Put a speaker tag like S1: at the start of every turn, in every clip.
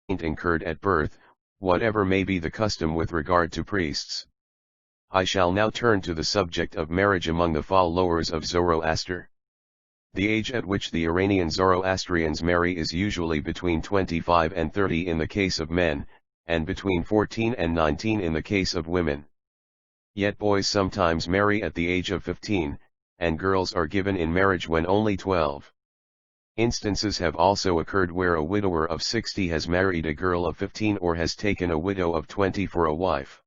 S1: incurred at birth, whatever may be the custom with regard to priests. I shall now turn to the subject of marriage among the followers of Zoroaster. The age at which the Iranian Zoroastrians marry is usually between 25 and 30 in the case of men, and between 14 and 19 in the case of women. Yet boys sometimes marry at the age of 15, and girls are given in marriage when only 12. Instances have also occurred where a widower of 60 has married a girl of 15 or has taken a widow of 20 for a wife.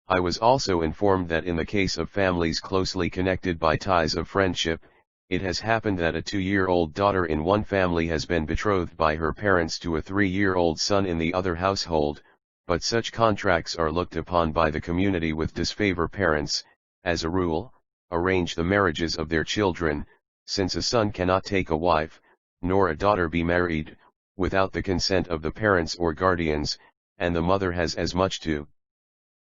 S1: I was also informed that in the case of families closely connected by ties of friendship, it has happened that a 2-year-old daughter in one family has been betrothed by her parents to a 3-year-old son in the other household, but such contracts are looked upon by the community with disfavor. Parents, as a rule, arrange the marriages of their children, since a son cannot take a wife, nor a daughter be married, without the consent of the parents or guardians, and the mother has as much to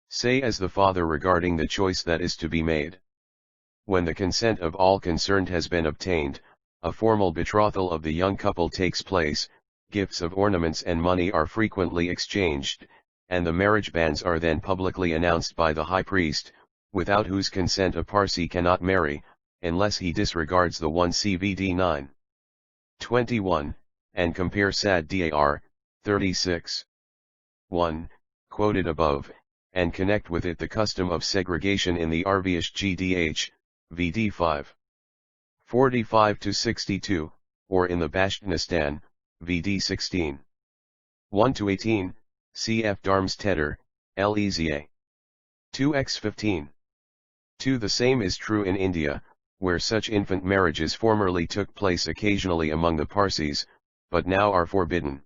S1: say as the father regarding the choice that is to be made. When the consent of all concerned has been obtained, a formal betrothal of the young couple takes place, gifts of ornaments and money are frequently exchanged, and the marriage banns are then publicly announced by the high priest, without whose consent a Parsi cannot marry, unless he disregards the 1 CVD 9:21, and compare Sad Dar, 36. 1, quoted above, and connect with it the custom of segregation in the Arvish GDH, VD 5. 45-62, or in the Bashtistan, VD 16. 1-18, cf. Darms Tedder, Leza. 2x15. 2. The same is true in India, where such infant marriages formerly took place occasionally among the Parsis, but now are forbidden.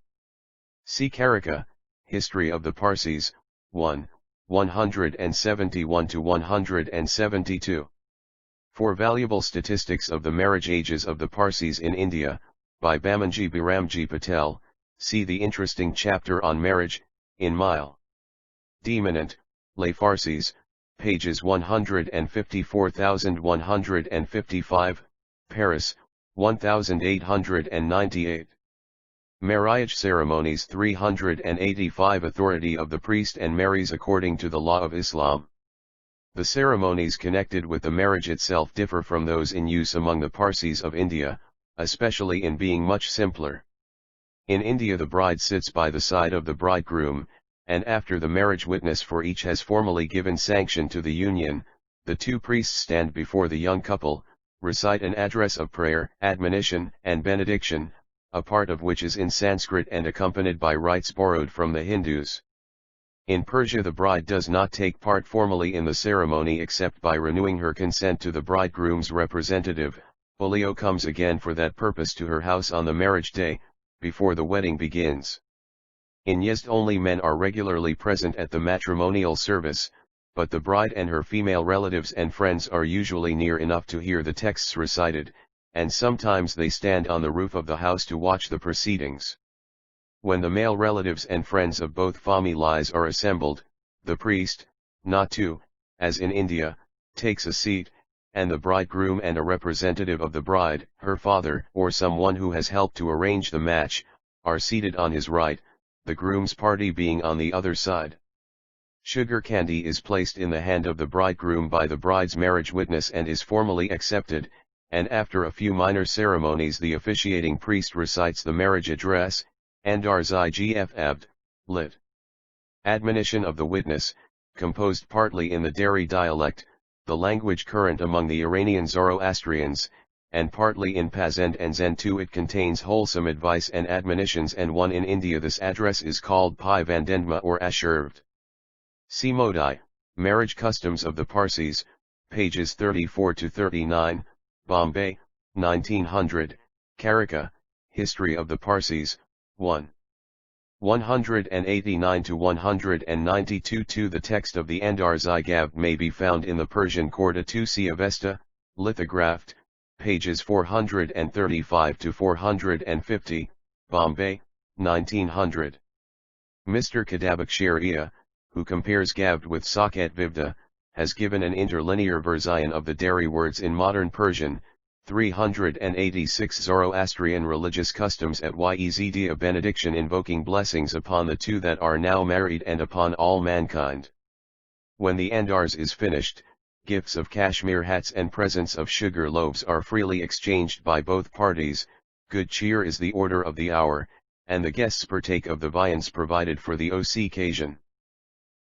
S1: See Karika, History of the Parsis, 1, 171-172. For valuable statistics of the marriage ages of the Parsis in India, by Bamanji Biramji Patel, see the interesting chapter on marriage, in Mile. Demonent, Les Farsis, pages 154,155, Paris, 1898. Marriage ceremonies 385. Authority of the priest and marries according to the law of Islam. The ceremonies connected with the marriage itself differ from those in use among the Parsis of India, especially in being much simpler. In India the bride sits by the side of the bridegroom, and after the marriage witness for each has formally given sanction to the union, the two priests stand before the young couple, recite an address of prayer, admonition, and benediction, a part of which is in Sanskrit and accompanied by rites borrowed from the Hindus. In Persia the bride does not take part formally in the ceremony except by renewing her consent to the bridegroom's representative. Olio comes again for that purpose to her house on the marriage day, before the wedding begins. In Yezd only men are regularly present at the matrimonial service, but the bride and her female relatives and friends are usually near enough to hear the texts recited, and sometimes they stand on the roof of the house to watch the proceedings. When the male relatives and friends of both families are assembled, the priest, not to, as in India, takes a seat, and the bridegroom and a representative of the bride, her father or someone who has helped to arrange the match, are seated on his right, the groom's party being on the other side. Sugar candy is placed in the hand of the bridegroom by the bride's marriage witness and is formally accepted, and after a few minor ceremonies the officiating priest recites the marriage address, Andarzi Gf Abd, lit. Admonition of the witness, composed partly in the Dari dialect, the language current among the Iranian Zoroastrians, and partly in Pazend and Zentu. It contains wholesome advice and admonitions, and one in India this address is called Pai Vandendma or Ashirvd. See Modi, Marriage Customs of the Parsis, pages 34-39, Bombay, 1900, Karika, History of the Parsis, 1. 189-192. 2. The text of the Andarzi Gavd may be found in the Persian Khorda 2C Avesta, lithographed, pages 435-450, Bombay, 1900. Mr. Kadabak Sharia, who compares Gavd with Saket Vivda, has given an interlinear version of the Dari words in modern Persian, 386 Zoroastrian religious customs at Yezd, a benediction invoking blessings upon the two that are now married and upon all mankind. When the Andars is finished, gifts of cashmere hats and presents of sugar loaves are freely exchanged by both parties, good cheer is the order of the hour, and the guests partake of the viands provided for the occasion.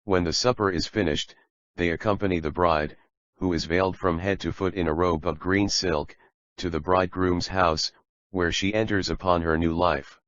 S1: When the supper is finished, they accompany the bride, who is veiled from head to foot in a robe of green silk, to the bridegroom's house, where she enters upon her new life.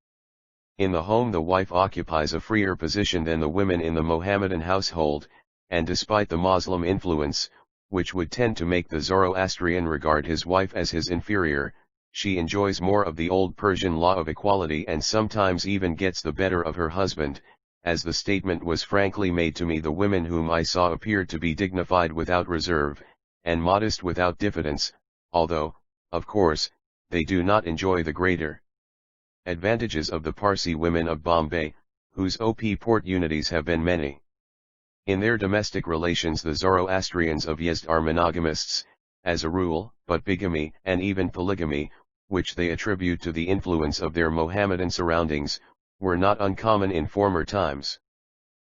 S1: In the home the wife occupies a freer position than the women in the Mohammedan household, and despite the Muslim influence, which would tend to make the Zoroastrian regard his wife as his inferior, she enjoys more of the old Persian law of equality and sometimes even gets the better of her husband, as the statement was frankly made to me. The women whom I saw appeared to be dignified without reserve, and modest without diffidence, although, of course, they do not enjoy the greater advantages of the Parsi women of Bombay, whose opportunities have been many. In their domestic relations the Zoroastrians of Yezd are monogamists, as a rule, but bigamy and even polygamy, which they attribute to the influence of their Mohammedan surroundings, were not uncommon in former times.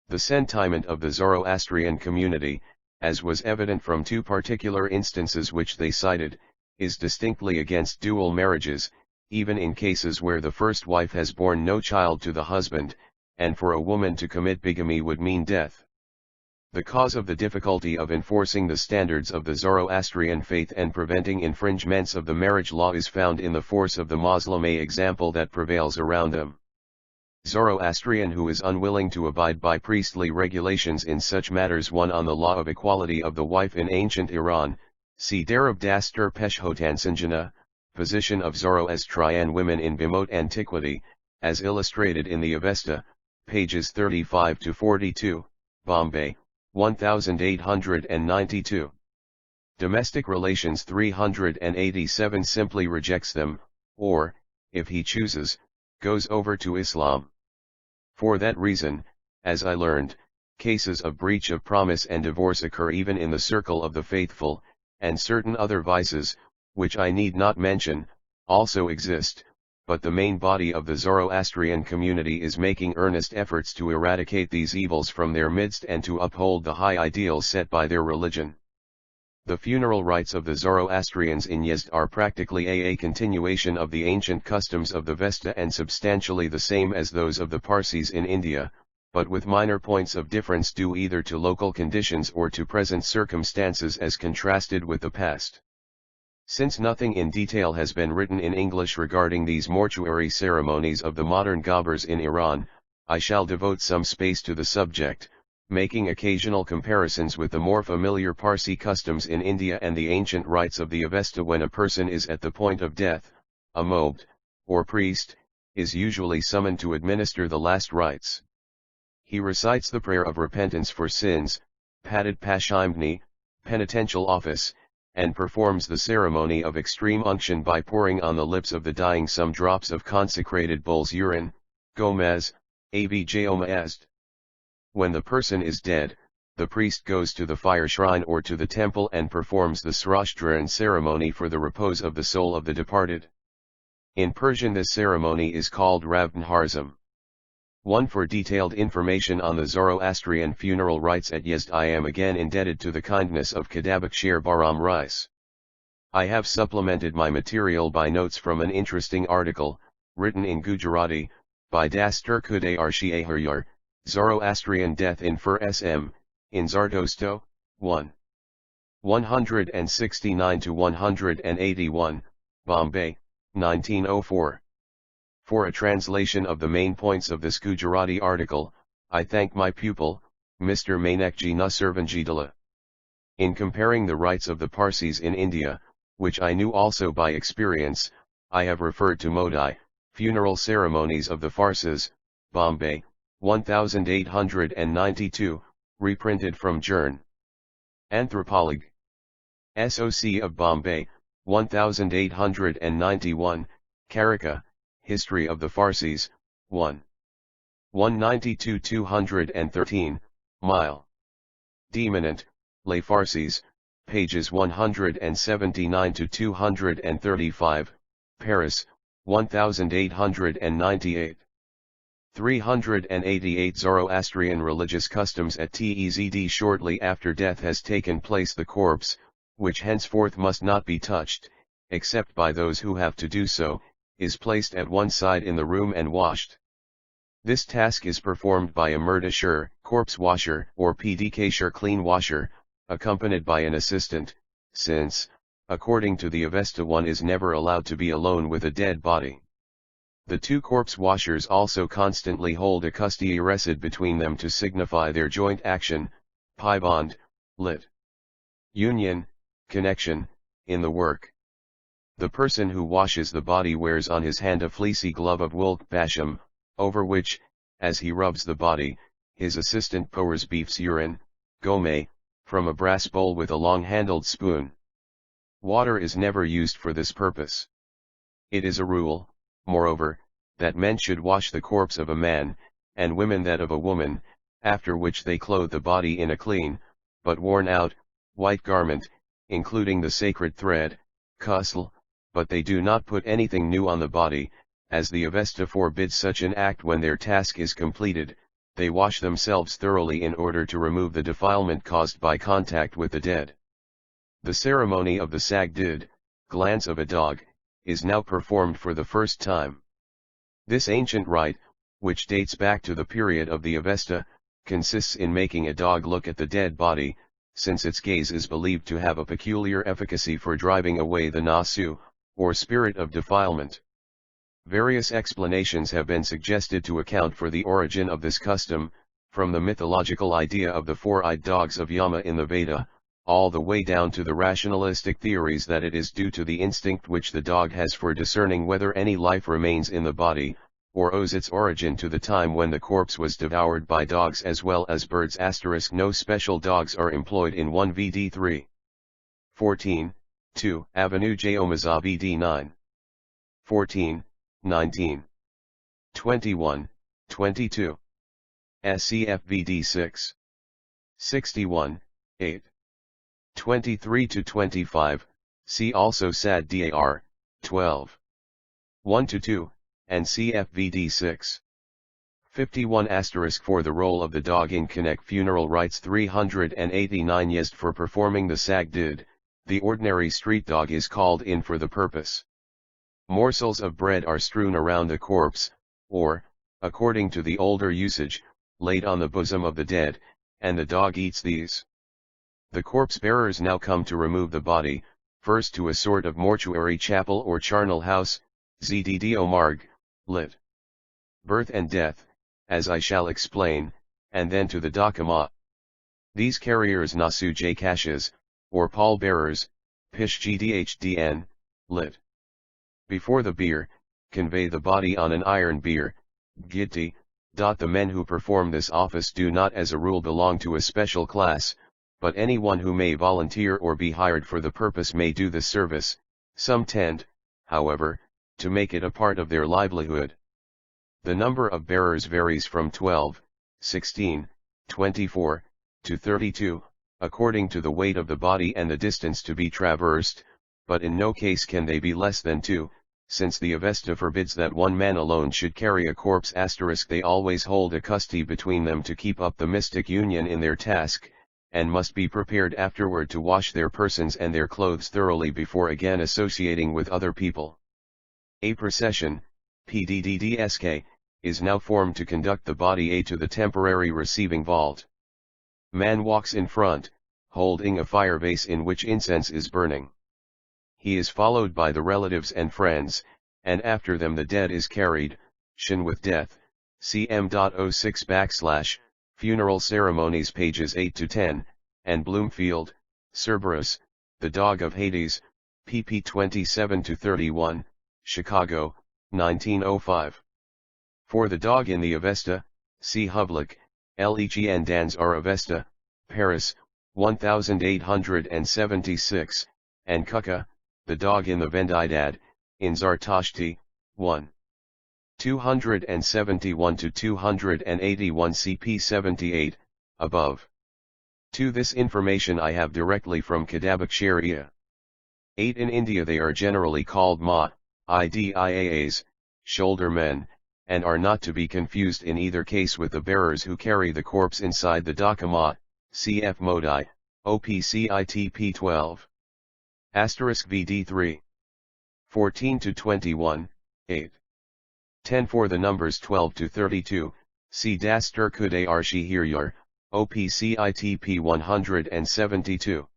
S1: The sentiment of the Zoroastrian community, as was evident from two particular instances which they cited, is distinctly against dual marriages, even in cases where the first wife has borne no child to the husband, and for a woman to commit bigamy would mean death. The cause of the difficulty of enforcing the standards of the Zoroastrian faith and preventing infringements of the marriage law is found in the force of the Moslem example that prevails around them. Zoroastrian who is unwilling to abide by priestly regulations in such matters. 1. On the law of equality of the wife in ancient Iran, see Darab Dastur Peshhotansanjana, position of Zoroastrian women in remote antiquity, as illustrated in the Avesta, pages 35 to 42, Bombay, 1892. Domestic relations 387 simply rejects them, or, if he chooses, goes over to Islam. For that reason, as I learned, cases of breach of promise and divorce occur even in the circle of the faithful, and certain other vices, which I need not mention, also exist, but the main body of the Zoroastrian community is making earnest efforts to eradicate these evils from their midst and to uphold the high ideals set by their religion. The funeral rites of the Zoroastrians in Yezd are practically a continuation of the ancient customs of the Vesta and substantially the same as those of the Parsis in India, but with minor points of difference due either to local conditions or to present circumstances as contrasted with the past. Since nothing in detail has been written in English regarding these mortuary ceremonies of the modern Ghabars in Iran, I shall devote some space to the subject, making occasional comparisons with the more familiar Parsi customs in India and the ancient rites of the Avesta. When a person is at the point of death, a moubed, or priest, is usually summoned to administer the last rites. He recites the prayer of repentance for sins, Padad Pashimdni, penitential office, and performs the ceremony of extreme unction by pouring on the lips of the dying some drops of consecrated bull's urine, Gomez, Avjomazd. When the person is dead, the priest goes to the fire shrine or to the temple and performs the Zoroastrian ceremony for the repose of the soul of the departed. In Persian this ceremony is called Ravnharzam. 1. For detailed information on the Zoroastrian funeral rites at Yezd I am again indebted to the kindness of Kadabakshir Baram Rice. I have supplemented my material by notes from an interesting article, written in Gujarati, by Dastur Khuday Arshi Aharyar, Zoroastrian Death in Fur SM, in Zardosto, 1. 169 to 181, Bombay, 1904. For a translation of the main points of this Gujarati article, I thank my pupil, Mr. Mainekji Nusservanjidala. In comparing the rites of the Parsis in India, which I knew also by experience, I have referred to Modi, Funeral Ceremonies of the Farses, Bombay, 1892, reprinted from Journ. Anthropologue. SOC of Bombay, 1891, Karika, History of the Farsis, 1. 192-213, Mile. Demonent, Les Farsis, pages 179 to 235, Paris, 1898. 388 Zoroastrian religious customs at Tzd. Shortly after death has taken place, the corpse, which henceforth must not be touched, except by those who have to do so, is placed at one side in the room and washed. This task is performed by a murdasher, corpse washer, or pdkasher, clean washer, accompanied by an assistant, since, according to the Avesta, one is never allowed to be alone with a dead body. The two corpse washers also constantly hold a custody resid between them to signify their joint action, pi bond, lit. Union, connection, in the work. The person who washes the body wears on his hand a fleecy glove of wool basham, over which, as he rubs the body, his assistant pours beef's urine, gome, from a brass bowl with a long-handled spoon. Water is never used for this purpose. It is a rule, moreover, that men should wash the corpse of a man, and women that of a woman, after which they clothe the body in a clean, but worn out, white garment, including the sacred thread, kusl, but they do not put anything new on the body, as the Avesta forbids such an act. When their task is completed, they wash themselves thoroughly in order to remove the defilement caused by contact with the dead. The ceremony of the sagdid, glance of a dog, is now performed for the first time. This ancient rite, which dates back to the period of the Avesta, consists in making a dog look at the dead body, since its gaze is believed to have a peculiar efficacy for driving away the nasu, or spirit of defilement. Various explanations have been suggested to account for the origin of this custom, from the mythological idea of the four-eyed dogs of Yama in the Veda, all the way down to the rationalistic theories that it is due to the instinct which the dog has for discerning whether any life remains in the body, or owes its origin to the time when the corpse was devoured by dogs as well as birds. No special dogs are employed in 1VD3. 14, 2 Avenue Jomaza VD 9. 14, 19. 21, 22. SCFVD 6. 61, 8. 23 to 25, see also SAD DAR, 12. 1 to 2, and CFVD 6. 51 * for the role of the dog in Connect funeral rites. 389 Yest for performing the sagdid, the ordinary street dog is called in for the purpose. Morsels of bread are strewn around the corpse, or, according to the older usage, laid on the bosom of the dead, and the dog eats these. The corpse bearers now come to remove the body, first to a sort of mortuary chapel or charnel house, ZDDO Marg, lit. Birth and death, as I shall explain, and then to the Dakama. These carriers Nasu J Kashas, or pall-bearers, Pish GDHDN, lit. Before the bier, convey the body on an iron bier, Gitti. The men who perform this office do not as a rule belong to a special class, but anyone who may volunteer or be hired for the purpose may do this service. Some tend, however, to make it a part of their livelihood. The number of bearers varies from 12, 16, 24, to 32, according to the weight of the body and the distance to be traversed, but in no case can they be less than 2, since the Avesta forbids that one man alone should carry a corpse. They always hold a custody between them to keep up the mystic union in their task, and must be prepared afterward to wash their persons and their clothes thoroughly before again associating with other people. A procession, PDDDSK, is now formed to conduct the body to the temporary receiving vault. Man walks in front, holding a fire vase in which incense is burning. He is followed by the relatives and friends, and after them the dead is carried, shin with death, cm.06 / Funeral Ceremonies pages 8 to 10, and Bloomfield, Cerberus, The Dog of Hades, pp 27 to 31, Chicago, 1905. For the dog in the Avesta, see Hublik, Legn dans R Avesta, Paris, 1876, and Kuka, The Dog in the Vendidad, in Zartashti, 1. 271 to 281 cp 78, above. To this information I have directly from Kitabak Sharia. 8. In India they are generally called Idias, shoulder men, and are not to be confused in either case with the bearers who carry the corpse inside the dakama, cf. Modi, OPCITP 12. Asterisk VD 3. 14 to 21, 8. 10 for the numbers 12 to 32, see Daster Kude Arshi Hiryar, OPCITP 172.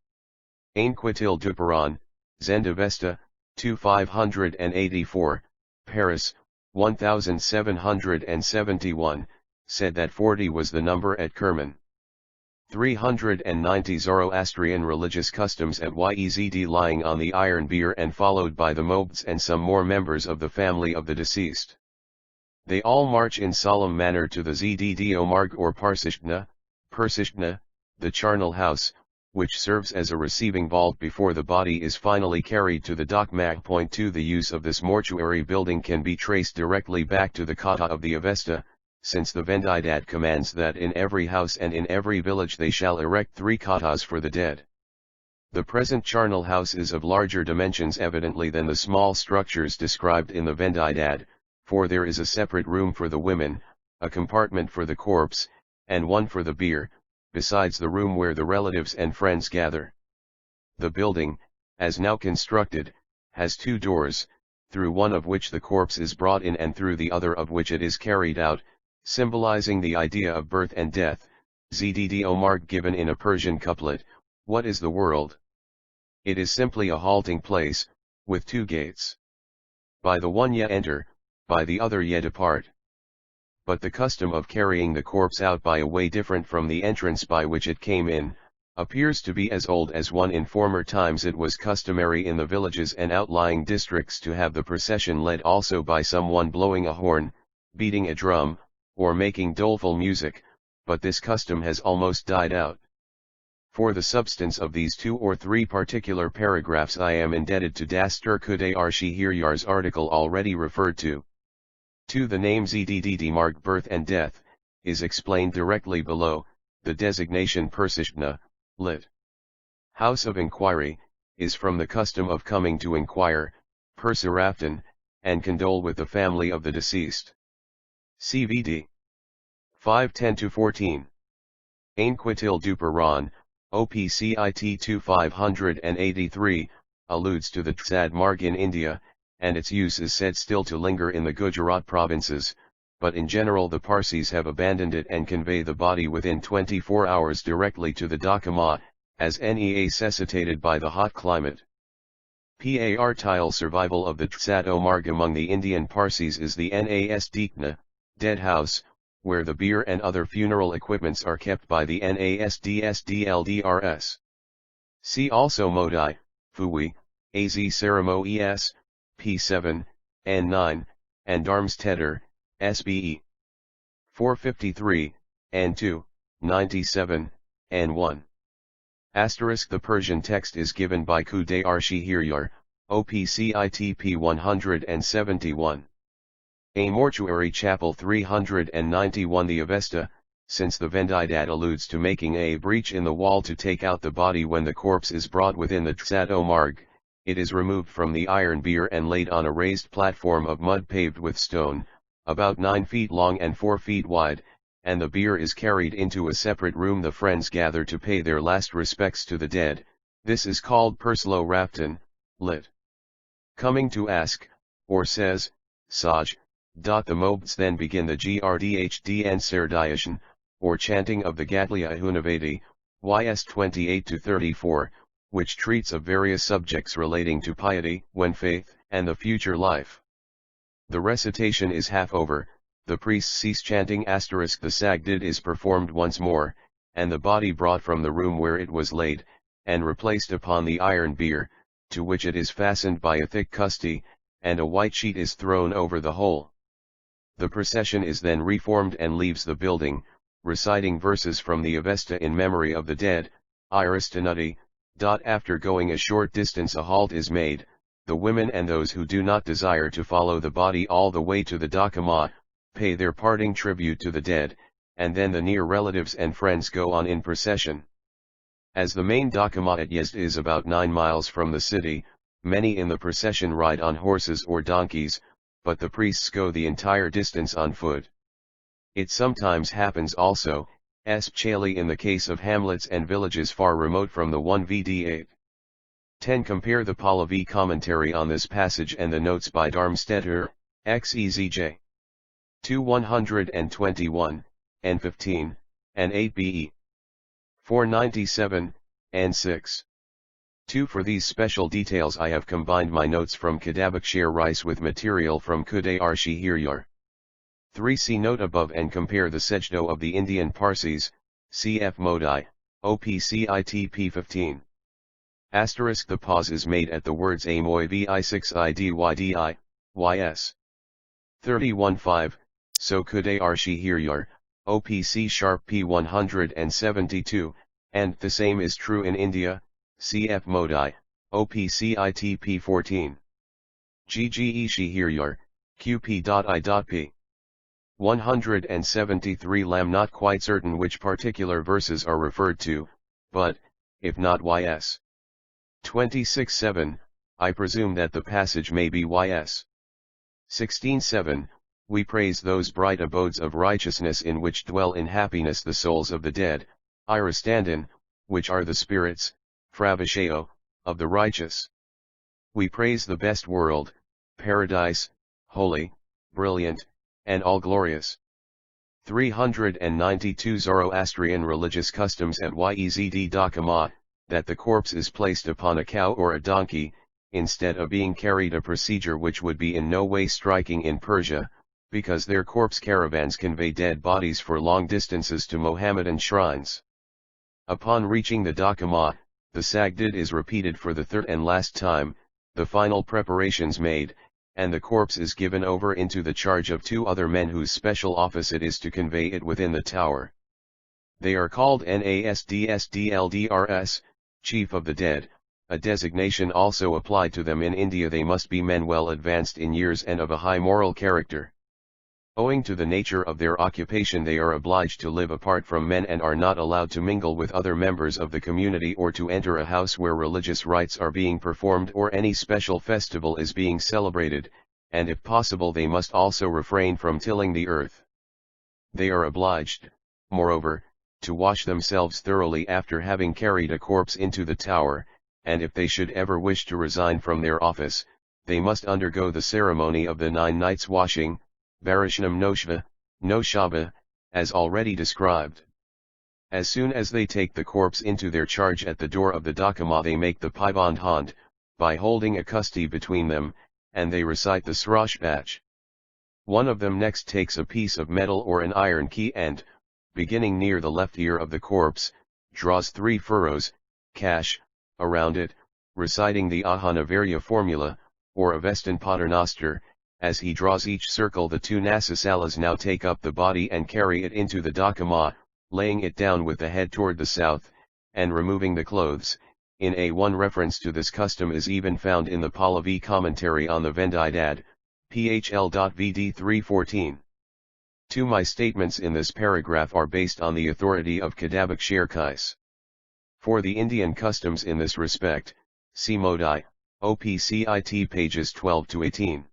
S1: Ainquitil Duperon, Zendavesta, 2584, Paris, 1771, said that 40 was the number at Kerman. 390 Zoroastrian religious customs at Yezd lying on the iron bier and followed by the Mobeds and some more members of the family of the deceased. They all march in solemn manner to the Zddo Marg or Persishna, the charnel house, which serves as a receiving vault before the body is finally carried to the Dakmag. Point 2. The use of this mortuary building can be traced directly back to the Kata of the Avesta, since the Vendidat commands that in every house and in every village they shall erect 3 katas for the dead. The present charnel house is of larger dimensions evidently than the small structures described in the Vendidat, for there is a separate room for the women, a compartment for the corpse, and one for the bier, besides the room where the relatives and friends gather. The building, as now constructed, has 2 doors, through one of which the corpse is brought in and through the other of which it is carried out, symbolizing the idea of birth and death. Zddo Marg given in a Persian couplet, what is the world? It is simply a halting place, with 2 gates. By the one ye enter, by the other ye depart. But the custom of carrying the corpse out by a way different from the entrance by which it came in, appears to be as old as one in former times. It was customary in the villages and outlying districts to have the procession led also by someone blowing a horn, beating a drum, or making doleful music, but this custom has almost died out. For the substance of these 2 or 3 particular paragraphs I am indebted to Daster Kude Arshi Hiryar's article already referred to. The name Zddd Marg birth and death, is explained directly below. The designation Persishna, lit. House of Inquiry, is from the custom of coming to inquire, Persiraftan, and condole with the family of the deceased. CVD 510 to 14. Ainquitil Duperon, OPCIT 2583, alludes to the Tsad Marg in India, and its use is said still to linger in the Gujarat provinces, but in general the Parsis have abandoned it and convey the body within 24 hours directly to the Dakama, as necessitated by the hot climate. Partile survival of the Tsad Marg among the Indian Parsis is the Nasdikna, dead house, where the bier and other funeral equipments are kept by the Nasdsdldrs. See also Modi, Fui, Az Ceremonies, P7, N9, and Darmstedter, SBE. 453, N2, 97, N1. Asterisk the Persian text is given by Kude Arshi Hiryar, OPCITP 171. A mortuary chapel 391. The Avesta, since the Vendidat alludes to making a breach in the wall to take out the body when the corpse is brought within the Tsad Marg, it is removed from the iron bier and laid on a raised platform of mud paved with stone, about 9 feet long and 4 feet wide, and the bier is carried into a separate room. The friends gather to pay their last respects to the dead. This is called Perslo Raftan, lit. Coming to ask, or says, Saj. The Mobeds then begin the Grdhd and Serdayashan, or chanting of the Gatlia Hunavadi, Ys 28 to 34, which treats of various subjects relating to piety, when faith, and the future life. The recitation is half over, the priests cease chanting. Asterisk the Sagdid is performed once more, and the body brought from the room where it was laid, and replaced upon the iron bier, to which it is fastened by a thick kusti, and a white sheet is thrown over the whole. The procession is then reformed and leaves the building, reciting verses from the Avesta in memory of the dead, Iristanati. After going a short distance a halt is made, the women and those who do not desire to follow the body all the way to the Dakama, pay their parting tribute to the dead, and then the near relatives and friends go on in procession. As the main Dakama at Yezd is about 9 miles from the city, many in the procession ride on horses or donkeys, but the priests go the entire distance on foot. It sometimes happens also, especially in the case of hamlets and villages far remote from the 1vd8. 10. Compare the Pahlavi commentary on this passage and the notes by Darmstetter, XEZJ. 2 121, and 15, and 8 BE. 497, and 6. 2. For these special details I have combined my notes from Kadabakshir Rice with material from Kuday Arshi Hiryar. 3. See note above and compare the Sejdo of the Indian Parsis, cf. Modi, OPCITP 15. Asterisk. The pause is made at the words Amoy vi6idYdi, ys. 31.5, so Kuday Arshi Hiryar, OPC sharp P172, and the same is true in India, cf. Modi, OPCITP 14. GGE Hiryar, QP.I.P. 173 Lam. Not quite certain which particular verses are referred to, but, if not ys. 26.7, I presume that the passage may be ys. 16.7, we praise those bright abodes of righteousness in which dwell in happiness the souls of the dead, Irastandin, which are the spirits, Fravisheo, of the righteous. We praise the best world, paradise, holy, brilliant, and all glorious. 392 Zoroastrian religious customs at Yezd Dakama, that the corpse is placed upon a cow or a donkey, instead of being carried, a procedure which would be in no way striking in Persia, because their corpse caravans convey dead bodies for long distances to Mohammedan shrines. Upon reaching the Dakama, the Sagdid is repeated for the third and last time, the final preparations made, and the corpse is given over into the charge of 2 other men whose special office it is to convey it within the tower. They are called NASDSDLDRS, Chief of the Dead, a designation also applied to them in India. They must be men well advanced in years and of a high moral character. Owing to the nature of their occupation they are obliged to live apart from men and are not allowed to mingle with other members of the community or to enter a house where religious rites are being performed or any special festival is being celebrated, and if possible they must also refrain from tilling the earth. They are obliged, moreover, to wash themselves thoroughly after having carried a corpse into the tower, and if they should ever wish to resign from their office, they must undergo the ceremony of the 9 nights washing, Barishnam Noshva, as already described. As soon as they take the corpse into their charge at the door of the Dakama they make the Paibandhand, by holding a kusti between them, and they recite the Srashbach. One of them next takes a piece of metal or an iron key and, beginning near the left ear of the corpse, draws 3 furrows, cash, around it, reciting the Ahanavarya formula, or Avestan Paternoster. As he draws each circle the 2 Nasasalas now take up the body and carry it into the Dakama, laying it down with the head toward the south, and removing the clothes. In A1 reference to this custom is even found in the Pahlavi commentary on the Vendidad, PHL.VD 314. 2. My statements in this paragraph are based on the authority of Kadabakshir Kais. For the Indian customs in this respect, see Modi, OPCIT pages 12 to 18.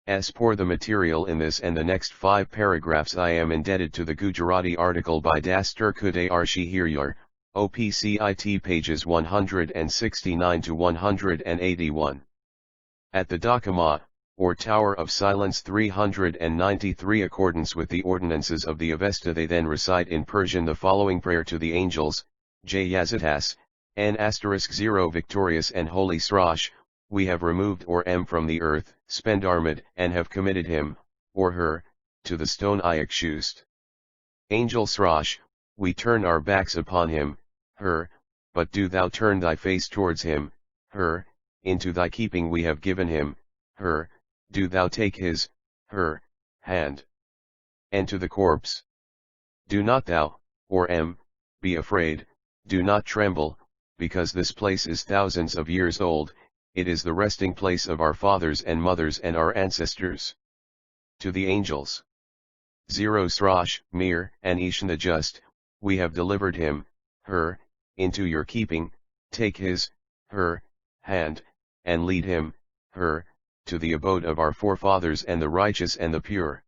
S1: As for the material in this and the next 5 paragraphs I am indebted to the Gujarati article by Dastur Kuday Arshi Hiryar, OPCIT pages 169 to 181. At the Dakama, or Tower of Silence 393 accordance with the ordinances of the Avesta they then recite in Persian the following prayer to the angels, J Yazitas, N *0 victorious and holy Srash, we have removed or M from the earth, Spendarmid, and have committed him, or her, to the stone Iakshust. Angel Srash, we turn our backs upon him, her, but do thou turn thy face towards him, her, into thy keeping we have given him, her, do thou take his, her, hand. And to the corpse. Do not thou, or M, be afraid, do not tremble, because this place is thousands of years old, it is the resting place of our fathers and mothers and our ancestors. To the angels. 0 Srash, Mir, and Ishan the just, we have delivered him, her, into your keeping, take his, her, hand, and lead him, her, to the abode of our forefathers and the righteous and the pure.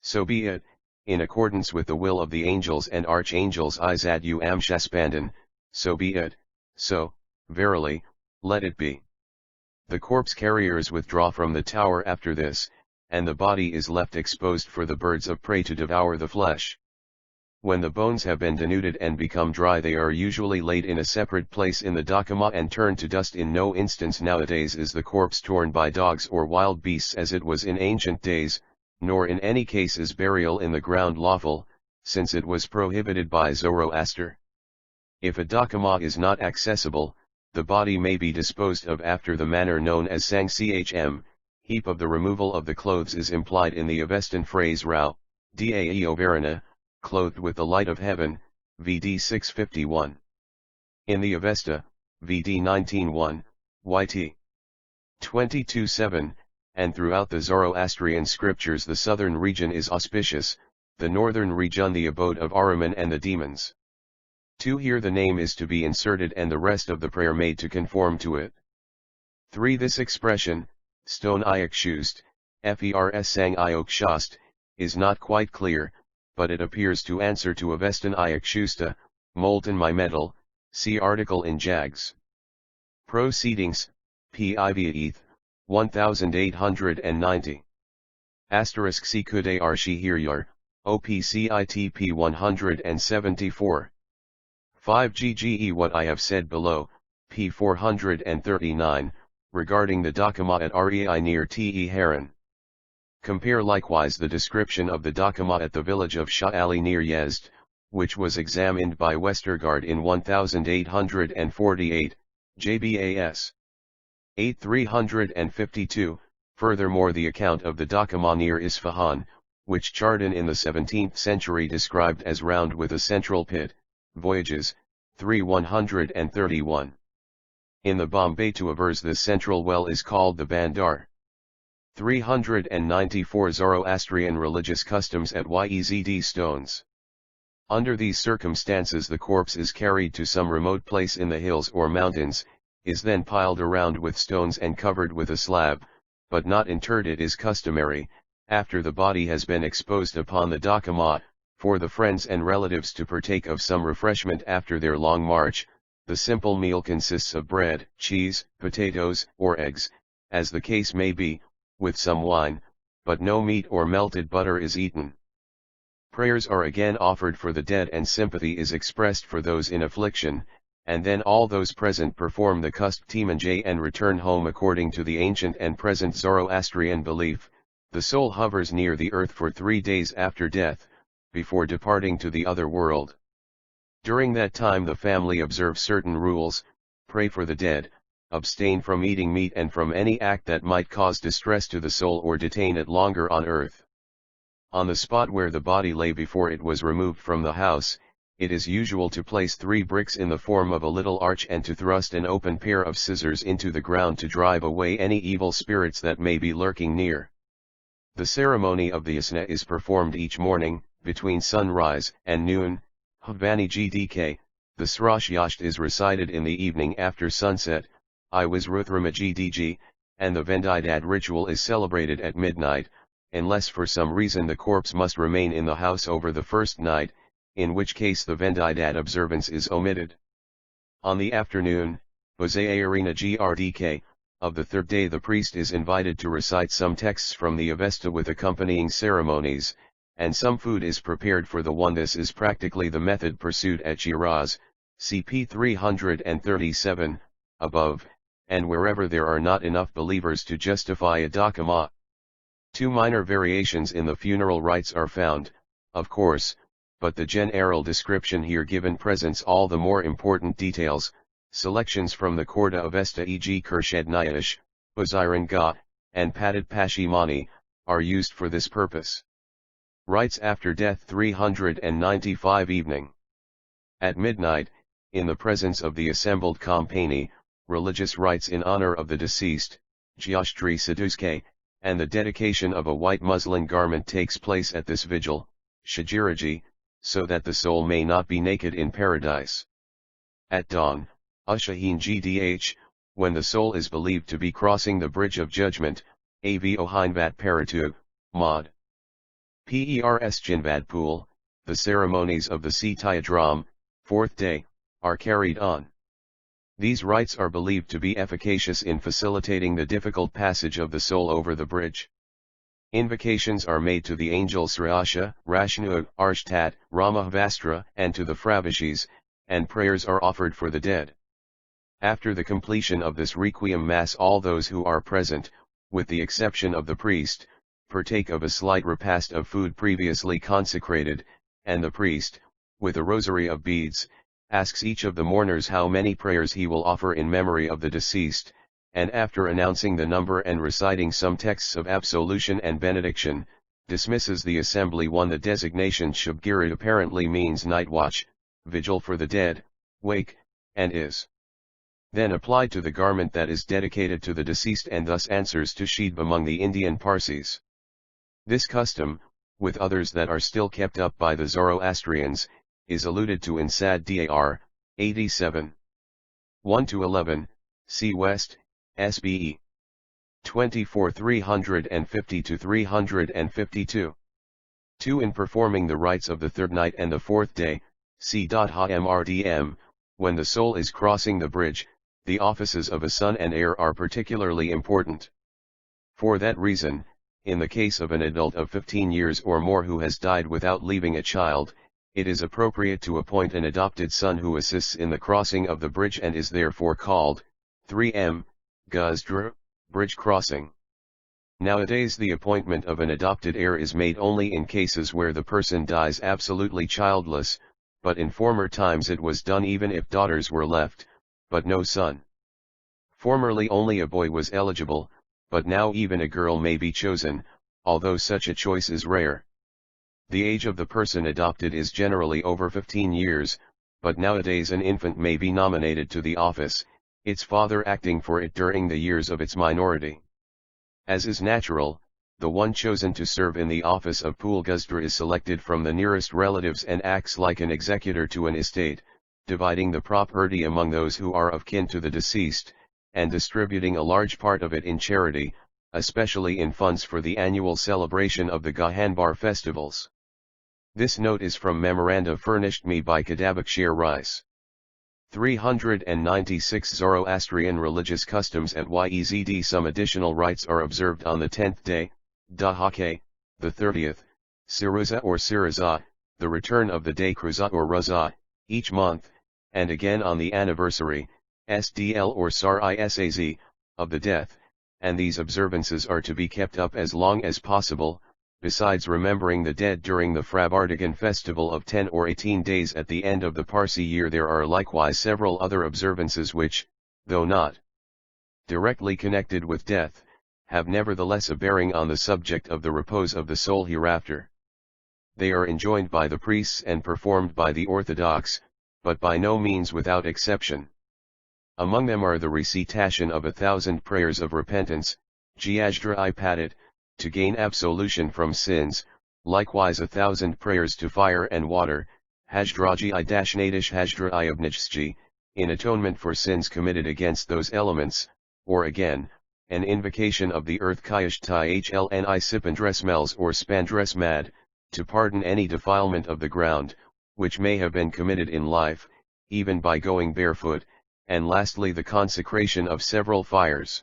S1: So be it, in accordance with the will of the angels and archangels Izadu Amshaspandan, so be it, so, verily, let it be. The corpse carriers withdraw from the tower after this, and the body is left exposed for the birds of prey to devour the flesh. When the bones have been denuded and become dry, they are usually laid in a separate place in the dakama and turned to dust. In no instance nowadays is the corpse torn by dogs or wild beasts as it was in ancient days, nor in any case is burial in the ground lawful, since it was prohibited by Zoroaster. If a dakama is not accessible, the body may be disposed of after the manner known as sang chm. Heap of the removal of the clothes is implied in the Avestan phrase rao, daeo varana, clothed with the light of heaven, VD 651. In the Avesta, VD 19:1, YT 22:7, and throughout the Zoroastrian scriptures the southern region is auspicious, the northern region the abode of Ahriman and the demons. 2. Here the name is to be inserted and the rest of the prayer made to conform to it. 3. This expression, stone iakshust, fers sang iokshast, is not quite clear, but it appears to answer to Avestan iakshusta, molten my metal, see article in Jags. Proceedings, Piv 1890. Asterisk C. Kude Arshi Hiryar, OPCITP 174. 5 GGE. What I have said below, p. 439, regarding the dakama at Rei near Te Heron. Compare likewise the description of the dakama at the village of Shah Ali near Yezd, which was examined by Westergaard in 1848, JBAS 8352. Furthermore, the account of the dakama near Isfahan, which Chardin in the 17th century described as round with a central pit, Voyages, 3131. In the Bombay to Avers this central well is called the Bandar. 394 Zoroastrian religious customs at Yezd stones. Under these circumstances the corpse is carried to some remote place in the hills or mountains, is then piled around with stones and covered with a slab, but not interred. It is customary, after the body has been exposed upon the dakama, for the friends and relatives to partake of some refreshment after their long march. The simple meal consists of bread, cheese, potatoes, or eggs, as the case may be, with some wine, but no meat or melted butter is eaten. Prayers are again offered for the dead and sympathy is expressed for those in affliction, and then all those present perform the kust timanjay and return home according to the ancient and present Zoroastrian belief. The soul hovers near the earth for 3 days after death, before departing to the other world. During that time the family observe certain rules, pray for the dead, abstain from eating meat and from any act that might cause distress to the soul or detain it longer on earth. On the spot where the body lay before it was removed from the house, it is usual to place 3 bricks in the form of a little arch and to thrust an open pair of scissors into the ground to drive away any evil spirits that may be lurking near. The ceremony of the asna is performed each morning, between sunrise and noon. Hbani Gdk, the Srashyasht is recited in the evening after sunset, I was Ruthrama Gdg, and the Vendidad ritual is celebrated at midnight, unless for some reason the corpse must remain in the house over the first night, in which case the Vendidad observance is omitted. On the afternoon, Ozaarina Grdk, of the third day the priest is invited to recite some texts from the Avesta with accompanying ceremonies, and some food is prepared for the one. This is practically the method pursued at Shiraz, CP 337, above, and wherever there are not enough believers to justify a dakama. 2 minor variations in the funeral rites are found, of course, but the general description here given presents all the more important details. Selections from the Khorda Avesta e.g. Kershednyash, Uziranga, and Padid Pashimani, are used for this purpose. Rites after death 395 Evening. At midnight, in the presence of the assembled company, religious rites in honor of the deceased, Jyashtri Saduske, and the dedication of a white muslin garment takes place at this vigil, Shajiraji, so that the soul may not be naked in paradise. at dawn, Ushahin Gdh, when the soul is believed to be crossing the bridge of judgment, Avo Hindvat Paratug, Mod. Pers Jinvatpul, the ceremonies of the Sitayadram, fourth day, are carried on. These rites are believed to be efficacious in facilitating the difficult passage of the soul over the bridge. Invocations are made to the angels Srasha, Rashnu, Arshtat, Ramavastra, and to the Fravishis, and prayers are offered for the dead. After the completion of this requiem mass, all those who are present, with the exception of the priest, partake of a slight repast of food previously consecrated, and the priest, with a rosary of beads, asks each of the mourners how many prayers he will offer in memory of the deceased, and after announcing the number and reciting some texts of absolution and benediction, dismisses the assembly. The designation Shabgirid apparently means night watch, vigil for the dead, wake, and is then applied to the garment that is dedicated to the deceased and thus answers to Shid among the Indian Parsis. This custom, with others that are still kept up by the Zoroastrians, is alluded to in Sad Dar, 87. 1-11, see West, SBE. 24 350-352. 2. In performing the rites of the third night and the fourth day, C.HMRDM, when the soul is crossing the bridge, the offices of a son and heir are particularly important. For that reason, in the case of an adult of 15 years or more who has died without leaving a child, it is appropriate to appoint an adopted son who assists in the crossing of the bridge and is therefore called 3M, Guzdr, bridge crossing. Nowadays the appointment of an adopted heir is made only in cases where the person dies absolutely childless, but in former times it was done even if daughters were left, but no son. Formerly only a boy was eligible, but now even a girl may be chosen, although such a choice is rare. The age of the person adopted is generally over 15 years, but nowadays an infant may be nominated to the office, its father acting for it during the years of its minority. As is natural, the one chosen to serve in the office of Pool Guzdra is selected from the nearest relatives and acts like an executor to an estate, dividing the property among those who are of kin to the deceased, and distributing a large part of it in charity, especially in funds for the annual celebration of the Gahanbar festivals. This note is from memoranda furnished me by Kadabakshir Rice. 396 Zoroastrian religious customs at Yezd. Some additional rites are observed on the 10th day, Dahake, the 30th, Siruza or Siraza, the return of the day Kruza or Raza, each month, and again on the anniversary, SDL or Sar Isaz, of the death, and these observances are to be kept up as long as possible. Besides remembering the dead during the Frabardigan festival of 10 or 18 days at the end of the Parsi year, there are likewise several other observances which, though not directly connected with death, have nevertheless a bearing on the subject of the repose of the soul hereafter. They are enjoined by the priests and performed by the Orthodox, but by no means without exception. Among them are the recitation of 1,000 prayers of repentance, Giajdra I Padat, to gain absolution from sins, likewise 1,000 prayers to fire and water, Hajdraji I Dashnadish Hajdra I Obnijsji, in atonement for sins committed against those elements, or again, an invocation of the earth Kayashtai Hlni Sipandresmels or Spandresmad, to pardon any defilement of the ground, which may have been committed in life, even by going barefoot, and lastly the consecration of several fires.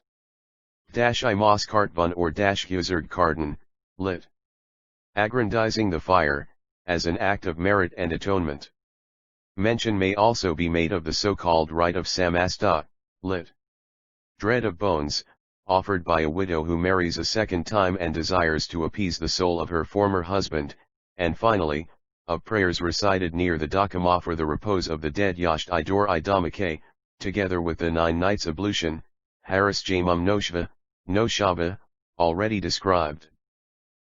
S1: I Mos Kartbun or Huzard Kardan, lit. Aggrandizing the fire, as an act of merit and atonement. Mention may also be made of the so-called rite of Samasta, lit. Dread of bones, offered by a widow who marries a second time and desires to appease the soul of her former husband, and finally, of prayers recited near the Dakama for the repose of the dead Yasht Idor Idamake, together with the 9 nights ablution, Haris Jamum Noshva, Noshava, already described.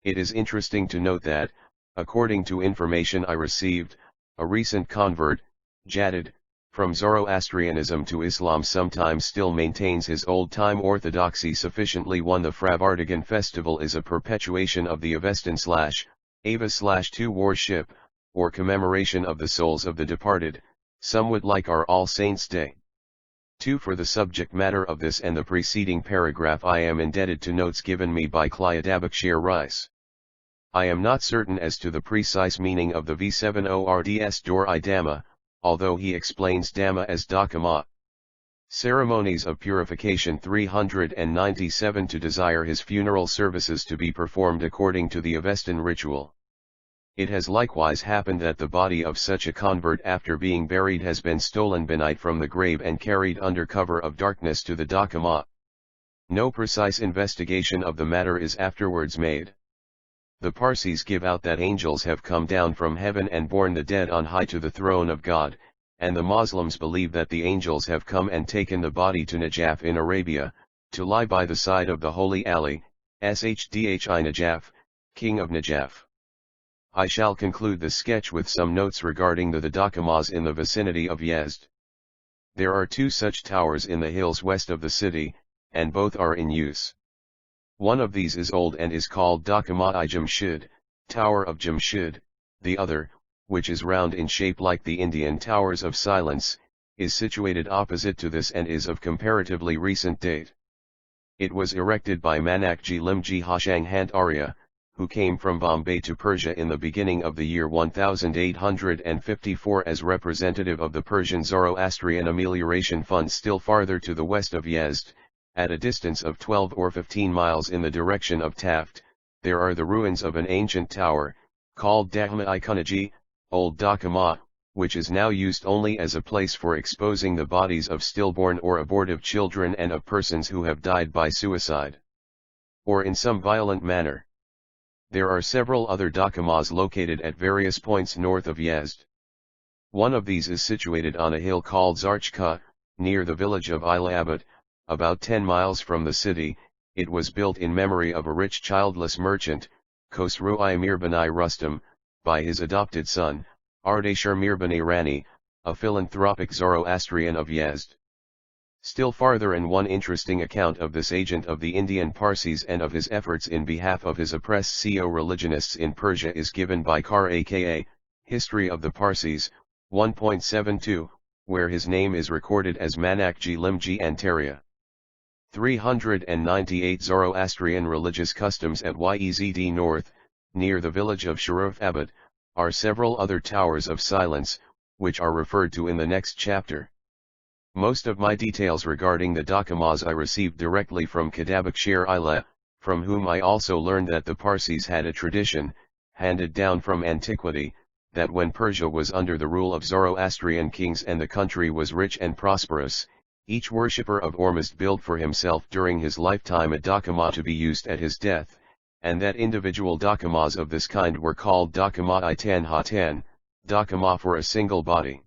S1: It is interesting to note that, according to information I received, a recent convert, Jadid, from Zoroastrianism to Islam sometimes still maintains his old-time orthodoxy sufficiently. The Frabardigan festival is a perpetuation of the Avestan/Ava/2 worship, or commemoration of the souls of the departed, Some would like our All Saints' Day. 2. For the subject matter of this and the preceding paragraph I am indebted to notes given me by Clyodabakshir Rice. I am not certain as to the precise meaning of the V70RDS Dor I Dhamma, although he explains Dhamma as Dakama. Ceremonies of purification 397 to desire his funeral services to be performed according to the Avestan ritual. It has likewise happened that the body of such a convert after being buried has been stolen by night from the grave and carried under cover of darkness to the Dakama. No precise investigation of the matter is afterwards made. The Parsis give out that angels have come down from heaven and borne the dead on high to the throne of God, and the Muslims believe that the angels have come and taken the body to Najaf in Arabia, to lie by the side of the holy Ali, Shdhi Najaf, king of Najaf. I shall conclude the sketch with some notes regarding the Dakamas in the vicinity of Yezd. There are 2 such towers in the hills west of the city, and both are in use. One of these is old and is called Dakama-i Jamshid, Tower of Jamshid. The other, which is round in shape like the Indian Towers of Silence, is situated opposite to this and is of comparatively recent date. It was erected by Manakji Limji Hoshang Arya, who came from Bombay to Persia in the beginning of the year 1854 as representative of the Persian Zoroastrian Amelioration Fund still farther to the west of Yezd, at a distance of 12 or 15 miles in the direction of Taft. There are the ruins of an ancient tower, called Dakama-i Kunaji, Old Dakama, which is now used only as a place for exposing the bodies of stillborn or abortive children and of persons who have died by suicide, or in some violent manner. There are several other Dakamas located at various points north of Yezd. One of these is situated on a hill called Zarchka, near the village of Ilabad, about 10 miles from the city. It was built in memory of a rich childless merchant, Khosrow-i Mirbani Rustam, by his adopted son, Ardeshir Mirbani Rani, a philanthropic Zoroastrian of Yezd. Still farther, and one interesting account of this agent of the Indian Parsis and of his efforts in behalf of his oppressed co-religionists in Persia is given by Kar aka, History of the Parsis, 1.72, where his name is recorded as Manakji Limji Antaria. 398 Zoroastrian religious customs at Yezd North, near the village of Sharaf Abad, are several other towers of silence, which are referred to in the next chapter. Most of my details regarding the Dakamas I received directly from Kadabakshir Ila, from whom I also learned that the Parsis had a tradition, handed down from antiquity, that when Persia was under the rule of Zoroastrian kings and the country was rich and prosperous, each worshipper of Ormuzd built for himself during his lifetime a Dakama to be used at his death, and that individual Dakamas of this kind were called Dakama-i Tan-ha-tan, Dakama for a single body.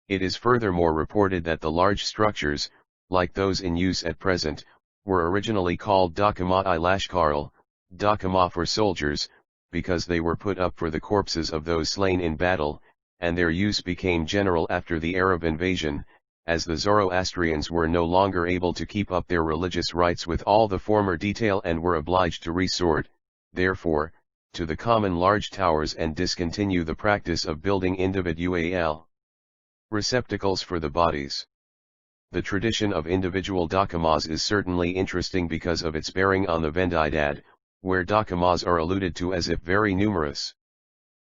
S1: It is furthermore reported that the large structures, like those in use at present, were originally called Dakama-i Lashkarl, Dakama for soldiers, because they were put up for the corpses of those slain in battle, and their use became general after the Arab invasion, as the Zoroastrians were no longer able to keep up their religious rites with all the former detail and were obliged to resort, therefore, to the common large towers and discontinue the practice of building individual receptacles for the bodies. The tradition of individual Dakamas is certainly interesting because of its bearing on the Vendidad, where Dakamas are alluded to as if very numerous.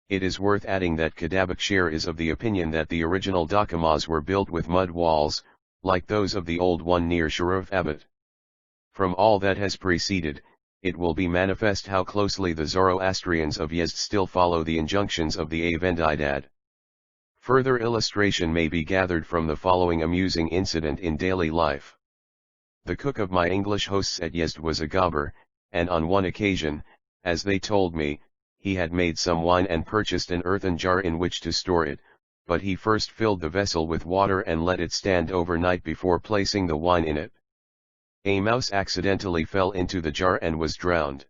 S1: It is worth adding that Kadabakshir is of the opinion that the original Dakamas were built with mud walls, like those of the old one near Sharaf Abad. From all that has preceded, it will be manifest how closely the Zoroastrians of Yezd still follow the injunctions of the Vendidad. Further illustration may be gathered from the following amusing incident in daily life. The cook of my English hosts at Yezd was a Ghabbar, and on one occasion, as they told me, he had made some wine and purchased an earthen jar in which to store it, but he first filled the vessel with water and let it stand overnight before placing the wine in it. A mouse accidentally fell into the jar and was drowned.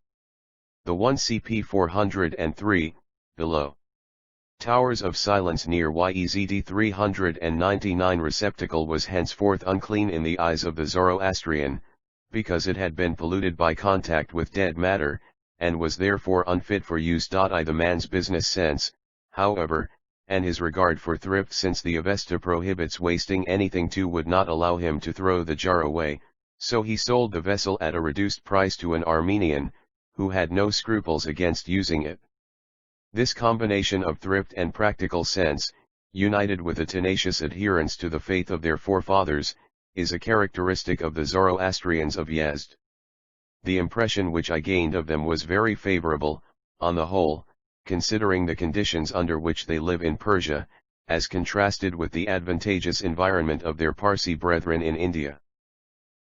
S1: The 1 CP 403, below. Towers of Silence near Yezd 399 receptacle was henceforth unclean in the eyes of the Zoroastrian, because it had been polluted by contact with dead matter, and was therefore unfit for use. I the man's business sense, however, and his regard for thrift, since the Avesta prohibits wasting anything, too would not allow him to throw the jar away, so he sold the vessel at a reduced price to an Armenian, who had no scruples against using it. This combination of thrift and practical sense, united with a tenacious adherence to the faith of their forefathers, is a characteristic of the Zoroastrians of Yezd. The impression which I gained of them was very favorable, on the whole, considering the conditions under which they live in Persia, as contrasted with the advantageous environment of their Parsi brethren in India.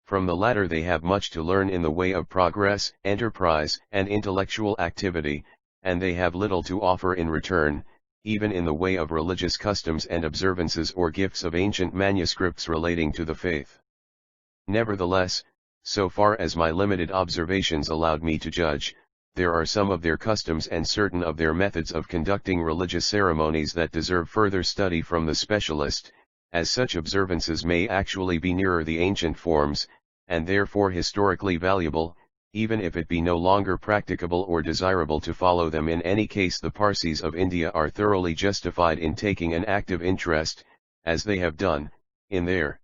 S1: From the latter they have much to learn in the way of progress, enterprise, and intellectual activity, and they have little to offer in return, even in the way of religious customs and observances or gifts of ancient manuscripts relating to the faith. Nevertheless, so far as my limited observations allowed me to judge, there are some of their customs and certain of their methods of conducting religious ceremonies that deserve further study from the specialist, as such observances may actually be nearer the ancient forms, and therefore historically valuable, even if it be no longer practicable or desirable to follow them. In any case, the Parsis of India are thoroughly justified in taking an active interest, as they have done, in their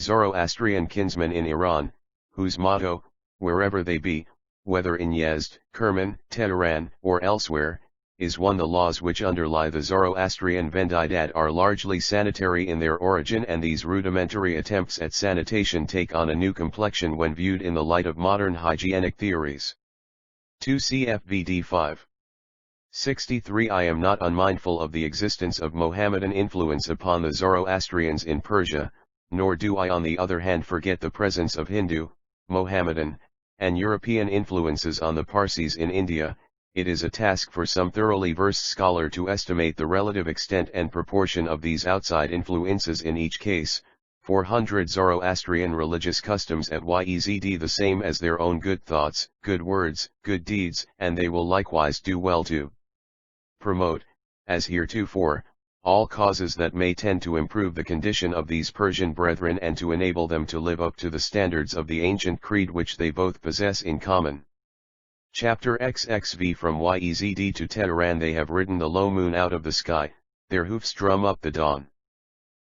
S1: Zoroastrian kinsmen in Iran, whose motto, wherever they be, whether in Yezd, Kerman, Tehran, or elsewhere, is one. The laws which underlie the Zoroastrian Vendidad are largely sanitary in their origin, and these rudimentary attempts at sanitation take on a new complexion when viewed in the light of modern hygienic theories. 2 CFVD 5. 63. I am not unmindful of the existence of Mohammedan influence upon the Zoroastrians in Persia, nor do I on the other hand forget the presence of Hindu, Mohammedan, and European influences on the Parsis in India. It is a task for some thoroughly versed scholar to estimate the relative extent and proportion of these outside influences in each case. 400 Zoroastrian religious customs at Yezd the same as their own good thoughts, good words, good deeds, and they will likewise do well to promote, as heretofore, all causes that may tend to improve the condition of these Persian brethren and to enable them to live up to the standards of the ancient creed which they both possess in common. Chapter XXV. From Yezd to Tehran they have ridden the low moon out of the sky, their hoofs drum up the dawn.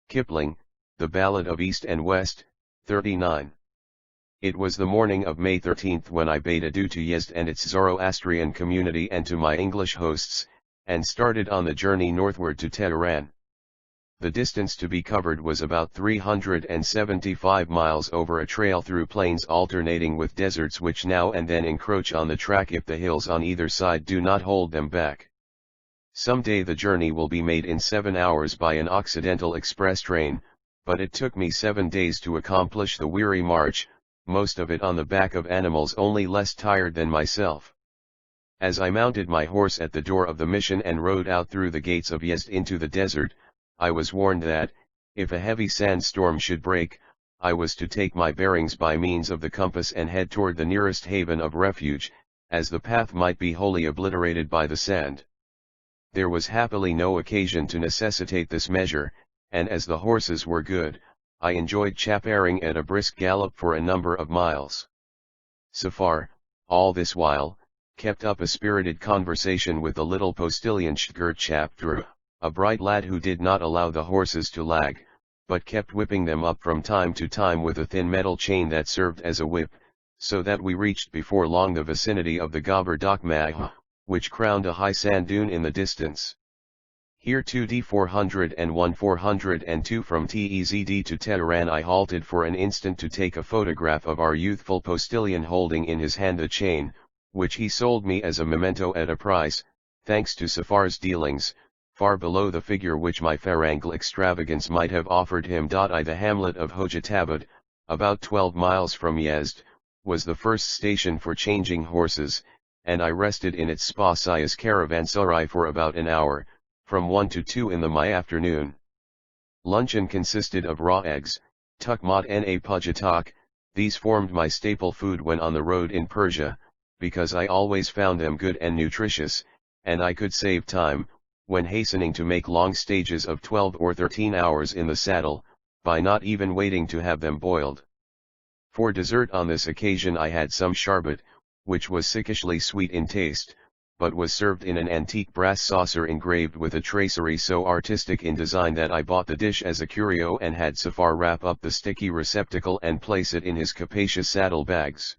S1: Kipling, The Ballad of East and West, 39. It was the morning of May 13 when I bade adieu to Yezd and its Zoroastrian community and to my English hosts, and started on the journey northward to Tehran. The distance to be covered was about 375 miles over a trail through plains alternating with deserts which now and then encroach on the track if the hills on either side do not hold them back. Some day the journey will be made in 7 hours by an Occidental express train, but it took me 7 days to accomplish the weary march, most of it on the back of animals only less tired than myself. As I mounted my horse at the door of the mission and rode out through the gates of Yezd into the desert, I was warned that, if a heavy sandstorm should break, I was to take my bearings by means of the compass and head toward the nearest haven of refuge, as the path might be wholly obliterated by the sand. There was happily no occasion to necessitate this measure, and as the horses were good, I enjoyed chappering at a brisk gallop for a number of miles. Safar, all this while, kept up a spirited conversation with the little postilion Shgurt, a bright lad who did not allow the horses to lag, but kept whipping them up from time to time with a thin metal chain that served as a whip, so that we reached before long the vicinity of the Gobber Dokmah, which crowned a high sand dune in the distance. Here 2D 401 402 from Tzd to Tehran I halted for an instant to take a photograph of our youthful postilion holding in his hand a chain, which he sold me as a memento at a price, thanks to Safar's dealings, far below the figure which my Farangal extravagance might have offered him. The hamlet of Hojatabad, about 12 miles from Yezd, was the first station for changing horses, and I rested in its spacious caravanserai for about an hour, from 1 to 2 in the afternoon. Luncheon consisted of raw eggs, tukmat na pujatak. These formed my staple food when on the road in Persia, because I always found them good and nutritious, and I could save time, when hastening to make long stages of 12 or 13 hours in the saddle, by not even waiting to have them boiled. For dessert on this occasion I had some sharbet, which was sickishly sweet in taste, but was served in an antique brass saucer engraved with a tracery so artistic in design that I bought the dish as a curio and had Safar wrap up the sticky receptacle and place it in his capacious saddlebags.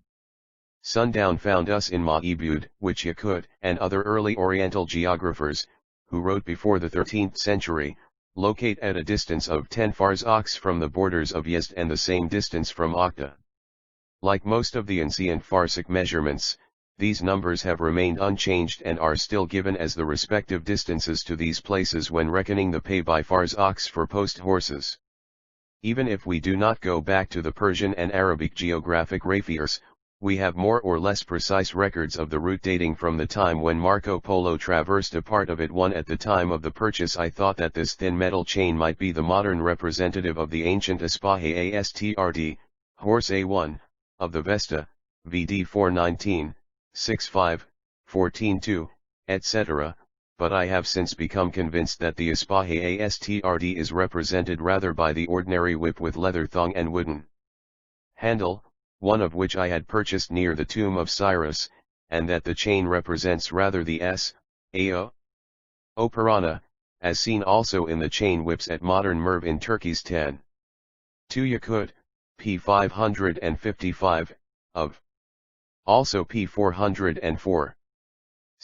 S1: Sundown found us in Ma'ibud, which Yakut and other early Oriental geographers, who wrote before the 13th century, locate at a distance of 10 farsakhs from the borders of Yezd and the same distance from Okhta. Like most of the ancient Farsic measurements, these numbers have remained unchanged and are still given as the respective distances to these places when reckoning the pay by farsakhs for post horses. Even if we do not go back to the Persian and Arabic geographic references, we have more or less precise records of the route dating from the time when Marco Polo traversed a part of it. At the time of the purchase I thought that this thin metal chain might be the modern representative of the ancient Ispahi Astrd, horse A1, of the Vesta, VD 419, 65, 14-2, etc., but I have since become convinced that the Ispahi Astrd is represented rather by the ordinary whip with leather thong and wooden handle, one of which I had purchased near the tomb of Cyrus, and that the chain represents rather the S.A.O. Operana, as seen also in the chain whips at modern Merv in Turkey's 10. 2 Yakut, p. 555, of. Also p. 404.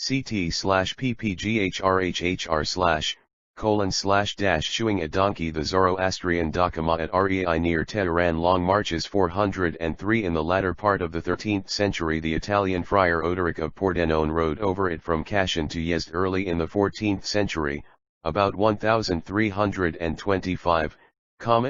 S1: CT/PPGHRHHR/ showing a donkey. The Zoroastrian Dakama at Rei near Tehran. Long marches 403. In the latter part of the 13th century the Italian friar Odoric of Pordenone rode over it from Kashan to Yezd. Early in the 14th century, about 1325,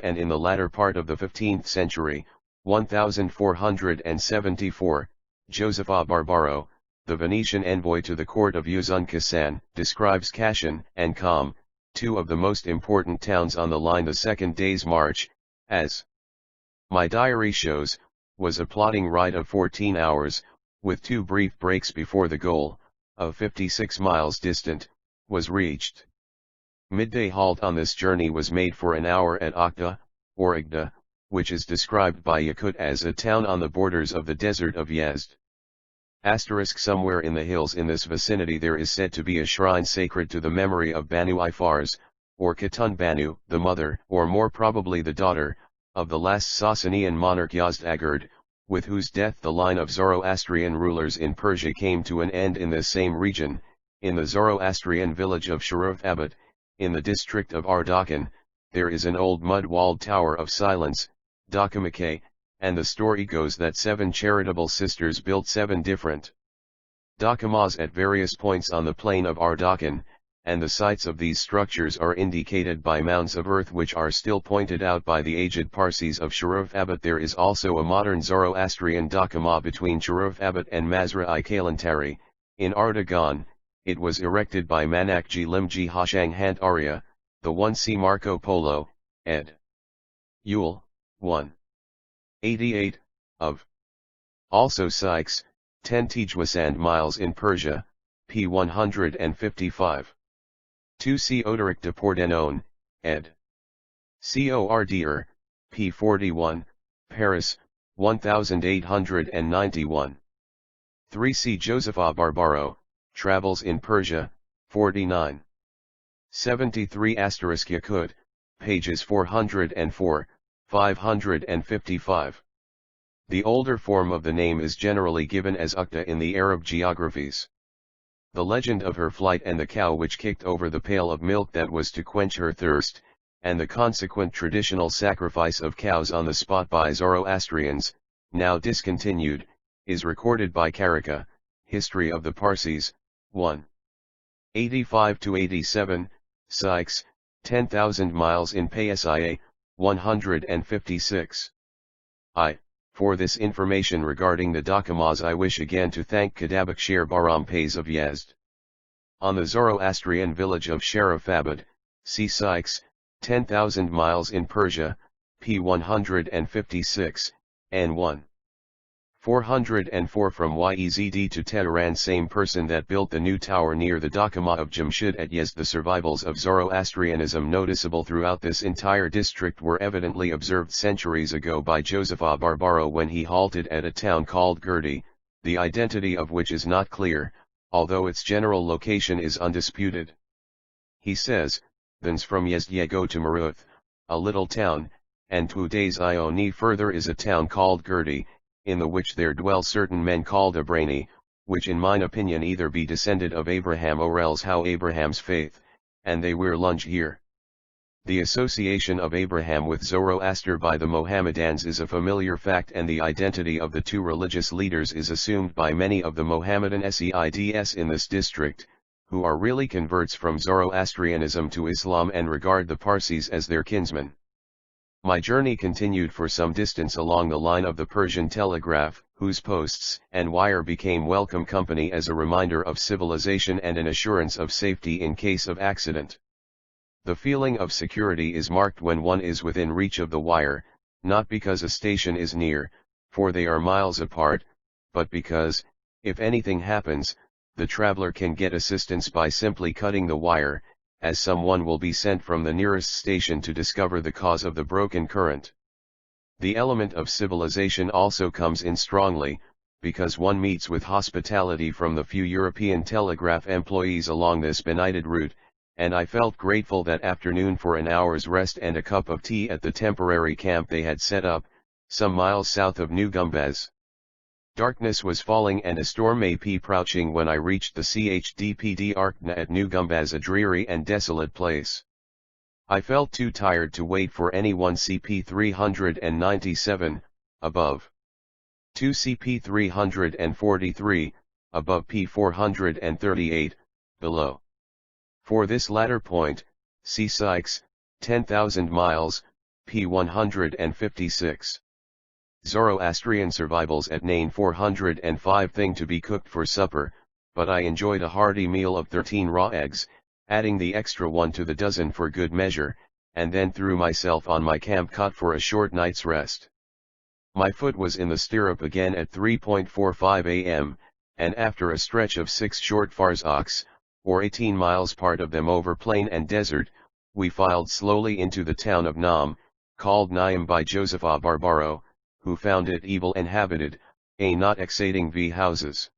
S1: and in the latter part of the 15th century, 1474, Josepha Barbaro, the Venetian envoy to the court of Uzun Kasan, describes Kashan and Qom, two of the most important towns on the line. The second day's march, as my diary shows, was a plodding ride of 14 hours, with 2 brief breaks before the goal, of 56 miles distant, was reached. Midday halt on this journey was made for an hour at Okhta, or Agda, which is described by Yakut as a town on the borders of the desert of Yezd. Somewhere in the hills in this vicinity there is said to be a shrine sacred to the memory of Banu Ifars, or Khatun Banu, the mother, or more probably the daughter, of the last Sasanian monarch Yazdagerd, with whose death the line of Zoroastrian rulers in Persia came to an end. In this same region, in the Zoroastrian village of Sharaf-Abad, in the district of Ardakan, there is an old mud-walled tower of silence, Dakamake, and the story goes that 7 charitable sisters built 7 different dakamas at various points on the plain of Ardakan, and the sites of these structures are indicated by mounds of earth which are still pointed out by the aged Parsis of Sharaf-Abad. There is also a modern Zoroastrian dakama between Sharaf-Abad and Mazra-i Kalantari, in Ardagan. It was erected by Manakji Limji Hashang Hant Arya, the 1c Marco Polo, ed. Yule, 1. 88, of. Also Sykes, 10 Tijwasand miles in Persia, p. 155. 2c Odoric de Pordenone, ed. Cordr, p. 41, Paris, 1891. 3c Josepha Barbaro, Travels in Persia, 49. 73 Yakut, pages 404, 555. The older form of the name is generally given as Ukhta in the Arab geographies. The legend of her flight and the cow which kicked over the pail of milk that was to quench her thirst, and the consequent traditional sacrifice of cows on the spot by Zoroastrians, now discontinued, is recorded by Karaka, History of the Parsis, 1. 85-87, Sykes, 10,000 miles in Psia, 156. For this information regarding the dakamas I wish again to thank Kadabakshir Barampais of Yezd. On the Zoroastrian village of Sharaf-Abad, see Sykes, 10,000 miles in Persia, p. 156, n. 1. 404 from Yezd to Tehran. Same person that built the new tower near the Dakama of Jamshid at Yezd. The survivals of Zoroastrianism noticeable throughout this entire district were evidently observed centuries ago by Josepha Barbaro when he halted at a town called Girdi, the identity of which is not clear, although its general location is undisputed. He says, thence from Yezd go to Maruth, a little town, and 2 days Ioni further is a town called Gerdi, in the which there dwell certain men called Abrani, which in mine opinion either be descended of Abraham or else how Abraham's faith, and they were lunge here. The association of Abraham with Zoroaster by the Mohammedans is a familiar fact, and the identity of the two religious leaders is assumed by many of the Mohammedan Seids in this district, who are really converts from Zoroastrianism to Islam and regard the Parsis as their kinsmen. My journey continued for some distance along the line of the Persian telegraph, whose posts and wire became welcome company as a reminder of civilization and an assurance of safety in case of accident. The feeling of security is marked when one is within reach of the wire, not because a station is near, for they are miles apart, but because, if anything happens, the traveler can get assistance by simply cutting the wire, as someone will be sent from the nearest station to discover the cause of the broken current. The element of civilization also comes in strongly, because one meets with hospitality from the few European telegraph employees along this benighted route, and I felt grateful that afternoon for an hour's rest and a cup of tea at the temporary camp they had set up, some miles south of New Gumbaz. Darkness was falling and a storm may be approaching when I reached the CHDPD Arkna at New Gumbaz, a dreary and desolate place. I felt too tired to wait for anyone. CP 397, above. 2 CP 343, above. P 438, below. For this latter point, see Sykes, 10,000 miles, P 156. Zoroastrian survivals at Nain 405 thing to be cooked for supper, but I enjoyed a hearty meal of 13 raw eggs, adding the extra one to the dozen for good measure, and then threw myself on my camp cot for a short night's rest. My foot was in the stirrup again at 3:45 a.m., and after a stretch of 6 short farsakhs, or 18 miles, part of them over plain and desert, we filed slowly into the town of Nam, called Naim by Joseph A. Barbaro, who found it evil inhabited, not exceeding v houses.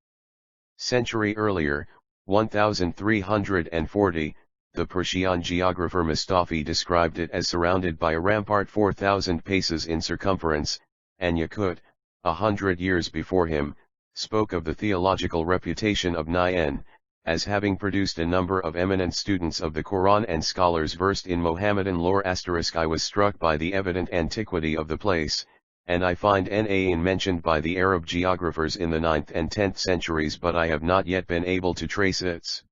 S1: Century earlier, 1340, the Persian geographer Mustafi described it as surrounded by a rampart 4,000 paces in circumference, and Yakut, 100 years before him, spoke of the theological reputation of Nain, as having produced a number of eminent students of the Quran and scholars versed in Mohammedan lore. I was struck by the evident antiquity of the place, and I find Nain mentioned by the Arab geographers in the 9th and 10th centuries, but I have not yet been able to trace its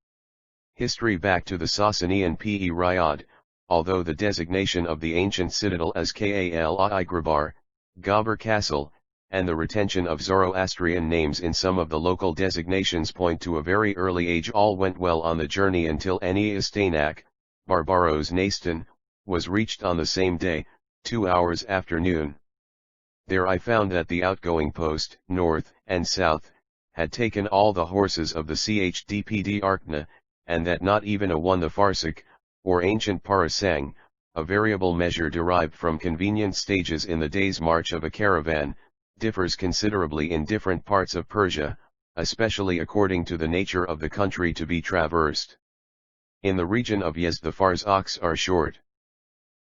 S1: history back to the Sasanian Riyadh, although the designation of the ancient citadel as Kali Grabar, Ghabur Castle, and the retention of Zoroastrian names in some of the local designations point to a very early age. All went well on the journey until Eniastanak, Barbaro's Nastan, was reached on the same day, 2 hours after noon. There I found that the outgoing post, north and south, had taken all the horses of the CHDPD Arkna, and that not even a one the Farsak, or ancient parasang, a variable measure derived from convenient stages in the day's march of a caravan, differs considerably in different parts of Persia, especially according to the nature of the country to be traversed. In the region of Yezd the farsakhs are short.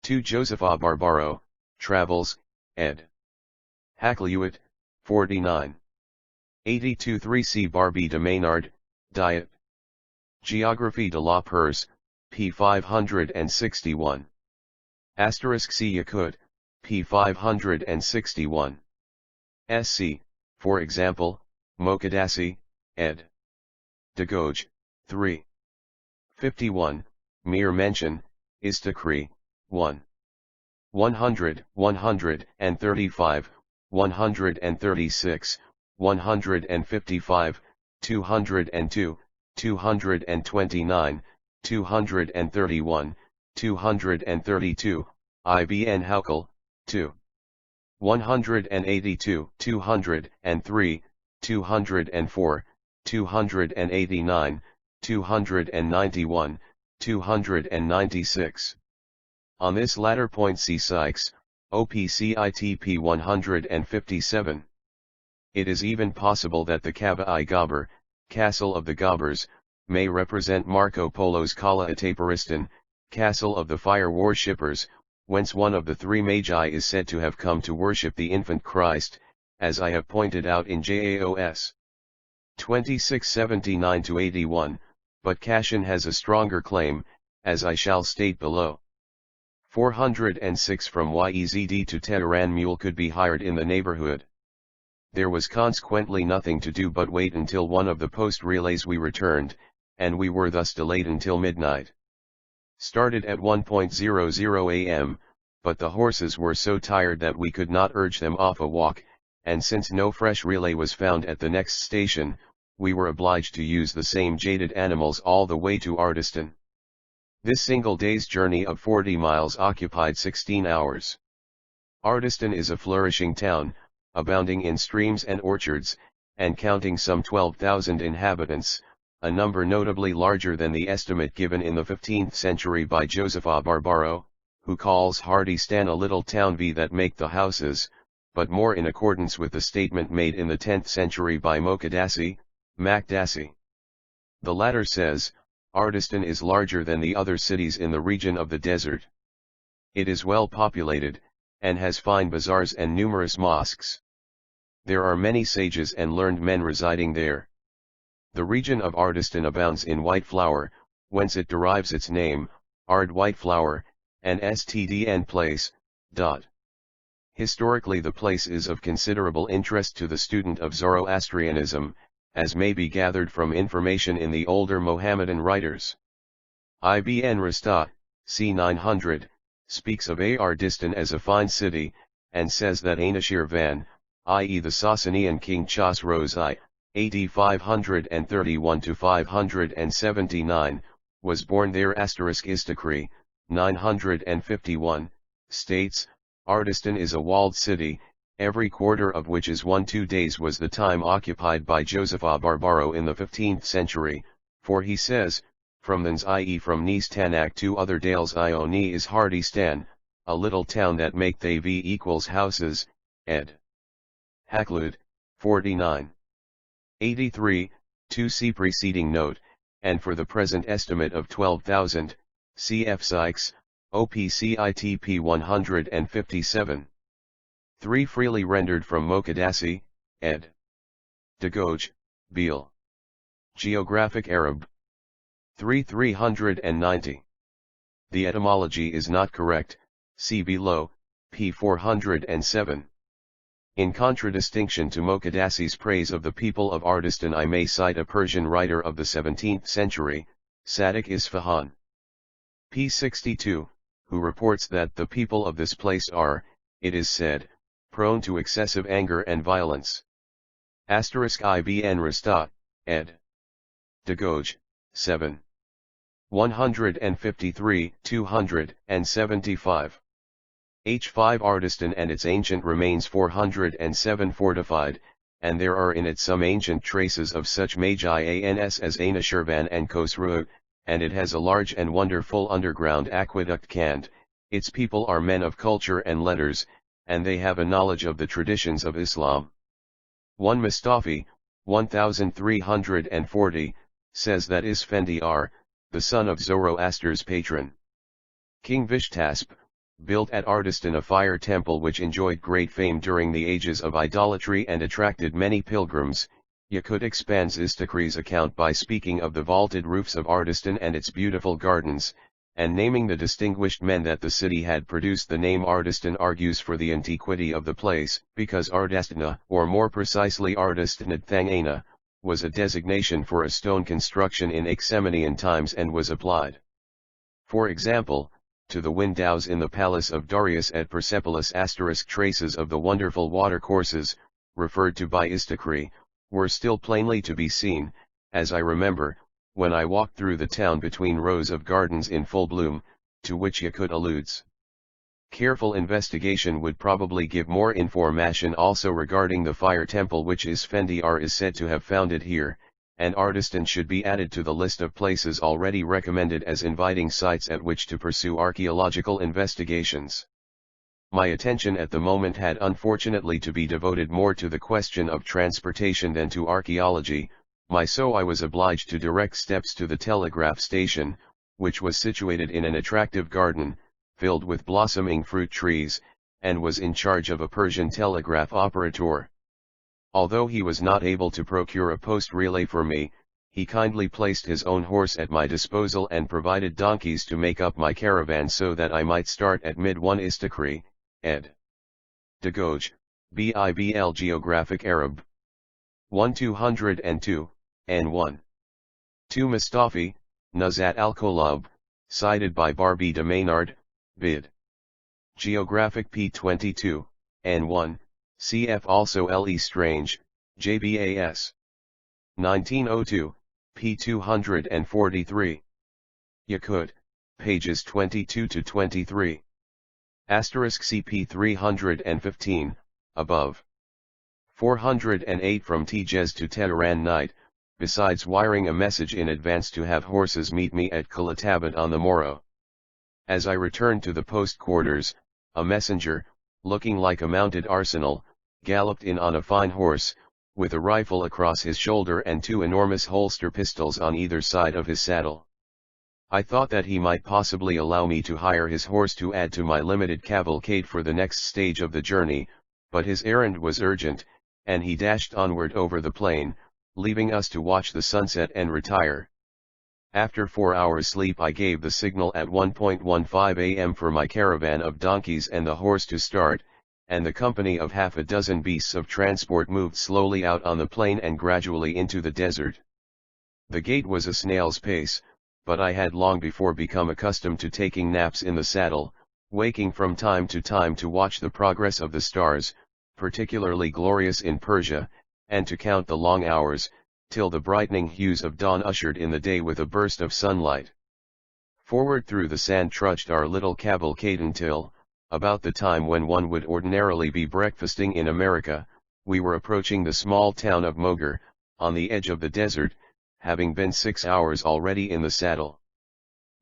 S1: 2 Joseph A. Barbaro, Travels, ed. Hakluyt, 49. 82 3 C. Barbie de Maynard, Diet. Géographie de la Perse, p. 561. Asterisk C. Yakut, p. 561. SC, for example, Mokaddasi, ed. De Gauge, 3. 51, mere mention, Istakri, 1. 100, 135, 136, 155, 202, 229, 231, 232, IBN Haukel, 2. 182, 203, 204, 289, 291, 296. On this latter point see Sykes, OPCITP 157. It is even possible that the Kaba-i Ghabur, Castle of the Gobbers, may represent Marco Polo's Kala Atapuristan, Castle of the Fire Worshippers, whence one of the three magi is said to have come to worship the infant Christ, as I have pointed out in JAOS 2679-81, but Kashan has a stronger claim, as I shall state below. 406 from Yezd to Tehran mule could be hired in the neighborhood. There was consequently nothing to do but wait until one of the post relays we returned, and we were thus delayed until midnight. Started at 1:00 am, but the horses were so tired that we could not urge them off a walk, and since no fresh relay was found at the next station, we were obliged to use the same jaded animals all the way to Ardistan. This single day's journey of 40 miles occupied 16 hours. Ardistan is a flourishing town, abounding in streams and orchards, and counting some 12,000 inhabitants, a number notably larger than the estimate given in the 15th century by Joseph A. Barbaro, who calls Hardistan a little town that make the houses, but more in accordance with the statement made in the 10th century by Mokaddasi, Makdassi. The latter says, Ardistan is larger than the other cities in the region of the desert. It is well populated, and has fine bazaars and numerous mosques. There are many sages and learned men residing there. The region of Ardistan abounds in white flour, whence it derives its name, Ard white flour, and Stdn place. Historically the place is of considerable interest to the student of Zoroastrianism, as may be gathered from information in the older Mohammedan writers. Ibn Rastat, c. 900, speaks of Ardistan as a fine city, and says that Anashirvan, i.e. the Sasanian king Chosroes I, AD 531-579, was born there. Istakri, 951, states, Ardistan is a walled city, every quarter of which is 1-2 days was the time occupied by Joseph A. Barbaro in the 15th century, for he says, from thence i.e. from Nice Tanak to other dales Ioni is Hardistan, a little town that make they v equals houses, ed. Haklud, 49. 83, 2 see preceding note, and for the present estimate of 12,000, cf. Sykes, OPCITP 157. 3 freely rendered from Mokaddasi, ed. Dagoj, Beal. Geographic Arab. 390. The etymology is not correct, see below, p. 407. In contradistinction to Mokaddasi's praise of the people of Ardistan, I may cite a Persian writer of the 17th century, Sadiq Isfahan. p. 62, who reports that the people of this place are, it is said, prone to excessive anger and violence. Ibn Rastat, ed. Dagoj, 7. 153, 275. H5 Ardistan and its ancient remains 407 fortified, and there are in it some ancient traces of such magi ans as Anashirvan and Khosrau, and it has a large and wonderful underground aqueduct Kand. Its people are men of culture and letters, and they have a knowledge of the traditions of Islam. 1 Mustafi, 1340, says that Isfendiyar, the son of Zoroaster's patron King Vishtasp, built at Ardistan a fire temple which enjoyed great fame during the ages of idolatry and attracted many pilgrims. Yakut expands Istakri's account by speaking of the vaulted roofs of Ardistan and its beautiful gardens, and naming the distinguished men that the city had produced. The name Ardistan argues for the antiquity of the place, because Ardastana, or more precisely Ardistanadthangana, was a designation for a stone construction in Achaemenian times and was applied, for example, to the windows in the palace of Darius at Persepolis. Traces of the wonderful watercourses, referred to by Istakri, were still plainly to be seen, as I remember, when I walked through the town between rows of gardens in full bloom, to which Yakut alludes. Careful investigation would probably give more information also regarding the fire temple which Isfendiyar is said to have founded here, and Ardistan should be added to the list of places already recommended as inviting sites at which to pursue archaeological investigations. My attention at the moment had unfortunately to be devoted more to the question of transportation than to archaeology, so I was obliged to direct steps to the telegraph station, which was situated in an attractive garden, filled with blossoming fruit trees, and was in charge of a Persian telegraph operator. Although he was not able to procure a post relay for me, he kindly placed his own horse at my disposal and provided donkeys to make up my caravan so that I might start at mid-1 Istakri, ed. Dagoj, Bibl Geographic Arab. 1202, and 1. 2 Mustafi, Nuzat al-Kolab, cited by Barbie de Maynard, bid. Geographic p22, and 1, cf also L.E. Strange, JBAS. 1902, p243. Yakut, pages 22 to 23. Asterisk CP 315, above. 408 from Tijes to Tehran night, besides wiring a message in advance to have horses meet me at Kalatabad on the morrow. As I returned to the post quarters, a messenger, looking like a mounted arsenal, galloped in on a fine horse, with a rifle across his shoulder and 2 enormous holster pistols on either side of his saddle. I thought that he might possibly allow me to hire his horse to add to my limited cavalcade for the next stage of the journey, but his errand was urgent, and he dashed onward over the plain, leaving us to watch the sunset and retire. After 4 hours sleep I gave the signal at 1:15 a.m. for my caravan of donkeys and the horse to start, and the company of half a dozen beasts of transport moved slowly out on the plain and gradually into the desert. The gait was a snail's pace, but I had long before become accustomed to taking naps in the saddle, waking from time to watch the progress of the stars, particularly glorious in Persia, and to count the long hours, till the brightening hues of dawn ushered in the day with a burst of sunlight. Forward through the sand trudged our little cavalcade until, about the time when one would ordinarily be breakfasting in America, we were approaching the small town of Mogar, on the edge of the desert, having been 6 hours already in the saddle.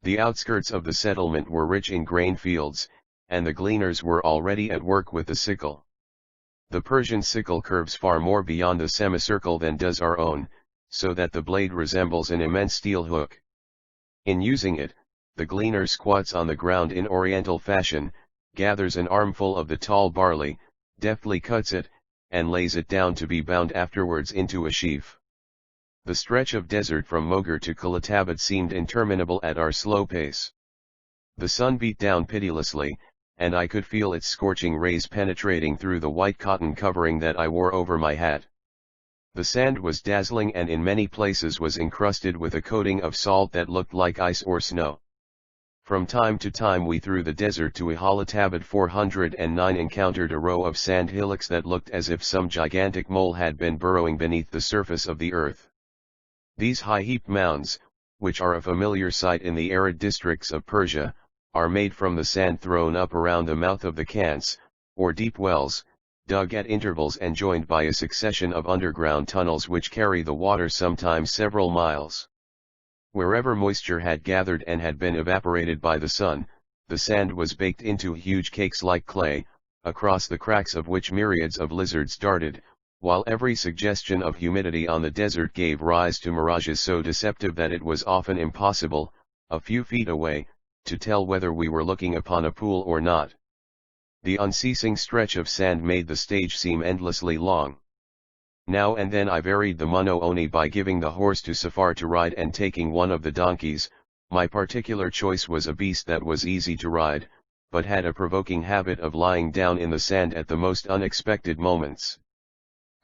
S1: The outskirts of the settlement were rich in grain fields, and the gleaners were already at work with the sickle. The Persian sickle curves far more beyond the semicircle than does our own, so that the blade resembles an immense steel hook. In using it, the gleaner squats on the ground in oriental fashion, gathers an armful of the tall barley, deftly cuts it, and lays it down to be bound afterwards into a sheaf. The stretch of desert from Mogar to Kalatabad seemed interminable at our slow pace. The sun beat down pitilessly, and I could feel its scorching rays penetrating through the white cotton covering that I wore over my hat. The sand was dazzling and in many places was encrusted with a coating of salt that looked like ice or snow. From time to time we through the desert to Kalatabad 409 encountered a row of sand hillocks that looked as if some gigantic mole had been burrowing beneath the surface of the earth. These high-heaped mounds, which are a familiar sight in the arid districts of Persia, are made from the sand thrown up around the mouth of the khans, or deep wells, dug at intervals and joined by a succession of underground tunnels which carry the water sometimes several miles. Wherever moisture had gathered and had been evaporated by the sun, the sand was baked into huge cakes like clay, across the cracks of which myriads of lizards darted, while every suggestion of humidity on the desert gave rise to mirages so deceptive that it was often impossible, a few feet away, to tell whether we were looking upon a pool or not. The unceasing stretch of sand made the stage seem endlessly long. Now and then I varied the mono-oni by giving the horse to Safar to ride and taking one of the donkeys. My particular choice was a beast that was easy to ride, but had a provoking habit of lying down in the sand at the most unexpected moments.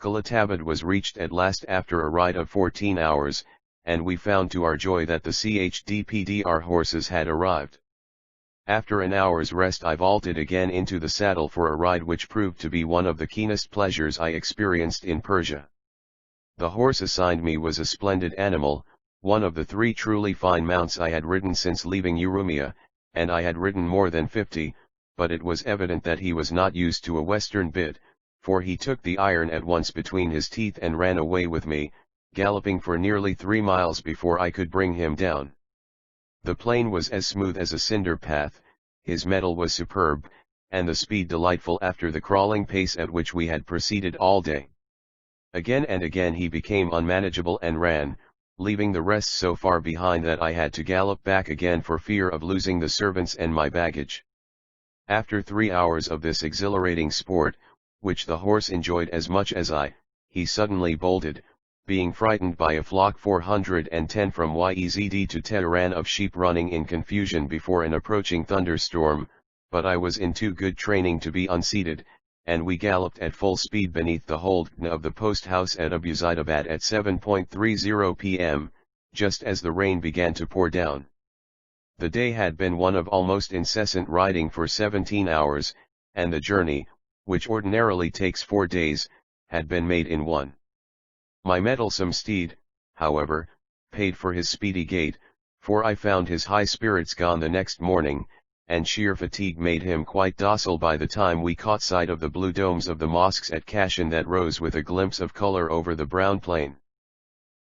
S1: Kalatabad was reached at last after a ride of 14 hours, and we found to our joy that the CHDPDR horses had arrived. After an hour's rest I vaulted again into the saddle for a ride which proved to be one of the keenest pleasures I experienced in Persia. The horse assigned me was a splendid animal, one of the 3 truly fine mounts I had ridden since leaving Urumia, and I had ridden more than 50, but it was evident that he was not used to a western bit, for he took the iron at once between his teeth and ran away with me, galloping for nearly 3 miles before I could bring him down. The plain was as smooth as a cinder path, his mettle was superb, and the speed delightful after the crawling pace at which we had proceeded all day. Again and again he became unmanageable and ran, leaving the rest so far behind that I had to gallop back again for fear of losing the servants and my baggage. After 3 hours of this exhilarating sport, which the horse enjoyed as much as I, he suddenly bolted, being frightened by a flock 410 from Yezd to Tehran of sheep running in confusion before an approaching thunderstorm, but I was in too good training to be unseated, and we galloped at full speed beneath the hold of the post house at Abuzidabad at 7:30 p.m., just as the rain began to pour down. The day had been one of almost incessant riding for 17 hours, and the journey, which ordinarily takes 4 days, had been made in 1. My mettlesome steed, however, paid for his speedy gait, for I found his high spirits gone the next morning, and sheer fatigue made him quite docile by the time we caught sight of the blue domes of the mosques at Kashan that rose with a glimpse of color over the brown plain.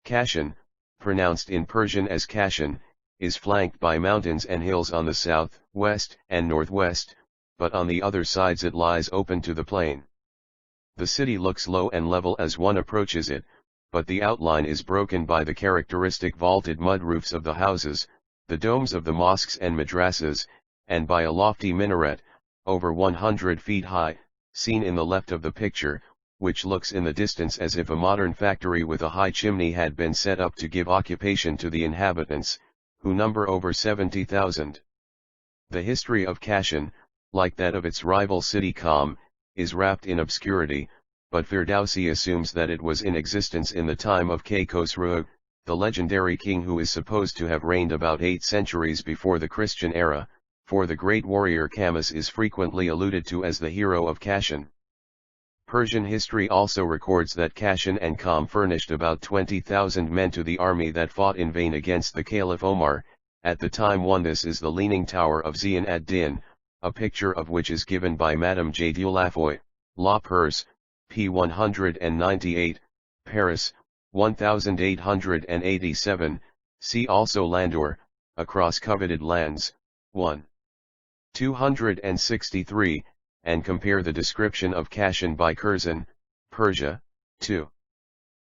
S1: Kashan, pronounced in Persian as Kashan, is flanked by mountains and hills on the south, west, and northwest, but on the other sides it lies open to the plain. The city looks low and level as one approaches it, but the outline is broken by the characteristic vaulted mud roofs of the houses, the domes of the mosques and madrasas, and by a lofty minaret, over 100 feet high, seen in the left of the picture, which looks in the distance as if a modern factory with a high chimney had been set up to give occupation to the inhabitants, who number over 70,000. The history of Kashan, like that of its rival city Qom, is wrapped in obscurity, but Ferdowsi assumes that it was in existence in the time of Khosrow, the legendary king who is supposed to have reigned about 8 centuries before the Christian era, for the great warrior Kammas is frequently alluded to as the hero of Kashan. Persian history also records that Kashan and Qom furnished about 20,000 men to the army that fought in vain against the Caliph Omar. At the time one this is the Leaning Tower of Zion ad-Din, a picture of which is given by Madame J. Dulafoy, La Perse, p. 198, Paris, 1887, see also Landor, Across Coveted Lands, 1. 263, and compare the description of Kashan by Curzon, Persia, 2.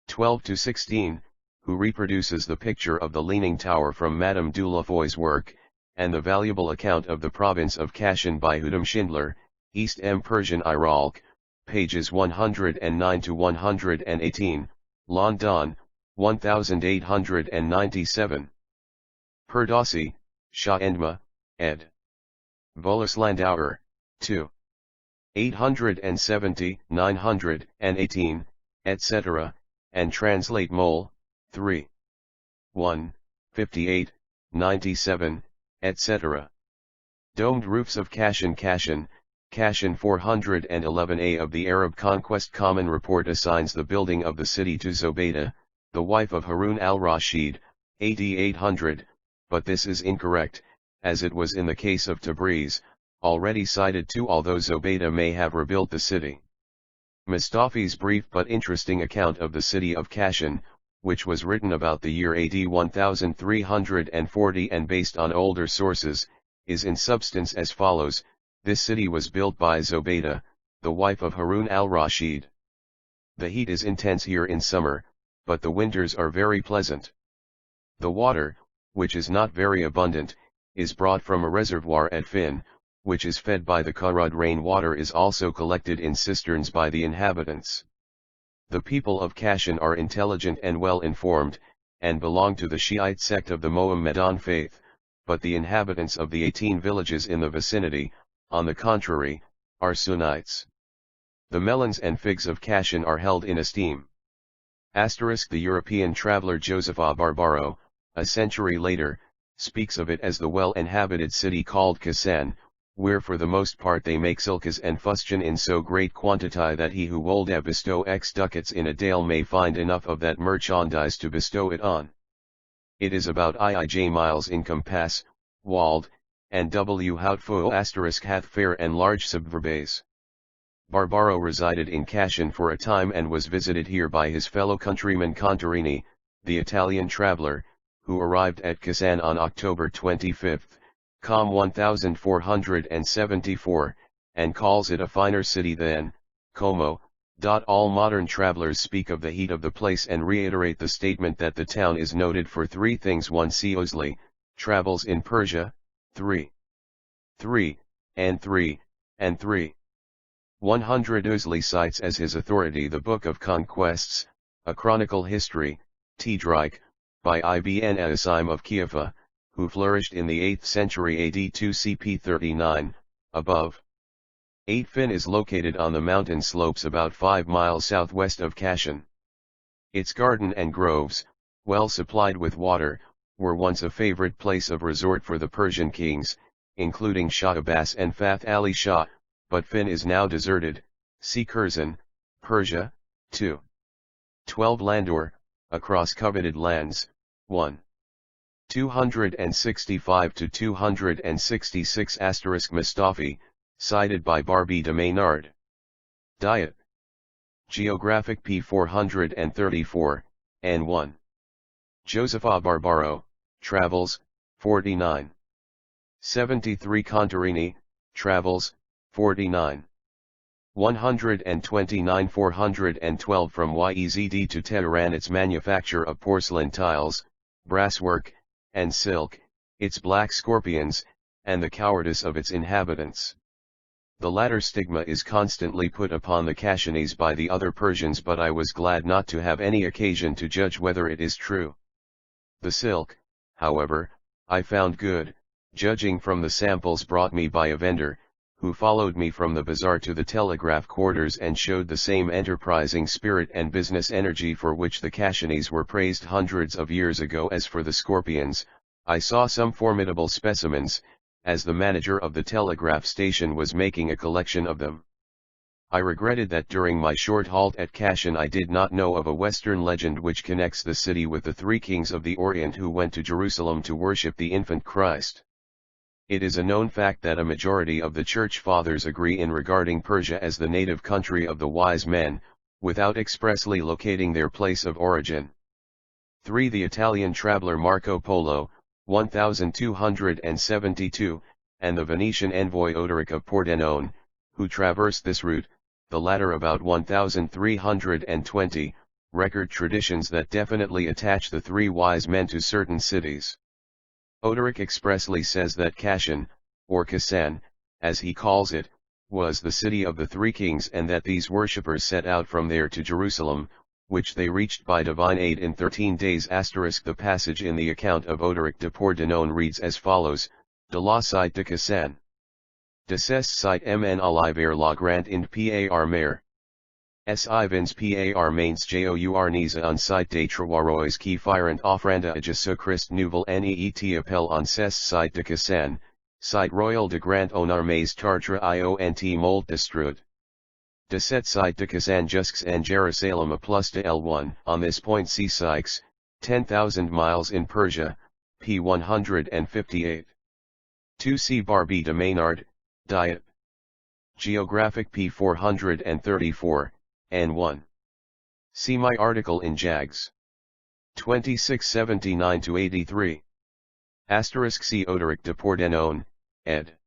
S1: 12-16, who reproduces the picture of the Leaning Tower from Madame Dulafoy's work, and the valuable account of the province of Kashan by Hudam Schindler, East M. Persian Iralk, pages 109-118, London, 1897. Perdossi, Shah Endma, ed. Voleslandauer, 2. 870, 918, etc., and translate Mole, 3. 1, 58, 97, etc. Domed roofs of Kashan. Kashan 411a of the Arab Conquest Common Report assigns the building of the city to Zobayda, the wife of Harun al-Rashid, AD 800, but this is incorrect, as it was in the case of Tabriz, already cited too, although Zobayda may have rebuilt the city. Mustafi's brief but interesting account of the city of Kashan, which was written about the year AD 1340 and based on older sources, is in substance as follows: this city was built by Zobayda, the wife of Harun al-Rashid. The heat is intense here in summer, but the winters are very pleasant. The water, which is not very abundant, is brought from a reservoir at Fin, which is fed by the Qarad. Rain water is also collected in cisterns by the inhabitants. The people of Kashan are intelligent and well informed, and belong to the Shiite sect of the Mohammedan faith, but the inhabitants of the 18 villages in the vicinity, on the contrary, are Sunnites. The melons and figs of Kashan are held in esteem. The European traveller Joseph A. Barbaro, a century later, speaks of it as the well-inhabited city called Kasan, where for the most part they make silks and fustian in so great quantity that he who wold bestow X ducats in a dale may find enough of that merchandise to bestow it on. It is about IJ miles in compass, walled, and W houtfo * hath fair and large suburbs. Barbaro resided in Kashan for a time and was visited here by his fellow countryman Contarini, the Italian traveller, who arrived at Kasan on October 25, Com 1474, and calls it a finer city than Como, All modern travelers speak of the heat of the place and reiterate the statement that the town is noted for three things. 1. C. Osley, travels in Persia, 3. 3, and 3, and 3. 100 Osley cites as his authority the Book of Conquests, a chronicle history, Tedrike, by Ibn Asim of Kiefa, who flourished in the 8th century AD 2 CP 39, above. 8 Fin is located on the mountain slopes about 5 miles southwest of Kashan. Its garden and groves, well supplied with water, were once a favorite place of resort for the Persian kings, including Shah Abbas and Fath Ali Shah, but Fin is now deserted. See Curzon, Persia, 2. 12 Landor, across coveted lands, 1. 265 to 266 * Mustafi, cited by Barbey de Maynard. Diet. Geographic p. 434, and 1. Josepha Barbaro, Travels, 49. 73 Contarini, Travels, 49. 129 412 From Yezd to Tehran. Its manufacture of porcelain tiles, brasswork, and silk, its black scorpions, and the cowardice of its inhabitants. The latter stigma is constantly put upon the Kashanis by the other Persians, but I was glad not to have any occasion to judge whether it is true. The silk, however, I found good, judging from the samples brought me by a vendor, who followed me from the bazaar to the telegraph quarters and showed the same enterprising spirit and business energy for which the Kashanis were praised hundreds of years ago. As for the scorpions, I saw some formidable specimens, as the manager of the telegraph station was making a collection of them. I regretted that during my short halt at Kashan I did not know of a Western legend which connects the city with the three kings of the Orient who went to Jerusalem to worship the infant Christ. It is a known fact that a majority of the Church Fathers agree in regarding Persia as the native country of the wise men, without expressly locating their place of origin. 3. The Italian traveler Marco Polo, 1272, and the Venetian envoy Odoric of Pordenone, who traversed this route, the latter about 1320, record traditions that definitely attach the three wise men to certain cities. Odoric expressly says that Kashan, or Kasan, as he calls it, was the city of the three kings, and that these worshippers set out from there to Jerusalem, which they reached by divine aid in 13 days. The passage in the account of Odoric de Pordenone reads as follows: De la site de Kasan. De ses site mn aliver la grant ind par mer. S. Ivans par mains journisa un site de Trawarois qui firent offranda a Jesu Christ nouvel neet appel en ses site de Kasan, site royal de grand honneur mais tartre iont mold destruit. De set site de Kasan jusques en Jerusalem a plus de L1. On this point see Sykes, 10,000 miles in Persia, p. 158. 2. C. Barbey de Maynard, Diet. Geographic p. 434, and 1. See my article in Jags. 2679-83. C. Odoric de Pordenone, ed.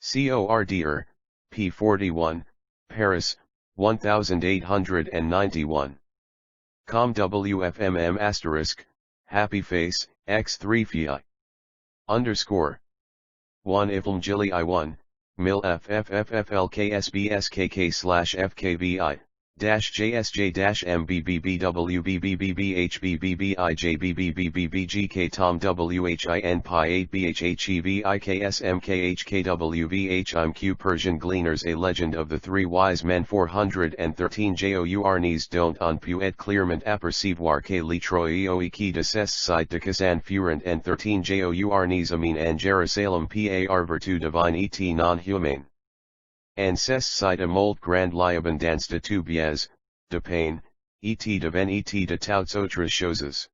S1: Cordr, p. 41, Paris, 1891. Com WFMM*, Happy Face, X3 Fi. _ 1 Iflm Gili I1, Mil FFFFLKSBSKK/FKVI. JSJ-MBBBWBBBHBBBIJBBBBGK Tom WHIN Pi 8 BHHEVIKSMKHKWVHIMQ Persian Gleaners. A Legend of the Three Wise Men. 413 Journées dont on peut clairement apercevoir que les trois qui de ces sites de Kazan furent en 13 Journées amin en Jerusalem par vertu divine et non humaine. En ces sites a molt grand l'abondance de tout biais, de pain, et de vin et de toutes autres choses.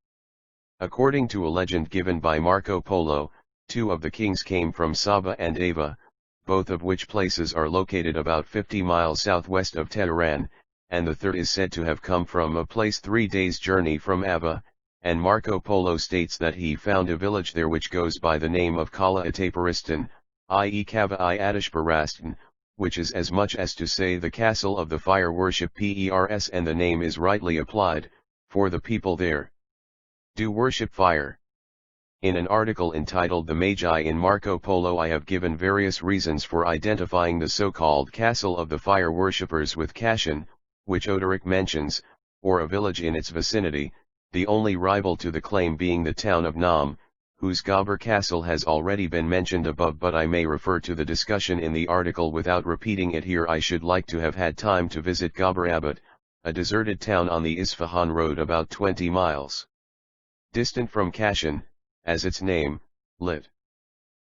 S1: According to a legend given by Marco Polo, two of the kings came from Saba and Ava, both of which places are located about 50 miles southwest of Tehran, and the third is said to have come from a place 3 days' journey from Ava, and Marco Polo states that he found a village there which goes by the name of Kala Ataparistan, i.e. Kava I Adishparastan, which is as much as to say the castle of the fire worship Pers, and the name is rightly applied, for the people there do worship fire. In an article entitled The Magi in Marco Polo I have given various reasons for identifying the so-called castle of the fire worshippers with Kashan, which Odoric mentions, or a village in its vicinity, the only rival to the claim being the town of Nam, whose Gobber castle has already been mentioned above, but I may refer to the discussion in the article without repeating it here. I should like to have had time to visit Gobberabad, a deserted town on the Isfahan road about 20 miles distant from Kashan, as its name, lit.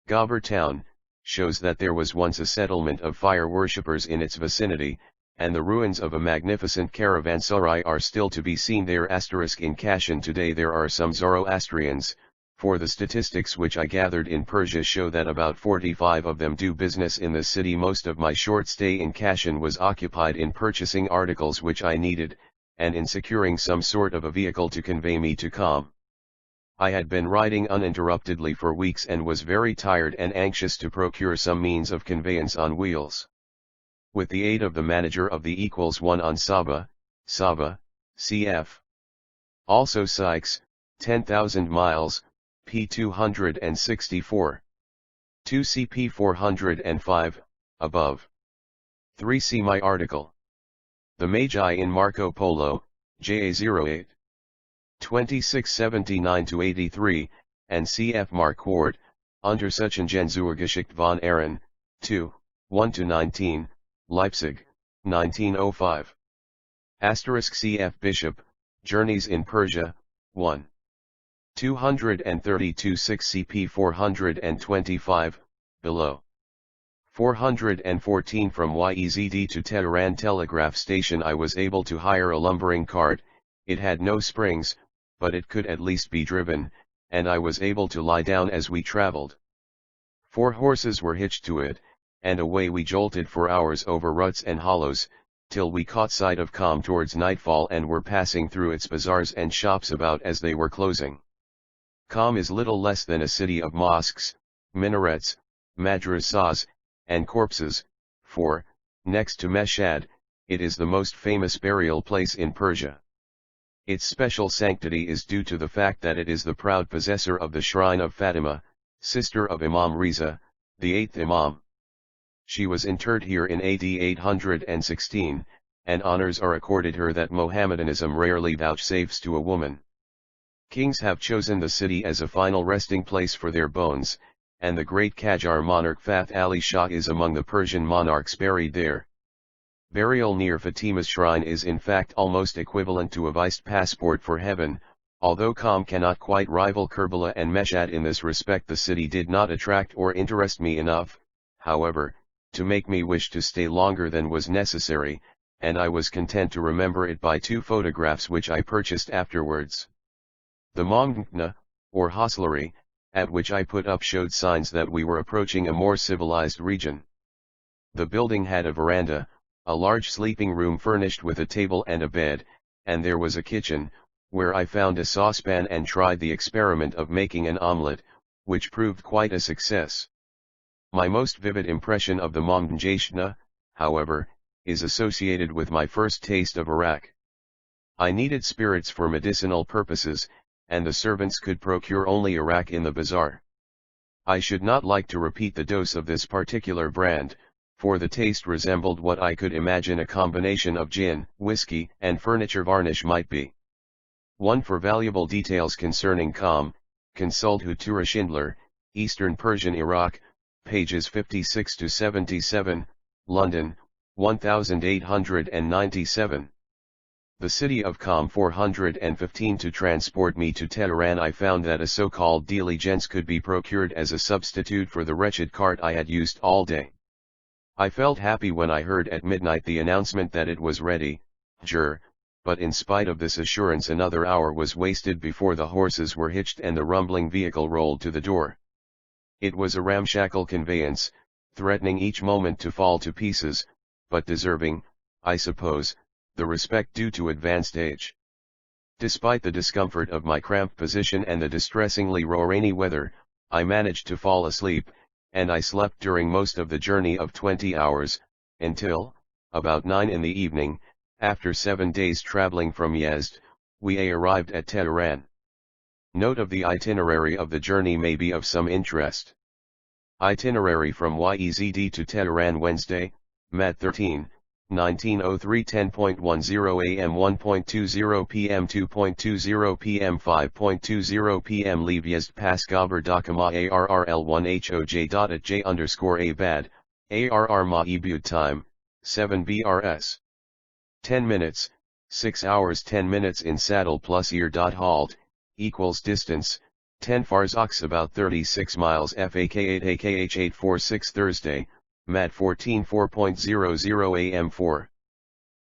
S1: Gobber town, shows that there was once a settlement of fire worshippers in its vicinity, and the ruins of a magnificent caravanserai are still to be seen there. In Kashan today there are some Zoroastrians, for the statistics which I gathered in Persia show that about 45 of them do business in the city. Most of my short stay in Kashan was occupied in purchasing articles which I needed, and in securing some sort of a vehicle to convey me to Qom. I had been riding uninterruptedly for weeks and was very tired and anxious to procure some means of conveyance on wheels. With the aid of the manager of the =1 on Saba, cf. Also Sykes, 10,000 miles, p. 264. 2 cp 405, above. 3 see my article. The Magi in Marco Polo, JA08. 2679-83, and cf. Marquard, Untersuchungsgeschichte von Ehren, 2, 1-19, Leipzig, 1905. *cf. Bishop, Journeys in Persia, 1. 232 6 cp 425, below. 414 From Yezd to Tehran telegraph station I was able to hire a lumbering cart. It had no springs, but it could at least be driven, and I was able to lie down as we traveled. 4 horses were hitched to it, and away we jolted for hours over ruts and hollows, till we caught sight of Qom towards nightfall and were passing through its bazaars and shops about as they were closing. Qom is little less than a city of mosques, minarets, madrasas, and corpses, for, next to Mashhad, it is the most famous burial place in Persia. Its special sanctity is due to the fact that it is the proud possessor of the shrine of Fatima, sister of Imam Riza, the 8th Imam. She was interred here in AD 816, and honors are accorded her that Mohammedanism rarely vouchsafes to a woman. Kings have chosen the city as a final resting place for their bones, and the great Qajar monarch Fath Ali Shah is among the Persian monarchs buried there. Burial near Fatima's shrine is in fact almost equivalent to a viced passport for heaven. Although Qom cannot quite rival Kerbala and Mashhad in this respect, the city did not attract or interest me enough, however, to make me wish to stay longer than was necessary, and I was content to remember it by 2 photographs which I purchased afterwards. The Mongna, or hostelry, at which I put up showed signs that we were approaching a more civilized region. The building had a veranda, a large sleeping room furnished with a table and a bed, and there was a kitchen, where I found a saucepan and tried the experiment of making an omelette, which proved quite a success. My most vivid impression of the Momdjashna, however, is associated with my first taste of arak. I needed spirits for medicinal purposes, and the servants could procure only arak in the bazaar. I should not like to repeat the dose of this particular brand, for the taste resembled what I could imagine a combination of gin, whiskey, and furniture varnish might be. 1. For valuable details concerning Qom, consult Hutura Schindler, Eastern Persian Iraq, pages 56-77, London, 1897. The city of Qom 415. To transport me to Tehran I found that a so-called diligence could be procured as a substitute for the wretched cart I had used all day. I felt happy when I heard at midnight the announcement that it was ready, but in spite of this assurance another hour was wasted before the horses were hitched and the rumbling vehicle rolled to the door. It was a ramshackle conveyance, threatening each moment to fall to pieces, but deserving, I suppose, the respect due to advanced age. Despite the discomfort of my cramped position and the distressingly rainy weather, I managed to fall asleep, and I slept during most of the journey of 20 hours, until, about 9 in the evening, after 7 days traveling from Yezd, we arrived at Tehran. Note of the itinerary of the journey may be of some interest. Itinerary from Yezd to Tehran Wednesday, Mat 13, 1903 10.10 am 1.20 pm 2.20 pm 5.20 pm Leave Yezd Pass Gaber Dakama ARRL1HOJ. At J_Abad, ARR Ma'ibud time, 7 brs. 10 minutes, 6 hours 10 minutes in saddle plus ear. Halt, equals distance, 10 farsakhs about 36 miles FAK 8 AKH 846 Thursday, Mat 14 4.00 am 4.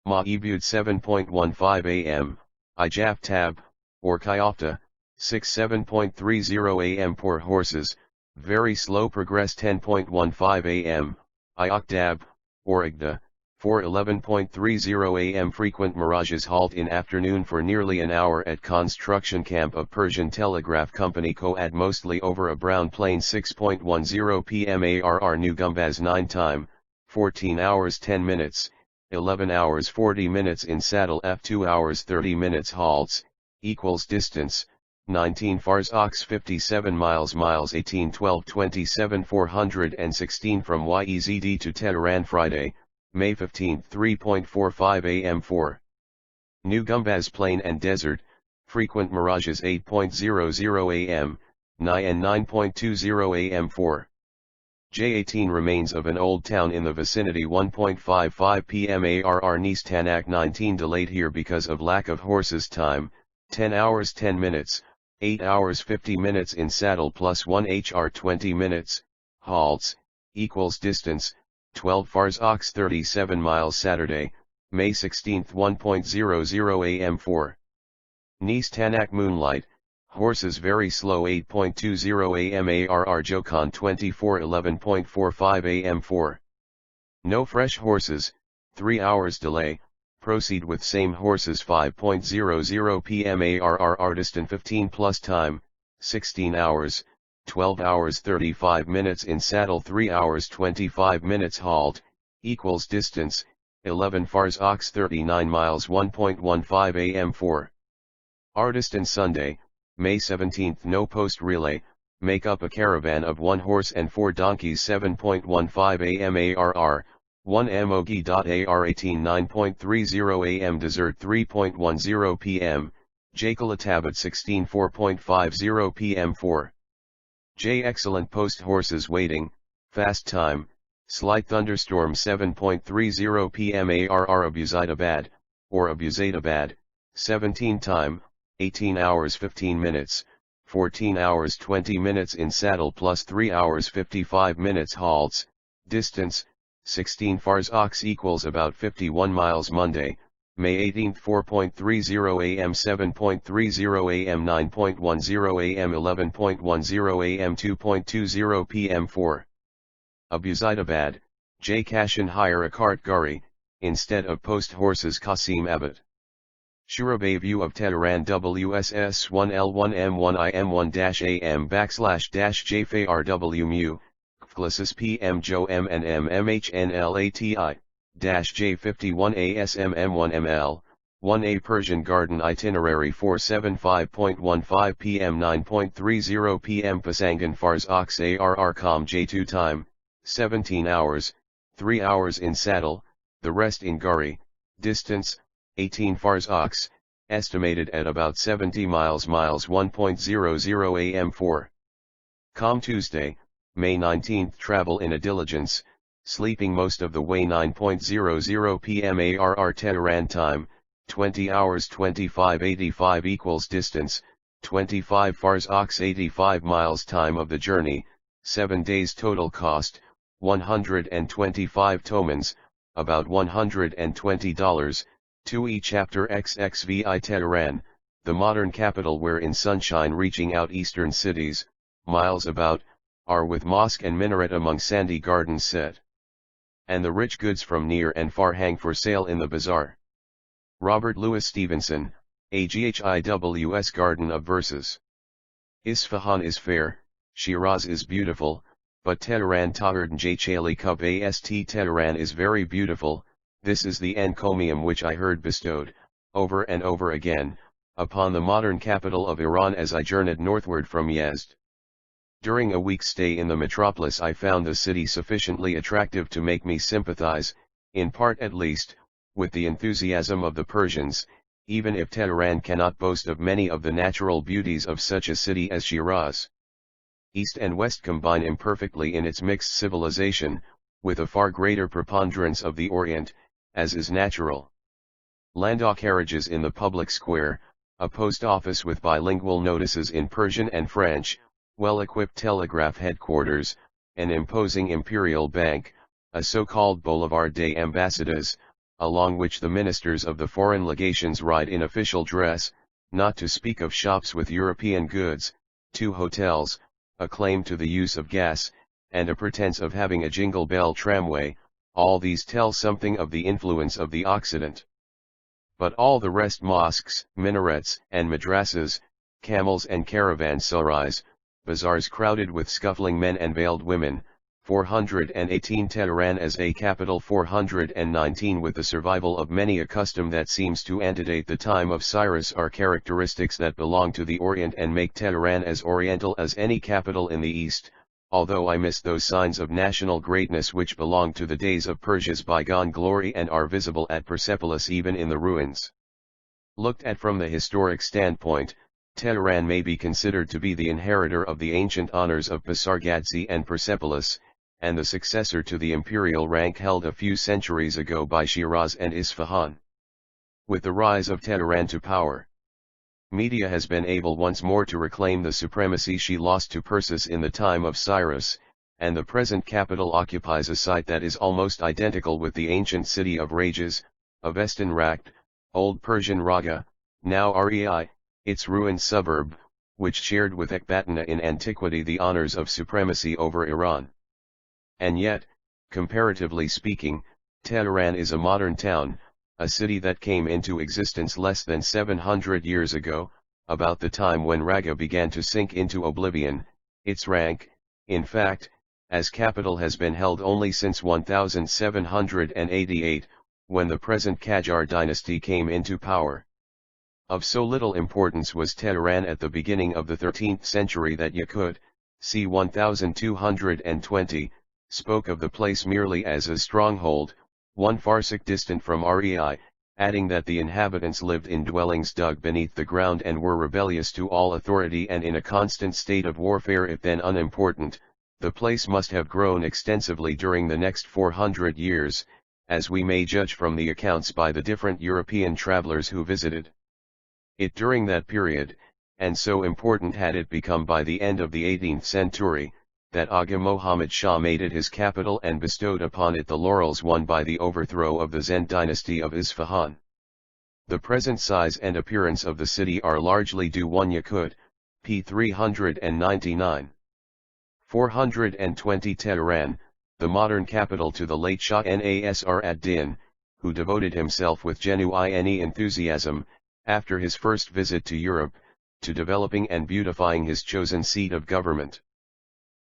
S1: Ma'ibud 7.15 am, Ijaf Tab, or Kayafta, 6 7.30 am. Poor horses, very slow progress 10.15 am, Iokdab, or Igda, 4:11.30 am. Frequent mirages. Halt in afternoon for nearly an hour at construction camp of Persian Telegraph Company Coad mostly over a brown plain 6.10 pm ARR New Gumbaz 9 time, 14 hours 10 minutes, 11 hours 40 minutes in saddle F 2 hours 30 minutes halts, equals distance, 19 farsakhs 57 miles 18 12 27 416 from Yezd to Tehran Friday, May 15 3.45 am 4. New Gumbaz Plain and Desert, frequent mirages 8.00 am, 9 and 9.20 am 4. J18 remains of an old town in the vicinity 1.55 pm ARR Nice Tanak 19 delayed here because of lack of horses time, 10 hours 10 minutes, 8 hours 50 minutes in saddle plus 1 hr 20 minutes, halts, equals distance, 12 farsakhs 37 miles Saturday, May 16 1.00 am 4. Nice Tanak Moonlight, horses very slow 8.20 am ARR Jokan 24 11.45 am 4. No fresh horses, 3 hours delay, proceed with same horses 5.00 pm ARR Artistan 15 plus time, 16 hours, 12 hours 35 minutes in saddle 3 hours 25 minutes halt, equals distance, 11 farsakhs 39 miles 1.15 am 4. Artistan Sunday, May 17 no post relay, make up a caravan of 1 horse and 4 donkeys 7.15 am ARR, 1 mogi. AR 18 9.30 am Dessert 3.10 pm, Jakalatabad 16 4.50 pm 4. J excellent post horses waiting, fast time, slight thunderstorm 7.30 pm ARR Abuzaidabad, or Abuzaidabad, 17 time, 18 hours 15 minutes, 14 hours 20 minutes in saddle plus 3 hours 55 minutes halts, distance, 16 farsakhs equals about 51 miles Monday, May 18 4.30 am 7.30 am 9.10 am 11.10 am 2.20 pm 4. Abuzaidabad, J Kashan hire a cart gari, instead of post horses Qasim Abad. Shurabay view of Tehran WSS 1L1M1IM1-AM /J FARW mu, Kflasis PM Jo MNMMHNLATI. J51 ASMM1ML, 1A Persian Garden Itinerary 475.15 pm 9.30 pm Pasangan Farsakhs ARR Com J2 time, 17 hours, 3 hours in saddle, the rest in Gari, distance, 18 farsakhs, estimated at about 70 miles 1.00 am 4. Com Tuesday, May 19 travel in a diligence, sleeping most of the way 9.00 pm ARR Tehran time, 20 hours 25:85 equals distance, 25 farsakhs 85 miles time of the journey, 7 days total cost, 125 tomans, about $120, 2E chapter XXVI Tehran, the modern capital where in sunshine reaching out eastern cities, miles about, are with mosque and minaret among sandy gardens set. And the rich goods from near and far hang for sale in the bazaar. Robert Louis Stevenson, AGHIWS Garden of Verses. Isfahan is fair, Shiraz is beautiful, but Tehran Tardnjachali Kub Ast Tehran is very beautiful. This is the encomium which I heard bestowed, over and over again, upon the modern capital of Iran as I journeyed northward from Yezd. During a week's stay in the metropolis I found the city sufficiently attractive to make me sympathize, in part at least, with the enthusiasm of the Persians, even if Tehran cannot boast of many of the natural beauties of such a city as Shiraz. East and West combine imperfectly in its mixed civilization, with a far greater preponderance of the Orient, as is natural. Landau carriages in the public square, a post office with bilingual notices in Persian and French, well-equipped telegraph headquarters, an imposing imperial bank, a so-called Boulevard des Ambassadeurs, along which the ministers of the foreign legations ride in official dress, not to speak of shops with European goods, 2 hotels, a claim to the use of gas, and a pretense of having a jingle bell tramway, all these tell something of the influence of the Occident. But all the rest, mosques, minarets, and madrasas, camels and caravanserais, bazaars crowded with scuffling men and veiled women, 418 Tehran as a capital, 419 with the survival of many a custom that seems to antedate the time of Cyrus, are characteristics that belong to the Orient and make Tehran as oriental as any capital in the East, although I miss those signs of national greatness which belong to the days of Persia's bygone glory and are visible at Persepolis even in the ruins. Looked at from the historic standpoint, Tehran may be considered to be the inheritor of the ancient honors of Pasargadse and Persepolis, and the successor to the imperial rank held a few centuries ago by Shiraz and Isfahan. With the rise of Tehran to power, Media has been able once more to reclaim the supremacy she lost to Persis in the time of Cyrus, and the present capital occupies a site that is almost identical with the ancient city of Rages, of Estenrakt, Old Persian Raga, now Rei, its ruined suburb, which shared with Ecbatana in antiquity the honors of supremacy over Iran. And yet, comparatively speaking, Tehran is a modern town, a city that came into existence less than 700 years ago, about the time when Raga began to sink into oblivion. Its rank, in fact, as capital has been held only since 1788, when the present Qajar dynasty came into power. Of so little importance was Tehran at the beginning of the 13th century that Yakut, c. 1220, spoke of the place merely as a stronghold, 1 farsakh distant from Rei, adding that the inhabitants lived in dwellings dug beneath the ground and were rebellious to all authority and in a constant state of warfare. If then unimportant, the place must have grown extensively during the next 400 years, as we may judge from the accounts by the different European travelers who visited it during that period, and so important had it become by the end of the 18th century, that Aga Mohammad Shah made it his capital and bestowed upon it the laurels won by the overthrow of the Zend dynasty of Isfahan. The present size and appearance of the city are largely due 1 Yakut, p. 399. 420 Tehran, the modern capital, to the late Shah Nasr ad-Din, who devoted himself with genuine enthusiasm, after his first visit to Europe, to developing and beautifying his chosen seat of government.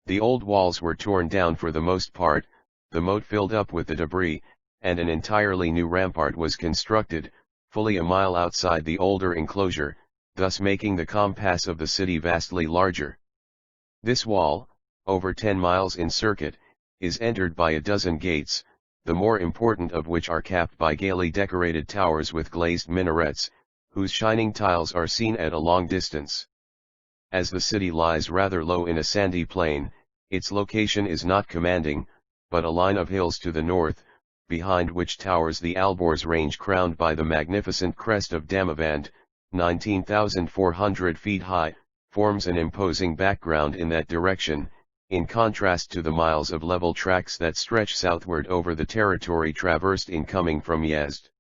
S1: The old walls were torn down for the most part, the moat filled up with the debris, and an entirely new rampart was constructed, fully a mile outside the older enclosure, thus making the compass of the city vastly larger. This wall, over 10 miles in circuit, is entered by a dozen gates, the more important of which are capped by gaily decorated towers with glazed minarets, whose shining tiles are seen at a long distance. As the city lies rather low in a sandy plain, its location is not commanding, but a line of hills to the north, behind which towers the Alborz range crowned by the magnificent crest of Damavand, 19,400 feet high, forms an imposing background in that direction, in contrast to the miles of level tracts that stretch southward over the territory traversed in coming from Yezd.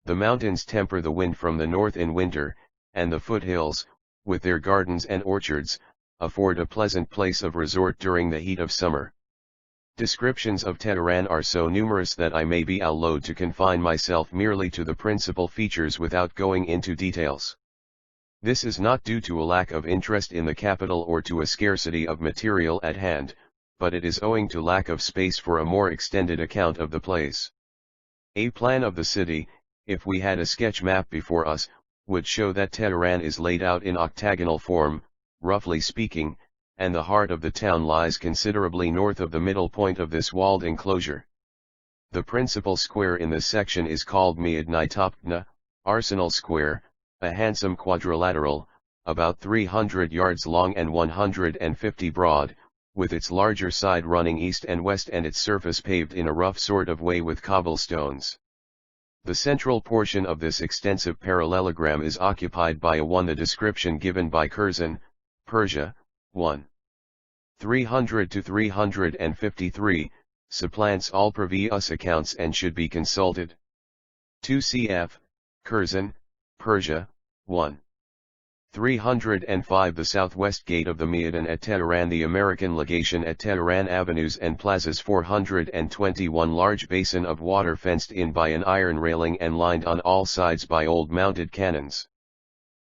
S1: The mountains temper the wind from the north in winter, and the foothills, with their gardens and orchards, afford a pleasant place of resort during the heat of summer. Descriptions of Tehran are so numerous that I may be allowed to confine myself merely to the principal features without going into details. This is not due to a lack of interest in the capital or to a scarcity of material at hand, but it is owing to lack of space for a more extended account of the place. A plan of the city, if we had a sketch map before us, would show that Tehran is laid out in octagonal form, roughly speaking, and the heart of the town lies considerably north of the middle point of this walled enclosure. The principal square in this section is called Miadnai Topkna, Arsenal Square, a handsome quadrilateral, about 300 yards long and 150 broad, with its larger side running east and west and its surface paved in a rough sort of way with cobblestones. The central portion of this extensive parallelogram is occupied by a one. The description given by Curzon, Persia, 1. 300 to 353, supplants all previous accounts and should be consulted. 2 cf. Curzon, Persia, 1. 305. The southwest gate of the Maidan at Tehran. The American legation at Tehran. Avenues and plazas. 421. Large basin of water fenced in by an iron railing and lined on all sides by old mounted cannons.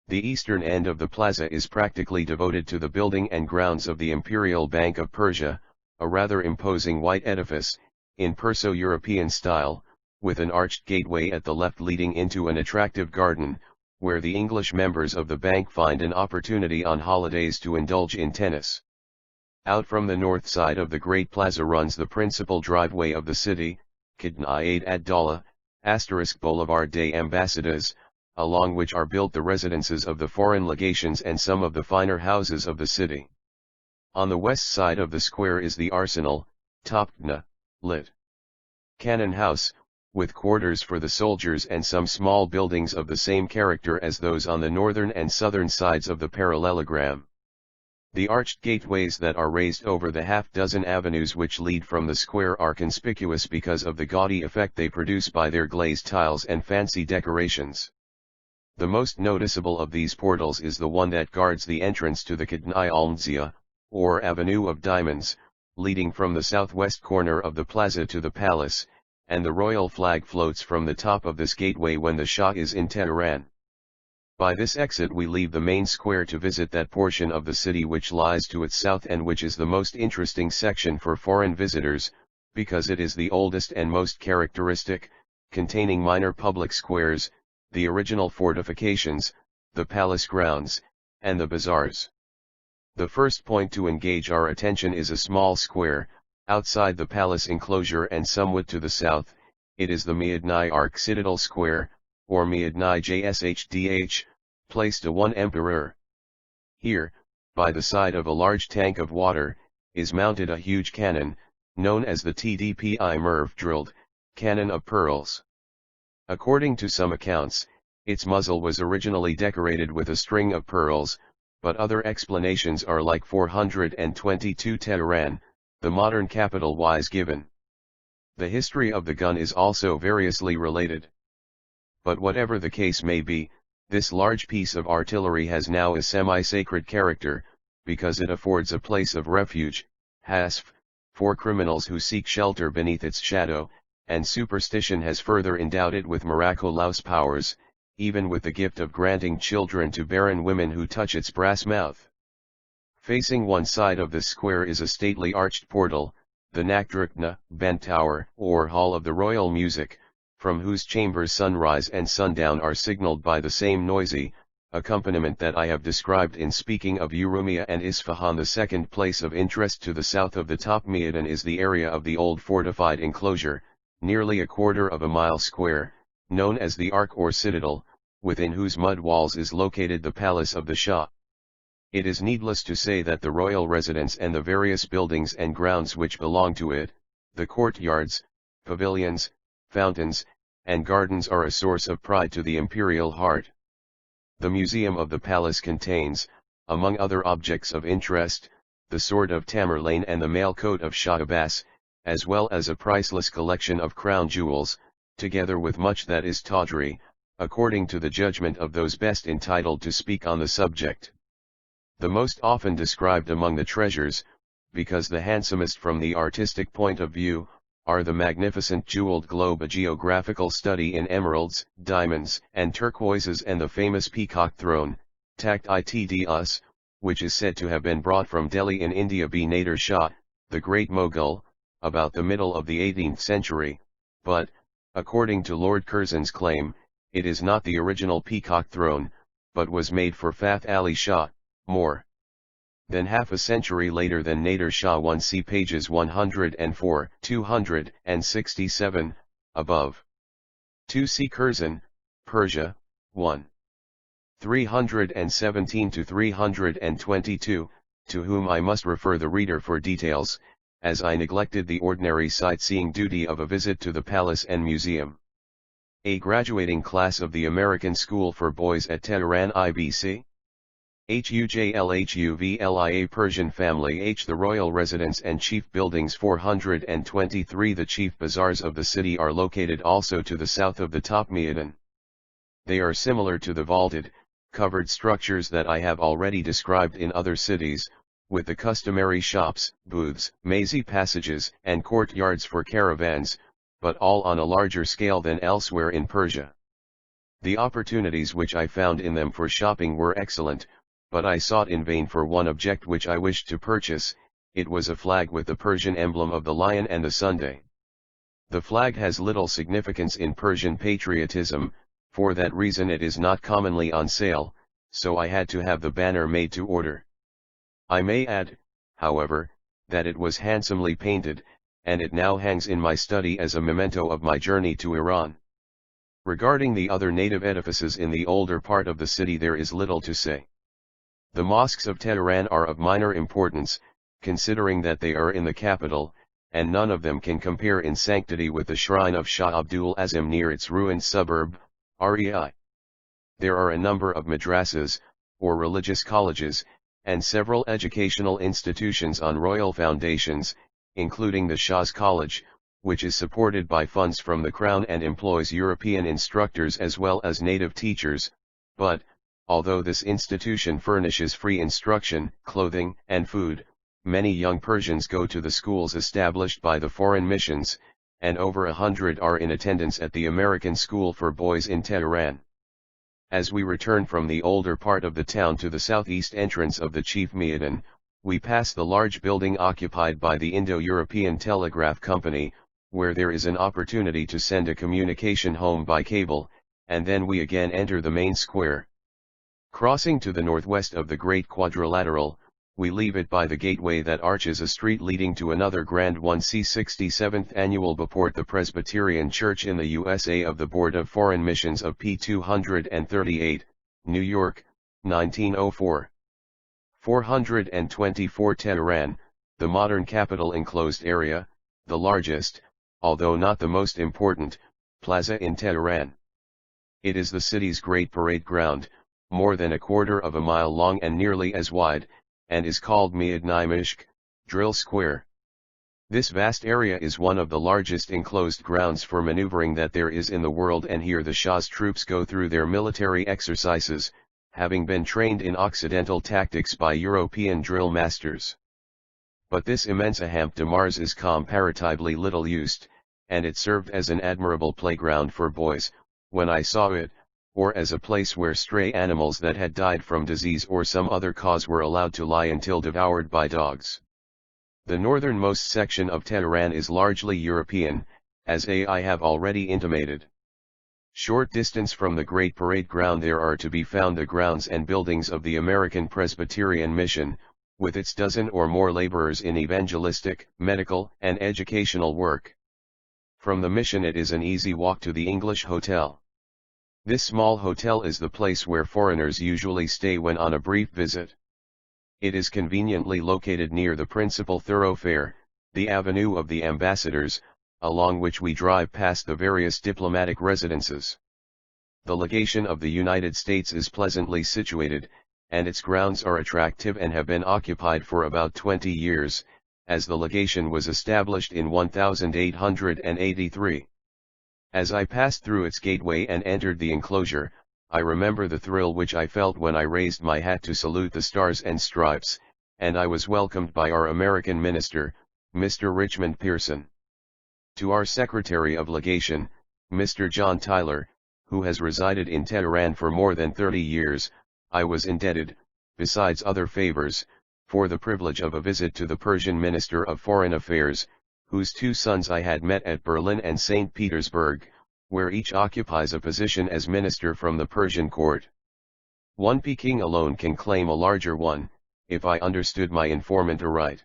S1: The eastern end of the plaza is practically devoted to the building and grounds of the Imperial Bank of Persia, a rather imposing white edifice, in Perso-European style, with an arched gateway at the left leading into an attractive garden, where the English members of the bank find an opportunity on holidays to indulge in tennis. Out from the north side of the Great Plaza runs the principal driveway of the city, Kidnayat ad-Dawla, * Boulevard des Ambassadeurs, along which are built the residences of the foreign legations and some of the finer houses of the city. On the west side of the square is the Arsenal, Topkna, lit. Cannon House, with quarters for the soldiers and some small buildings of the same character as those on the northern and southern sides of the parallelogram. The arched gateways that are raised over the half-dozen avenues which lead from the square are conspicuous because of the gaudy effect they produce by their glazed tiles and fancy decorations. The most noticeable of these portals is the one that guards the entrance to the Kidnai Almzia, or Avenue of Diamonds, leading from the southwest corner of the plaza to the palace, and the royal flag floats from the top of this gateway when the Shah is in Tehran. By this exit we leave the main square to visit that portion of the city which lies to its south and which is the most interesting section for foreign visitors, because it is the oldest and most characteristic, containing minor public squares, the original fortifications, the palace grounds, and the bazaars. The first point to engage our attention is a small square, outside the palace enclosure and somewhat to the south. It is the Miadnai Arc Citadel Square, or Miadnai Jshdh, place to one emperor. Here, by the side of a large tank of water, is mounted a huge cannon, known as the TDPI Merv drilled, cannon of pearls. According to some accounts, its muzzle was originally decorated with a string of pearls, but other explanations are like 422 Tehran, the modern capital wise given. The history of the gun is also variously related. But whatever the case may be, this large piece of artillery has now a semi-sacred character, because it affords a place of refuge, hasf, for criminals who seek shelter beneath its shadow, and superstition has further endowed it with miraculous powers, even with the gift of granting children to barren women who touch its brass mouth. Facing one side of this square is a stately arched portal, the Nakdrukna, Bent Tower, or Hall of the Royal Music, from whose chambers sunrise and sundown are signaled by the same noisy accompaniment that I have described in speaking of Urumia and Isfahan. The second place of interest to the south of the Top Maidan is the area of the old fortified enclosure, nearly a quarter of a mile square, known as the Ark or Citadel, within whose mud walls is located the palace of the Shah. It is needless to say that the royal residence and the various buildings and grounds which belong to it, the courtyards, pavilions, fountains, and gardens are a source of pride to the imperial heart. The museum of the palace contains, among other objects of interest, the sword of Tamerlane and the mail coat of Shah Abbas, as well as a priceless collection of crown jewels, together with much that is tawdry, according to the judgment of those best entitled to speak on the subject. The most often described among the treasures, because the handsomest from the artistic point of view, are the magnificent jeweled globe, a geographical study in emeralds, diamonds, and turquoises, and the famous peacock throne, Takht-i-Tds, which is said to have been brought from Delhi in India by Nader Shah, the Great Mogul, about the middle of the 18th century, but, according to Lord Curzon's claim, it is not the original peacock throne, but was made for Fath Ali Shah, more than half a century later than Nader Shah 1. See pages 104, 267, above. 2. See Curzon, Persia, 1. 317 to 322, to whom I must refer the reader for details, as I neglected the ordinary sightseeing duty of a visit to the palace and museum. A graduating class of the American School for Boys at Tehran IBC. HUJLHUVLIA Persian family H. The royal residence and chief buildings 423. The chief bazaars of the city are located also to the south of the top Maidan. They are similar to the vaulted, covered structures that I have already described in other cities, with the customary shops, booths, mazy passages, and courtyards for caravans, but all on a larger scale than elsewhere in Persia. The opportunities which I found in them for shopping were excellent, but I sought in vain for one object which I wished to purchase. It was a flag with the Persian emblem of the lion and the Sunday. The flag has little significance in Persian patriotism, for that reason it is not commonly on sale, so I had to have the banner made to order. I may add, however, that it was handsomely painted, and it now hangs in my study as a memento of my journey to Iran. Regarding the other native edifices in the older part of the city there is little to say. The mosques of Tehran are of minor importance, considering that they are in the capital, and none of them can compare in sanctity with the shrine of Shah Abdul Azim near its ruined suburb, Rei. There are a number of madrasas, or religious colleges, and several educational institutions on royal foundations, including the Shah's College, which is supported by funds from the Crown and employs European instructors as well as native teachers, but, although this institution furnishes free instruction, clothing, and food, many young Persians go to the schools established by the foreign missions, and over 100 are in attendance at the American School for Boys in Tehran. As we return from the older part of the town to the southeast entrance of the chief Maidan, we pass the large building occupied by the Indo-European Telegraph Company, where there is an opportunity to send a communication home by cable, and then we again enter the main square. Crossing to the northwest of the Great Quadrilateral, we leave it by the gateway that arches a street leading to another grand one. See 67th Annual Report. The Presbyterian Church in the USA of the Board of Foreign Missions of p. 238, New York, 1904. 424 Tehran, the modern capital enclosed area, the largest, although not the most important, plaza in Tehran. It is the city's great parade ground, more than a quarter of a mile long and nearly as wide, and is called Meydan-i-Mishk, Drill Square. This vast area is one of the largest enclosed grounds for maneuvering that there is in the world, and here the Shah's troops go through their military exercises, having been trained in Occidental tactics by European drill masters. But this immense Champ de Mars is comparatively little used, and it served as an admirable playground for boys, when I saw it, or as a place where stray animals that had died from disease or some other cause were allowed to lie until devoured by dogs. The northernmost section of Tehran is largely European, as I have already intimated. Short distance from the Great Parade Ground there are to be found the grounds and buildings of the American Presbyterian Mission, with its dozen or more laborers in evangelistic, medical, and educational work. From the mission it is an easy walk to the English Hotel. This small hotel is the place where foreigners usually stay when on a brief visit. It is conveniently located near the principal thoroughfare, the Avenue of the Ambassadors, along which we drive past the various diplomatic residences. The legation of the United States is pleasantly situated, and its grounds are attractive and have been occupied for about 20 years, as the legation was established in 1883. As I passed through its gateway and entered the enclosure, I remember the thrill which I felt when I raised my hat to salute the Stars and Stripes, and I was welcomed by our American minister, Mr. Richmond Pearson. To our Secretary of Legation, Mr. John Tyler, who has resided in Tehran for more than 30 years, I was indebted, besides other favors, for the privilege of a visit to the Persian Minister of Foreign Affairs, whose two sons I had met at Berlin and St. Petersburg, where each occupies a position as minister from the Persian court. One Peking alone can claim a larger one, if I understood my informant aright.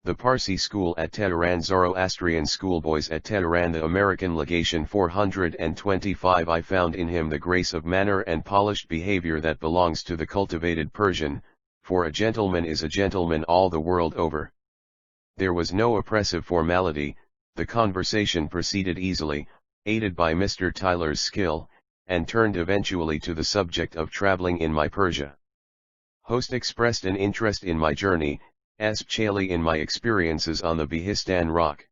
S1: The Parsi school at Tehran, Zoroastrian schoolboys at Tehran, the American legation 425. I found in him the grace of manner and polished behavior that belongs to the cultivated Persian, for a gentleman is a gentleman all the world over. There was no oppressive formality, the conversation proceeded easily, aided by Mr. Tyler's skill, and turned eventually to the subject of traveling in my Persia. Host expressed an interest in my journey, especially in my experiences on the Behistan rock.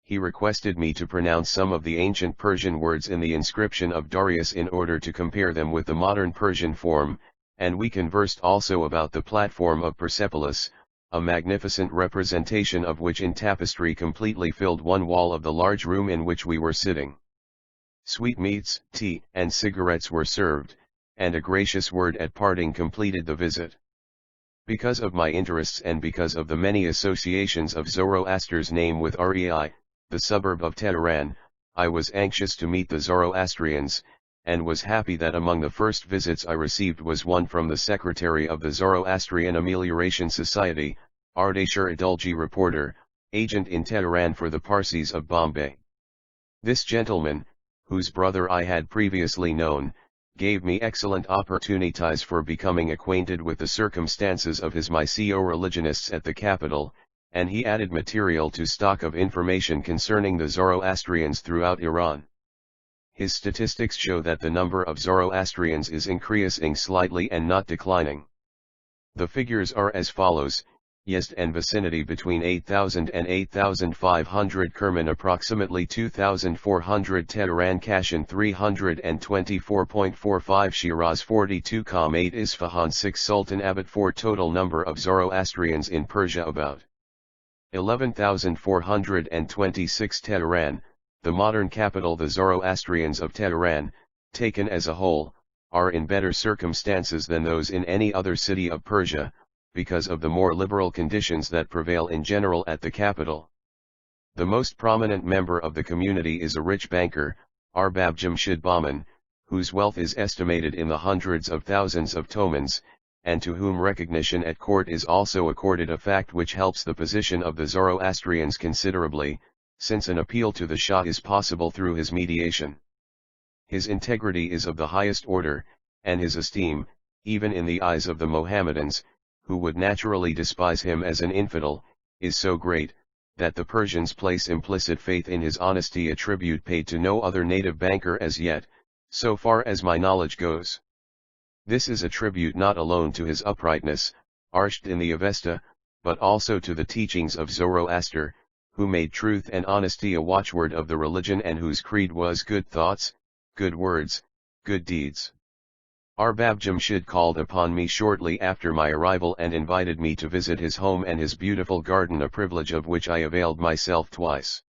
S1: He requested me to pronounce some of the ancient Persian words in the inscription of Darius in order to compare them with the modern Persian form, and we conversed also about the platform of Persepolis, a magnificent representation of which in tapestry completely filled one wall of the large room in which we were sitting. Sweetmeats, tea, and cigarettes were served, and a gracious word at parting completed the visit. Because of my interests and because of the many associations of Zoroaster's name with Rei, the suburb of Tehran, I was anxious to meet the Zoroastrians, and was happy that among the first visits I received was one from the secretary of the Zoroastrian Amelioration Society, Ardeshir Adulji reporter, agent in Tehran for the Parsis of Bombay. This gentleman, whose brother I had previously known, gave me excellent opportunities for becoming acquainted with the circumstances of his Mycio-religionists at the capital, and he added material to stock of information concerning the Zoroastrians throughout Iran. His statistics show that the number of Zoroastrians is increasing slightly and not declining. The figures are as follows: Yezd and vicinity between 8,000 and 8,500, Kerman approximately 2,400, Tehran Kashan 324.45, Shiraz 42,8, Isfahan 6, Sultanabad 4. Total number of Zoroastrians in Persia about 11,426. Tehran, the modern capital. The Zoroastrians of Tehran, taken as a whole, are in better circumstances than those in any other city of Persia, because of the more liberal conditions that prevail in general at the capital. The most prominent member of the community is a rich banker, Arbab Jamshid Bahman, whose wealth is estimated in the hundreds of thousands of tomans, and to whom recognition at court is also accorded, a fact which helps the position of the Zoroastrians considerably, since an appeal to the Shah is possible through his mediation. His integrity is of the highest order, and his esteem, even in the eyes of the Mohammedans, who would naturally despise him as an infidel, is so great, that the Persians place implicit faith in his honesty, a tribute paid to no other native banker as yet, so far as my knowledge goes. This is a tribute not alone to his uprightness, arched in the Avesta, but also to the teachings of Zoroaster, who made truth and honesty a watchword of the religion and whose creed was good thoughts, good words, good deeds. Arbab Jamshid called upon me shortly after my arrival and invited me to visit his home and his beautiful garden, a privilege of which I availed myself twice.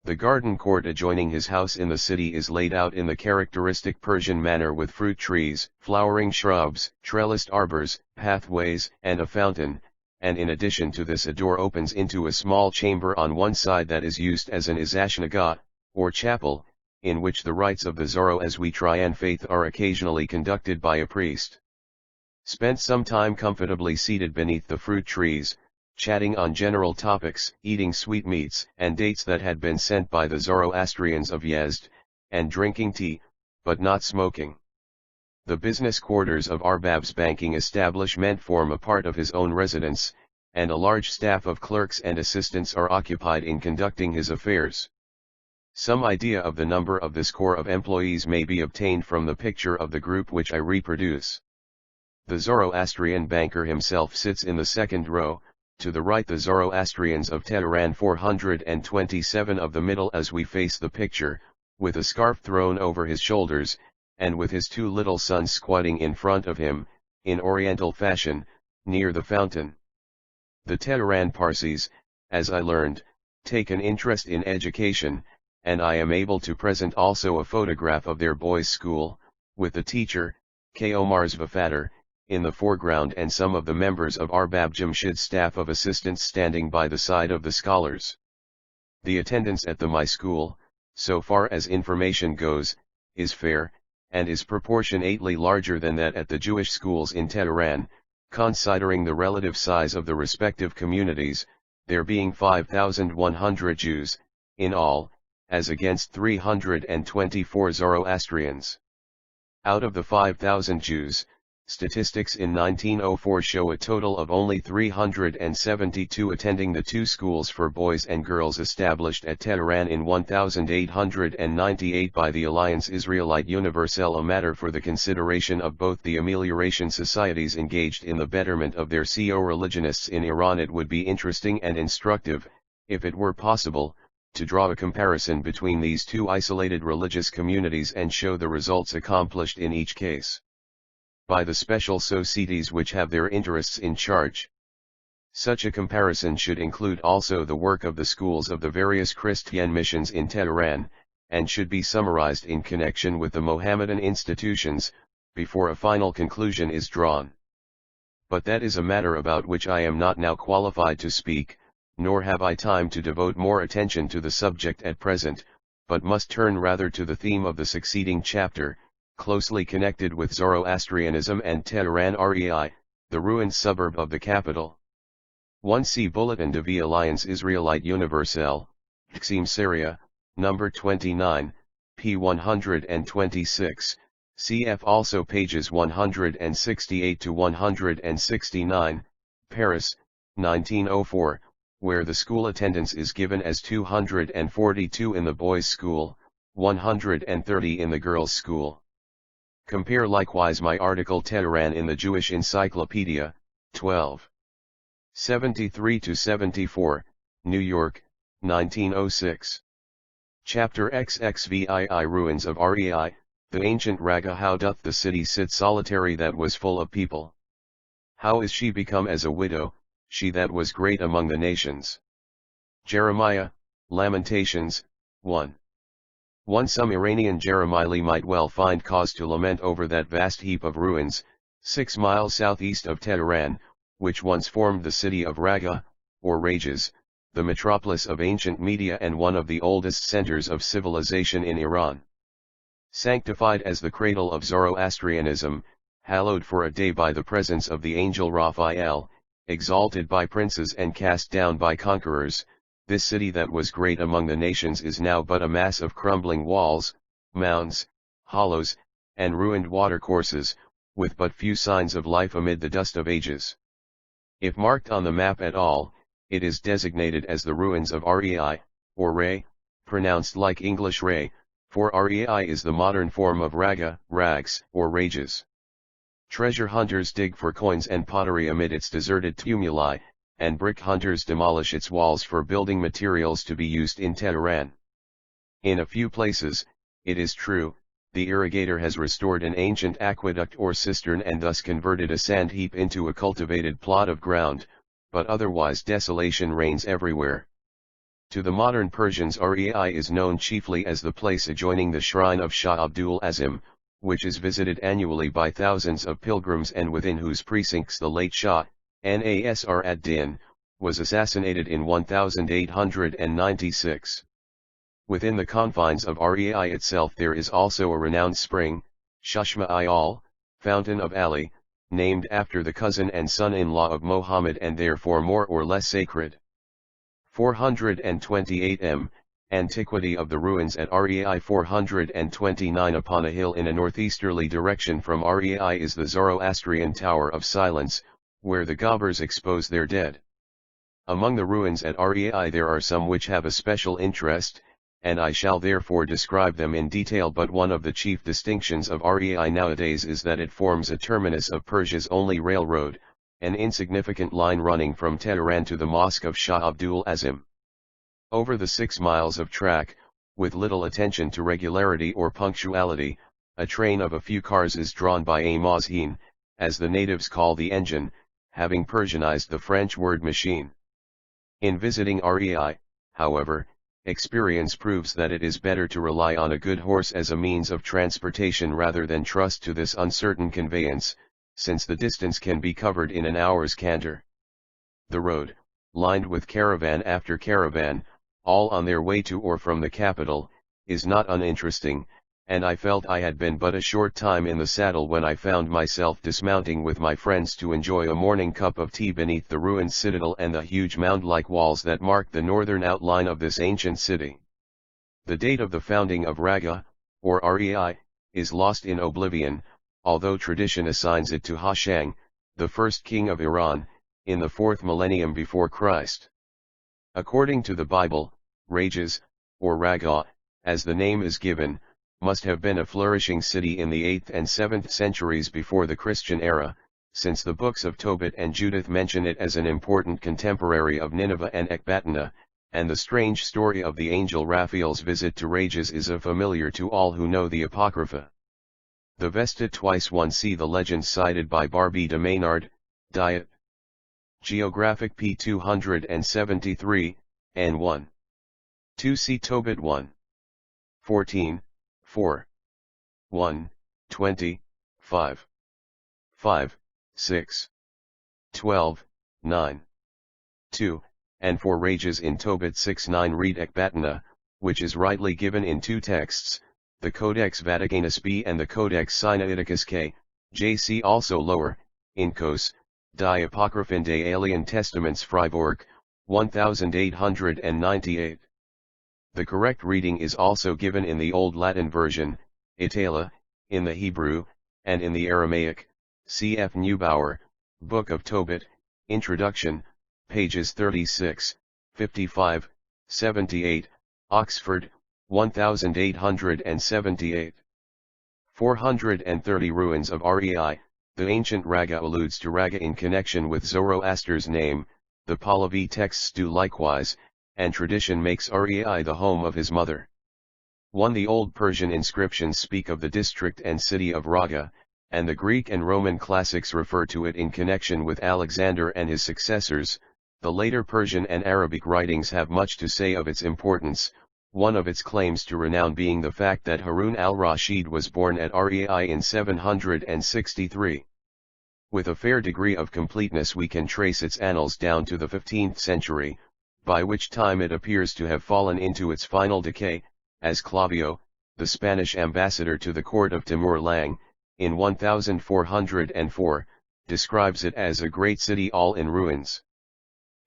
S1: The garden court adjoining his house in the city is laid out in the characteristic Persian manner with fruit trees, flowering shrubs, trellised arbors, pathways, and a fountain, and in addition to this a door opens into a small chamber on one side that is used as an izashnagah, or chapel, in which the rites of the Zoroastrian faith are occasionally conducted by a priest. Spent some time comfortably seated beneath the fruit trees, chatting on general topics, eating sweetmeats and dates that had been sent by the Zoroastrians of Yezd, and drinking tea, but not smoking. The business quarters of Arbab's banking establishment form a part of his own residence, and a large staff of clerks and assistants are occupied in conducting his affairs. Some idea of the number of this corps of employees may be obtained from the picture of the group which I reproduce. The Zoroastrian banker himself sits in the second row, to the right the Zoroastrians of Tehran 427 of the middle as we face the picture, with a scarf thrown over his shoulders, and with his two little sons squatting in front of him, in oriental fashion, near the fountain. The Tehran Parsis, as I learned, take an interest in education, and I am able to present also a photograph of their boys' school, with the teacher, K. Omar's Vafader, in the foreground, and some of the members of Arbab Jamshid's staff of assistants standing by the side of the scholars. The attendance at the my school, so far as information goes, is fair, and is proportionately larger than that at the Jewish schools in Tehran, considering the relative size of the respective communities, there being 5,100 Jews, in all, as against 324 Zoroastrians. Out of the 5,000 Jews, statistics in 1904 show a total of only 372 attending the two schools for boys and girls established at Tehran in 1898 by the Alliance Israelite Universelle, a matter for the consideration of both the amelioration societies engaged in the betterment of their co-religionists in Iran. It would be interesting and instructive, if it were possible, to draw a comparison between these two isolated religious communities and show the results accomplished in each case by the special societies which have their interests in charge. Such a comparison should include also the work of the schools of the various Christian missions in Tehran, and should be summarized in connection with the Mohammedan institutions, before a final conclusion is drawn. But that is a matter about which I am not now qualified to speak, nor have I time to devote more attention to the subject at present, but must turn rather to the theme of the succeeding chapter, closely connected with Zoroastrianism and Tehran Rei, the ruined suburb of the capital. 1C Bulletin de Vie Alliance Israelite Universelle, Xim Syria, number 29, p. 126, cf. also pages 168 to 169, Paris, 1904, where the school attendance is given as 242 in the boys' school, 130 in the girls' school. Compare likewise my article Tehran in the Jewish Encyclopedia, 12. 73-74, New York, 1906. Chapter XXVII Ruins of Rei, the ancient Raga. How doth the city sit solitary that was full of people? How is she become as a widow, she that was great among the nations? Jeremiah, Lamentations, 1. Some Iranian Jeremiah might well find cause to lament over that vast heap of ruins, 6 miles southeast of Tehran, which once formed the city of Raga, or Rages, the metropolis of ancient Media and one of the oldest centers of civilization in Iran. Sanctified as the cradle of Zoroastrianism, hallowed for a day by the presence of the angel Raphael, exalted by princes and cast down by conquerors, this city that was great among the nations is now but a mass of crumbling walls, mounds, hollows, and ruined watercourses, with but few signs of life amid the dust of ages. If marked on the map at all, it is designated as the ruins of Rei, or Ray, pronounced like English Ray, for Rei is the modern form of Raga, Rags, or Rages. Treasure hunters dig for coins and pottery amid its deserted tumuli, and brick hunters demolish its walls for building materials to be used in Tehran. In a few places, it is true, the irrigator has restored an ancient aqueduct or cistern and thus converted a sand heap into a cultivated plot of ground, but otherwise desolation reigns everywhere. To the modern Persians Rei is known chiefly as the place adjoining the shrine of Shah Abdul Azim, which is visited annually by thousands of pilgrims and within whose precincts the late Shah, Nasr ad-Din, was assassinated in 1896. Within the confines of Rei itself there is also a renowned spring, Chashma-i-Al, Fountain of Ali, named after the cousin and son-in-law of Mohammed and therefore more or less sacred. 428 m. Antiquity of the ruins at Rei. 429 Upon a hill in a northeasterly direction from Rei is the Zoroastrian Tower of Silence, where the Ghabbers expose their dead. Among the ruins at Rei there are some which have a special interest, and I shall therefore describe them in detail, but one of the chief distinctions of Rei nowadays is that it forms a terminus of Persia's only railroad, an insignificant line running from Tehran to the Mosque of Shah Abdul Azim. Over the 6 miles of track, with little attention to regularity or punctuality, a train of a few cars is drawn by a mazhin, as the natives call the engine, having Persianized the French word machine. In visiting Rei, however, experience proves that it is better to rely on a good horse as a means of transportation rather than trust to this uncertain conveyance, since the distance can be covered in an hour's canter. The road, lined with caravan after caravan, all on their way to or from the capital, is not uninteresting, and I felt I had been but a short time in the saddle when I found myself dismounting with my friends to enjoy a morning cup of tea beneath the ruined citadel and the huge mound-like walls that mark the northern outline of this ancient city. The date of the founding of Raga, or Rei, is lost in oblivion, although tradition assigns it to Hashang, the first king of Iran, in the 4th millennium before Christ. According to the Bible, Rages, or Raga, as the name is given, must have been a flourishing city in the 8th and 7th centuries before the Christian era, since the books of Tobit and Judith mention it as an important contemporary of Nineveh and Ecbatana, and the strange story of the angel Raphael's visit to Rages is familiar to all who know the Apocrypha. The Vesta twice one see the legend cited by Barbey de Maynard, Diet. Geographic p. 273, n. 1. 2 see Tobit 1. 14, 4. 1, 20, 5. 5, 6. 12, 9. 2, and for Rages in Tobit 6-9 read Ecbatana, which is rightly given in two texts, the Codex Vaticanus B and the Codex Sinaiticus K, J.C. also lower, Incos, Die Apocryphen des Alien Testaments Freiburg, 1898. The correct reading is also given in the Old Latin version, Itala, in the Hebrew, and in the Aramaic, cf. Neubauer, Book of Tobit, Introduction, pages 36, 55, 78, Oxford, 1878. 430 Ruins of Rei. The ancient Raga alludes to Raga in connection with Zoroaster's name, the Pahlavi texts do likewise, and tradition makes Rei the home of his mother. 1. The Old Persian inscriptions speak of the district and city of Raga, and the Greek and Roman classics refer to it in connection with Alexander and his successors. The later Persian and Arabic writings have much to say of its importance, one of its claims to renown being the fact that Harun al-Rashid was born at Rei in 763. With a fair degree of completeness we can trace its annals down to the 15th century, by which time it appears to have fallen into its final decay, as Clavio, the Spanish ambassador to the court of Timur Lang, in 1404, describes it as a great city all in ruins.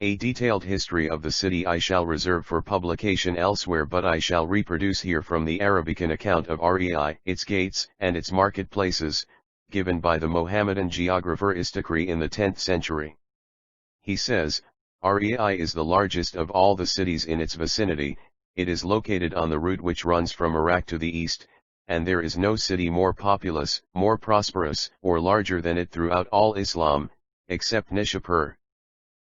S1: A detailed history of the city I shall reserve for publication elsewhere, but I shall reproduce here from the Arabican account of Rei, its gates and its marketplaces, given by the Mohammedan geographer Istakri in the 10th century. He says, Rei is the largest of all the cities in its vicinity. It is located on the route which runs from Iraq to the east, and there is no city more populous, more prosperous, or larger than it throughout all Islam, except Nishapur.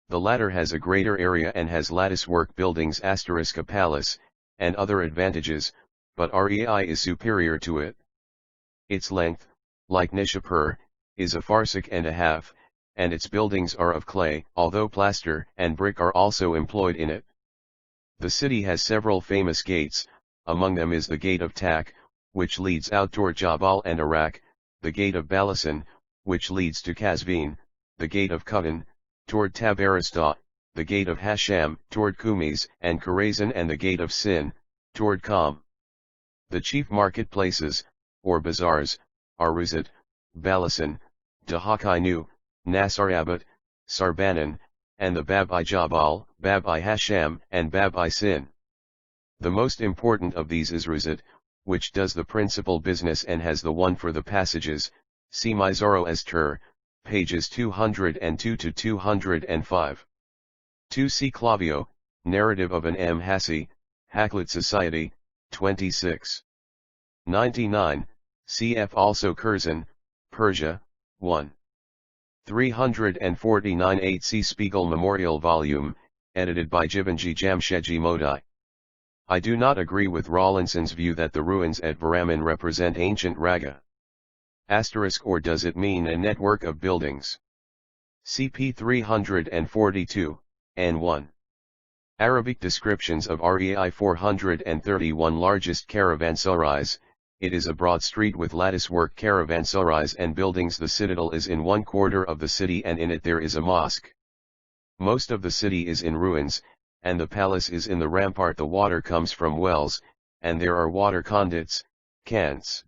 S1: The latter has a greater area and has latticework buildings *a palace, and other advantages, but Rei is superior to it. Its length, like Nishapur, is a farsakh and a half, and its buildings are of clay, although plaster and brick are also employed in it. The city has several famous gates, among them is the Gate of Tak, which leads out toward Jabal and Iraq, the Gate of Balasan, which leads to Kazvin, the Gate of Kutan, toward Tabaristah, the Gate of Hasham, toward Kumis and Khorasan, and the Gate of Sin, toward Qam. The chief marketplaces, or bazaars, are Ruzat, Balasan, Dahakainu, Nasarabat, Sarbanan, and the Bab-i-Jabal, Bab-i-Hasham, and Bab-i-Sin. The most important of these is Ruzat, which does the principal business and has the one for the passages. See my Zoroaster, pages 202 to 205. 2 see Clavio, Narrative of an M. Hassi, Hakluyt Society, 26. 99, cf. also Curzon, Persia, 1. 349 8 see Spiegel Memorial Volume, edited by Givenchy Jamshedji Modi. I do not agree with Rawlinson's view that the ruins at Varaman represent ancient Raga. Or does it mean a network of buildings? CP 342, N1. Arabic descriptions of Rei 431 largest caravanserais, it is a broad street with latticework caravanserais and buildings. The citadel is in one quarter of the city and in it there is a mosque. Most of the city is in ruins, and the palace is in the rampart. The water comes from wells, and there are water conduits, cans.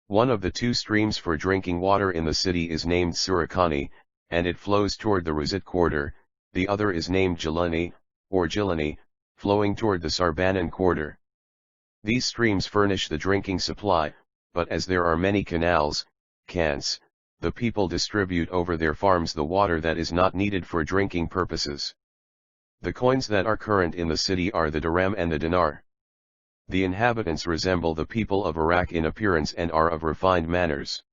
S1: One of the two streams for drinking water in the city is named Surakani, and it flows toward the Razat quarter. The other is named Jilani, or Jilani, flowing toward the Sarbanan quarter. These streams furnish the drinking supply, but as there are many canals, cans, the people distribute over their farms the water that is not needed for drinking purposes. The coins that are current in the city are the dirham and the dinar. The inhabitants resemble the people of Iraq in appearance and are of refined manners.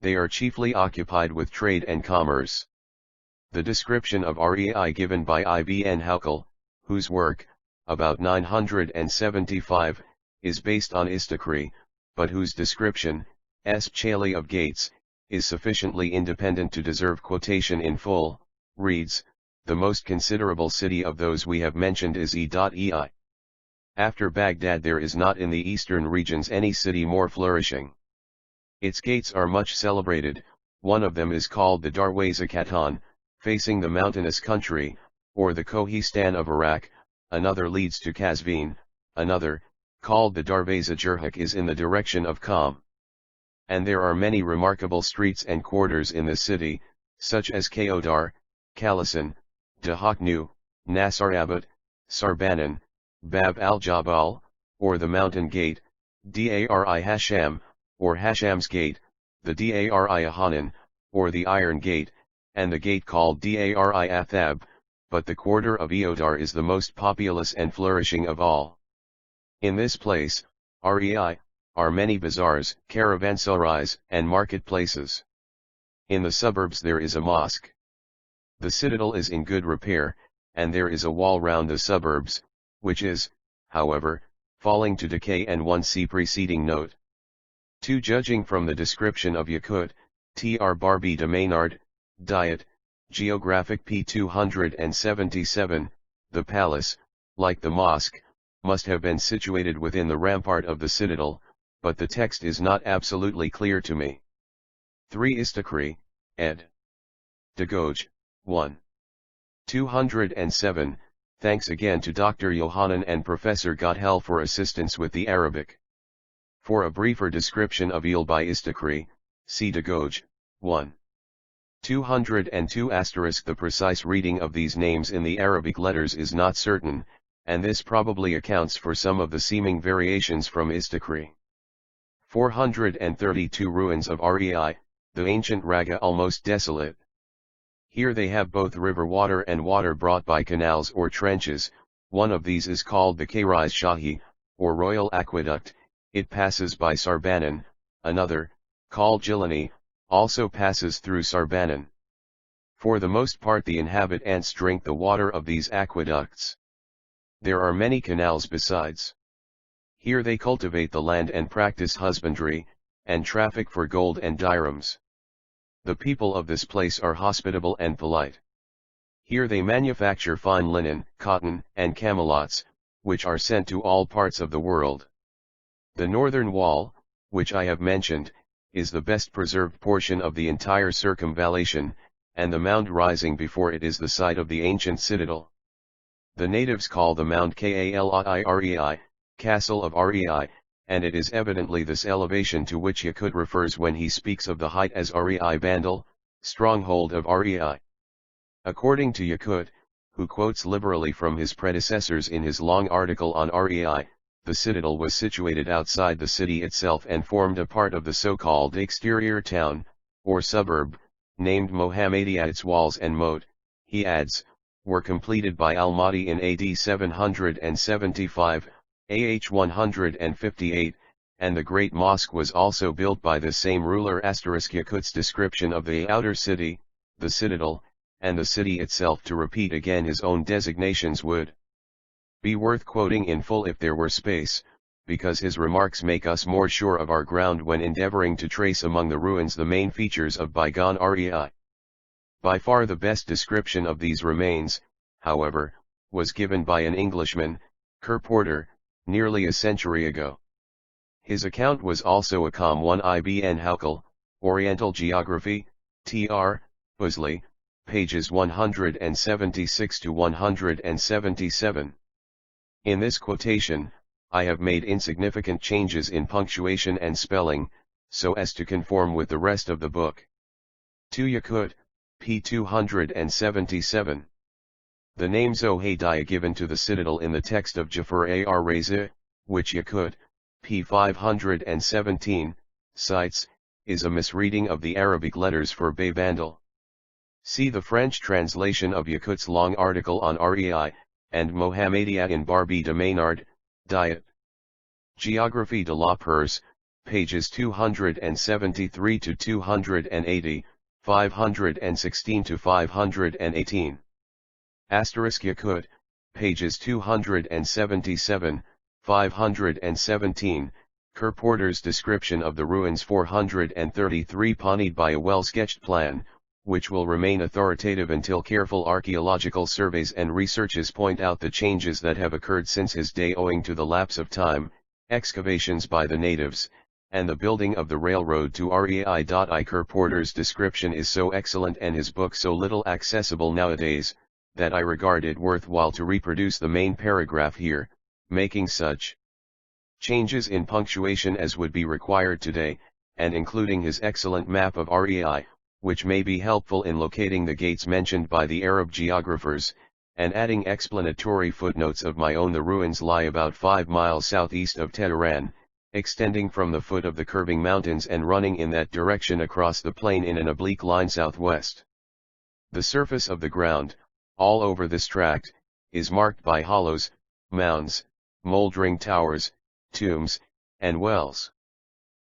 S1: They are chiefly occupied with trade and commerce. The description of Rei given by Ibn Hawkal, whose work, about 975, is based on Istakri, but whose description, Chali of Gates, is sufficiently independent to deserve quotation in full, reads, "The most considerable city of those we have mentioned is E.ei. After Baghdad there is not in the eastern regions any city more flourishing. Its gates are much celebrated. One of them is called the Darwaza Khatan, facing the mountainous country, or the Kohistan of Iraq, another leads to Kazvin, another, called the Darwaza Jurhak, is in the direction of Qom. And there are many remarkable streets and quarters in the city, such as Kaodar, Kalasan, Dahaknu, Nasarabat, Sarbanan, Bab al-Jabal, or the Mountain Gate, Dari Hasham, or Hasham's Gate, the Dari Ahanan, or the Iron Gate, and the gate called Dari Athab, but the quarter of Eodar is the most populous and flourishing of all. In this place, Rei, are many bazaars, caravanserais, and marketplaces. In the suburbs there is a mosque. The citadel is in good repair, and there is a wall round the suburbs, which is, however, falling to decay, and 1 preceding note. 2. Judging from the description of Yakut, Tr. Barbie de Maynard, Diet, Geographic p. 277, the palace, like the mosque, must have been situated within the rampart of the citadel, but the text is not absolutely clear to me. 3. Istakri, ed. De Gauge, 1. 207. Thanks again to Dr. Yohanan and Professor Godhel for assistance with the Arabic. For a briefer description of Il by Istakri, see De Gauge, 1. 202 *. The precise reading of these names in the Arabic letters is not certain, and this probably accounts for some of the seeming variations from Istakri. 432 Ruins of Rei, the ancient Raga almost desolate. Here they have both river water and water brought by canals or trenches. One of these is called the Kairais Shahi, or Royal Aqueduct. It passes by Sarbanan. Another, called Jilani, also passes through Sarbanan. For the most part the inhabitants drink the water of these aqueducts. There are many canals besides. Here they cultivate the land and practice husbandry, and traffic for gold and dirhams. The people of this place are hospitable and polite. Here they manufacture fine linen, cotton, and camelots, which are sent to all parts of the world. The northern wall, which I have mentioned, is the best preserved portion of the entire circumvallation, and the mound rising before it is the site of the ancient citadel. The natives call the mound Kalirei, Castle of Rei, and it is evidently this elevation to which Yakut refers when he speaks of the height as Rei Bandal, stronghold of Rei. According to Yakut, who quotes liberally from his predecessors in his long article on Rei, the citadel was situated outside the city itself and formed a part of the so-called exterior town, or suburb, named Mohammedia. Its walls and moat, he adds, were completed by Al-Mahdi in AD 775, AH 158, and the Great Mosque was also built by the same ruler. Yakut's description of the outer city, the citadel, and the city itself, to repeat again his own designations, would be worth quoting in full if there were space, because his remarks make us more sure of our ground when endeavoring to trace among the ruins the main features of bygone Rei. By far the best description of these remains, however, was given by an Englishman, Kerr Porter, nearly a century ago. His account was also a com 1 ibn Haukal, Oriental Geography, tr. Usley, pages 176 to 177. In this quotation, I have made insignificant changes in punctuation and spelling, so as to conform with the rest of the book. To Yakut, p. 277. The name Zohadaya given to the citadel in the text of Jafar ar Reza, which Yakut, p. 517, cites, is a misreading of the Arabic letters for Baybandal. See the French translation of Yakut's long article on Rei, and Mohammedia in Barbie de Maynard, Diet. Géographie de la Perse, pages 273 to 280, 516 to 518. Asterisk Yakut, pages 277, 517, Kerporter's description of the ruins 433 ponied by a well-sketched plan, which will remain authoritative until careful archaeological surveys and researches point out the changes that have occurred since his day owing to the lapse of time, excavations by the natives, and the building of the railroad to Rei. Kerporter's description is so excellent and his book so little accessible nowadays, that I regard it worthwhile to reproduce the main paragraph here, making such changes in punctuation as would be required today, and including his excellent map of Rei, which may be helpful in locating the gates mentioned by the Arab geographers, and adding explanatory footnotes of my own. The ruins lie about 5 miles southeast of Tehran, extending from the foot of the curving mountains and running in that direction across the plain in an oblique line southwest. The surface of the ground, all over this tract, is marked by hollows, mounds, moldering towers, tombs, and wells.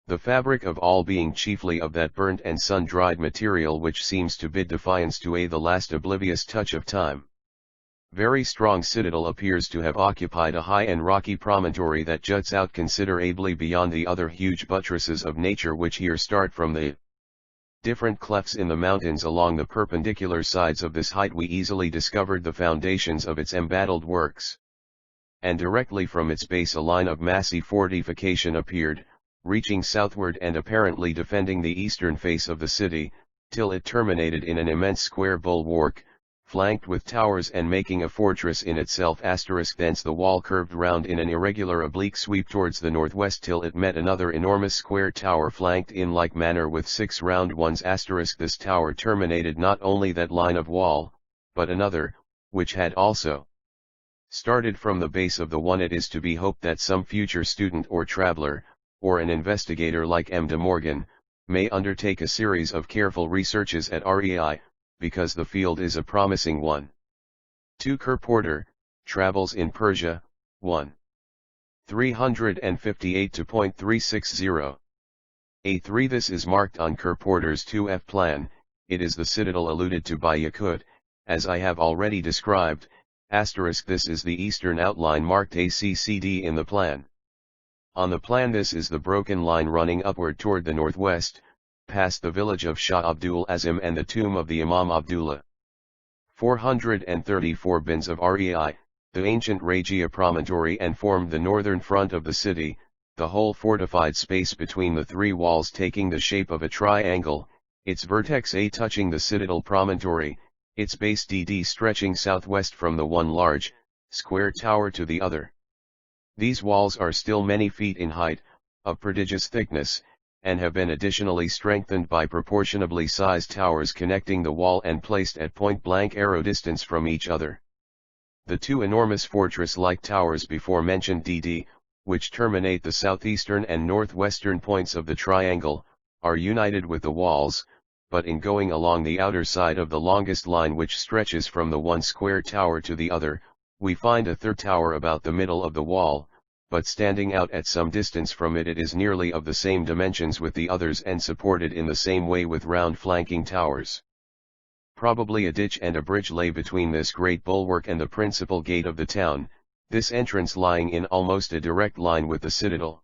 S1: The fabric of all being chiefly of that burnt and sun-dried material which seems to bid defiance to the last oblivious touch of time. Very strong citadel appears to have occupied a high and rocky promontory that juts out considerably beyond the other huge buttresses of nature which here start from the different clefts in the mountains. Along the perpendicular sides of this height we easily discovered the foundations of its embattled works. And directly from its base a line of massy fortification appeared, reaching southward and apparently defending the eastern face of the city, till it terminated in an immense square bulwark, flanked with towers and making a fortress in itself. Thence the wall curved round in an irregular oblique sweep towards the northwest till it met another enormous square tower flanked in like manner with 6 round ones. This tower terminated not only that line of wall, but another, which had also started from the base of the one. It is to be hoped that some future student or traveler, or an investigator like M. de Morgan, may undertake a series of careful researches at Rei, because the field is a promising one. 2. Kerporter, Travels in Persia, 1. 358 to .360. A3. This is marked on Kerporter's 2F plan. It is the citadel alluded to by Yakut, as I have already described. This is the eastern outline marked ACCD in the plan. On the plan this is the broken line running upward toward the northwest, past the village of Shah Abdul Azim and the tomb of the Imam Abdullah. 434 bins of Rei, the ancient Regia promontory, and formed the northern front of the city, the whole fortified space between the 3 walls taking the shape of a triangle, its vertex A touching the citadel promontory, its base DD stretching southwest from the one large, square tower to the other. These walls are still many feet in height, of prodigious thickness, and have been additionally strengthened by proportionably sized towers connecting the wall and placed at point-blank arrow distance from each other. The 2 enormous fortress-like towers before mentioned DD, which terminate the southeastern and northwestern points of the triangle, are united with the walls, but in going along the outer side of the longest line which stretches from the one square tower to the other, we find a 3rd tower about the middle of the wall, but standing out at some distance from it. It is nearly of the same dimensions with the others and supported in the same way with round flanking towers. Probably a ditch and a bridge lay between this great bulwark and the principal gate of the town, this entrance lying in almost a direct line with the citadel.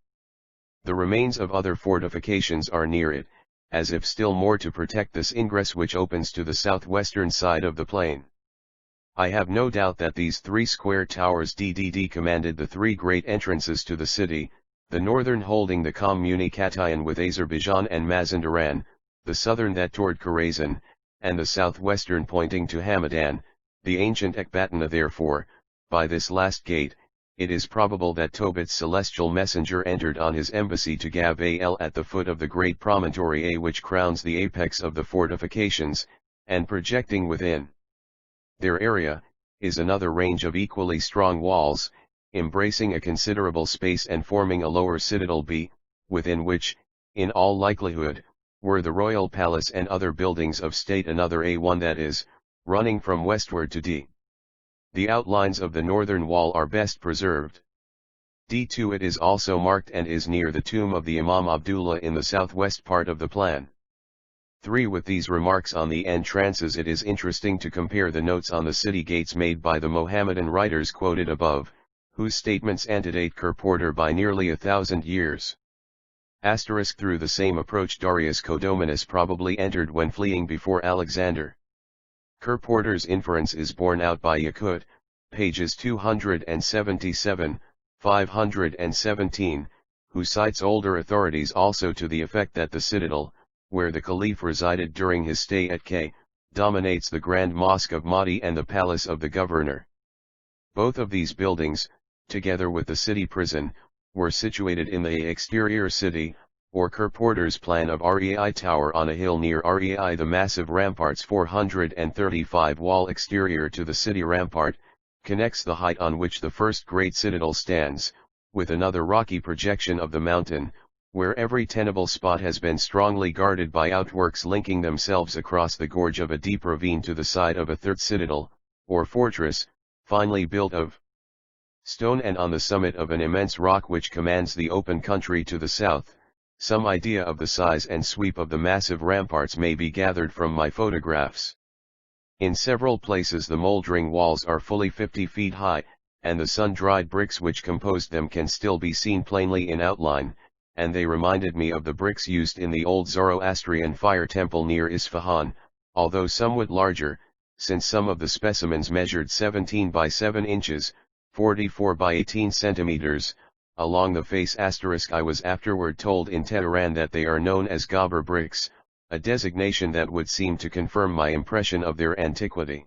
S1: The remains of other fortifications are near it, as if still more to protect this ingress which opens to the southwestern side of the plain. I have no doubt that these 3 square towers DDD commanded the 3 great entrances to the city, the northern holding the communication with Azerbaijan and Mazandaran, the southern that toward Khorasan, and the southwestern pointing to Hamadan, the ancient Ekbatana. Therefore, by this last gate, it is probable that Tobit's celestial messenger entered on his embassy to Gab-al at the foot of the great promontory A which crowns the apex of the fortifications, and projecting within their area, is another range of equally strong walls, embracing a considerable space and forming a lower citadel B, within which, in all likelihood, were the royal palace and other buildings of state. Another A1 that is, running from westward to D. The outlines of the northern wall are best preserved. D2 it is also marked and is near the tomb of the Imam Abdullah in the southwest part of the plan. 3. With these remarks on the entrances, it is interesting to compare the notes on the city gates made by the Mohammedan writers quoted above, whose statements antedate Kerporter by nearly 1,000 years. Asterisk through the same approach Darius Codominus probably entered when fleeing before Alexander. Kerporter's inference is borne out by Yakut, pages 277, 517, who cites older authorities also to the effect that the citadel, where the Caliph resided during his stay at K, dominates the Grand Mosque of Mahdi and the palace of the governor. Both of these buildings, together with the city prison, were situated in the exterior city, or Kerporter's plan of Rei Tower on a hill near Rei. The massive rampart's 435 wall exterior to the city rampart, connects the height on which the first great citadel stands, with another rocky projection of the mountain, where every tenable spot has been strongly guarded by outworks linking themselves across the gorge of a deep ravine to the side of a third citadel, or fortress, finely built of stone and on the summit of an immense rock which commands the open country to the south. Some idea of the size and sweep of the massive ramparts may be gathered from my photographs. In several places the moldering walls are fully 50 feet high, and the sun-dried bricks which composed them can still be seen plainly in outline, and they reminded me of the bricks used in the old Zoroastrian fire temple near Isfahan, although somewhat larger, since some of the specimens measured 17 by 7 inches, 44 by 18 centimeters, along the face. I was afterward told in Tehran that they are known as Gobber bricks, a designation that would seem to confirm my impression of their antiquity.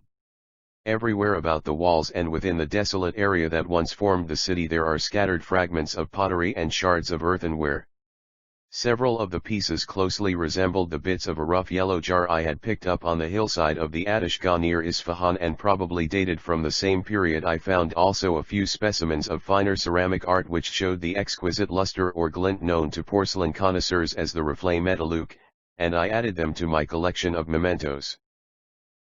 S1: Everywhere about the walls and within the desolate area that once formed the city there are scattered fragments of pottery and shards of earthenware. Several of the pieces closely resembled the bits of a rough yellow jar I had picked up on the hillside of the Atashgah near Isfahan and probably dated from the same period. I found also a few specimens of finer ceramic art which showed the exquisite luster or glint known to porcelain connoisseurs as the reflet métallique, and I added them to my collection of mementos.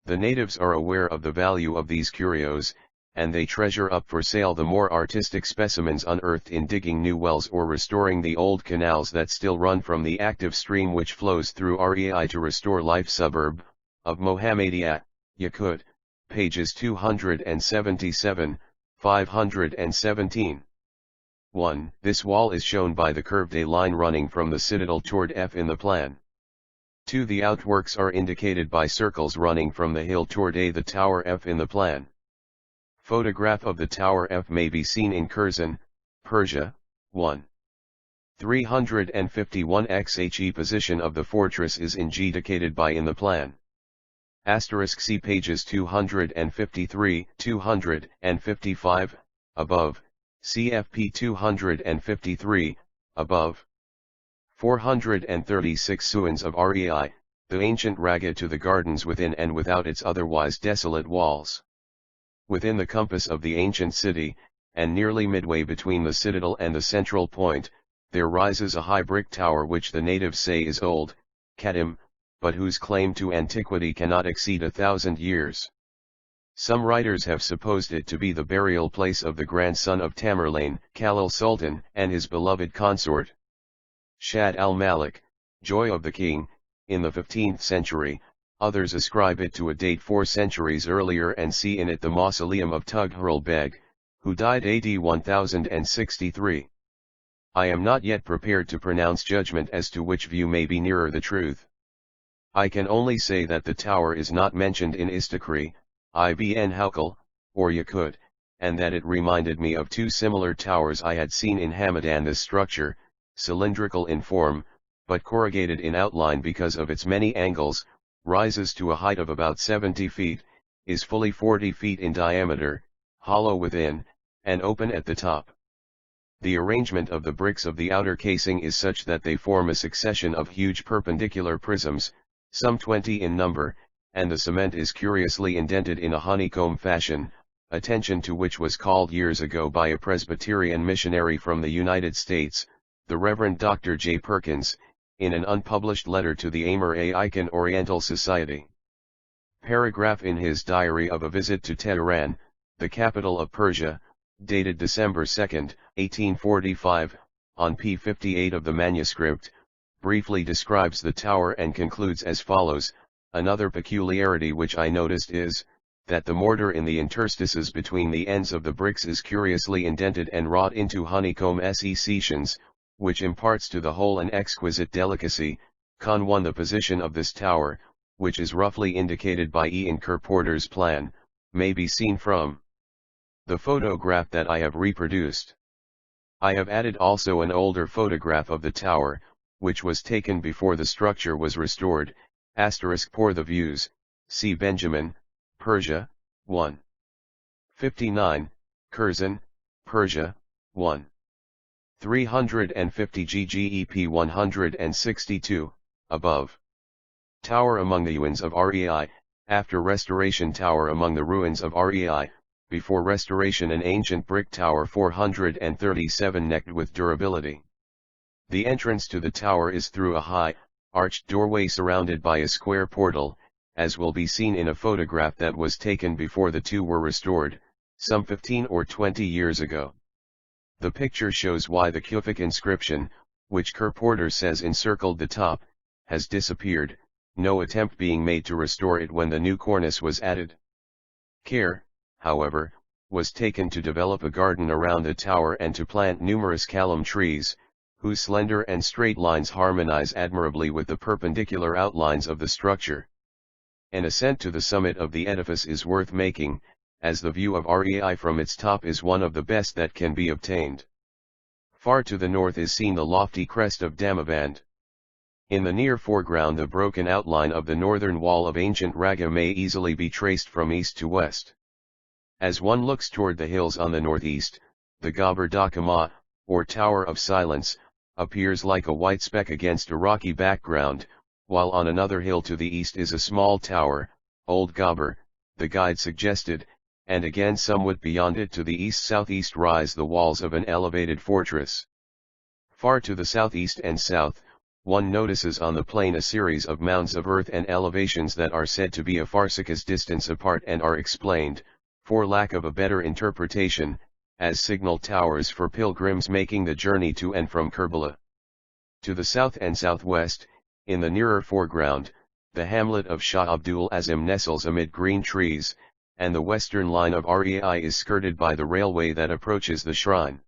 S1: The natives are aware of the value of these curios, and they treasure up for sale the more artistic specimens unearthed in digging new wells or restoring the old canals that still run from the active stream which flows through Rei to restore life. Suburb of Mohammedia, Yakut, pages 277, 517. 1. This wall is shown by the curved A line running from the citadel toward F in the plan. 2. The outworks are indicated by circles running from the hill toward A. The tower F in the plan. Photograph of the tower F may be seen in Kherson, Persia. 1. 351 XHE position of the fortress is indicated by in the plan. Asterisk see pages 253, 255, above, CFP 253, above. 436 Suans of Rei, the ancient raga to the gardens within and without its otherwise desolate walls. Within the compass of the ancient city, and nearly midway between the citadel and the central point, there rises a high brick tower which the natives say is old, Kadim, but whose claim to antiquity cannot exceed 1,000 years. Some writers have supposed it to be the burial place of the grandson of Tamerlane, Khalil Sultan, and his beloved consort, Shad al-Malik, Joy of the King, in the 15th century. Others ascribe it to a date 4 centuries earlier and see in it the mausoleum of Tughril Beg, who died AD 1063. I am not yet prepared to pronounce judgment as to which view may be nearer the truth. I can only say that the tower is not mentioned in Istakri, Ibn Hawkal, or Yakut, and that it reminded me of two similar towers I had seen in Hamadan. This structure, cylindrical in form, but corrugated in outline because of its many angles, rises to a height of about 70 feet, is fully 40 feet in diameter, hollow within, and open at the top. The arrangement of the bricks of the outer casing is such that they form a succession of huge perpendicular prisms, some 20 in number, and the cement is curiously indented in a honeycomb fashion, attention to which was called years ago by a Presbyterian missionary from the United States, the Reverend Dr. J. Perkins, in an unpublished letter to the Amur-e-Icon Oriental Society. Paragraph in his diary of a visit to Tehran, the capital of Persia, dated December 2, 1845, on p. 58 of the manuscript, briefly describes the tower and concludes as follows: another peculiarity which I noticed is, that the mortar in the interstices between the ends of the bricks is curiously indented and wrought into honeycomb sections, which imparts to the whole an exquisite delicacy. Con 1. The position of this tower, which is roughly indicated by E. in Kerporter's plan, may be seen from the photograph that I have reproduced. I have added also an older photograph of the tower, which was taken before the structure was restored, for the views, see Benjamin, Persia, 1. 59, Curzon, Persia, 1. 350 ggep 162, above. Tower among the ruins of Rei, after restoration. Tower among the ruins of Rei, before restoration. An ancient brick tower 437 necked with durability. The entrance to the tower is through a high, arched doorway surrounded by a square portal, as will be seen in a photograph that was taken before the two were restored, some 15 or 20 years ago. The picture shows why the Kufic inscription, which Kerporter says encircled the top, has disappeared, no attempt being made to restore it when the new cornice was added. Care, however, was taken to develop a garden around the tower and to plant numerous kalm trees, whose slender and straight lines harmonize admirably with the perpendicular outlines of the structure. An ascent to the summit of the edifice is worth making, as the view of Rei from its top is one of the best that can be obtained. Far to the north is seen the lofty crest of Damavand. In the near foreground the broken outline of the northern wall of ancient Raga may easily be traced from east to west. As one looks toward the hills on the northeast, the Ghabur Dakama, or Tower of Silence, appears like a white speck against a rocky background, while on another hill to the east is a small tower, Old Ghabur, the guide suggested, and again somewhat beyond it to the east-southeast rise the walls of an elevated fortress. Far to the southeast and south, one notices on the plain a series of mounds of earth and elevations that are said to be a farsakh's distance apart and are explained, for lack of a better interpretation, as signal towers for pilgrims making the journey to and from Kerbala. To the south and southwest, in the nearer foreground, the hamlet of Shah Abdul Azim nestles amid green trees, and the western line of Rei is skirted by the railway that approaches the shrine.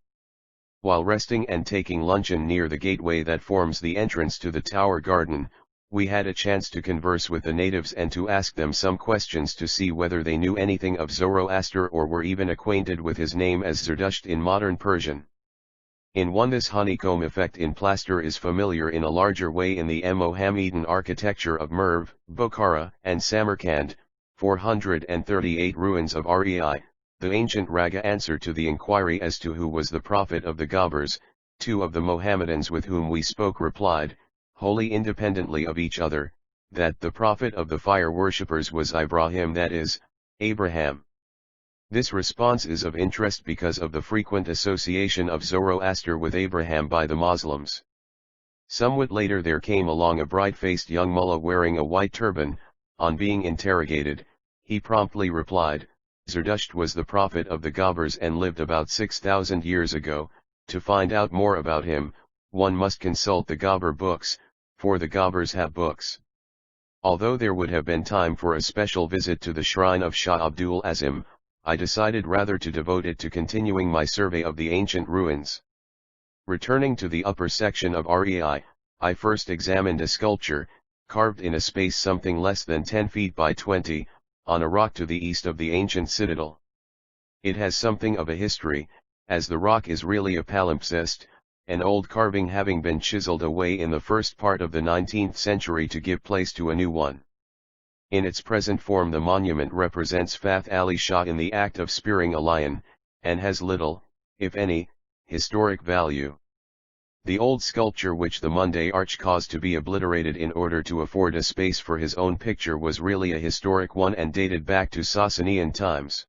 S1: While resting and taking luncheon near the gateway that forms the entrance to the tower garden, we had a chance to converse with the natives and to ask them some questions to see whether they knew anything of Zoroaster or were even acquainted with his name as Zerdusht in modern Persian. In one, this honeycomb effect in plaster is familiar in a larger way in the Mohammedan architecture of Merv, Bokhara, and Samarkand, 438 ruins of Rei. The ancient Raga answer to the inquiry as to who was the prophet of the Ghaburs. Two of the Mohammedans with whom we spoke replied, wholly independently of each other, that the prophet of the fire worshippers was Ibrahim, that is, Abraham. This response is of interest because of the frequent association of Zoroaster with Abraham by the Muslims. Somewhat later there came along a bright-faced young mullah wearing a white turban. On being interrogated, he promptly replied, Zerdusht was the prophet of the Ghaburs and lived about 6,000 years ago. To find out more about him, one must consult the Ghabur books, for the Ghaburs have books. Although there would have been time for a special visit to the shrine of Shah Abdul Azim, I decided rather to devote it to continuing my survey of the ancient ruins. Returning to the upper section of Rei, I first examined a sculpture, carved in a space something less than 10 feet by 20, on a rock to the east of the ancient citadel. It has something of a history, as the rock is really a palimpsest, an old carving having been chiseled away in the first part of the 19th century to give place to a new one. In its present form the monument represents Fath Ali Shah in the act of spearing a lion, and has little, if any, historic value. The old sculpture which the Monday Arch caused to be obliterated in order to afford a space for his own picture was really a historic one and dated back to Sasanian times.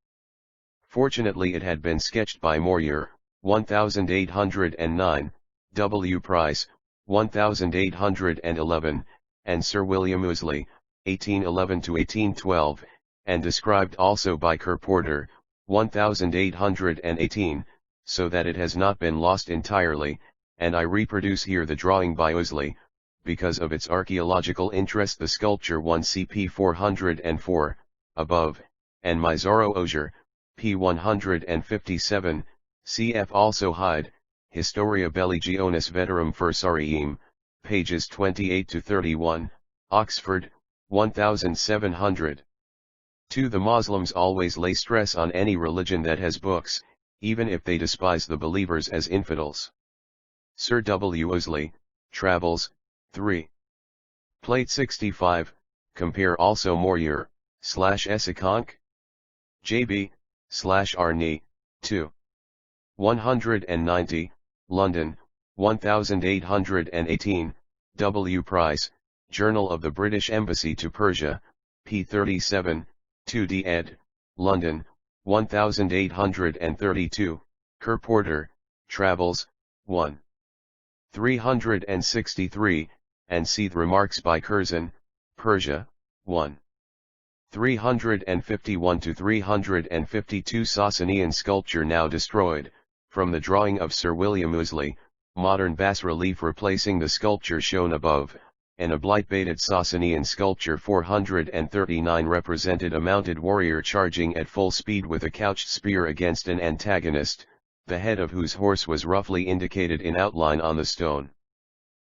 S1: Fortunately it had been sketched by Moyer, 1809, W. Price, 1811, and Sir William Ouseley, 1811–1812, and described also by Kerr Porter, 1818, so that it has not been lost entirely, and I reproduce here the drawing by Ouseley, because of its archaeological interest. The sculpture 1 CP 404, above, and my Zoroaster, p. 157, cf. also Hyde, Historia Religionis Veterum Versarium, pages 28–31, Oxford, 1700. 2. The Muslims always lay stress on any religion that has books, even if they despise the believers as infidels. Sir W. Ouseley, Travels, 3. Plate 65, compare also Moyer, /Essiconk, JB, /Arney, 2. 190, London, 1818, W. Price, Journal of the British Embassy to Persia, p. 37, 2d ed., London, 1832, Kerr Porter, Travels, 1. 363, and Seeth remarks by Curzon, Persia, 1. 351–352 Sasanian sculpture now destroyed, from the drawing of Sir William Ouseley, modern bas-relief replacing the sculpture shown above, an obliterated Sasanian sculpture 439 represented a mounted warrior charging at full speed with a couched spear against an antagonist, the head of whose horse was roughly indicated in outline on the stone.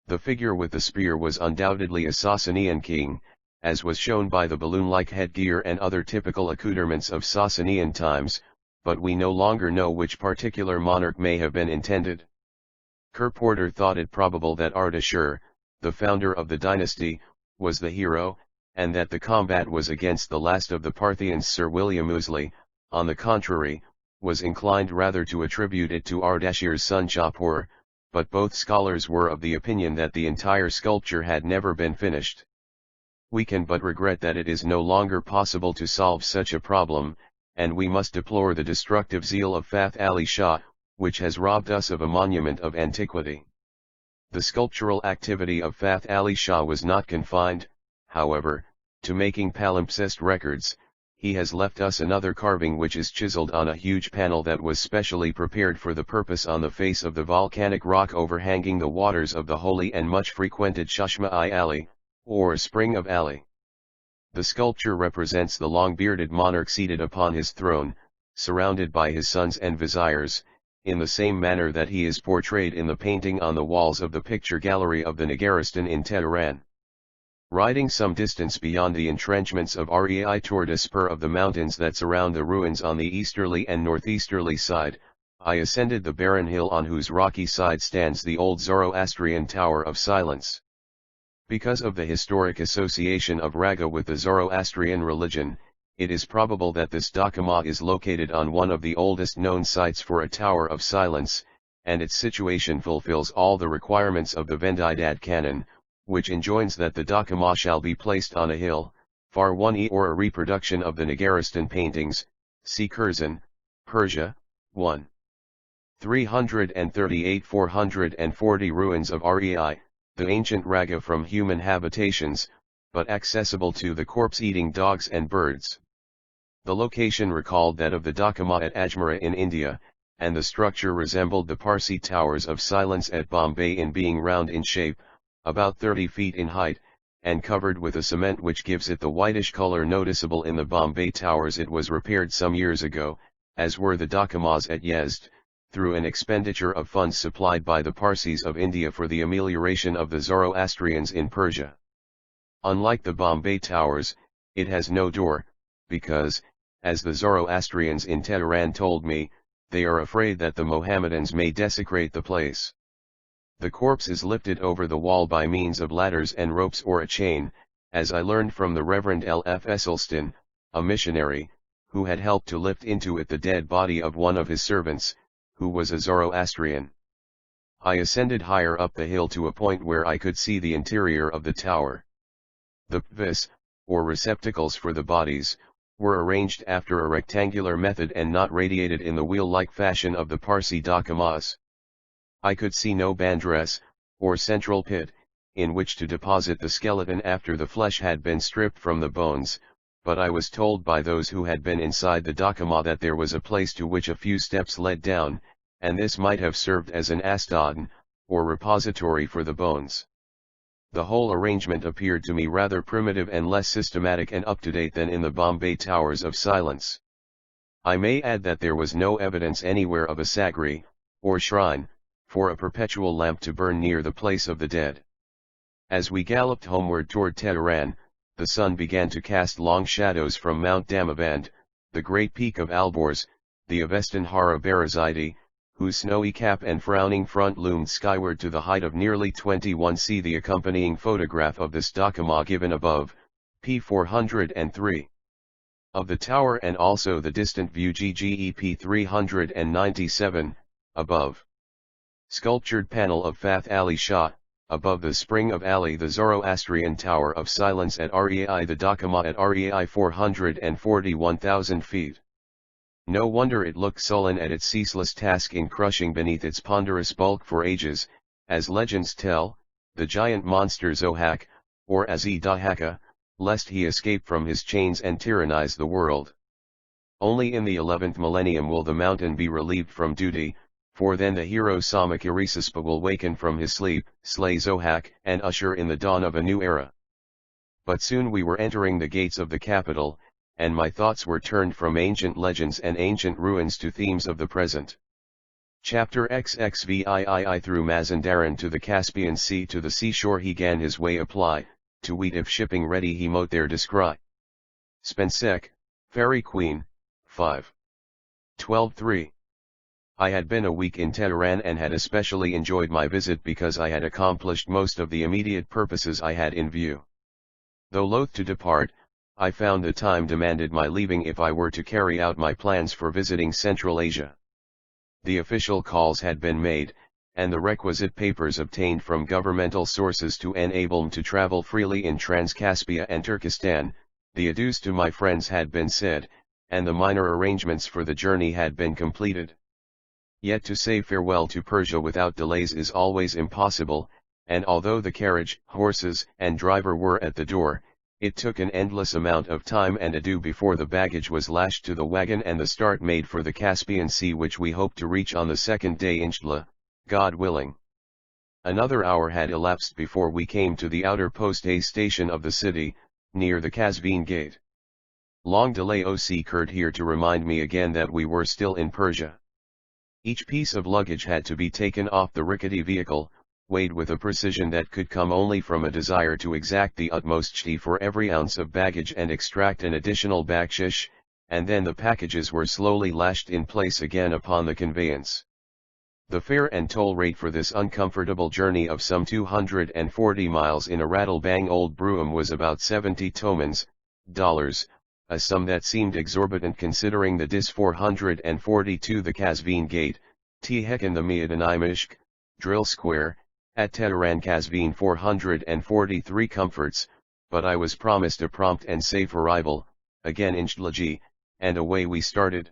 S1: The figure with the spear was undoubtedly a Sasanian king, as was shown by the balloon-like headgear and other typical accoutrements of Sasanian times, but we no longer know which particular monarch may have been intended. Kerr Porter thought it probable that Ardashir, the founder of the dynasty, was the hero, and that the combat was against the last of the Parthians. Sir William Ouseley, on the contrary, was inclined rather to attribute it to Ardashir's son Shapur, but both scholars were of the opinion that the entire sculpture had never been finished. We can but regret that it is no longer possible to solve such a problem, and we must deplore the destructive zeal of Fath Ali Shah, which has robbed us of a monument of antiquity. The sculptural activity of Fath Ali Shah was not confined, however, to making palimpsest records. He has left us another carving which is chiseled on a huge panel that was specially prepared for the purpose on the face of the volcanic rock overhanging the waters of the holy and much frequented Chashma-i Ali, or Spring of Ali. The sculpture represents the long-bearded monarch seated upon his throne, surrounded by his sons and viziers, in the same manner that he is portrayed in the painting on the walls of the picture gallery of the Nigaristan in Tehran. Riding some distance beyond the entrenchments of Rei toward a spur of the mountains that surround the ruins on the easterly and northeasterly side, I ascended the barren hill on whose rocky side stands the old Zoroastrian Tower of Silence. Because of the historic association of Raga with the Zoroastrian religion, it is probable that this Dakama is located on one of the oldest known sites for a Tower of Silence, and its situation fulfills all the requirements of the Vendidad canon, which enjoins that the Dakama shall be placed on a hill, far 1e or a reproduction of the Nigaristan paintings, see Curzon, Persia, 1. 338–440 ruins of Rei, the ancient Raga from human habitations, but accessible to the corpse-eating dogs and birds. The location recalled that of the Dakama at Ajmera in India, and the structure resembled the Parsi towers of Silence at Bombay in being round in shape, about 30 feet in height, and covered with a cement which gives it the whitish color noticeable in the Bombay towers. It was repaired some years ago, as were the Dakamas at Yezd, through an expenditure of funds supplied by the Parsis of India for the amelioration of the Zoroastrians in Persia. Unlike the Bombay towers, it has no door, because, as the Zoroastrians in Tehran told me, they are afraid that the Mohammedans may desecrate the place. The corpse is lifted over the wall by means of ladders and ropes or a chain, as I learned from the Reverend L. F. Esselstyn, a missionary, who had helped to lift into it the dead body of one of his servants, who was a Zoroastrian. I ascended higher up the hill to a point where I could see the interior of the tower. The pvis, or receptacles for the bodies, were arranged after a rectangular method and not radiated in the wheel-like fashion of the Parsi dakamas. I could see no bandress, or central pit, in which to deposit the skeleton after the flesh had been stripped from the bones, but I was told by those who had been inside the dakama that there was a place to which a few steps led down, and this might have served as an astadn, or repository for the bones. The whole arrangement appeared to me rather primitive and less systematic and up-to-date than in the Bombay Towers of Silence. I may add that there was no evidence anywhere of a sagri, or shrine, for a perpetual lamp to burn near the place of the dead. As we galloped homeward toward Tehran, the sun began to cast long shadows from Mount Damavand, the great peak of Alborz, the Avestan Hara Barazidi, whose snowy cap and frowning front loomed skyward to the height of nearly 21. See the accompanying photograph of this dakama given above, p. 403. Of the tower and also the distant view ggep 397, above. Sculptured panel of Fath Ali Shah, above the spring of Ali, the Zoroastrian Tower of Silence at Rei, the dakama at Rei 441,000 feet. No wonder it looked sullen at its ceaseless task in crushing beneath its ponderous bulk for ages, as legends tell, the giant monster Zohak, or Azidahaka, lest he escape from his chains and tyrannize the world. Only in the 11th millennium will the mountain be relieved from duty, for then the hero Samakirissaspa will waken from his sleep, slay Zohak, and usher in the dawn of a new era. But soon we were entering the gates of the capital, and my thoughts were turned from ancient legends and ancient ruins to themes of the present. Chapter XXVII. Through Mazandaran to the Caspian Sea, to the seashore he gan his way apply, to wheat if shipping ready he mote there descry. Spensek, Fairy Queen, 5. 12:3. I had been a week in Tehran and had especially enjoyed my visit because I had accomplished most of the immediate purposes I had in view. Though loath to depart, I found the time demanded my leaving if I were to carry out my plans for visiting Central Asia. The official calls had been made, and the requisite papers obtained from governmental sources to enable me to travel freely in Transcaspia and Turkestan. The adieus to my friends had been said, and the minor arrangements for the journey had been completed. Yet to say farewell to Persia without delays is always impossible, and although the carriage, horses, and driver were at the door, it took an endless amount of time and ado before the baggage was lashed to the wagon and the start made for the Caspian Sea, which we hoped to reach on the second day inshallah, God willing. Another hour had elapsed before we came to the outer post A station of the city, near the Kazvin gate. Long delay occurred here to remind me again that we were still in Persia. Each piece of luggage had to be taken off the rickety vehicle, weighed with a precision that could come only from a desire to exact the utmost chti for every ounce of baggage and extract an additional bakshish, and then the packages were slowly lashed in place again upon the conveyance. The fare and toll rate for this uncomfortable journey of some 240 miles in a rattle-bang old brougham was about 70 tomans, dollars, a sum that seemed exorbitant considering the dis 442 the Kazvin gate, Tehekan the Miadanimishk, drill square, at Tehran Kazvin 443 comforts, but I was promised a prompt and safe arrival, again inshtlaji, and away we started.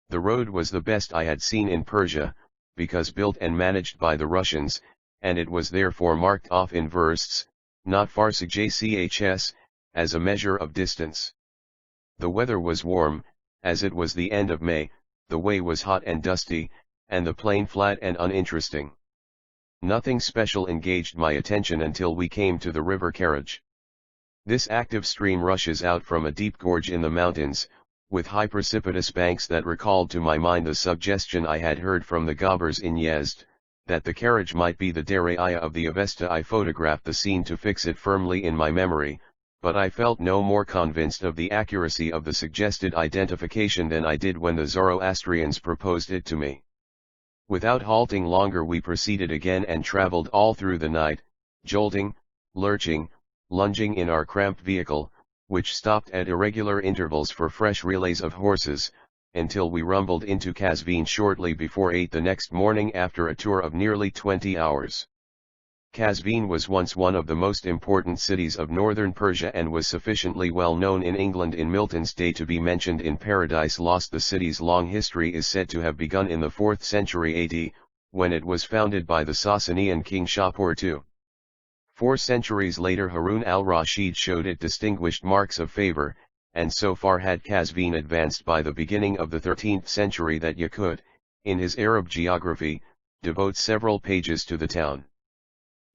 S1: The road was the best I had seen in Persia, because built and managed by the Russians, and it was therefore marked off in versts, not farsajchs, as a measure of distance. The weather was warm, as it was the end of May, the way was hot and dusty, and the plain flat and uninteresting. Nothing special engaged my attention until we came to the river Karaj. This active stream rushes out from a deep gorge in the mountains, with high precipitous banks that recalled to my mind the suggestion I had heard from the Gabbers in Yezd, that the Karaj might be the Daraya of the Avesta. I photographed the scene to fix it firmly in my memory, but I felt no more convinced of the accuracy of the suggested identification than I did when the Zoroastrians proposed it to me. Without halting longer we proceeded again and traveled all through the night, jolting, lurching, lunging in our cramped vehicle, which stopped at irregular intervals for fresh relays of horses, until we rumbled into Qazvin shortly before 8 the next morning after a tour of nearly 20 hours. Qazvin was once one of the most important cities of northern Persia and was sufficiently well known in England in Milton's day to be mentioned in Paradise Lost. The city's long history is said to have begun in the 4th century AD, when it was founded by the Sasanian king Shapur II. 4 centuries later Harun al-Rashid showed it distinguished marks of favor, and so far had Qazvin advanced by the beginning of the 13th century that you could, in his Arab geography, devote several pages to the town.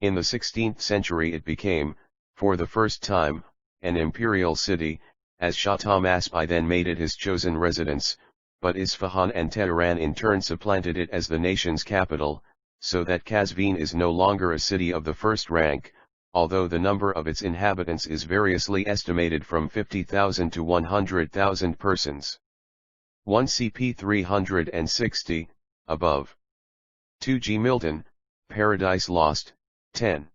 S1: In the 16th century it became, for the first time, an imperial city, as Shah Tahmasp I then made it his chosen residence, but Isfahan and Tehran in turn supplanted it as the nation's capital, so that Qazvin is no longer a city of the first rank, although the number of its inhabitants is variously estimated from 50,000 to 100,000 persons. 1 CP 360, above. 2 G. Milton, Paradise Lost, 10.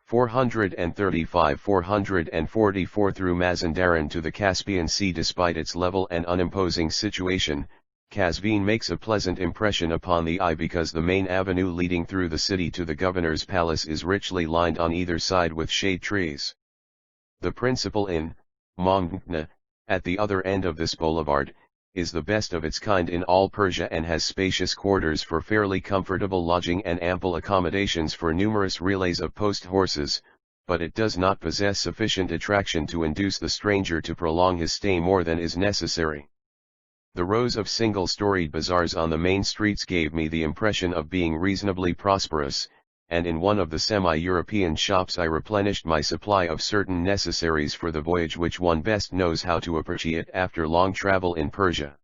S1: 435-444 through Mazandaran to the Caspian Sea. Despite its level and unimposing situation, Qazvin makes a pleasant impression upon the eye because the main avenue leading through the city to the governor's palace is richly lined on either side with shade trees. The principal inn, Mamgna, at the other end of this boulevard, is the best of its kind in all Persia and has spacious quarters for fairly comfortable lodging and ample accommodations for numerous relays of post horses, but it does not possess sufficient attraction to induce the stranger to prolong his stay more than is necessary. The rows of single-storied bazaars on the main streets gave me the impression of being reasonably prosperous, and in one of the semi-European shops I replenished my supply of certain necessaries for the voyage which one best knows how to appreciate after long travel in Persia.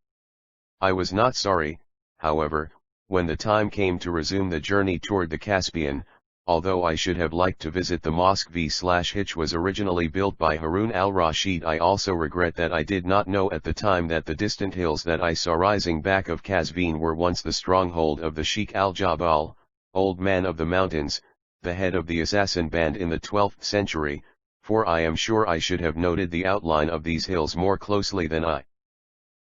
S1: I was not sorry, however, when the time came to resume the journey toward the Caspian, although I should have liked to visit the mosque which was originally built by Harun al-Rashid. I also regret that I did not know at the time that the distant hills that I saw rising back of Qazvin were once the stronghold of the Sheikh al-Jabal, Old Man of the Mountains, the head of the assassin band in the 12th century, for I am sure I should have noted the outline of these hills more closely than I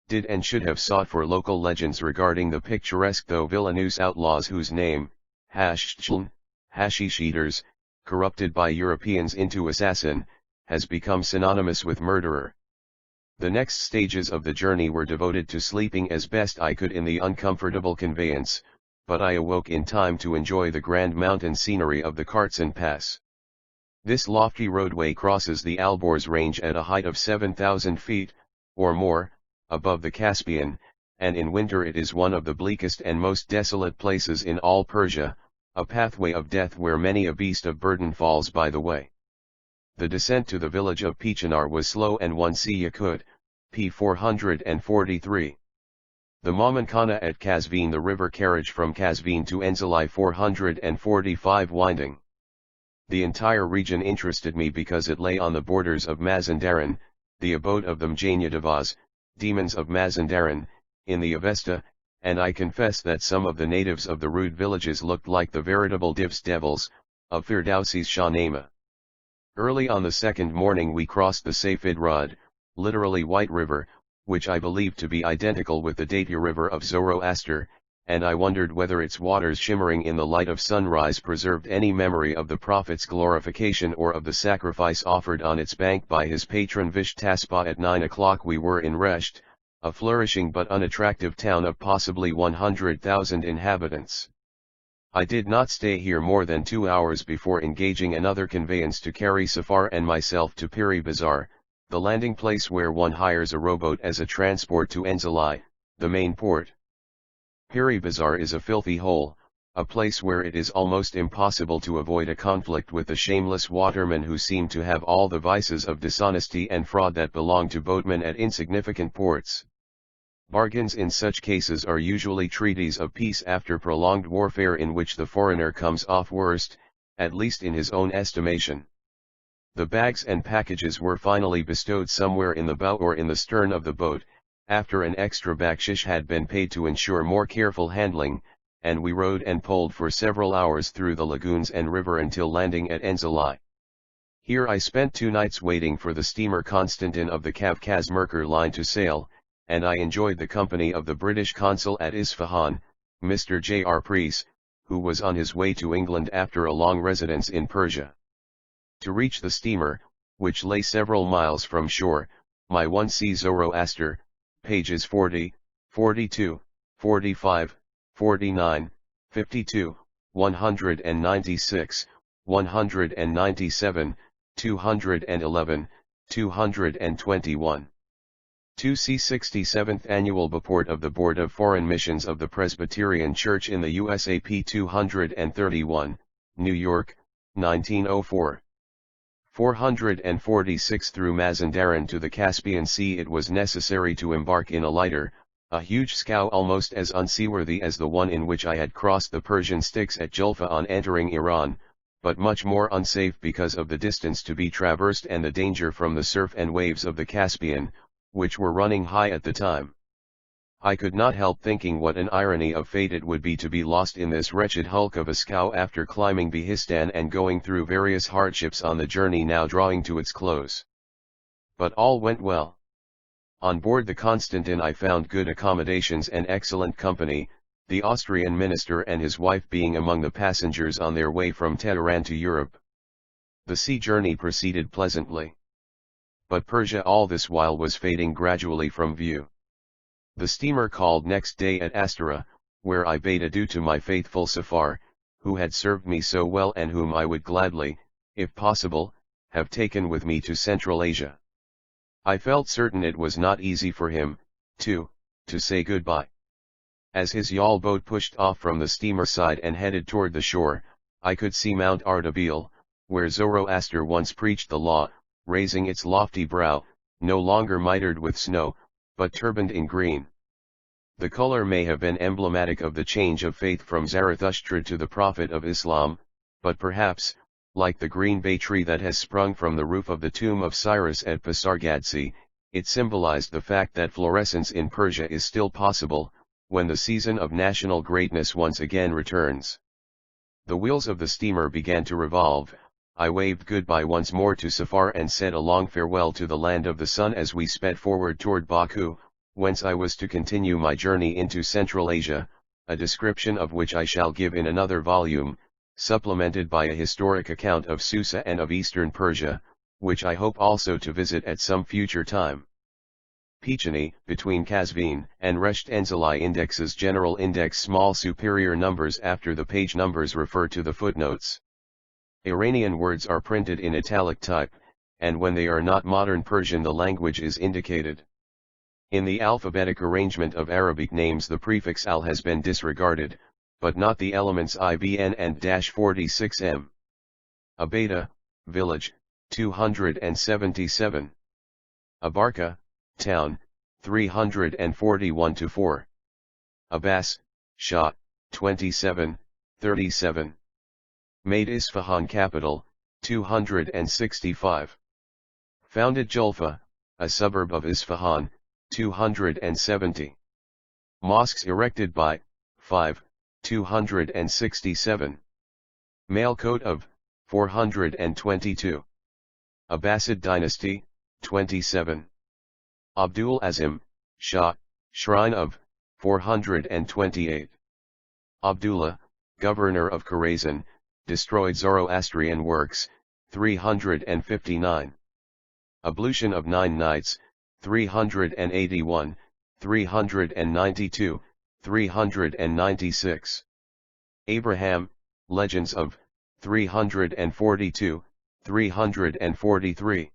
S1: did and should have sought for local legends regarding the picturesque though villainous outlaws whose name, hashish eaters, corrupted by Europeans into assassin, has become synonymous with murderer. The next stages of the journey were devoted to sleeping as best I could in the uncomfortable conveyance, but I awoke in time to enjoy the grand mountain scenery of the Kartsan Pass. This lofty roadway crosses the Alborz range at a height of 7,000 feet, or more, above the Caspian, and in winter it is one of the bleakest and most desolate places in all Persia, a pathway of death where many a beast of burden falls by the way. The descent to the village of Pichinar was slow and 1 Yakut, p. 443. The Mamankana at Qazvin, the river carriage from Qazvin to Enzeli 445 winding. The entire region interested me because it lay on the borders of Mazandaran, the abode of the Mjanyadavas, demons of Mazandaran, in the Avesta, and I confess that some of the natives of the rude villages looked like the veritable Divs devils, of Firdausi's Shahnama. Early on the second morning we crossed the Safid Rud, literally White River, which I believed to be identical with the Dati River of Zoroaster, and I wondered whether its waters shimmering in the light of sunrise preserved any memory of the Prophet's glorification or of the sacrifice offered on its bank by his patron Vishtaspa. At 9 o'clock we were in Resht, a flourishing but unattractive town of possibly 100,000 inhabitants. I did not stay here more than 2 hours before engaging another conveyance to carry Safar and myself to Piri Bazar, the landing place where one hires a rowboat as a transport to Enzeli, the main port. Piri Bazar is a filthy hole, a place where it is almost impossible to avoid a conflict with the shameless watermen who seem to have all the vices of dishonesty and fraud that belong to boatmen at insignificant ports. Bargains in such cases are usually treaties of peace after prolonged warfare in which the foreigner comes off worst, at least in his own estimation. The bags and packages were finally bestowed somewhere in the bow or in the stern of the boat, after an extra bakshish had been paid to ensure more careful handling, and we rowed and poled for several hours through the lagoons and river until landing at Enzeli. Here I spent 2 nights waiting for the steamer Konstantin of the Kavkaz Merkur line to sail, and I enjoyed the company of the British consul at Isfahan, Mr. J.R. Preece, who was on his way to England after a long residence in Persia. To reach the steamer, which lay several miles from shore, my 1C Zoroaster, pages 40, 42, 45, 49, 52, 196, 197, 211, 221. 2C 67th Annual Report of the Board of Foreign Missions of the Presbyterian Church in the USA p. 231, New York, 1904. 446 Through Mazandaran to the Caspian Sea. It was necessary to embark in a lighter, a huge scow almost as unseaworthy as the one in which I had crossed the Persian Styx at Julfa on entering Iran, but much more unsafe because of the distance to be traversed and the danger from the surf and waves of the Caspian, which were running high at the time. I could not help thinking what an irony of fate it would be to be lost in this wretched hulk of a scow after climbing Behistan and going through various hardships on the journey now drawing to its close. But all went well. On board the Konstantin I found good accommodations and excellent company, the Austrian minister and his wife being among the passengers on their way from Tehran to Europe. The sea journey proceeded pleasantly. But Persia all this while was fading gradually from view. The steamer called next day at Astara, where I bade adieu to my faithful Safar, who had served me so well and whom I would gladly, if possible, have taken with me to Central Asia. I felt certain it was not easy for him, to say goodbye. As his yawl boat pushed off from the steamer side and headed toward the shore, I could see Mount Ardabil, where Zoroaster once preached the law, raising its lofty brow, no longer mitred with snow, but turbaned in green. The color may have been emblematic of the change of faith from Zarathustra to the Prophet of Islam, but perhaps, like the green bay tree that has sprung from the roof of the tomb of Cyrus at Pasargadse, it symbolized the fact that florescence in Persia is still possible, when the season of national greatness once again returns. The wheels of the steamer began to revolve. I waved goodbye once more to Safar and said a long farewell to the land of the sun as we sped forward toward Baku, whence I was to continue my journey into Central Asia, a description of which I shall give in another volume, supplemented by a historic account of Susa and of eastern Persia, which I hope also to visit at some future time. Pichani, between Kazvin and Resht Enzeli indexes general index small superior numbers after the page numbers refer to the footnotes. Iranian words are printed in italic type, and when they are not modern Persian the language is indicated. In the alphabetic arrangement of Arabic names the prefix al has been disregarded, but not the elements ibn and -46m. Abeda, village, 277. Abarka, town, 341-4. Abbas, Shah, 27, 37. Made Isfahan capital, 265. Founded Julfa, a suburb of Isfahan, 270. Mosques erected by, 5, 267. Male coat of, 422. Abbasid dynasty, 27. Abdul Azim, Shah, shrine of, 428. Abdullah, governor of Khorasan, destroyed Zoroastrian works, 359. Ablution of 9 nights, 381, 392, 396. Abraham, legends of, 342, 343.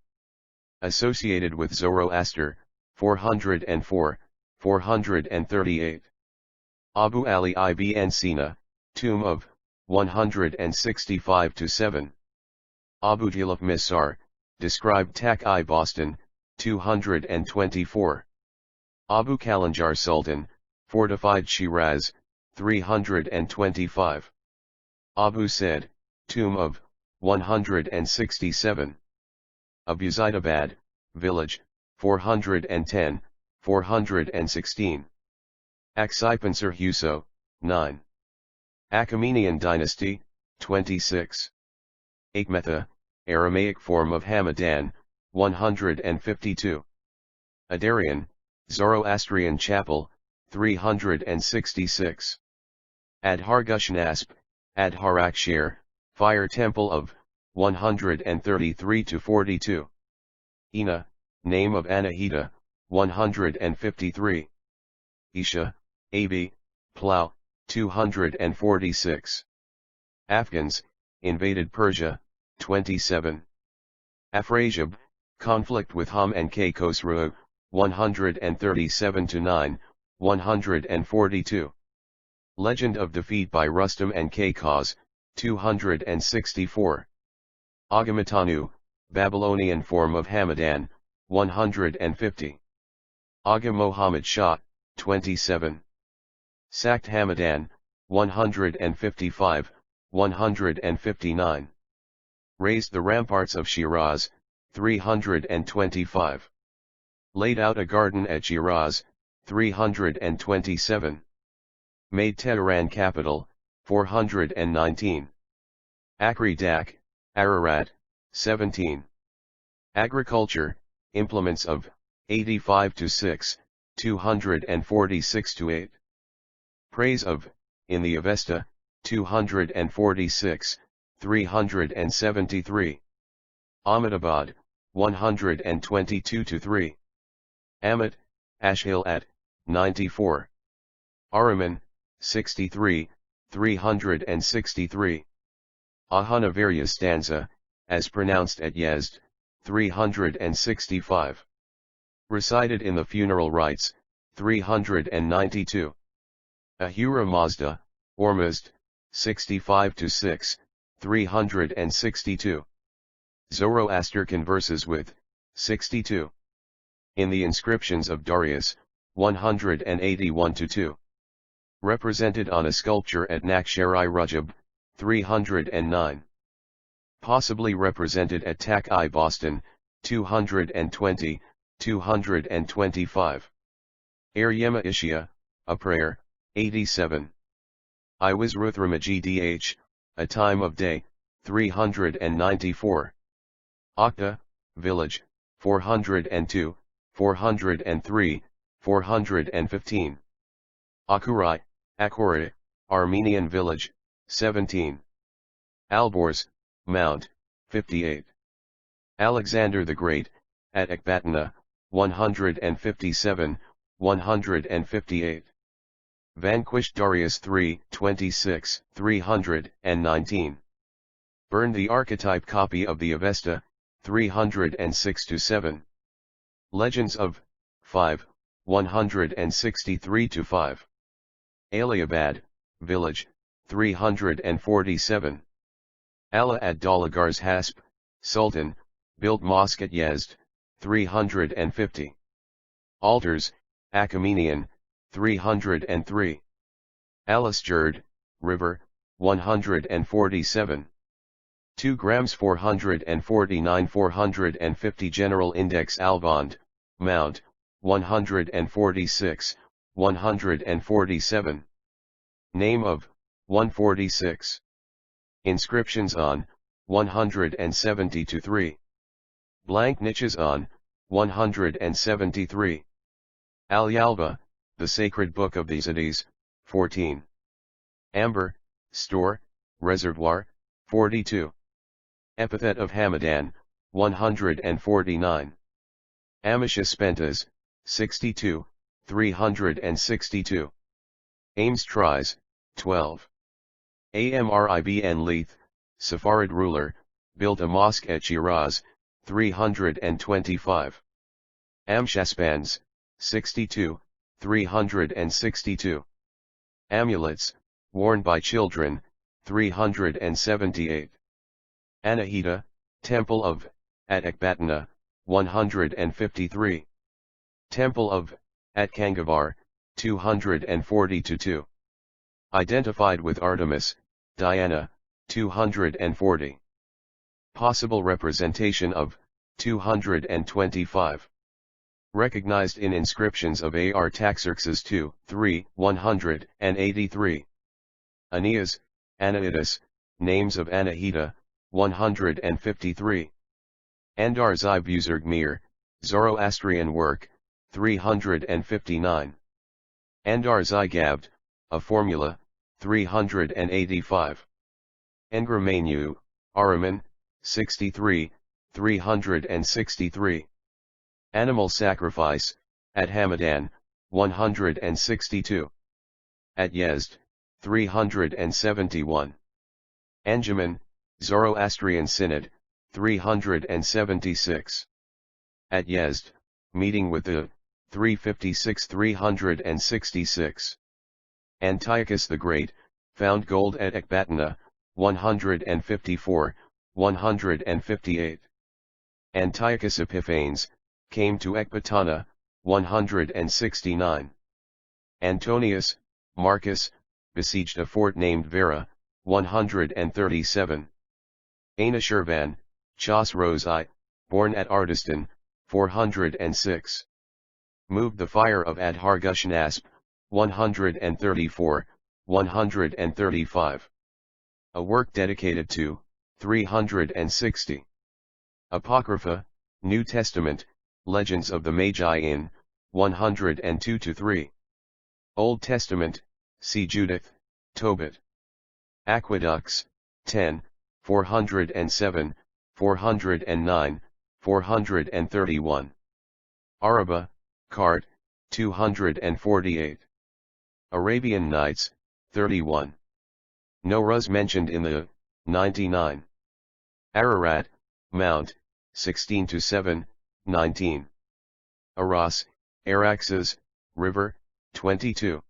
S1: Associated with Zoroaster, 404, 438. Abu Ali ibn Sina, tomb of, 165-7. Abu Talib Misar, described Tak-I Boston, 224. Abu Kalanjar Sultan, fortified Shiraz, 325. Abu Said, tomb of, 167. Abuzidabad, village, 410, 416. Aksipensar Huso, 9. Achaemenian dynasty, 26. Akhmetha, Aramaic form of Hamadan, 152. Adarian, Zoroastrian chapel, 366. Adhargushnasp, Adharakshir, fire temple of, 133-42. Ina, name of Anahita, 153. Isha, Abi, plough, 246. Afghans, invaded Persia, 27. Afrasiab, conflict with Ham and Khosrow, 137-9, 142. Legend of defeat by Rustam and Khas, 264. Agamatanu, Babylonian form of Hamadan, 150. Aga Muhammad Shah, 27. Sacked Hamadan, 155, 159. Raised the ramparts of Shiraz, 325. Laid out a garden at Shiraz, 327. Made Tehran capital, 419. Akri Dak, Ararat, 17. Agriculture, implements of, 85-6, 246-8. Praise of, in the Avesta, 246, 373. Ahmedabad, 122-3. Amit, Ashhil at, 94. Araman, 63, 363. Ahanavarya stanza, as pronounced at Yezd, 365. Recited in the funeral rites, 392. Ahura Mazda, Ormuzd, 65-6, 362. Zoroaster converses with, 62. In the inscriptions of Darius, 181-2. Represented on a sculpture at Nakhshari-Rajab, 309. Possibly represented at Tak-I Boston, 220, 225. Aryema Ishia, a prayer, 87. I was Ruthramaji a time of day, 394. Okta, village, 402, 403, 415. Akurai, Akhori, Armenian village, 17. Alborz, Mount, 58. Alexander the Great, at Ekbatana, 157, 158. Vanquished Darius 326, 319. Burned the archetype copy of the Avesta, 306-7. Legends of, 5, 163-5. Aliabad, village, 347. Allah ad-Dalagar's Hasp, Sultan, built mosque at Yezd, 350. Altars, Achaemenian, 303. Alisjurd, river, 147. 2 grams 449 450 General Index Albond, Mount, 146, 147. Name of, 146. Inscriptions on, 170-3. Blank niches on, 173. Al-Yalba, the sacred book of the Yazidis, 14. Amber, store, reservoir, 42. Epithet of Hamadan, 149. Amisha Spentas, 62, 362. Ames Tries, 12. Amribn Leith, Safarid ruler, built a mosque at Shiraz, 325. Amshaspans, 62, 362. Amulets, worn by children, 378. Anahita, Temple of, at Ekbatana, 153. Temple of, at Kangavar, 242. Identified with Artemis, Diana, 240. Possible representation of, 225. Recognized in inscriptions of Artaxerxes II, 3, 183. Aeneas, Anaitis, names of Anahita, 153. Andar-zi Buzurgmir, Zoroastrian work, 359. Andar-zi Gabd, a formula, 385. Engramenu, Araman, 63, 363. Animal sacrifice, at Hamadan, 162. At Yezd, 371. Anjuman, Zoroastrian Synod, 376. At Yezd, meeting with the 356-366. Antiochus the Great, found gold at Ecbatana, 154, 158. Antiochus Epiphanes, came to Ecbatana, 169. Antonius, Marcus, besieged a fort named Vera, 137. Anushirvan, Chosroes born at Ardistan, 406. Moved the fire of Adhargushnasp, 134, 135. A work dedicated to, 360. Apocrypha, New Testament, Legends of the Magi in, 102-3. Old Testament, see Judith, Tobit. Aqueducts, 10, 407, 409, 431. Araba, Cart, 248. Arabian Nights, 31. Nowruz mentioned in the, 99. Ararat, Mount, 16-7, 19. Aras, Araxes, River, 22.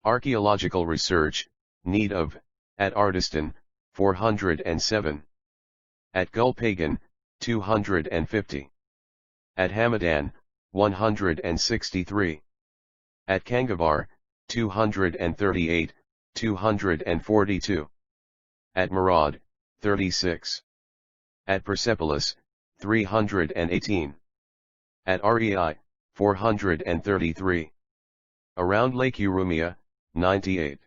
S1: Archaeological research, need of, at Ardistan, 407. At Gulpagan, 250. At Hamadan, 163. At Kangavar, 238, 242. At Murad, 36. At Persepolis, 318. At Rei, 433. Around Lake Urumia, 98.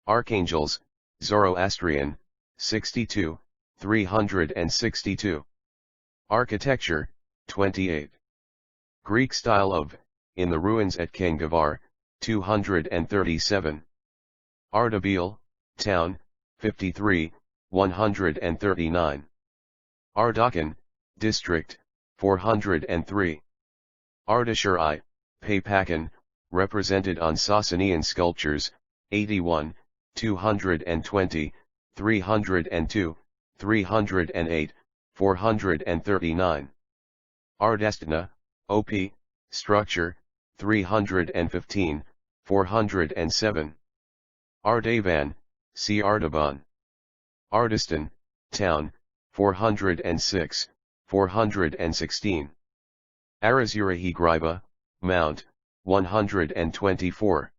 S1: Archangels, Zoroastrian, 62, 362. Architecture, 28. Greek style of, in the ruins at Kangavar, 237. Ardabil, town, 53, 139. Ardakan, district, 403. Ardashir Papakan, represented on Sasanian sculptures, 81, 220, 302, 308, 439. Ardestana, OP, structure, 315, 407. Ardavan, see Ardaban. Ardistan, town, 406, 416. Arazurahi Griba, Mount, 124.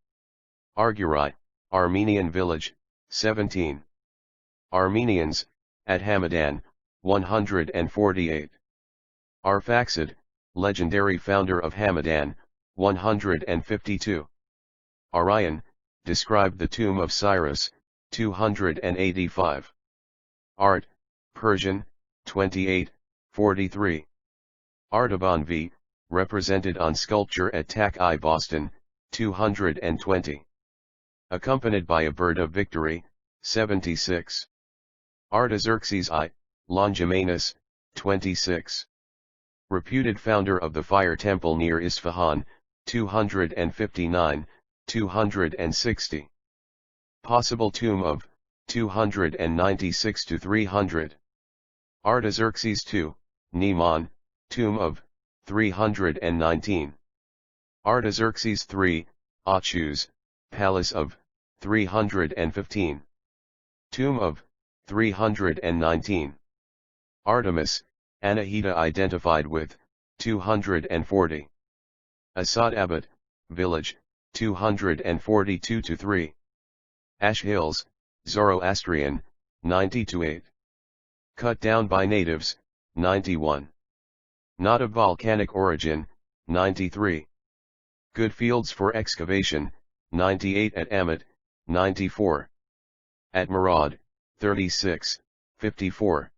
S1: Argurai, Armenian village, 17. Armenians, at Hamadan, 148. Arphaxad, legendary founder of Hamadan, 152. Arion, described the tomb of Cyrus, 285. Art, Persian, 28, 43. Artaban V, represented on sculpture at Tak-I Boston, 220. Accompanied by a bird of victory, 76. Artaxerxes I, Longimanus, 26. Reputed founder of the fire temple near Isfahan, 259, 260. Possible tomb of, 296-300. Artaxerxes II, Neman, tomb of, 319. Artaxerxes III, Achus, palace of, 315. Tomb of, 319. Artemis, Anahita identified with, 240. Asad Abad, village, 242-3. Ash Hills, Zoroastrian, 90-8. Cut down by natives, 91. Not of volcanic origin, 93. Good fields for excavation, 98 at Amat, 94. At Murad, 36, 54.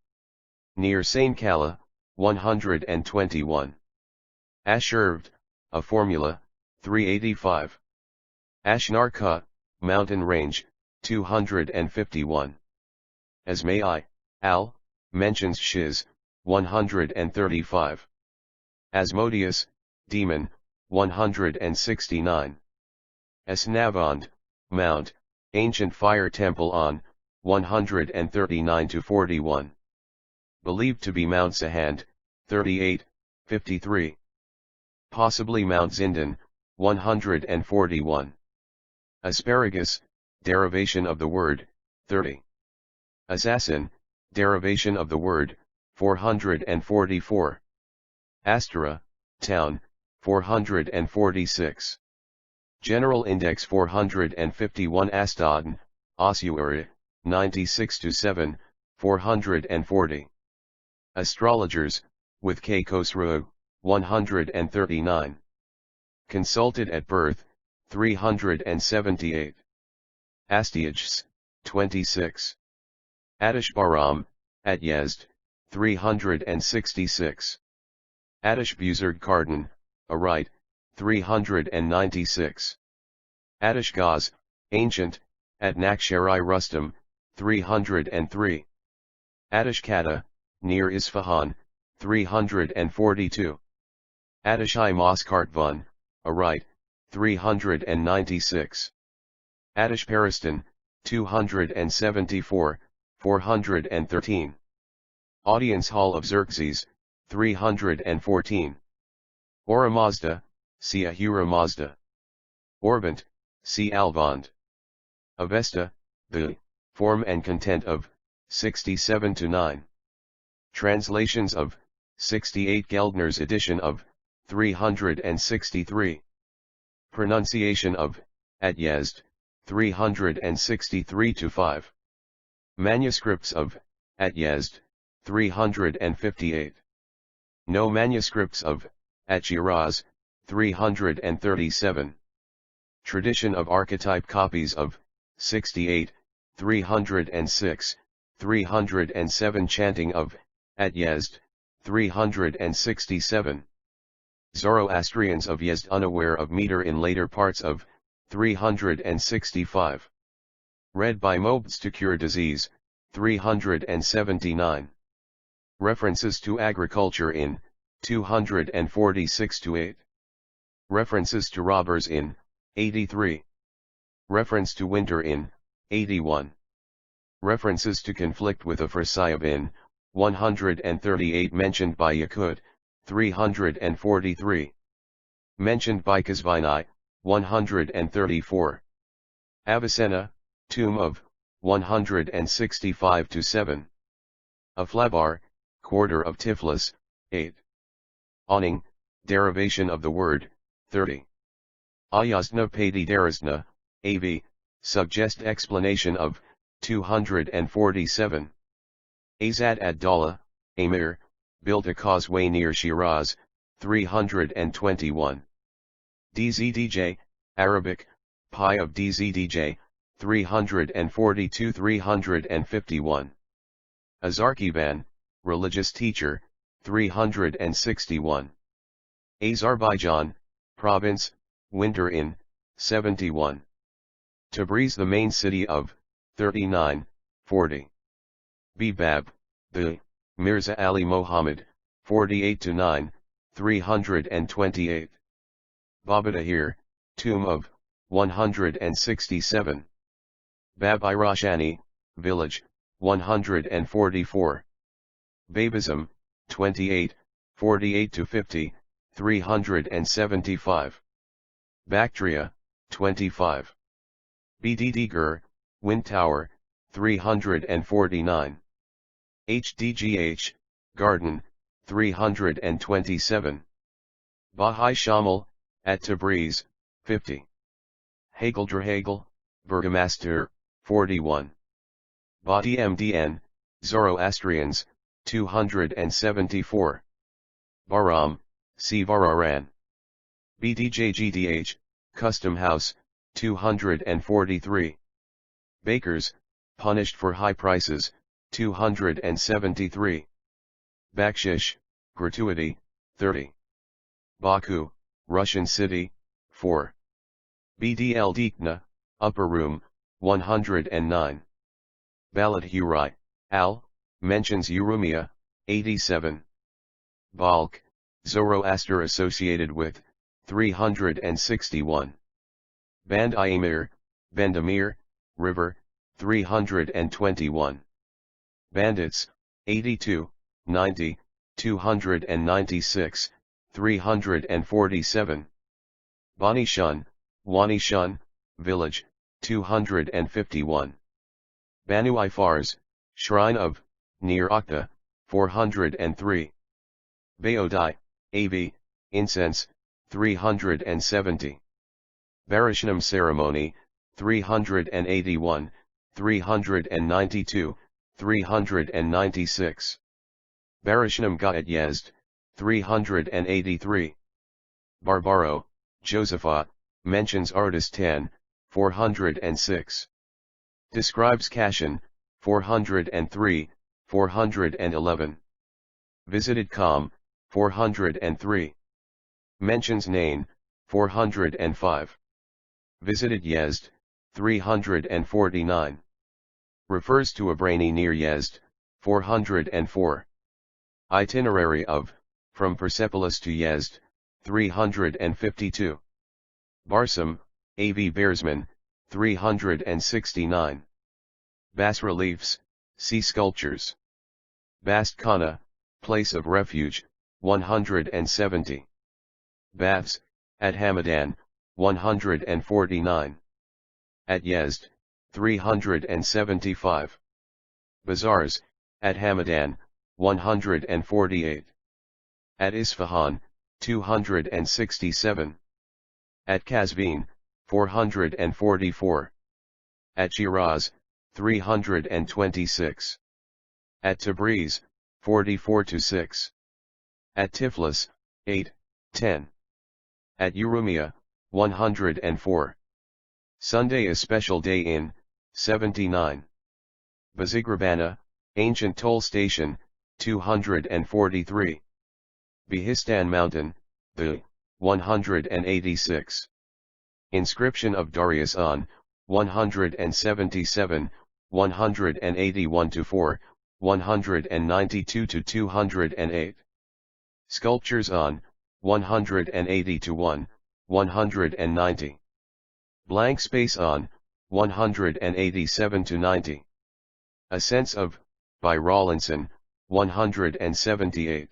S1: Near Sainkala, 121. Ashurved, a formula, 385. Ashnarka, mountain range, 251. Asmai, Al, mentions Shiz, 135. Asmodeus, demon, 169. Asnavand, mount, ancient fire temple on, 139-41. Believed to be Mount Sahand, 38, 53. Possibly Mount Zindan, 141. Asparagus, derivation of the word, 30. Assassin, derivation of the word, 444. Astara, town, 446. General Index 451. Astad, Ossuary, 96-7, 440. Astrologers, with K. Khosrow, 139. Consulted at birth, 378. Astyages, 26. Atishbaram, at Yezd, 366. Atishbuzurg Kardan, a right, 396. Atishgaz, ancient, at Naksharai Rustam, 303. Atishkata, near Isfahan, 342. Atishai Moskartvan, a right, 396. Atishparistan, 274, 413. Audience Hall of Xerxes, 314. Ora Mazda, see Ahura Mazda. Orbant, see Alvand. Avesta, the form and content of 67-9. Translations of 68. Geldner's edition of 363. Pronunciation of at Yezd 363-5. Manuscripts of at Yezd 358. No manuscripts of at Shiraz 337. Tradition of archetype copies of 68, 306, 307. Chanting of at Yezd 367. Zoroastrians of Yezd unaware of meter in later parts of 365. Read by Mobeds to cure disease 379. References to agriculture in 246-8. References to robbers in 83. Reference to winter in 81. References to conflict with a Versailles in 138. Mentioned by Yakut 343. Mentioned by Kazvinai 134. Avicenna, tomb of 165-7. Aflabar, quarter of Tiflis, 8. Awning, derivation of the word, 30. Ayasna Padi Darisna, AV, suggest explanation of 247. Azad ad-Dawla, Amir, built a causeway near Shiraz, 321. DZDJ, Arabic, Pi of DZDJ, 342-351. Azarkivan, religious teacher, 361. Azerbaijan, province, winter in, 71. Tabriz the main city of, 39, 40. Bibab, the, Mirza Ali Mohammed, 48-9, 328. Babadahir, tomb of, 167. Bab-i-Roshani, village, 144. Babism, 28, 48-50, 375. Bactria, 25. Bddgur, wind tower, 349. HDGH, garden, 327. Bahai Shamal, at Tabriz, 50. Hageldrehagel, Burgomaster, 41. Badi MDN, Zoroastrians, 274. Baram, C. Vararan. BDJGDH, Custom House, 243. Bakers, punished for high prices, 273. Bakshish, gratuity, 30. Baku, Russian city, 4. BDL Dikna, upper room, 109. Balad Hurai, Al, mentions Urumia, 87. Balk, Zoroaster associated with, 361. Band Iamir, Bendamir, River, 321. Bandits, 82, 90, 296, 347. Banishun, Wanishun, Village, 251. Banu Ifars, Shrine of, near Okta, 403. Baodai, AV, Incense, 370. Barishanam Ceremony, 381, 392, 396. Barishanam Ga'at Yezd, 383. Barbaro, Josephat, mentions artist 10, 406. Describes Kashan, 403, 411. Visited Kam, 403. Mentions Nain, 405. Visited Yezd, 349. Refers to a brainy near Yezd, 404. Itinerary of, from Persepolis to Yezd, 352. Barsum, A.V. Bearsman, 369. Bas-reliefs, see sculptures. Bast Khana, place of refuge, 170. Baths, at Hamadan, 149. At Yezd, 375. Bazaars, at Hamadan, 148. At Isfahan, 267. At Kazvin, 444. At Shiraz, 326. At Tabriz, 44-6. At Tiflis, 8, 10. At Urumia, 104. Sunday a special day in, 79. Bazigrabana, ancient toll station, 243. Bihistan Mountain, the, 186. Inscription of Darius on, 177, 181-4, 192-208. Sculptures on, 180-1, 190. Blank space on, 187-90. Ascents of, by Rawlinson, 178.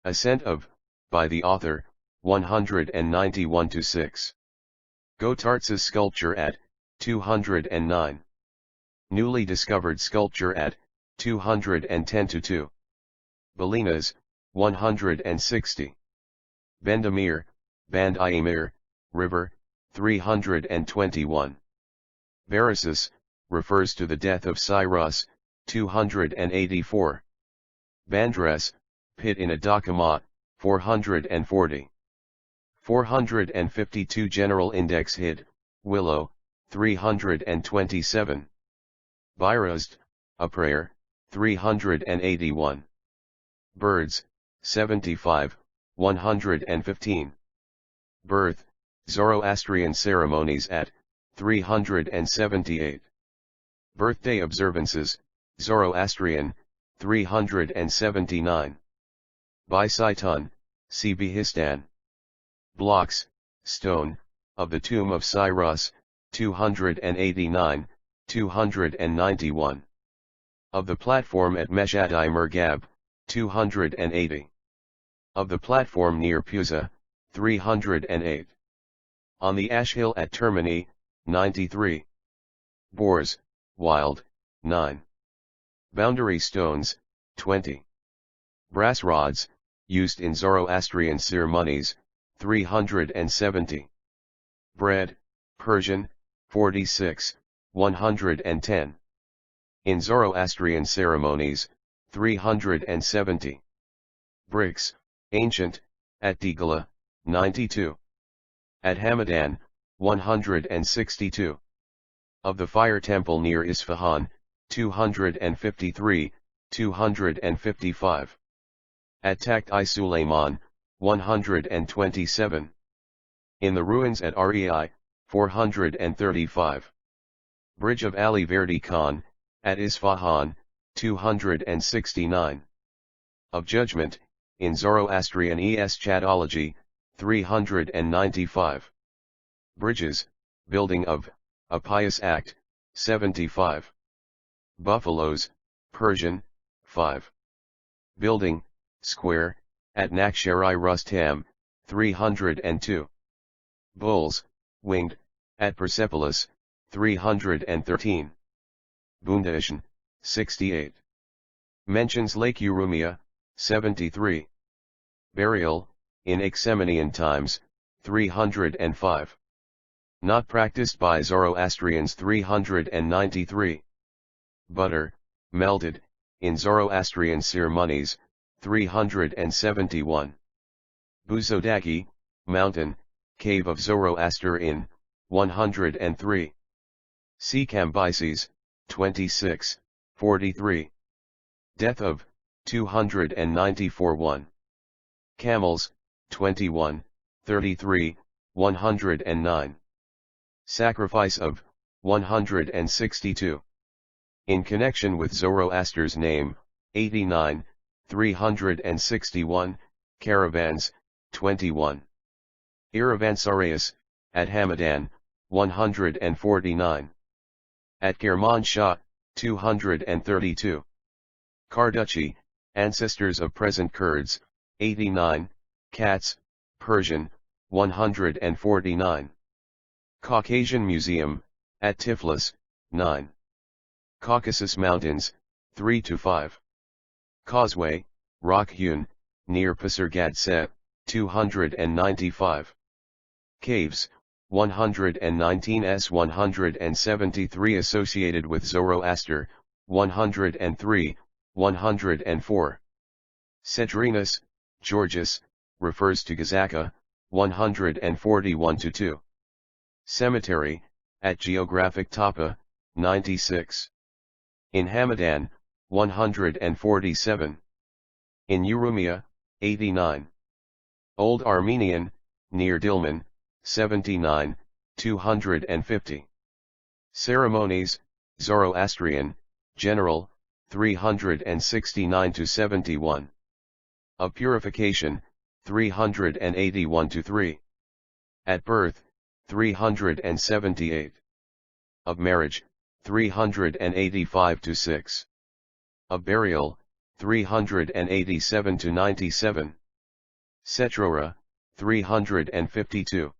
S1: Ascent of, by the author, 191-6. Gotartz's sculpture at, 209. Newly discovered sculpture at, 210-2. Belina's, 160. Bendamir, Band Iamir, River, 321. Beresus, refers to the death of Cyrus, 284. Bandres, pit in a Dakamat, 440. 452 General Index Hid, Willow, 327. Byrazd, a prayer, 381. Birds, 75, 115. Birth, Zoroastrian ceremonies at, 378. Birthday observances, Zoroastrian, 379. Bisaitun, see Bihistan. Blocks, stone, of the tomb of Cyrus, 289, 291. Of the platform at Meshad-i Mergab, 280. Of the platform near Puza, 308. On the ash hill at Termini, 93. Boars, wild, 9. Boundary stones, 20. Brass rods, used in Zoroastrian ceremonies, 370. Bread, Persian, 46, 110. In Zoroastrian ceremonies, 370. Bricks, Ancient, at Digala, 92. At Hamadan, 162. Of the Fire Temple near Isfahan, 253, 255. At Takht-i-Sulayman, 127. In the ruins at Rei, 435. Bridge of Ali Verdi Khan, at Isfahan, 269. Of Judgment, in Zoroastrian Eschatology, 395. Bridges, building of, a pious act, 75. Buffaloes, Persian, 5. Building, square, at Nakshari Rustam, 302. Bulls, winged, at Persepolis, 313. Bundaishan, 68. Mentions Lake Urumia, 73. Burial, in Achaemenian times, 305. Not practiced by Zoroastrians, 393. Butter, melted, in Zoroastrian ceremonies, 371. Buzodaki, mountain, cave of Zoroaster in, 103. See Cambyses, 26, 43. Death of, 294 1. Camels, 21, 33, 109. Sacrifice of, 162. In connection with Zoroaster's name, 89, 361, caravans, 21. Iravansarius, at Hamadan, 149. At Kermanshah, 232. Karduchi, ancestors of present Kurds, 89, Cats, Persian, 149. Caucasian Museum, at Tiflis, 9. Caucasus Mountains, 3-5. Causeway, Rock-hewn, near Pasargadset, 295. Caves, 119s 173 associated with Zoroaster, 103, 104. Cedrinus, Georgius, refers to Gazaka, 141-2. Cemetery, at Geographic Tapa, 96. In Hamadan, 147. In Urumia, 89. Old Armenian, near Dilmun, 79, 250. Ceremonies, Zoroastrian, General, 369-71. Of Purification, 381-3. At Birth, 378. Of Marriage, 385-6. Of Burial, 387-97. Setrora, 352.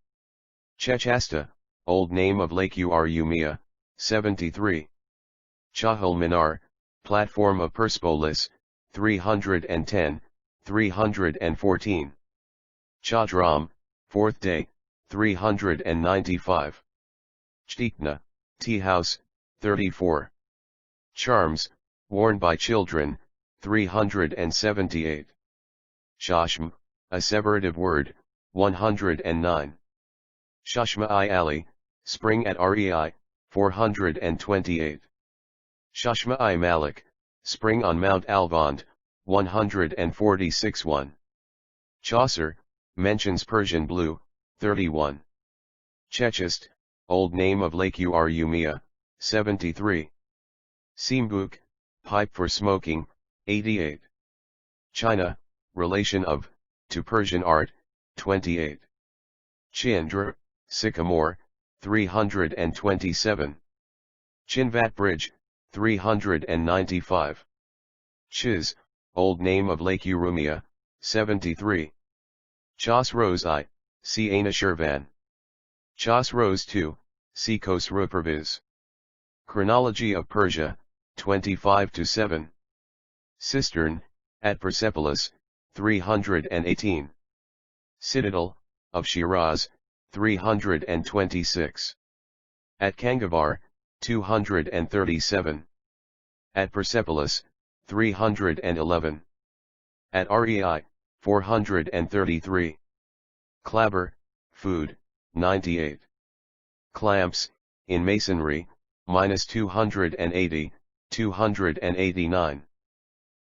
S1: Chechasta, Old Name of Lake Urumia, 73. Chahal Minar, Platform of Persepolis, 310, 314. Chadram, Fourth Day, 395. Chtikna, Tea House, 34. Charms, worn by children, 378. Shashm, asseverative word, 109. Shashma-i Ali, spring at Rei, 428. Shashma-i Malik, spring on Mount Alvand, 146 1. Chaucer, mentions Persian blue, 31. Chechist, Old Name of Lake Urumia, 73. Simbuk, pipe for smoking, 88. China, relation of, to Persian art, 28. Chindra, sycamore, 327. Chinvat Bridge, 395. Chiz, Old Name of Lake Urumia, 73. Chas Rose I, see Anashirvan. Chas Rose II, see Khosrow-Parviz. Chronology of Persia, 25-7. Cistern, at Persepolis, 318. Citadel, of Shiraz, 326. At Kangavar, 237. At Persepolis, 311. At Rei, 433. Clabber, food, 98. Clamps, in masonry, -280, 289.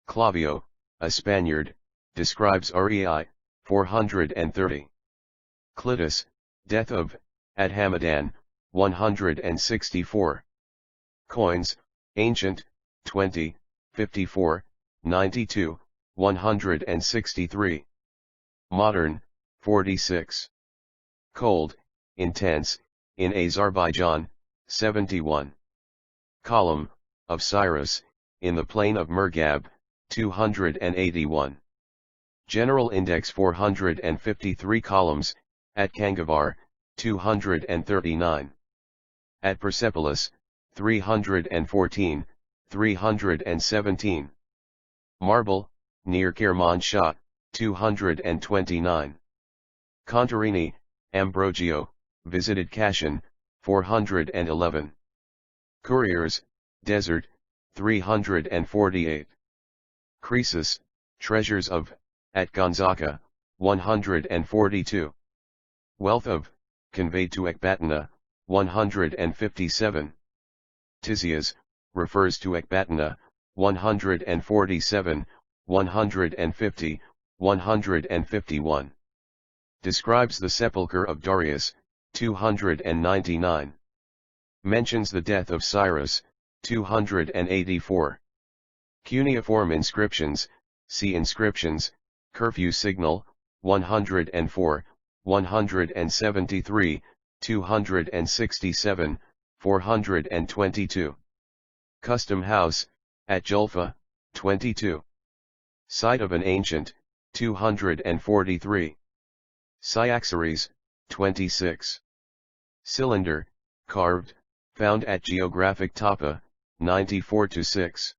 S1: Clavio, a Spaniard, describes REI, 430. Clitus, death of, at Hamadan, 164. Coins, ancient, 20, 54, 92, 163. Modern, 46. Cold, intense, in Azerbaijan, 71. Column, of Cyrus, in the plain of Murgab, 281. General Index 453 columns, at Kangavar, 239. At Persepolis, 314, 317. Marble, near Kermanshah, 229. Contarini, Ambrogio, visited Kashan, 411. Couriers, desert, 348. Croesus, treasures of, at Gonzaga, 142. Wealth of, conveyed to Ecbatana, 157. Tisias, refers to Ecbatana, 147, 150, 151. Describes the sepulchre of Darius, 299. Mentions the death of Cyrus, 284. Cuneiform inscriptions, see inscriptions, curfew signal, 104, 173, 267, 422. Custom house, at Julfa, 22. Site of an ancient, 243. Cyaxares, 26. Cylinder, carved, found at Geographic Tapa, 94-6.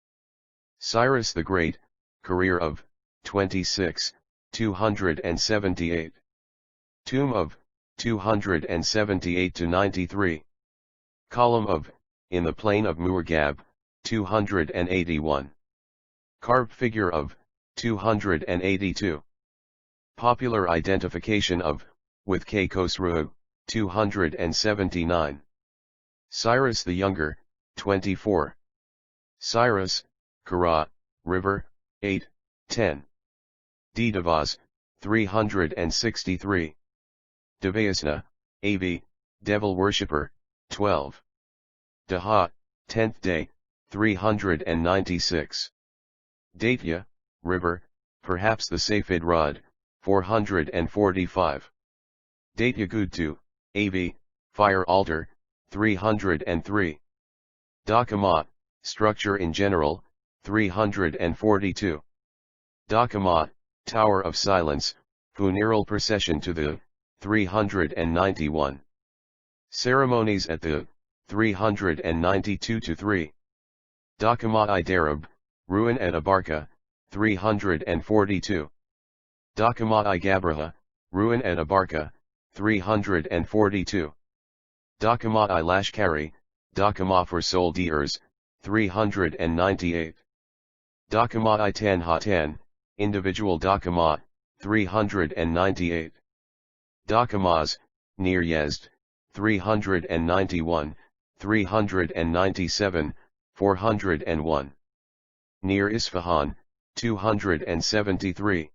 S1: Cyrus the Great, career of, 26, 278. Tomb of, 278-93. Column of, in the plain of Murgab, 281. Carved figure of, 282. Popular identification of, with K. Khosrau, 279. Cyrus the Younger, 24. Cyrus, Kara, river, 8, 10. Dedavaz, 363. Devayasna, A.V., devil worshipper, 12. Daha, 10th day, 396. Daitya, river, perhaps the Safed Rod, 445. Daityagutu, A.V., fire altar, 303. Dakamat, structure in general, 342. Dakamat, tower of silence, funeral procession to the, 391. Ceremonies at the, 392-3. Dakamat Darab, ruin at Abarca, 342. Dakamat Gabraha, ruin at Abarca, 342. Dakamat Lashkari, Dakamat for soldiers, 398. Dakamat Tanhatan, individual Dakamat, 398. Dakamaz, near Yezd, 391, 397, 401. Near Isfahan, 273.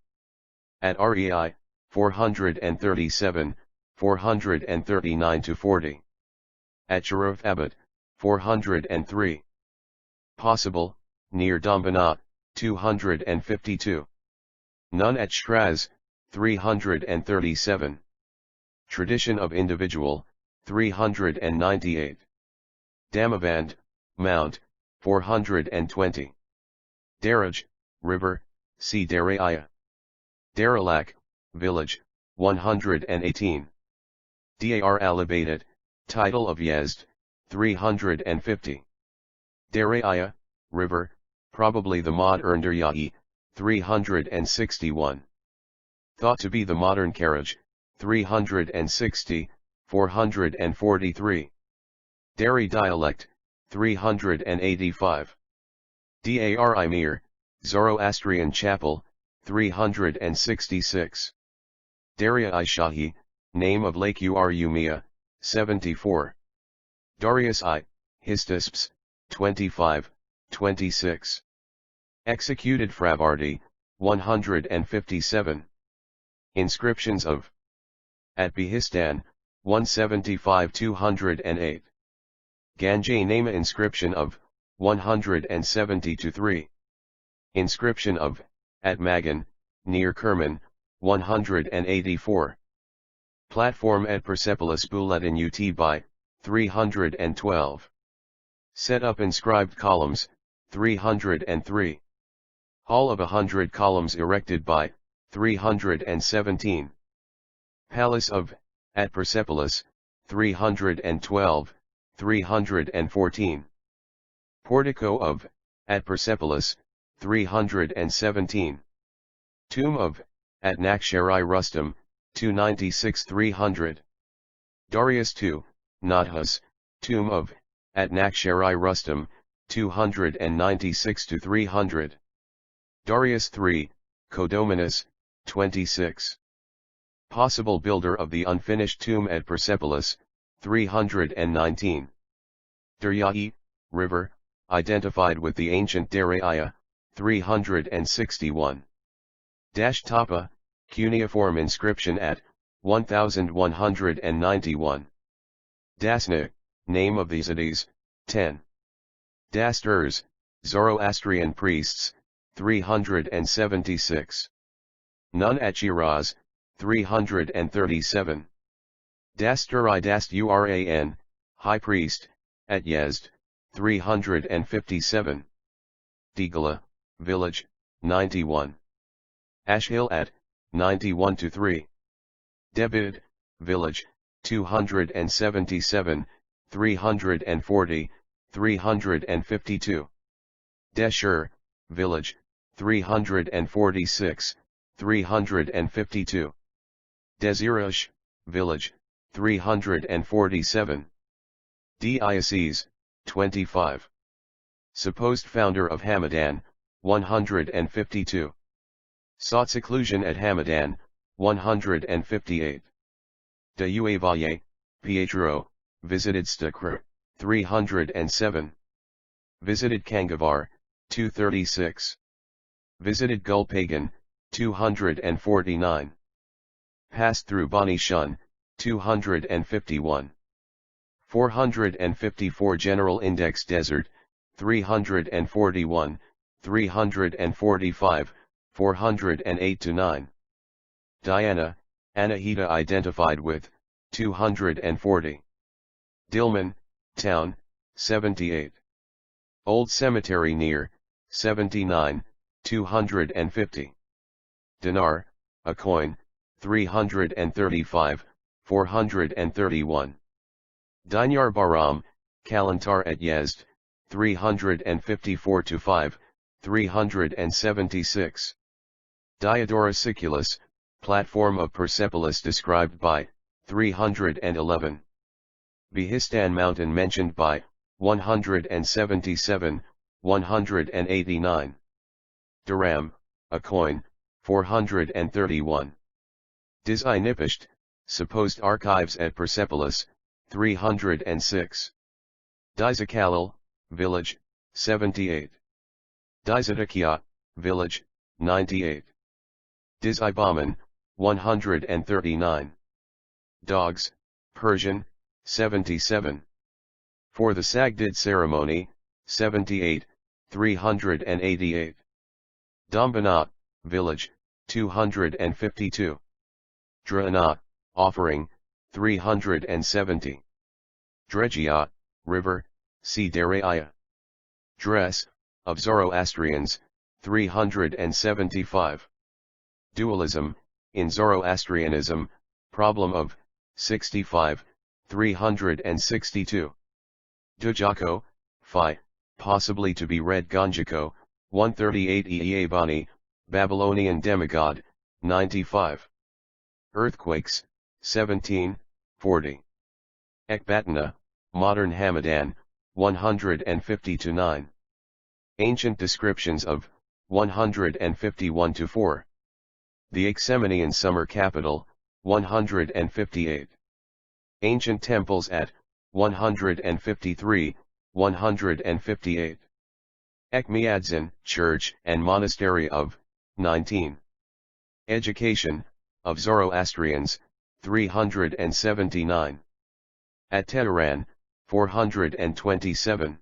S1: At Rei, 437, 439-40. At Sharaf Abad, 403. Possible, near Dambanat, 252. None at Shraz, 337. Tradition of individual, 398. Damavand, Mount, 420. Daraj, river, see Daraya. Daralak, village, 118. Dar Alibadat, title of Yezd, 350. Daraya, river, probably the modern Derya'i, 361. Thought to be the modern Karaj, 360, 443. Dari dialect, 385. Dar Imir, Zoroastrian chapel, 366. Darya-i-Shahi, name of Lake Urumia, 74. Darius I, Histisps, 25, 26. Executed Fravardi, 157. Inscriptions of at Bihistan, 175-208. Ganjay Nama inscription of 170-3. Inscription of at Magan, near Kerman, 184. Platform at Persepolis Bulletin UT by 312. Set up inscribed columns, 303. Hall of 100 columns erected by 317. Palace of at Persepolis, 312, 314. Portico of at Persepolis, 317. Tomb of at Nakshari Rustam, 296-300. Darius II, Nadhas, Tomb of at Nakshari Rustam, 296-300. Darius III, Kodominus, 26. Possible builder of the unfinished tomb at Persepolis, 319. Daryai, river, identified with the ancient Daraya, 361. Dashtapa, cuneiform inscription at 1191. Dasna, name of the cities, 10. Dasturs, Zoroastrian priests, 376. Nun at Shiraz, 337. Dasturi Dasturan, high priest, at Yezd, 357. Digala, village, 91. Ashhill at 91-3. Debid, village, 277, 340, 352. Deshur, village, 346, 352. Desirash, village, 347. Diocese, 25. Supposed founder of Hamadan, 152. Sought seclusion at Hamadan, 158. De Uavalle, Pietro, visited Stakhr, 307. Visited Kangavar, 236. Visited Gulpagan, 249. Passed through Bani Shun, 251. 454 General Index Desert, 341, 345, 408-9. Diana, Anahita identified with, 240. Dilman, town, 78. Old Cemetery near, 79, 250. Dinar, a coin, 335, 431. Dinar Baram, Kalantar at Yezd, 354-5, 376. Diodora Siculus, platform of Persepolis described by 311. Bihistan mountain mentioned by 177, 189. Diram, a coin, 431. Diz-i-Nipisht, supposed archives at Persepolis, 306. Dizakalil, village, 78. Dizatakia, village, 98. Diz-i-Baman, 139. Dogs, Persian, 77. For the Sagdid ceremony, 78, 388. Dambana, village, 252. Drana, offering, 370. Dregia, river, see Daraya. Dress, of Zoroastrians, 375. Dualism, in Zoroastrianism, problem of, 65, 362. Dujako, Phi, possibly to be read Ganjako, 138 Eabani, Babylonian demigod, 95. Earthquakes, 17, 40. Ekbatana, modern Hamadan, 150-9. Ancient descriptions of, 151-4. the Achaemenian summer capital, 158. Ancient temples at, 153, 158. Ekmiadzin, church and monastery of, 19. Education, of Zoroastrians, 379. At Tehran, 427.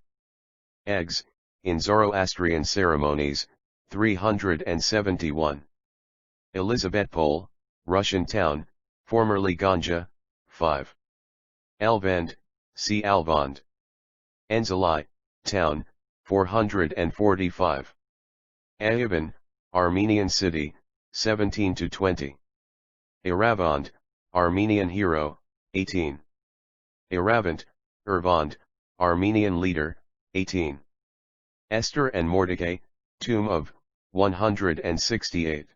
S1: Eggs, in Zoroastrian ceremonies, 371. Elizabethpol, Russian town, formerly Ganja, 5. Alvand, see Alvand. Enzalai, town, 445. Ayuban, Armenian city, 17 to 20. Eravand, Armenian hero, 18. Eravant, Ervand, Armenian leader, 18. Esther and Mordecai, tomb of, 168.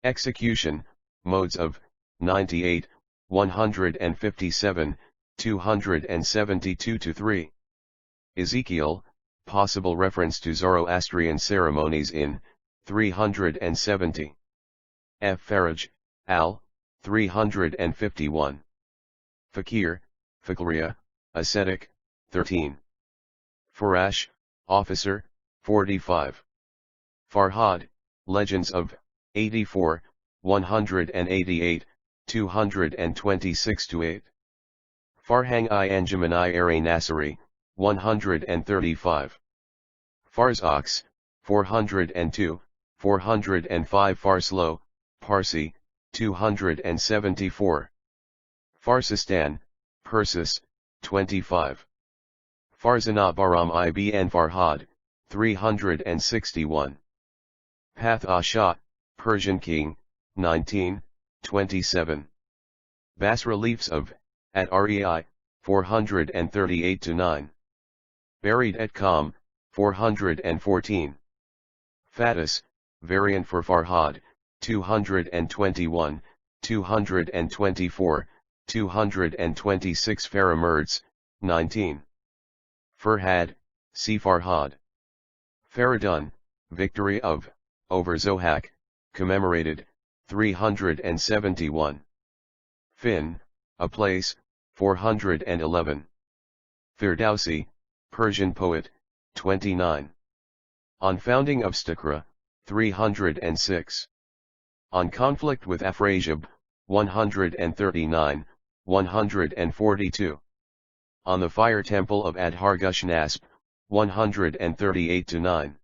S1: Execution, modes of, 98, 157, 272 to 3. Ezekiel, possible reference to Zoroastrian ceremonies in, 370. F. Faraj, Al, 351. Fakir, Fakria, ascetic, 13. Farash, officer, 45. Farhad, legends of, 84, 188, 226 to 8. Farhang I Anjamani Are Nasiri, 135. Farzox, 402, 405 Farslo, Parsi, 274. Farsistan, Persis, 25. Farzana Ibn Farhad, 361. Path Asha, Persian king, 19, 27. Bas-reliefs of, at Rei, 438 to 9. Buried at Qom, 414. Fatis, variant for Farhad, 221, 224, 226 Faramerds, 19. Farhad, see Farhad. Faradun, victory of, over Zohak, commemorated, 371. Fin, a place, 411. Firdausi, Persian poet, 29. On founding of Stakra, 306. On conflict with Afrasiab, 139, 142. On the fire temple of Adhargushnasp, 138 to 9.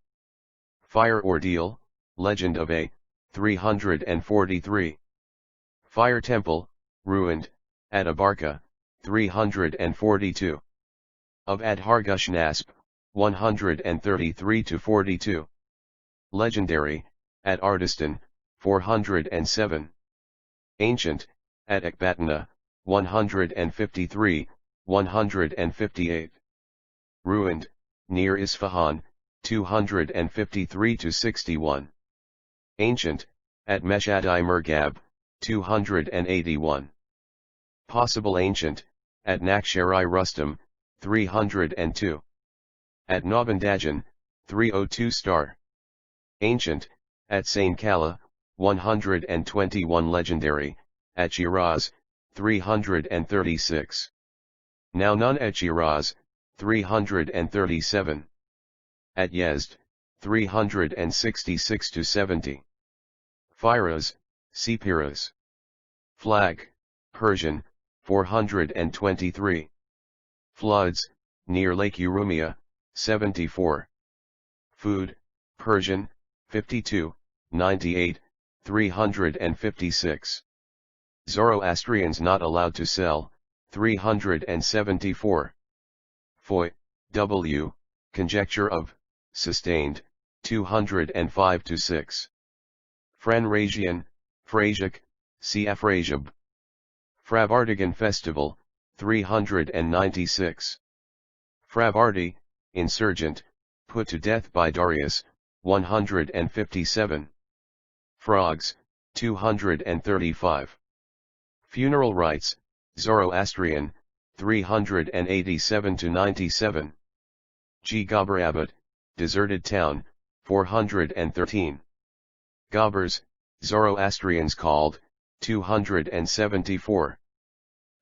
S1: Fire ordeal, legend of A, 343. Fire temple, ruined, at Abarca, 342. Of Adhargushnasp, 133 to 42. Legendary, at Ardistan, 407. Ancient, at Ekbatana, 153, 158. Ruined, near Isfahan, 253 to 61. Ancient, at Meshad-i Murgab, 281. Possible ancient, at Nakshar-i Rustam, 302. At Nabandajan, 302 star. Ancient, at Saint Kala, 121 legendary, at Shiraz, 336. Now none at Shiraz, 337. At Yezd, 366 to 70. Firas, Sipiras. Flag, Persian, 423. Floods, near Lake Urumia, 74. Food, Persian, 52, 98, 356. Zoroastrians not allowed to sell, 374. Foy, W, conjecture of, sustained, 205 to 6. Franrasian, Frasic, see Afrasiab. Fravardigan festival, 396. Fravardi, insurgent, put to death by Darius, 157. Frogs, 235. Funeral rites, Zoroastrian, 387 to 97. G. Goberabat, deserted town, 413. Gobbers, Zoroastrians called, 274.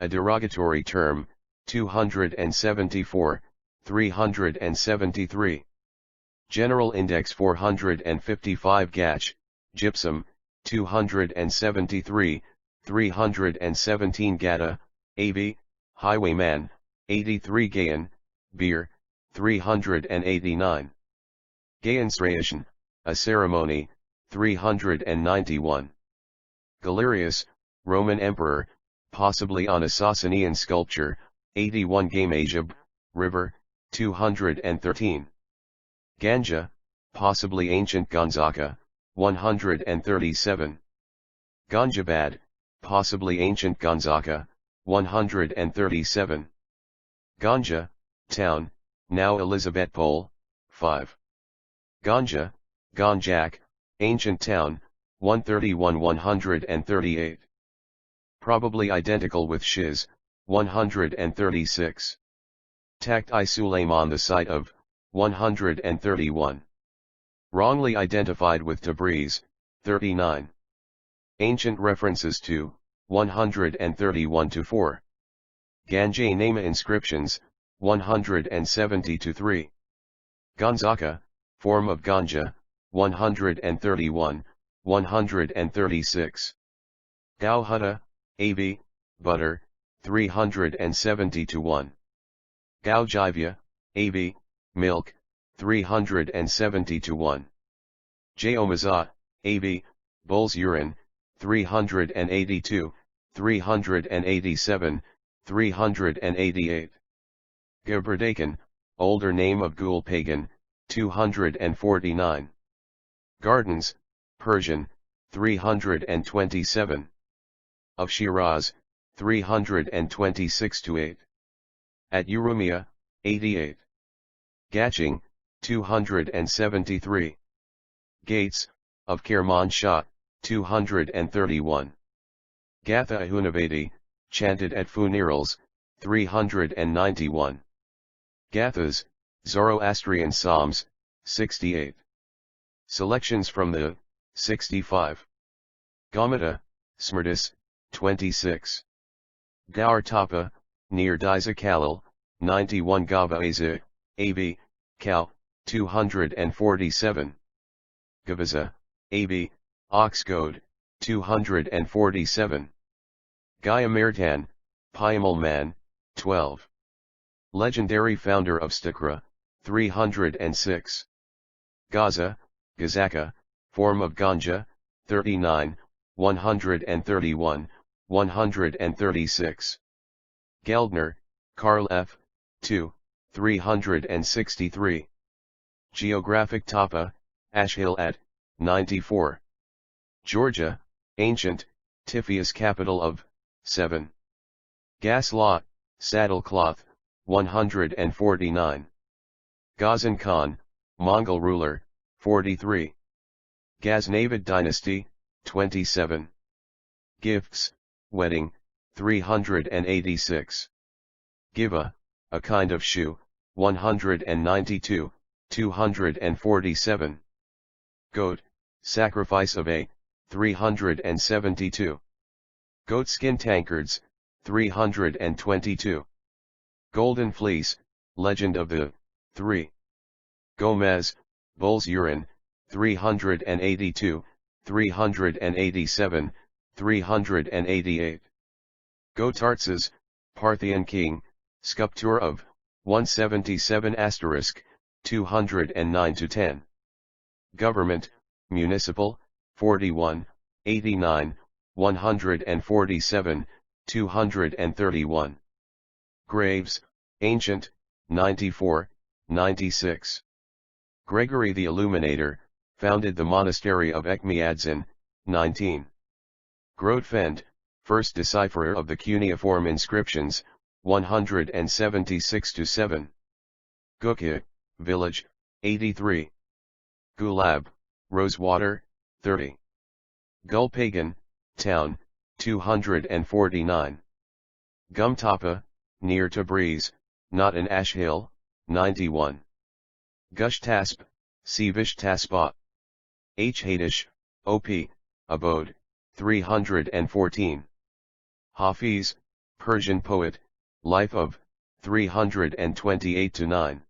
S1: A derogatory term, 274, 373. General Index 455 Gach, Gypsum, 273, 317 Gata, Av, Highwayman, 83 Gayan, Beer, 389. Gaiansration, a ceremony, 391. Galerius, Roman Emperor, possibly on a Sasanian sculpture, 81 Gamajab, River, 213. Ganja, possibly ancient Gonzaga, 137. Ganjabad, possibly ancient Gonzaga, 137. Ganja, town, now Elizabethpol, 5. Ganja, Ganjak, ancient town, 131-138. Probably identical with Shiz, 136. Takt-i-Sulayman, the site of, 131. Wrongly identified with Tabriz, 39. Ancient references to, 131-4. Ganje Nama inscriptions, 170-3. Ganzaka, form of Ganja, 131, 136. Gauhutta, Av, butter, 370-1. Gaujivya, Av, milk, 370-1. Jaomazat, Av, bull's urine, 382, 387, 388. Geberdakan, older name of Gul Pagan, 249. Gardens, Persian, 327. Of Shiraz, 326-8. At Urumia, 88. Gaching, 273. Gates, of Kermanshah, 231. Gatha Ahunavadi, chanted at funerals, 391. Gathas, Zoroastrian Psalms, 68. Selections from the, 65. Gamata, Smrdis, 26. Gaur Tapa, near Disa Kalil, 91 Gavaza, Av, Cal, 247. Gavaza, Av, Oxcode, 247. Gayamirtan, Pyamalman, 12. Legendary founder of Stakra, 306. Gaza, Gazaka, form of Ganja, 39, 131, 136. Geldner, Karl F., 2, 363. Geographic Tapa, Ashhill at, 94. Georgia, ancient, Tiphys capital of, 7. Gas lot, saddlecloth, 149. Ghazan Khan, Mongol ruler, 43. Ghaznavid dynasty, 27. Gifts, wedding, 386. Giva, a kind of shoe, 192, 247. Goat, sacrifice of a, 372. Goatskin tankards, 322. Golden fleece, legend of the, 3. Gomez, bull's urine, 382, 387, 388. Gotarzes, Parthian king, sculpture of, 177 *, 209-10. Government, municipal, 41, 89, 147, 231. Graves, ancient, 94, 96. Gregory the Illuminator, founded the monastery of Ekmiadzin, 19. Grotefend, first decipherer of the cuneiform inscriptions, 176-7. Gukha, village, 83. Gulab, Rosewater, 30. Gulpagan, town, 249. Gumtapa, near Tabriz, not in Ashhill, 91. Gushtasp, Sivish Taspa. H. Hadish, OP, Abode, 314. Hafiz, Persian poet, Life of, 328-9.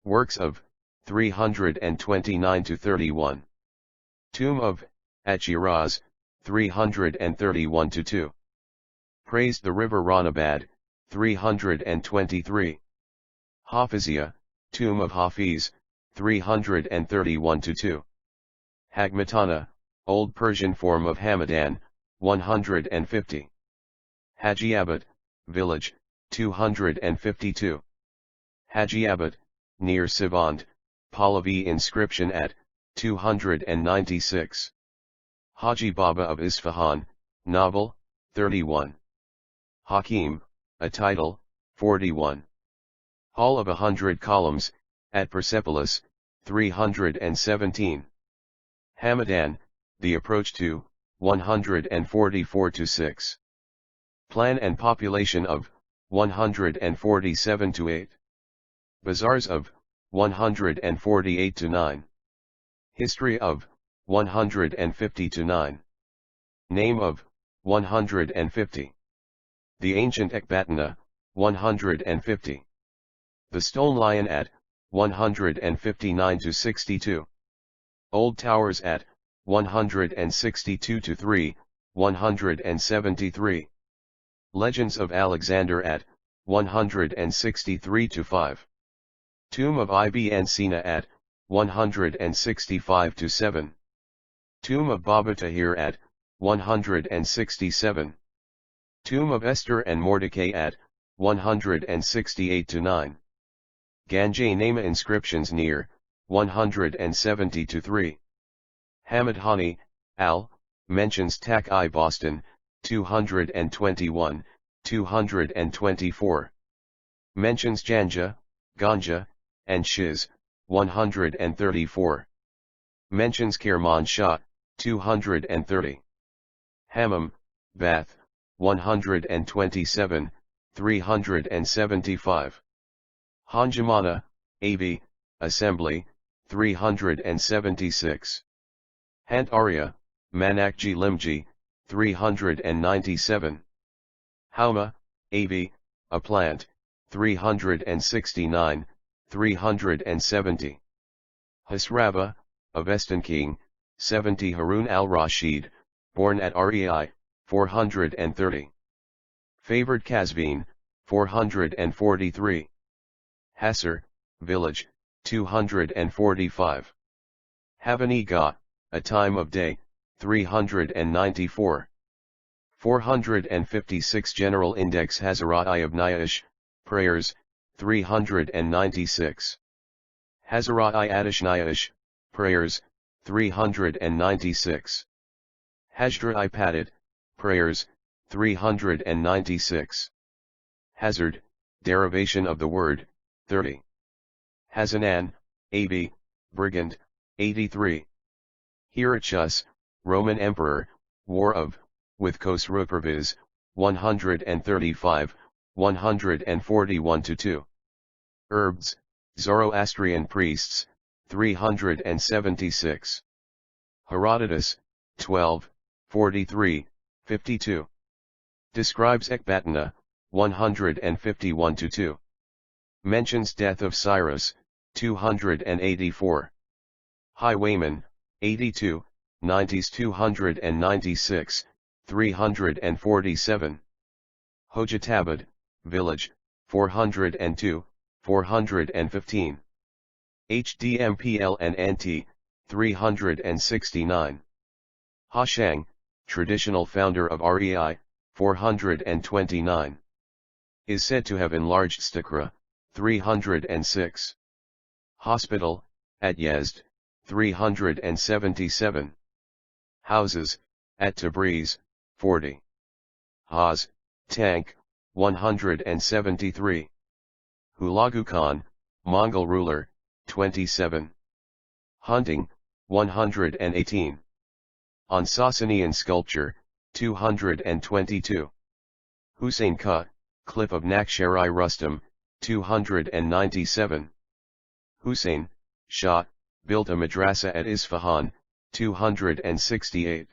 S1: Works of, 329-31. Tomb of, at Shiraz, 331-2. Praised the river Ranabad, 323. Hafizia, Tomb of Hafiz, 331-2. Hagmatana, Old Persian form of Hamadan, 150. Hajiabad, village, 252. Hajiabad, near Sivand, Pahlavi inscription at, 296. Haji Baba of Isfahan, novel, 31. Hakim, a title, 41. Hall of 100 columns, at Persepolis, 317. Hamadan, the approach to, 144-6. Plan and population of, 147-8. Bazaars of, 148-9. History of, 150-9. Name of, 150. The ancient Ekbatana, 150. The Stone Lion at, 159-62. Old Towers at, 162-3, 173. Legends of Alexander at, 163-5. Tomb of Ibn Sina at, 165-7. Tomb of Baba Tahir at, 167. Tomb of Esther and Mordecai at, 168-9. Ganjay Nama inscriptions near, 170-3. Hamid Hani, Al, mentions Tak-I Boston, 221, 224. Mentions Janja, Ganja, and Shiz, 134. Mentions Kerman Shah, 230. Hammam, Bath, 127, 375. Hanjamana, Avi, Assembly, 376. Hant Arya, Manakji Limji, 397. Hauma, Avi, a plant, 369, 370. Hasrava, a Vestan king, 70. Harun al-Rashid, born at Rei, 430. Favored Kazvin, 443. Hasser, village, 245. Havani Ga, a time of day, 394. 456 General Index Hazarai of Naish, prayers, 396. Hazarai Adish Naish, prayers, 396. Hajra Ipadid, prayers, 396. Hazard, derivation of the word, 30. Hazanan, Abi, brigand, 83. Hyrachus, Roman Emperor, War of, with Khosrow-Parviz, 135, 141-2. Herbs, Zoroastrian priests, 376. Herodotus, 12, 43, 52. Describes Ekbatana, 151-2. Mentions death of Cyrus, 284. Highwayman, 82, 90s 296, 347. Hojatabad, village, 402, 415. HDMPLNNT, 369. Hashang, traditional founder of Rei, 429. Is said to have enlarged Stakra, 306. Hospital, at Yezd, 377. Houses, at Tabriz, 40. Haz, tank, 173. Hulagu Khan, Mongol ruler, 27. Hunting, 118. On Sasanian sculpture, 222. Hussein Ka, cliff of Nakshari Rustam, 297. Hussein, Shah, built a madrasa at Isfahan, 268.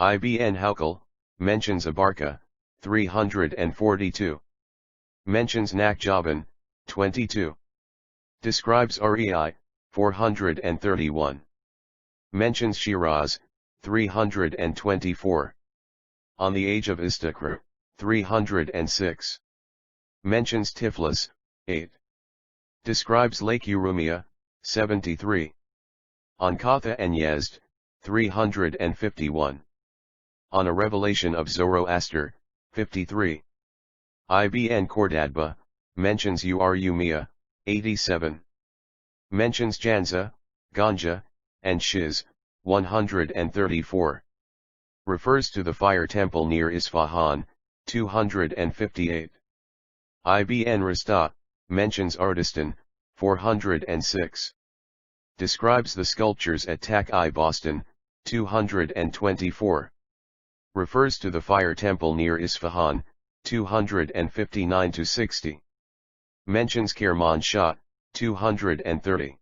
S1: Ibn Hawkal, mentions Abarca, 342. Mentions Nakjaban, 22. Describes Rei, 431. Mentions Shiraz, 324. On the age of Istakhr, 306. Mentions Tiflis, 8. Describes Lake Urumia, 73. On Katha and Yezd, 351. On a revelation of Zoroaster, 53. Ibn Khordadba, mentions Urumia, 87. Mentions Janza, Ganja, and Shiz, 134. Refers to the fire temple near Isfahan, 258. Ibn Rasta, mentions Ardistan, 406. Describes the sculptures at Tak-I Boston, 224. Refers to the fire temple near Isfahan, 259-60. Mentions Kermanshah, 230.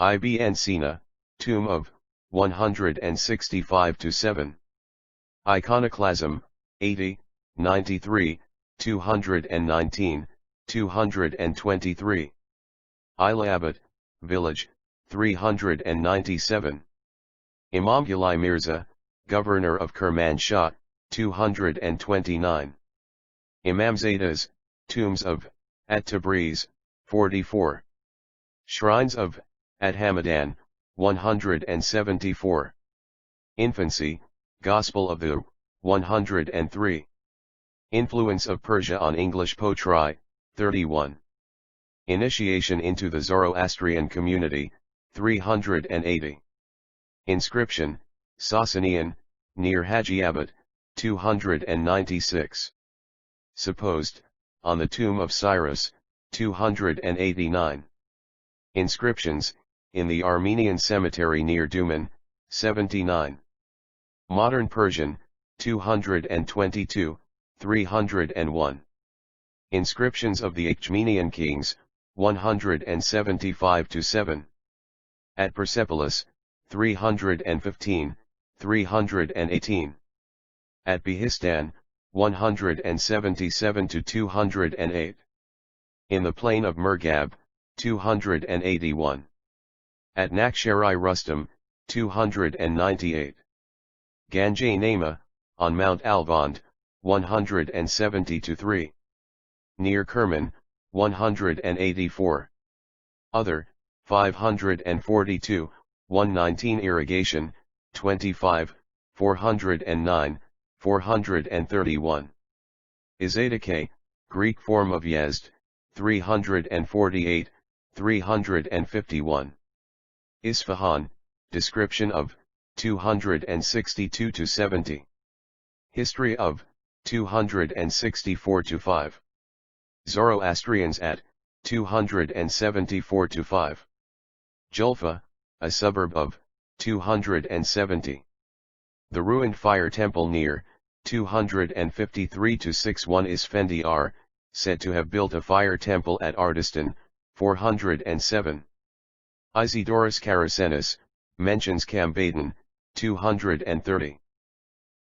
S1: Ibn Sina, tomb of, 165-7. Iconoclasm, 80, 93, 219, 223. Ilabad, village, 397. Imamgulai Mirza, governor of Kermanshah, 229. Imamzadas, tombs of, at Tabriz, 44. Shrines of, at Hamadan, 174. Infancy, Gospel of the, 103. Influence of Persia on English poetry, 31. Initiation into the Zoroastrian community, 380. Inscription, Sasanian, near Hajiabad, 296. Supposed, on the tomb of Cyrus, 289. Inscriptions, in the Armenian cemetery near Duman, 79. Modern Persian, 222, 301. Inscriptions of the Achaemenian kings, 175-7. At Persepolis, 315, 318. At Behistan, 177-208. In the plain of Murgab, 281. At Nakshari Rustam, 298. Ganjay Nama, on Mount Alvand, 170-3. Near Kerman, 184. Other, 542, 119. Irrigation, 25, 409, 431. Izadake, Greek form of Yezd, 348, 351. Isfahan, description of, 262-70. History of, 264-5. Zoroastrians at, 274-5. Julfa, a suburb of, 270. The ruined fire temple near, 253-61. Isfendiyar, said to have built a fire temple at Ardistan, 407. Isidorus Karasenis, mentions Kambadan, 230.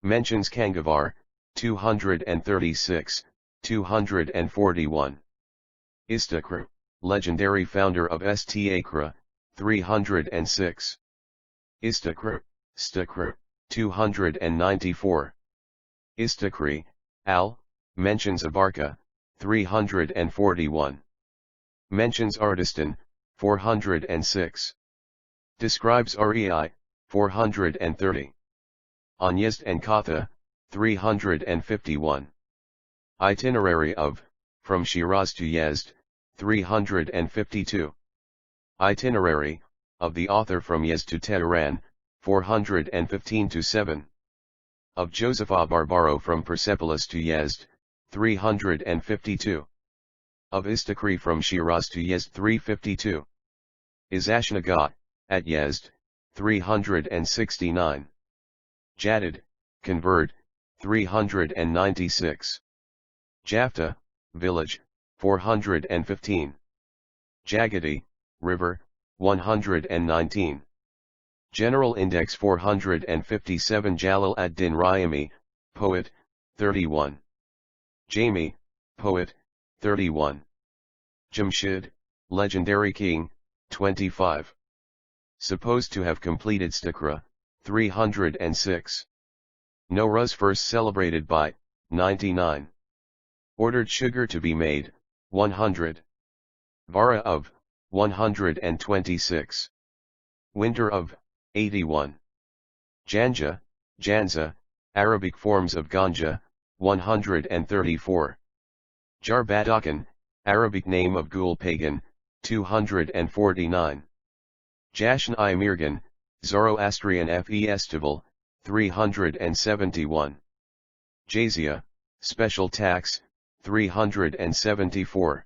S1: Mentions Kangavar, 236, 241. Istakhr, legendary founder of Stakhr, 306. Istakhr, Stakhr, 294. Istakri, Al, mentions Abarca, 341. Mentions Ardistan, 406. Describes Rei, 430. On Yezd and Katha, 351. Itinerary of, from Shiraz to Yezd, 352. Itinerary, of the author from Yezd to Tehran, 415-7. Of Josepha Barbaro from Persepolis to Yezd, 352. Of Istakri from Shiraz to Yezd, 352. Izashnagat, at Yezd, 369. Jadid, convert, 396. Jafta, village, 415. Jagadi, river, 119. General Index 457 Jalal ad-Din Rayami, poet, 31. Jami, poet, 31. Jamshid, legendary king, 25. Supposed to have completed Stikra, 306. Nowruz first celebrated by, 99. Ordered sugar to be made, 100. Vara of, 126. Winter of, 81. Janja, Janza, Arabic forms of Ganja, 134. Jarbadakan, Arabic name of Gul Pagan, 249. Jashan-i Mirgan, Zoroastrian festival, 371. Jazia, special tax, 374.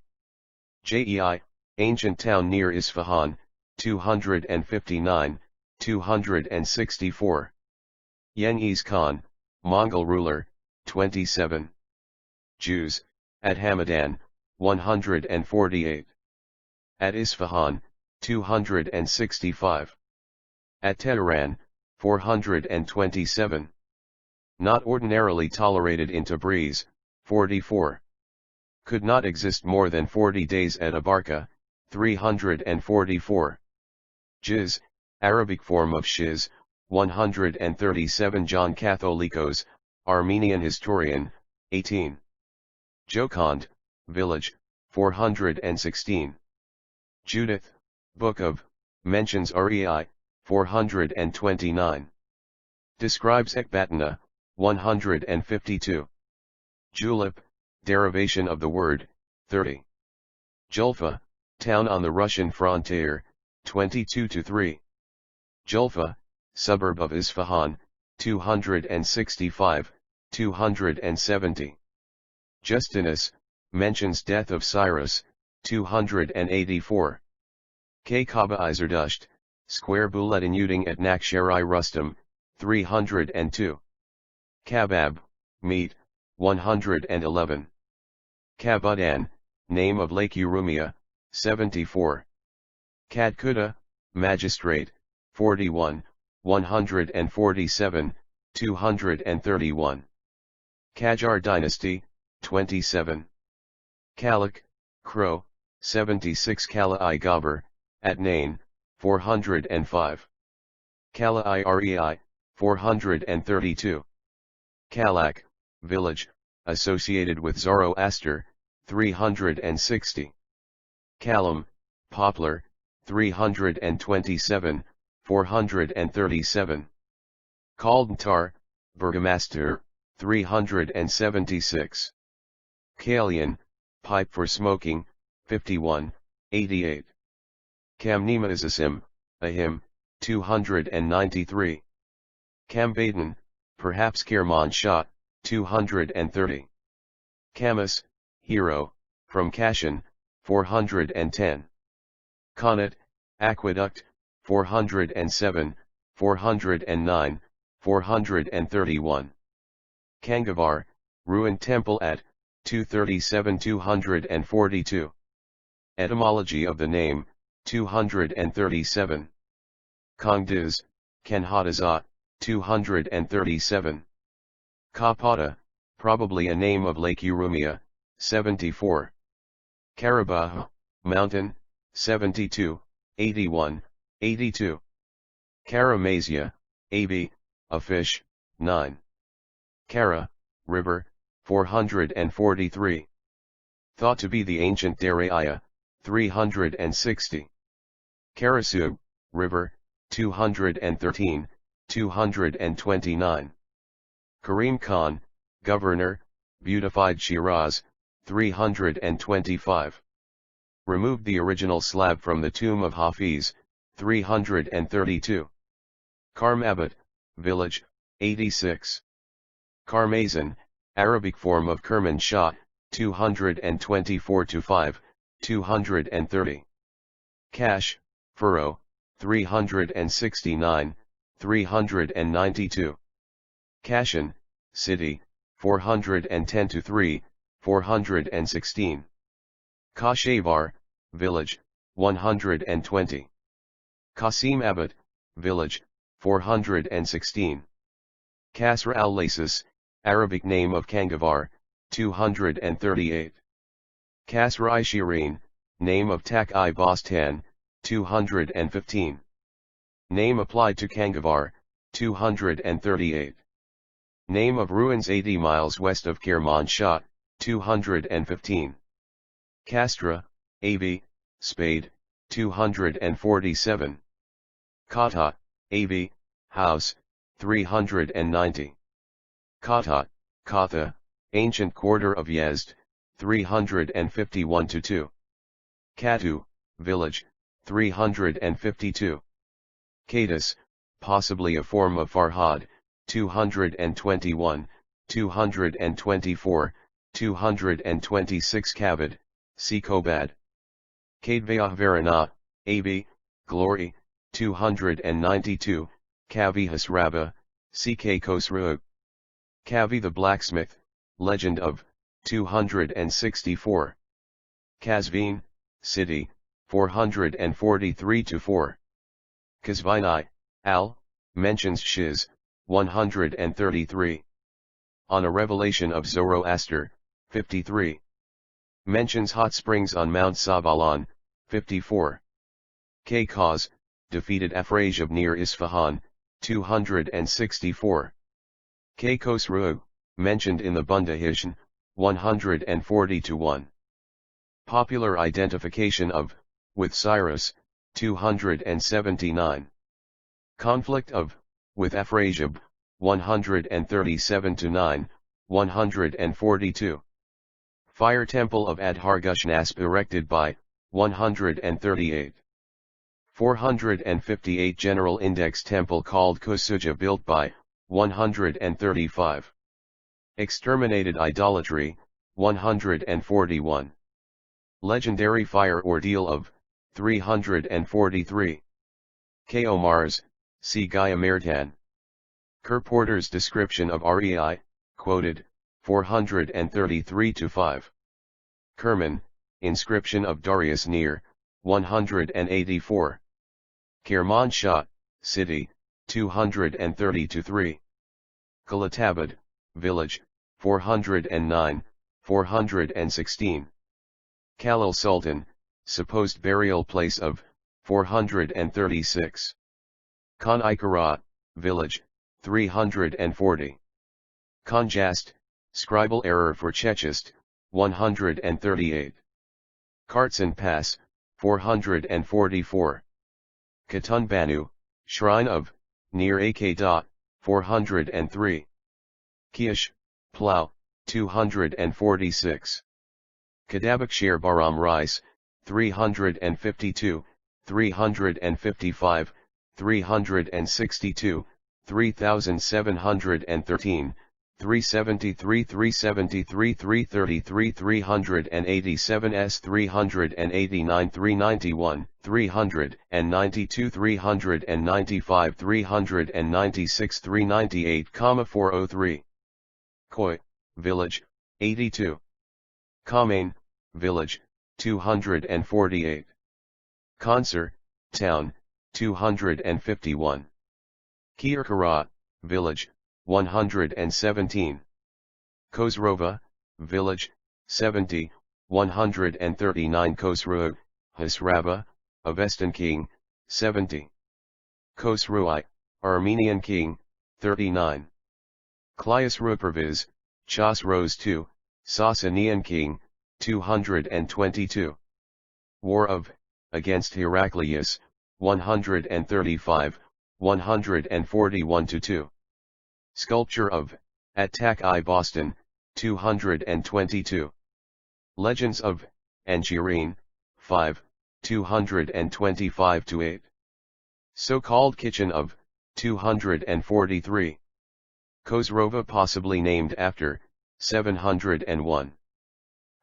S1: Jei, ancient town near Isfahan, 259, 264. Yengiz Khan, Mongol ruler, 27. Jews, at Hamadan, 148. At Isfahan, 265. At Tehran, 427. Not ordinarily tolerated in Tabriz, 44. Could not exist more than 40 days at Abarca, 344. Jiz, Arabic form of Shiz, 137. John Catholicos, Armenian historian, 18. Jokond, village, 416. Judith, Book of, mentions Rei, 429. Describes Ekbatana, 152. Julep, derivation of the word, 30. Julfa, town on the Russian frontier, 22-3. Julfa, suburb of Isfahan, 265, 270. Justinus, mentions death of Cyrus, 284. K. Kaba Izerdusht, square bulletin uding at Nakshari Rustam, 302. Kabab, meat, 111. Kabudan, name of Lake Urumia, 74. Kadkuta, magistrate, 41, 147, 231. Qajar dynasty, 27. Kalak, crow, 76. Kala-i Gabur, at Nain, 405. Kala-i Rei, 432. Kalak, village, associated with Zoroaster, 360. Kalam, poplar, 327, 437. Kaldantar, burgomaster, 376. Kalian, pipe for smoking, 51, 88. Kamnima Isasim, a hymn, 293. Kambadan, perhaps Kerman Shah, 230. Kamas, hero, from Kashan, 410. Connet, aqueduct, 407, 409, 431. Kangavar, ruined temple at, 237-242. Etymology of the name, 237. Kongdiz, Kanhadazat, 237. Kapata, probably a name of Lake Urumia, 74. Karabakh, mountain, 72, 81, 82. Karamazia, AB, a fish, 9. Kara, river, 443. Thought to be the ancient Daraya, 360. Karasug, river, 213, 229. Karim Khan, governor, beautified Shiraz, 325. Removed the original slab from the tomb of Hafiz, 332. Karmabat, village, 86. Karmazan, Arabic form of Kerman Shah, 224-5, 230. Cash, furrow, 369, 392. Kashan, city, 410-3, 416. Kashavar, village, 120. Qasim Abad, village, 416. Kasra al-Lasis, Arabic name of Kangavar, 238. Kasra Shirin, name of Tak-i Bostan, 215. Name applied to Kangavar, 238. Name of ruins 80 miles west of Kermanshah, 215. Castra, Av, Spade, 247. Kata, Av, House, 390. Kata, Katha, ancient quarter of Yezd, 351-2. Katu, village, 352. Kadis, possibly a form of Farhad, 221, 224, 226 Kavad, Sikobad. Kadvayah Varana, Av, Glory, 292, Kavi Hasraba, Ck Khosrau. Kavi the blacksmith, legend of, 264. Kazvin, city, 443-4. Kazvinai, Al, mentions Shiz, 133. On a revelation of Zoroaster, 53. Mentions hot springs on Mount Sabalan, 54. K. Kaz, defeated Afrasiab near Isfahan, 264. K. Khosrau, mentioned in the Bundahishn, 140-1. Popular identification of, with Cyrus, 279. Conflict of, with Afrasiab, 137-9, 142. Fire temple of Adhargushnasp erected by, 138. 458 General Index temple called Kusuja built by, 135. Exterminated idolatry, 141. Legendary fire ordeal of, 343. Ko Mars, see Gaya Kerporter's description of REI, quoted, 433-5. Kerman, inscription of Darius near, 184. Kermanshah, city, 230-3. Kalatabad, village, 409, 416. Khalil Sultan, supposed burial place of, 436. Khan Ikara, village, 340. Konjast, scribal error for Chechist, 138. Kartsan Pass, 444. Katun Banu, shrine of, near AK. 403. Kish, plough, 246. Kadabakshir Baram Rice, 352, 355, 362, 3713, 373, 373, 333, 387 S, 389, 391, 392, 395, 396, 398, 403. Koi, village, 82. Kamain, village, 248. Konsar, town, 251. Kirkara, village, 117. Khosrova, village, 70, 139. Khosrau, Hasraba, Avestan king, 70. Khosrui, Armenian king, 39. Clyus Ruperviz, Chas Rose II, Sasanian king, 222. War of, against Heraclius, 135, 141-2. Sculpture of, at Tak-i Boston, 222. Legends of, Angirin, 5, 225-8. So-called kitchen of, 243. Khosrova possibly named after, 701.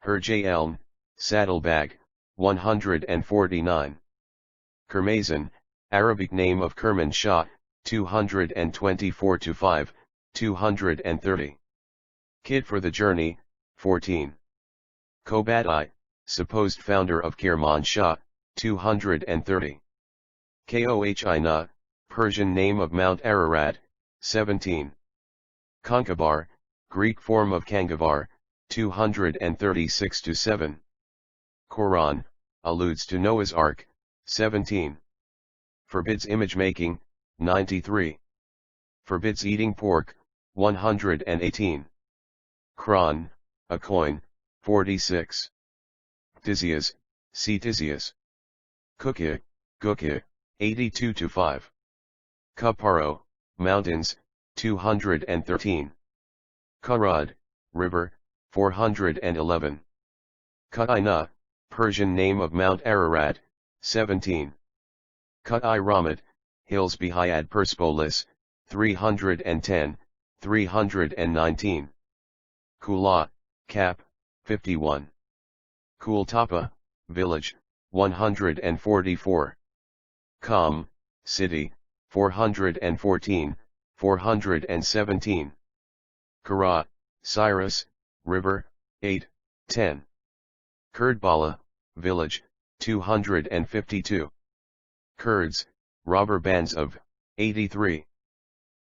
S1: Herjay Elm, Saddlebag, 149. Kermazan, Arabic name of Kermanshah, 224-5, 230. Kid for the journey, 14. Kobadai, supposed founder of Kermanshah, 230. Kohina, Persian name of Mount Ararat, 17. Concabar, Greek form of Kangavar, 236-7. Quran, alludes to Noah's Ark, 17. Forbids image making, 93. Forbids eating pork, 118. Kron, a coin, 46. Ptisias, see Ptisias. Kukya, Gukya, 82-5. Kuparo, mountains, 213. Kurad, river, 411. Kutaina, Persian name of Mount Ararat, 17. Kut-i Ramat, hills Bihayad Perspolis, 310, 319. Kula, Cap, 51. Kultapa, village, 144. Kam, city, 414, 417. Kara, Cyrus, river, 8, 10. Kurdbala, village, 252. Kurds, robber bands of, 83.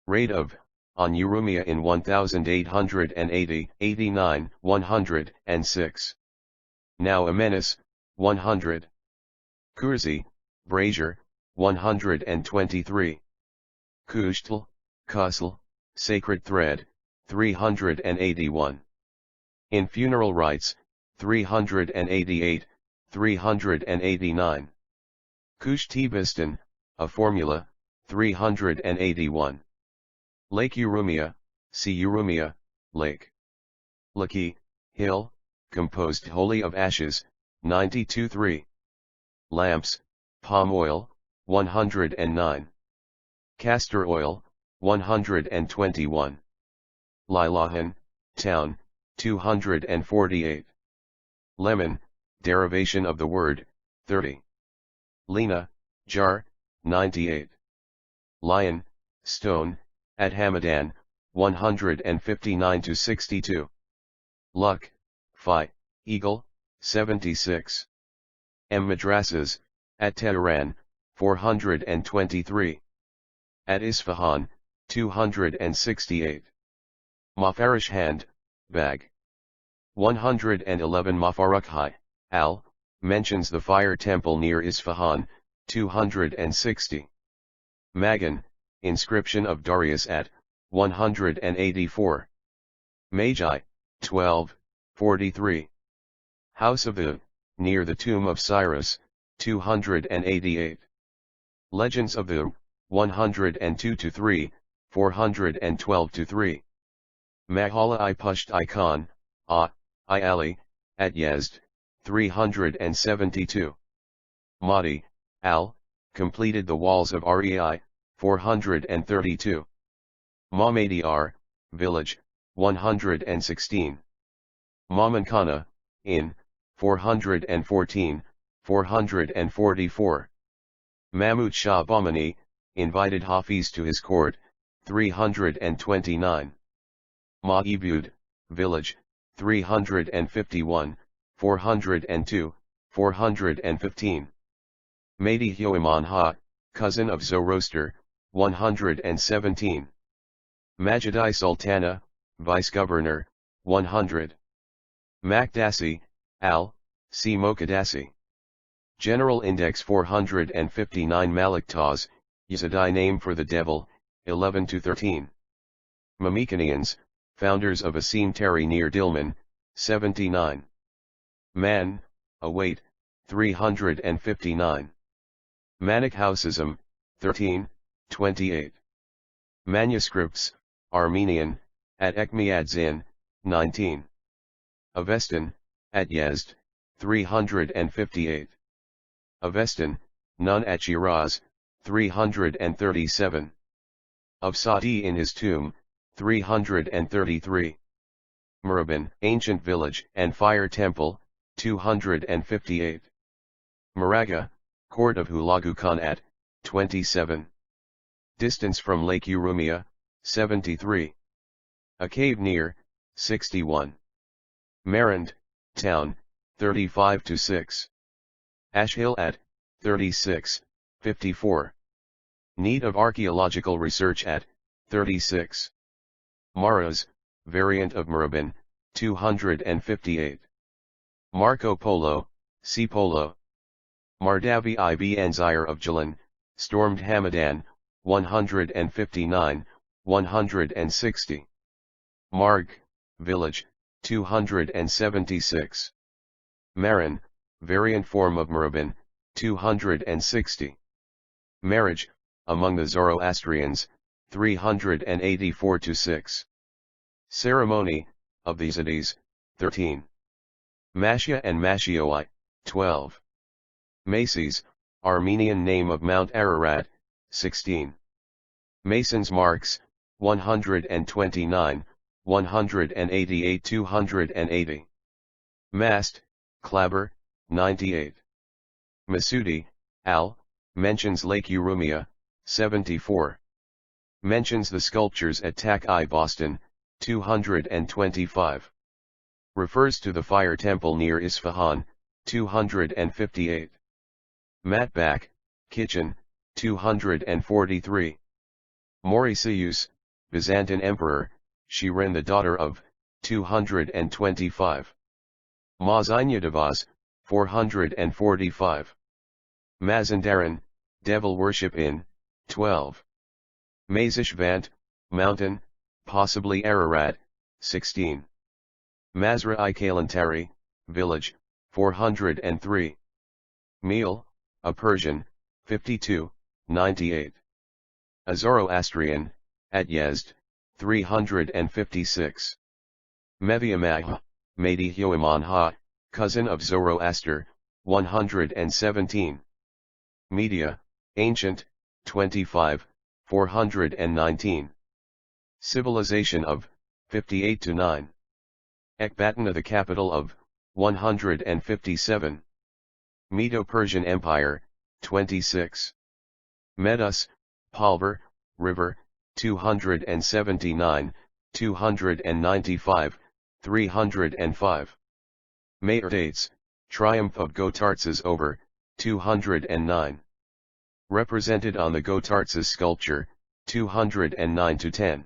S1: Raid of, on Urumia in 1880, 89, 106. Now a menace, 100. Kurzi, brazier, 123. Kushtl, Kusl, sacred thread, 381. In funeral rites, 388, 389. Kushtibistan, a formula, 381. Lake Urumia, see Urumia, lake. Laki, hill, composed wholly of ashes, 92-3. Lamps, palm oil, 109. Castor oil, 121. Lilahan, town, 248. Lemon, derivation of the word, 30. Lena, jar, 98. Lion, stone, at Hamadan, 159-62. Luck, Phi, eagle, 76. Madrasas, at Tehran, 423. At Isfahan, 268. Mafarish hand, bag. 111 Mafarukhai, al, mentions the fire temple near Isfahan, 260. Magan, inscription of Darius at, 184. Magi, 12, 43. House of the, near the tomb of Cyrus, 288. Legends of the, 102-3, 412-3. Mahala I Pusht I Khan, I Ali, at Yezd, 372. Mahdi, al, completed the walls of Rei, 432. Mamadiyar, village, 116. Mamankana, in, 414, 444. Mahmud Shah Bahmani, invited Hafiz to his court, 329. Mahibud, village, 351, 402, 415. Mahdi Hyoiman Ha, cousin of Zoroaster, 117. Majid-i Sultana, vice-governor, 100. Makdasi, al, see Mokaddasi. General Index 459 Malik Taz, Yazidi name for the devil, 11-13. Mamikanians, founders of a cemetery near Dilmun, 79. Man, await, 359. Manik Hausism, 13, 28. Manuscripts, Armenian, at Ekmiadzin, 19. Avestan, at Yezd, 358. Avestan, Nun at Shiraz, 337. Of Sati in his tomb, 333. Muraban, ancient village and fire temple, 258. Maraga, court of Hulagu Khan at, 27. Distance from Lake Urumia, 73. A cave near, 61. Marand, town, 35-6. Ashhill at, 36, 54. Need of archaeological research at 36. Maras, variant of Murabin, 258. Marco Polo, Sea Polo. Mardavi ibn Zaire of Jalan, stormed Hamadan, 159, 160. Marg, village, 276. Maran, variant form of Murabin, 260. Marriage, among the Zoroastrians, 384-6. Ceremony, of the Zadis, 13. Mashia and Mashioi, 12. Maces, Armenian name of Mount Ararat, 16. Masons marks, 129, 188 280. Mast, Clabber, 98. Masudi, Al, mentions Lake Urumia, 74. Mentions the sculptures at Tak-I Boston, 225. Refers to the fire temple near Isfahan, 258. Matbach, kitchen, 243. Mauritius, Byzantine emperor, Shirin the daughter of, 225. Mazinyadavaz, 445. Mazandaran, devil worship in, 12. Mazishvant, mountain, possibly Ararat, 16. Mazra-I Kalantari, village, 403. Meal, a Persian, 52, 98. A Zoroastrian, at Yezd, 356. Meviamah, Madihyoimanha, cousin of Zoroaster, 117. Media, ancient, 25, 419. Civilization of, 58-9. Ecbatana the capital of, 157. Medo-Persian Empire, 26. Medus, Palver, river, 279, 295, 305. Dates, triumph of Gotarzes over, 209. Represented on the Gotarzes sculpture, 209-10.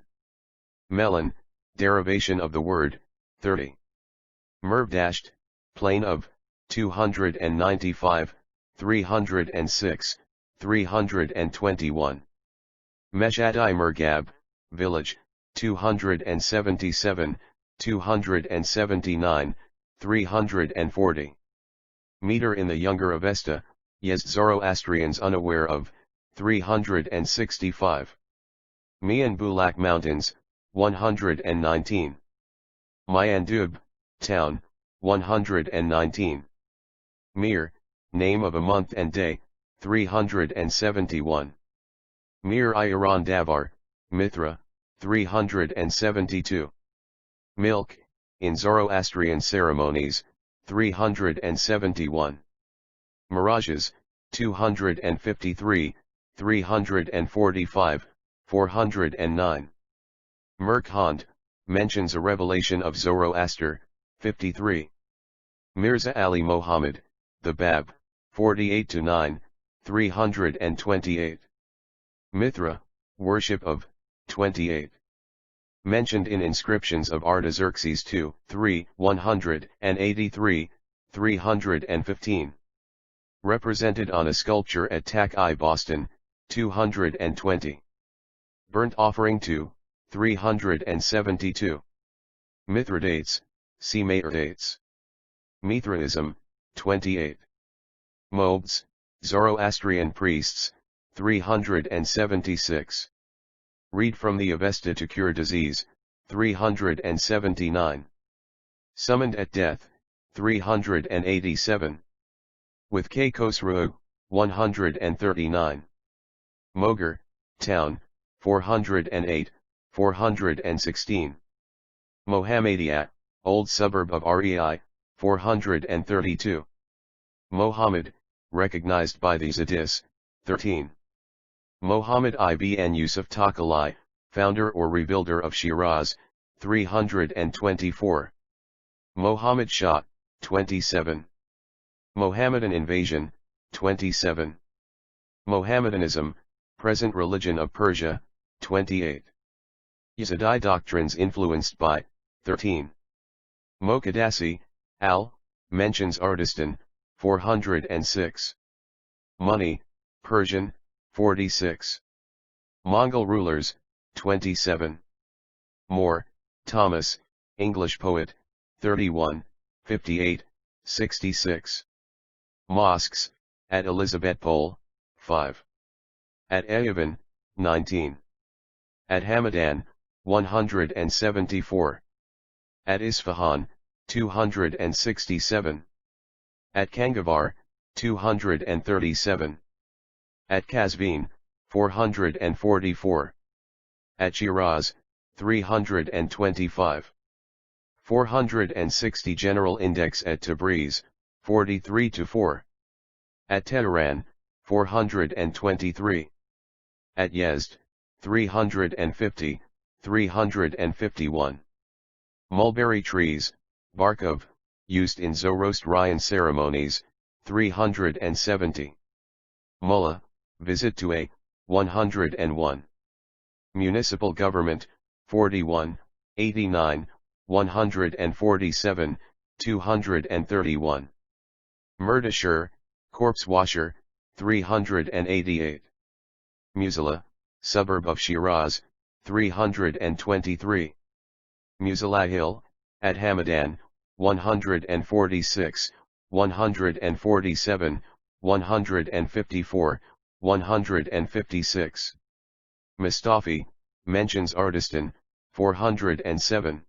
S1: Melon, derivation of the word, 30. Mervdasht, plain of, 295, 306, 321. Meshadi Mergab, village, 277, 279, 340. Meter in the Younger Avesta, Yezd Zoroastrians unaware of, 365. Mian Bulak Mountains, 119. Mayandub, town, 119. Mir, name of a month and day, 371. Mir-i-Iran Davar, Mithra, 372. Milk, in Zoroastrian ceremonies, 371. Mirages, 253, 345, 409. Merkhand, mentions a revelation of Zoroaster, 53. Mirza Ali Mohammed, the Bab, 48-9, 328. Mithra, worship of, 28. Mentioned in inscriptions of Artaxerxes II, 3, 183, 315. Represented on a sculpture at Tak-I Boston, 220. Burnt offering to, 372. Mithridates, see Mithridates. Mithraism, 28. Mobeds, Zoroastrian priests, 376. Read from the Avesta to cure disease, 379. Summoned at death, 387. With K. Khosrau, 139. Mogar, town, 408, 416. Mohammedia, old suburb of Rei, 432. Mohammed, recognized by the Zadis, 13. Mohammed ibn Yusuf Takalai, founder or rebuilder of Shiraz, 324. Mohammed Shah, 27. Mohammedan invasion, 27. Mohammedanism, Present religion of Persia, 28. Yazidi doctrines influenced by, 13. Moqaddasi, al, mentions Ardistan, 406. Money, Persian, 46. Mongol rulers, 27. Moore, Thomas, English poet, 31, 58, 66. Mosques, at Elizabethpol, 5. At Yerevan, 19. At Hamadan, 174. At Isfahan, 267. At Kangavar, 237. At Kazvin, 444. At Shiraz, 325. 460 General Index at Tabriz, 43-4. At Tehran, 423. At Yezd, 350, 351. Mulberry trees, bark of, used in Zoroastrian ceremonies, 370. Mullah, visit to a, 101. Municipal government, 41, 89, 147, 231. Murdashir, corpse washer, 388. Musala, suburb of Shiraz, 323. Musalahil, at Hamadan, 146, 147, 154, 156. Mustafi, mentions Ardistan, 407.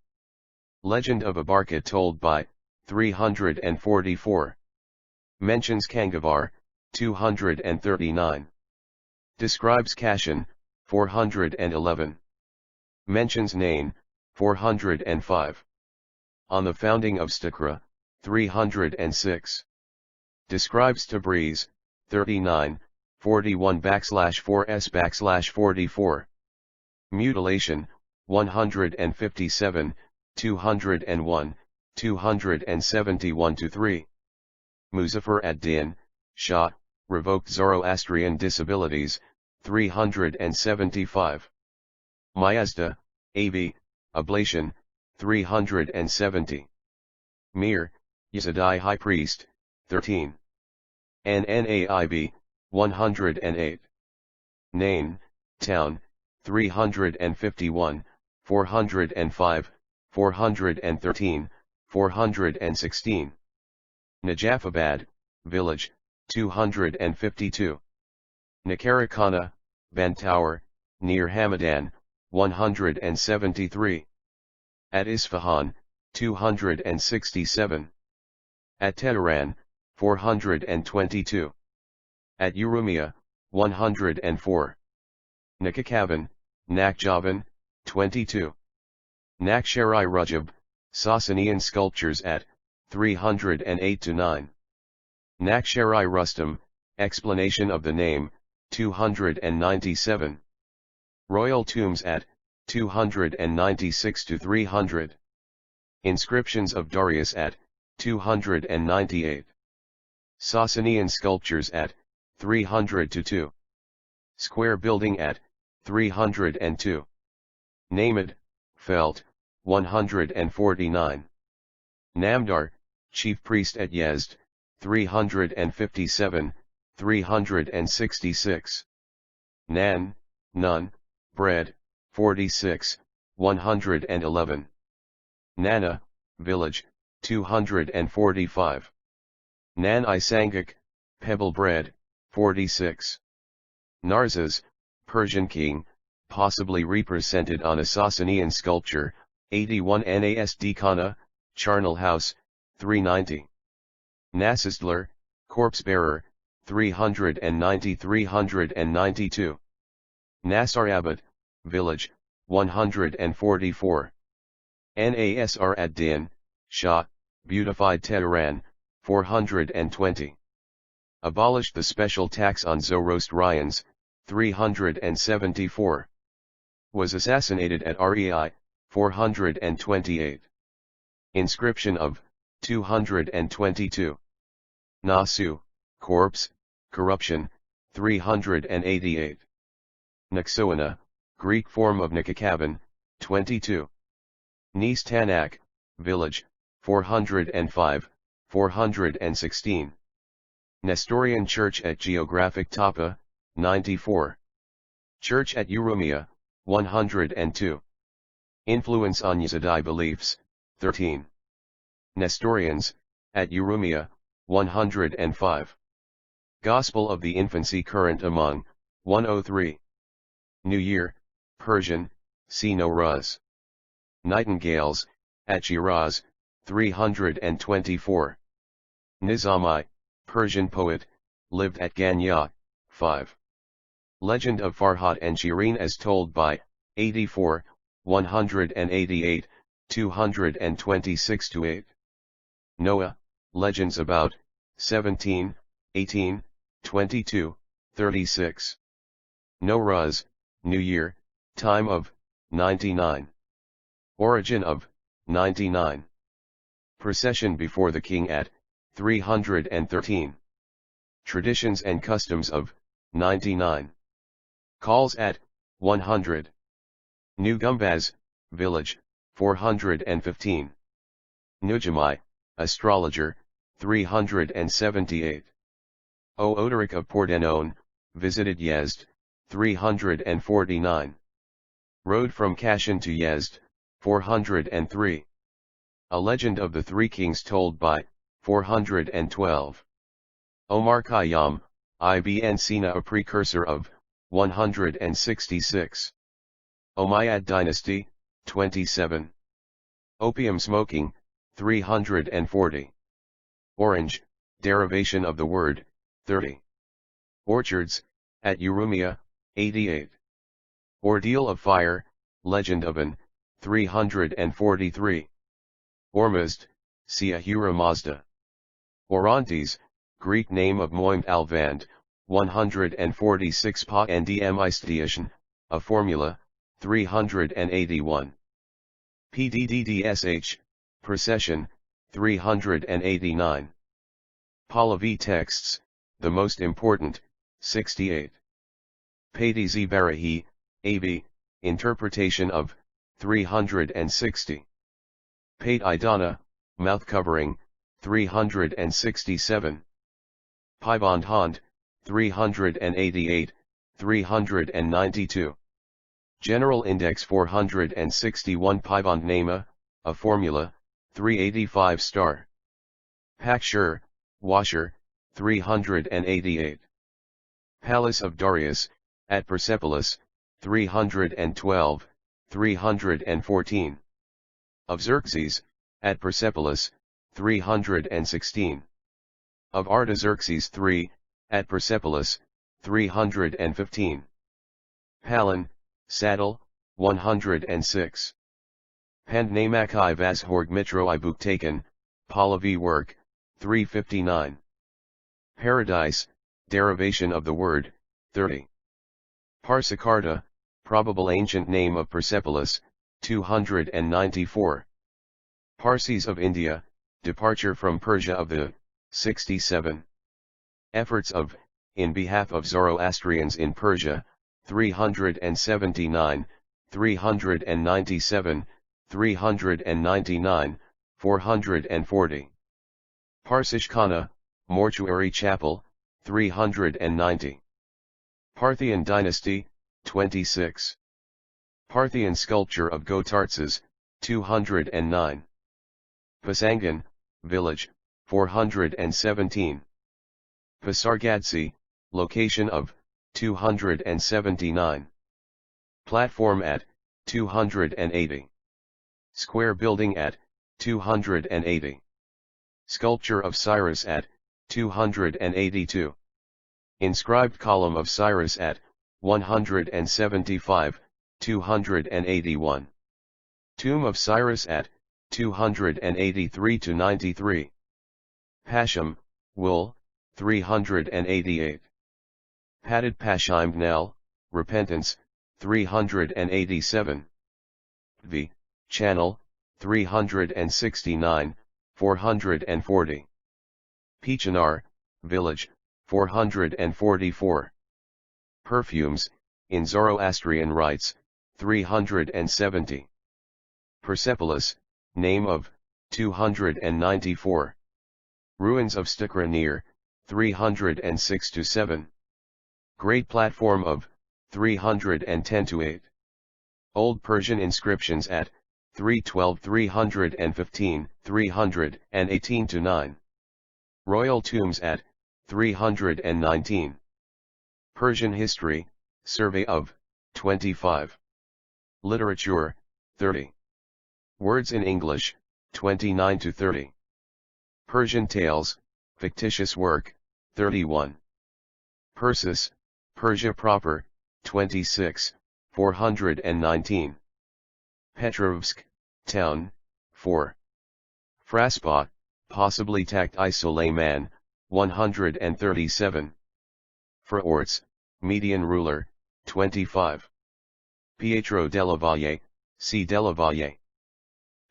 S1: Legend of Abarkat told by, 344. Mentions Kangavar, 239. Describes Kashan, 411. Mentions Nain, 405. On the founding of Stakra, 306. Describes Tabriz, 39, 41/4s/44. Mutilation, 157, 201, 271-3. Muzaffar ad-Din, Shah, revoked Zoroastrian disabilities, 375. Mayazda, A.B., ablation, 370. Mir, Yazidi high priest, 13. Nnaib, 108. Nain, town, 351, 405, 413, 416. Najafabad, village, 252. Nakarakana, Bantower, near Hamadan, 173. At Isfahan, 267. At Tehran, 422. At Urumia, 104. Nakakavan, Nakhjavan, 22. Nakhshari Rajab, Sasanian sculptures at, 308-9. Nakhshari Rustam, explanation of the name, 297. Royal tombs at, 296-300. Inscriptions of Darius at, 298. Sasanian sculptures at, 300-2. Square building at, 302. Namad, Felt, 149. Namdar, chief priest at Yezd, 357, 366. Nan, Nun, bread, 46, 111. Nana, village, 245. Nan I Sangak, pebble bread, 46. Narzas, Persian king, possibly represented on a Sasanian sculpture, 81 Nasd Khana, charnel house, 390. Nasistler, corpse bearer, 390-392. Nasarabad, village, 144. Nasr ad-Din, Shah, beautified Tehran, 420. Abolished the special tax on Zoroastrians, 374. Was assassinated at Rei, 428. Inscription of, 222. Nasu, corpse, corruption, 388. Naxoana, Greek form of Nikakaban, 22. Nis Tanak, village, 405, 416. Nestorian Church at Geographic Tapa, 94. Church at Urumia, 102. Influence on Yazidi beliefs, 13. Nestorians, at Urumia, 105. Gospel of the Infancy current among, 103. New Year, Persian, see Nowruz. Nightingales, at Shiraz, 324. Nizami, Persian poet, lived at Ganya, 5. Legend of Farhat and Shirin as told by, 84, 188, 226-8. Noah, Legends about, 17, 18, 22, 36. Nowruz, New Year, time of, 99. Origin of, 99. Procession before the king at, 313. Traditions and customs of, 99. Calls at, 100. New Gumbaz, village, 415. Nujamai, astrologer, 378. O Odoric of Pordenone, visited Yezd, 349. Road from Kashan to Yezd, 403. A legend of the three kings told by, 412. Omar Khayyam, Ibn Sina a precursor of, 166. Umayyad dynasty, 27. Opium smoking, 340. Orange, derivation of the word, 30. Orchards, at Urumia, 88. Ordeal of fire, legend of an, 343. Ormuzd, see Ahura Mazda. Orontes, Greek name of Moimed Alvand, 146 Pa Ndmistation, a formula, 381. PDDDSH, procession, 389. Pahlavi texts, the most important, 68. Padizi Barahi, AB, interpretation of, 360. Pate Idana, mouth covering, 367. Paibandhand, 388, 392. General Index 461 Paibandnama, a formula, 385 star. Pakshur, washer, 388. Palace of Darius, at Persepolis, 312, 314. Of Xerxes, at Persepolis, 316. Of Artaxerxes III, at Persepolis, 315. Palin, saddle, 106. Pandnamakai Vashorg Mitro I Buktaken, Pahlavi work, 359. Paradise, derivation of the word, 30. Parsikarta, probable ancient name of Persepolis, 294. Parsis of India, departure from Persia of the, 67. Efforts of, in behalf of Zoroastrians in Persia, 379, 397, 399, 440. Parsishkhana, mortuary chapel, 390. Parthian dynasty, 26. Parthian sculpture of Gotarzes, 209. Pasangan, village, 417. Pasargadsi, location of, 279. Platform at, 280. Square building at, 280. Sculpture of Cyrus at, 282. Inscribed column of Cyrus at, 175, 281. Tomb of Cyrus at, 283-93. Pasham, wool, 388. Padded Pashim Nel, repentance, 387. V, channel, 369, 440. Pichanar, village, 444. Perfumes, in Zoroastrian rites, 370. Persepolis, name of, 294. Ruins of Stikra near, 306-7. Great platform of, 310-8. Old Persian inscriptions at, 312, 315, 318-9. Royal tombs at, 319. Persian history, survey of, 25. Literature, 30. Words in English, 29-30. Persian tales, fictitious work, 31. Persis, Persia proper, 26, 419. Petrovsk, town, 4. Fraspa, possibly Takht-i Sulayman, 137. Fraorts, Median ruler, 25. Pietro della Valle, C. della Valle.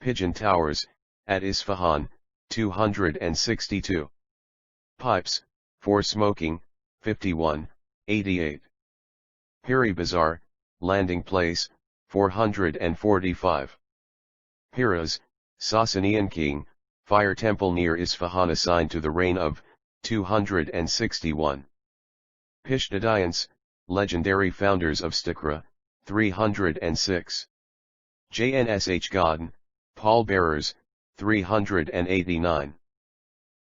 S1: Pigeon towers, at Isfahan, 262. Pipes, for smoking, 51, 88. Piri Bazaar, landing place, 445. Piraz, Sasanian king, fire temple near Isfahan assigned to the reign of, 261. Pishdadians, legendary founders of Stikra, 306. JNSH Godin, pallbearers, 389.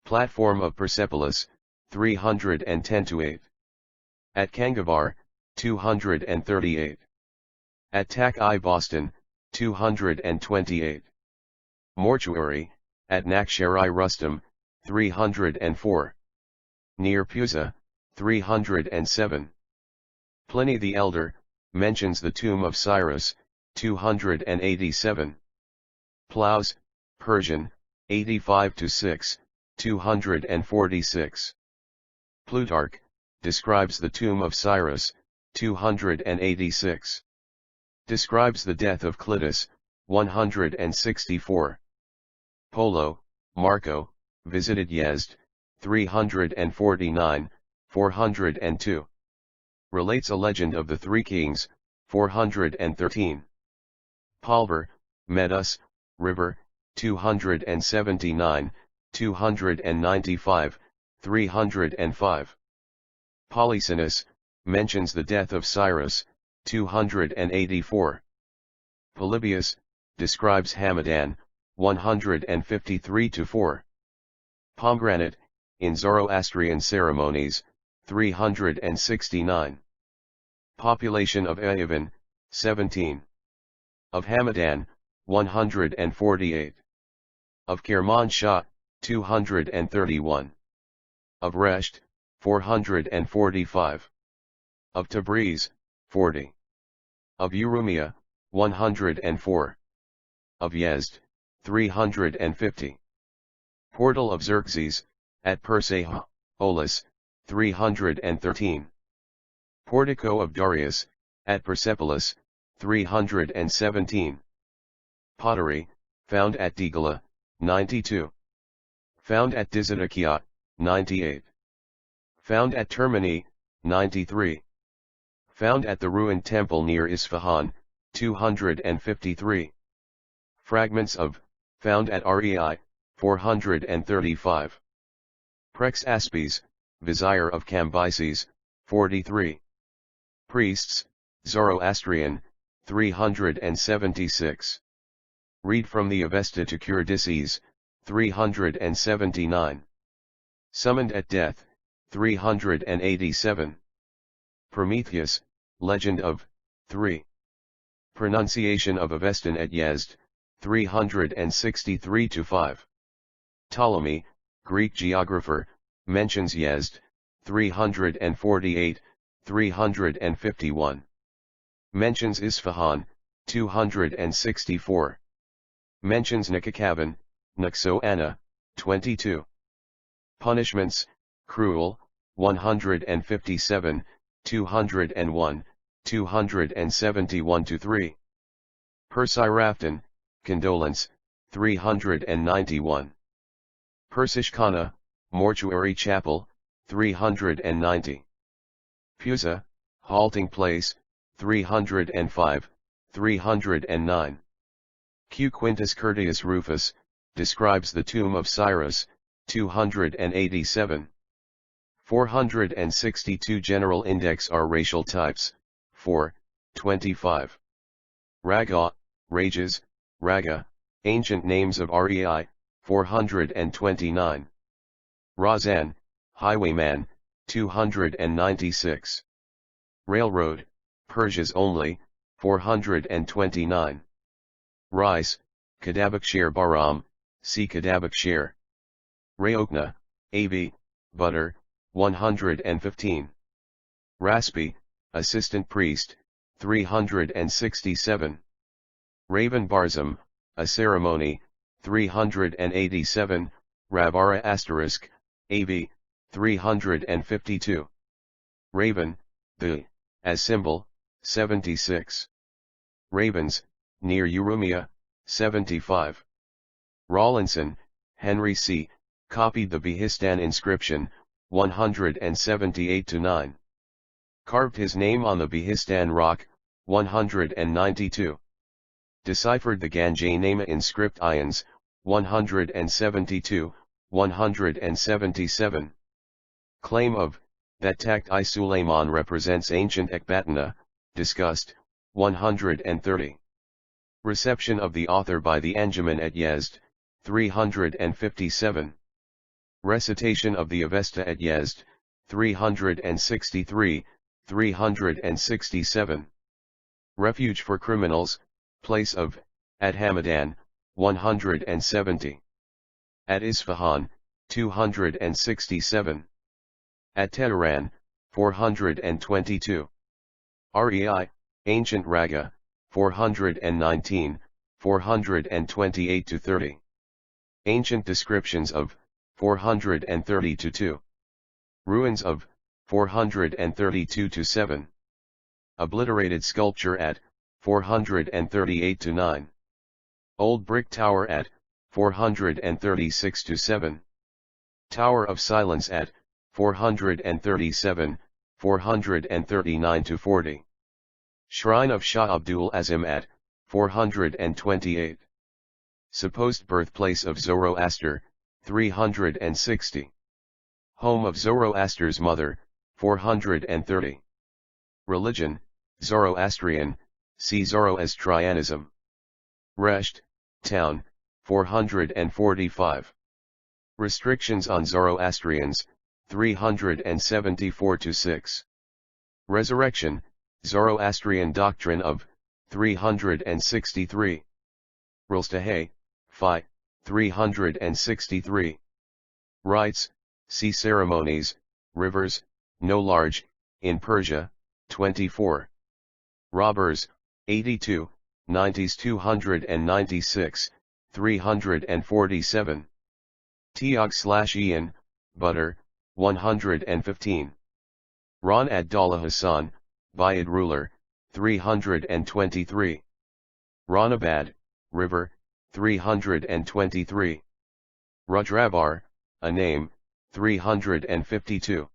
S1: Platform of Persepolis, 310-8. At Kangavar, 238. At Tak-i Boston, 228. Mortuary, at Nakshari Rustam, 304. Near Pusa, 307. Pliny the Elder, mentions the tomb of Cyrus, 287. Plows, Persian, 85-6, 246. Plutarch, describes the tomb of Cyrus, 286. Describes the death of Clitus, 164. Polo, Marco, visited Yezd, 349, 402. Relates a legend of the three kings, 413. Palver, Medus, river, 279, 295, 305. Polysinus, mentions the death of Cyrus, 284. Polybius, describes Hamadan, 153-4. Pomegranate, in Zoroastrian ceremonies, 369. Population of Ayavan, 17. Of Hamadan, 148. Of Kermanshah, 231. Of Resht, 445. Of Tabriz, 40. Of Urumia, 104. Of Yezd, 350. Portal of Xerxes, at Persia, Olus, 313. Portico of Darius, at Persepolis, 317. Pottery, found at Digala, 92. Found at Dizanakiot, 98. Found at Termini, 93. Found at the ruined temple near Isfahan, 253. Fragments of, found at Rei, 435. Prex Aspes, Vizier of Cambyses, 43. Priests, Zoroastrian, 376. Read from the Avesta to Curdices, 379. Summoned at death, 387. Prometheus, legend of, 3. Pronunciation of Avestan at Yezd, 363-5. Ptolemy, Greek geographer, mentions Yezd, 348, 351. Mentions Isfahan, 264. Mentions Nikakavan, Naxo-Anna, 22. Punishments, cruel, 157, 201, 271-3. Persirafton, condolence, 391. Persishkana, mortuary chapel, 390. Pusa, halting place, 305, 309. Q. Quintus Curtius Rufus, describes the tomb of Cyrus, 287. 462 General Index are racial types, 4, 25. Raga, rages, raga, ancient names of Rei, 429. Razan, highwayman, 296. Railroad, Persia's only, 429. Rice, Kadabakshir Baram, see Kadabakshir. Rayokna, Av, butter, 115. Raspi, assistant priest, 367. Raven Barzam, a ceremony, 387, Ravara asterisk, Av, 352. Raven, the, as symbol, 76. Ravens, near Urumia, 75. Rawlinson, Henry C., copied the Behistun inscription, 178-9. Carved his name on the Behistun rock, 192. Deciphered the Ganjay Nama in script ions, 172, 177. Claim of, that Takht-i Sulayman represents ancient Ecbatana, discussed, 130. Reception of the author by the Anjuman at Yezd, 357. Recitation of the Avesta at Yezd, 363, 367. Refuge for criminals, place of, at Hamadan, 170. At Isfahan, 267. At Tehran, 422. Rei, ancient Raga, 419, 428-30. Ancient descriptions of, 430-2. Ruins of, 432-7. Obliterated sculpture at, 438-9. Old brick tower at, 436-7. Tower of Silence at, 437, 439-40. Shrine of Shah Abdul Azim at, 428. Supposed birthplace of Zoroaster, 360. Home of Zoroaster's mother, 430. Religion, Zoroastrian, see Zoroastrianism. Resht, town, 445. Restrictions on Zoroastrians, 374-6. Resurrection, Zoroastrian doctrine of, 363. Rilstahay, Phi, 363. Rites, see ceremonies, rivers, no large, in Persia, 24. Robbers, 82, 90s 296, 347. Tiog/Ian, butter, 115. Ron ad-Dawla Hassan, Bayad ruler, 323. Ranabad, river, 323. Rudravar, a name, 352.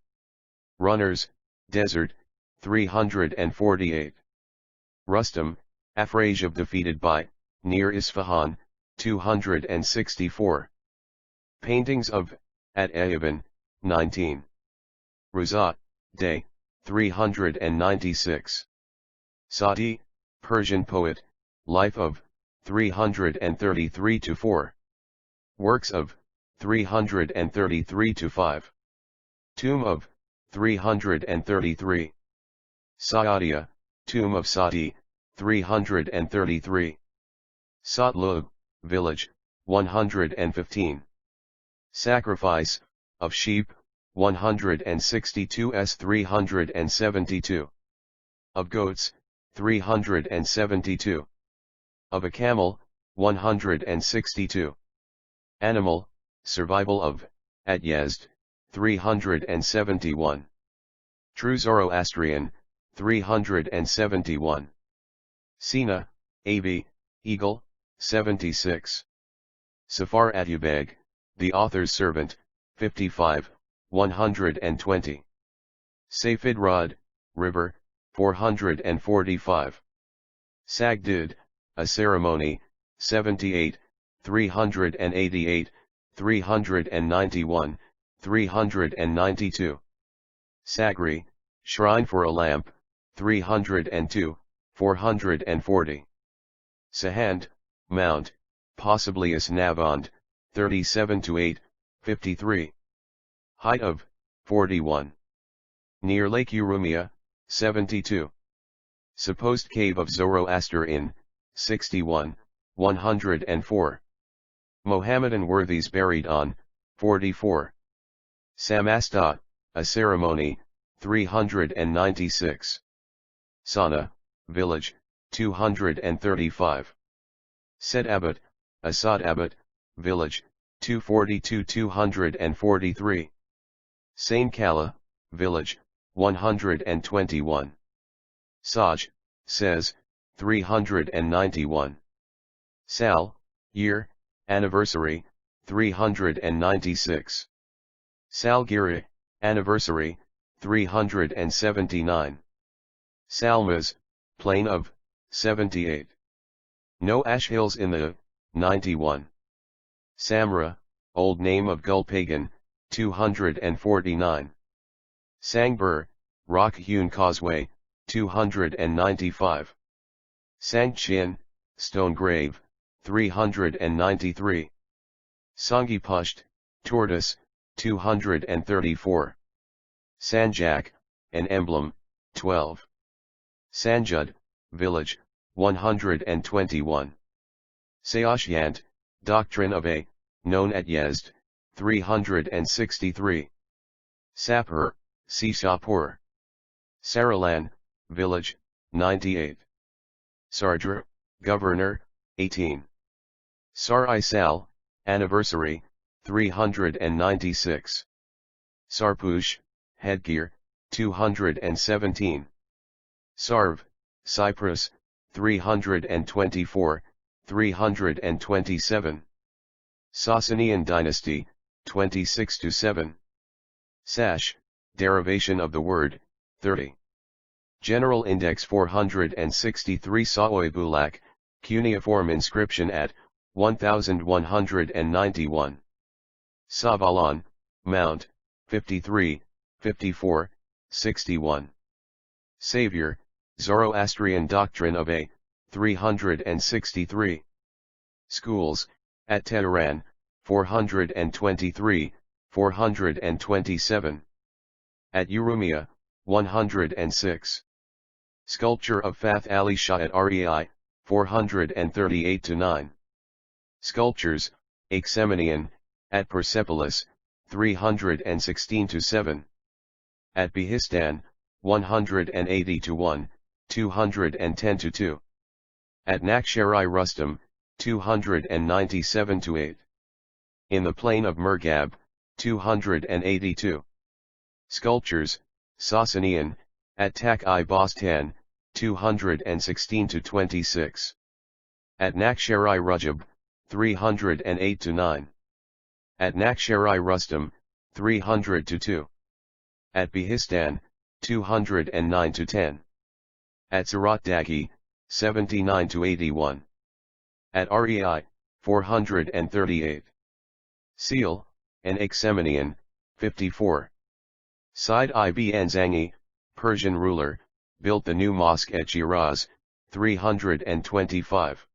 S1: Runners, desert, 348. Rustam, Afrasiab defeated by, near Isfahan, 264. Paintings of, at Ayaban, 19. Ruzat, day, 396. Sadi, Persian poet, life of, 333-4. Works of, 333-5. Tomb of, 333. Saadia, Tomb of Sadi, 333. Satlug, village, 115. Sacrifice, of sheep, 162s 372. Of goats, 372. Of a camel, 162. Animal, survival of, at Yezd, 371. True Zoroastrian, 371. Sina, Av, eagle, 76. Safar Atubeg, the author's servant, 55, 120. Safid Rod, river, 445. Sagdid, a ceremony, 78, 388, 391, 392. Sagri, shrine for a lamp, 302, 440. Sahand, mount, possibly Asnavand, 37 to 8, 53. Height of, 41. Near Lake Urumia, 72. Supposed cave of Zoroaster in, 61, 104. Mohammedan worthies buried on, 44. Samasta, a ceremony, 396. Sana, village, 235. Sed Abbot, a Sod Abbot, village, 242-243. Sain Kala, village, 121. Saj, says, 391. Sal, year, anniversary, 396. Salgiri, anniversary, 379. Salmas, plain of, 78. No ash hills in the, 91. Samra, old name of Gulpagan, 249. Sangbur, rock-hewn causeway, 295. Sangchin, stone grave, 393. Sangipusht, tortoise, 234. Sanjak, an emblem, 12. Sanjud, village, 121. Sayashyant, doctrine of a, known at Yezd, 363. Sapur, Sishapur. Saralan, village, 98. Sardra, governor, 18. Sar-i-Sal, anniversary, 396. Sarpush, headgear, 217. Sarv, Cyprus, 324, 327. Sasanian dynasty, 26-7. Sash, derivation of the word, 30. General Index 463 Saoy Bulak, cuneiform inscription at, 1191. Savalan, Mount, 53, 54, 61. Savior, Zoroastrian doctrine of a, 363. Schools, at Tehran, 423, 427. At Urumia, 106. Sculpture of Fath Ali Shah at Rei, 438-9. Sculptures, Aksemenian, at Persepolis, 316-7. At Behistan, 180-1, 210-2. At Nakshari Rustam, 297-8. In the plain of Murgab, 282. Sculptures, Sasanian, at Tak-i Bostan, 216-26. At Nakshari Rujab, 308-9. At Nakshari Rustam, 300-2. At Behistan, 209-10. At Zaratdagi, 79-81. At Rei, 438. Seal, an Aksemenian, 54. Side ibn Zangi, Persian ruler, built the new mosque at Shiraz, 325.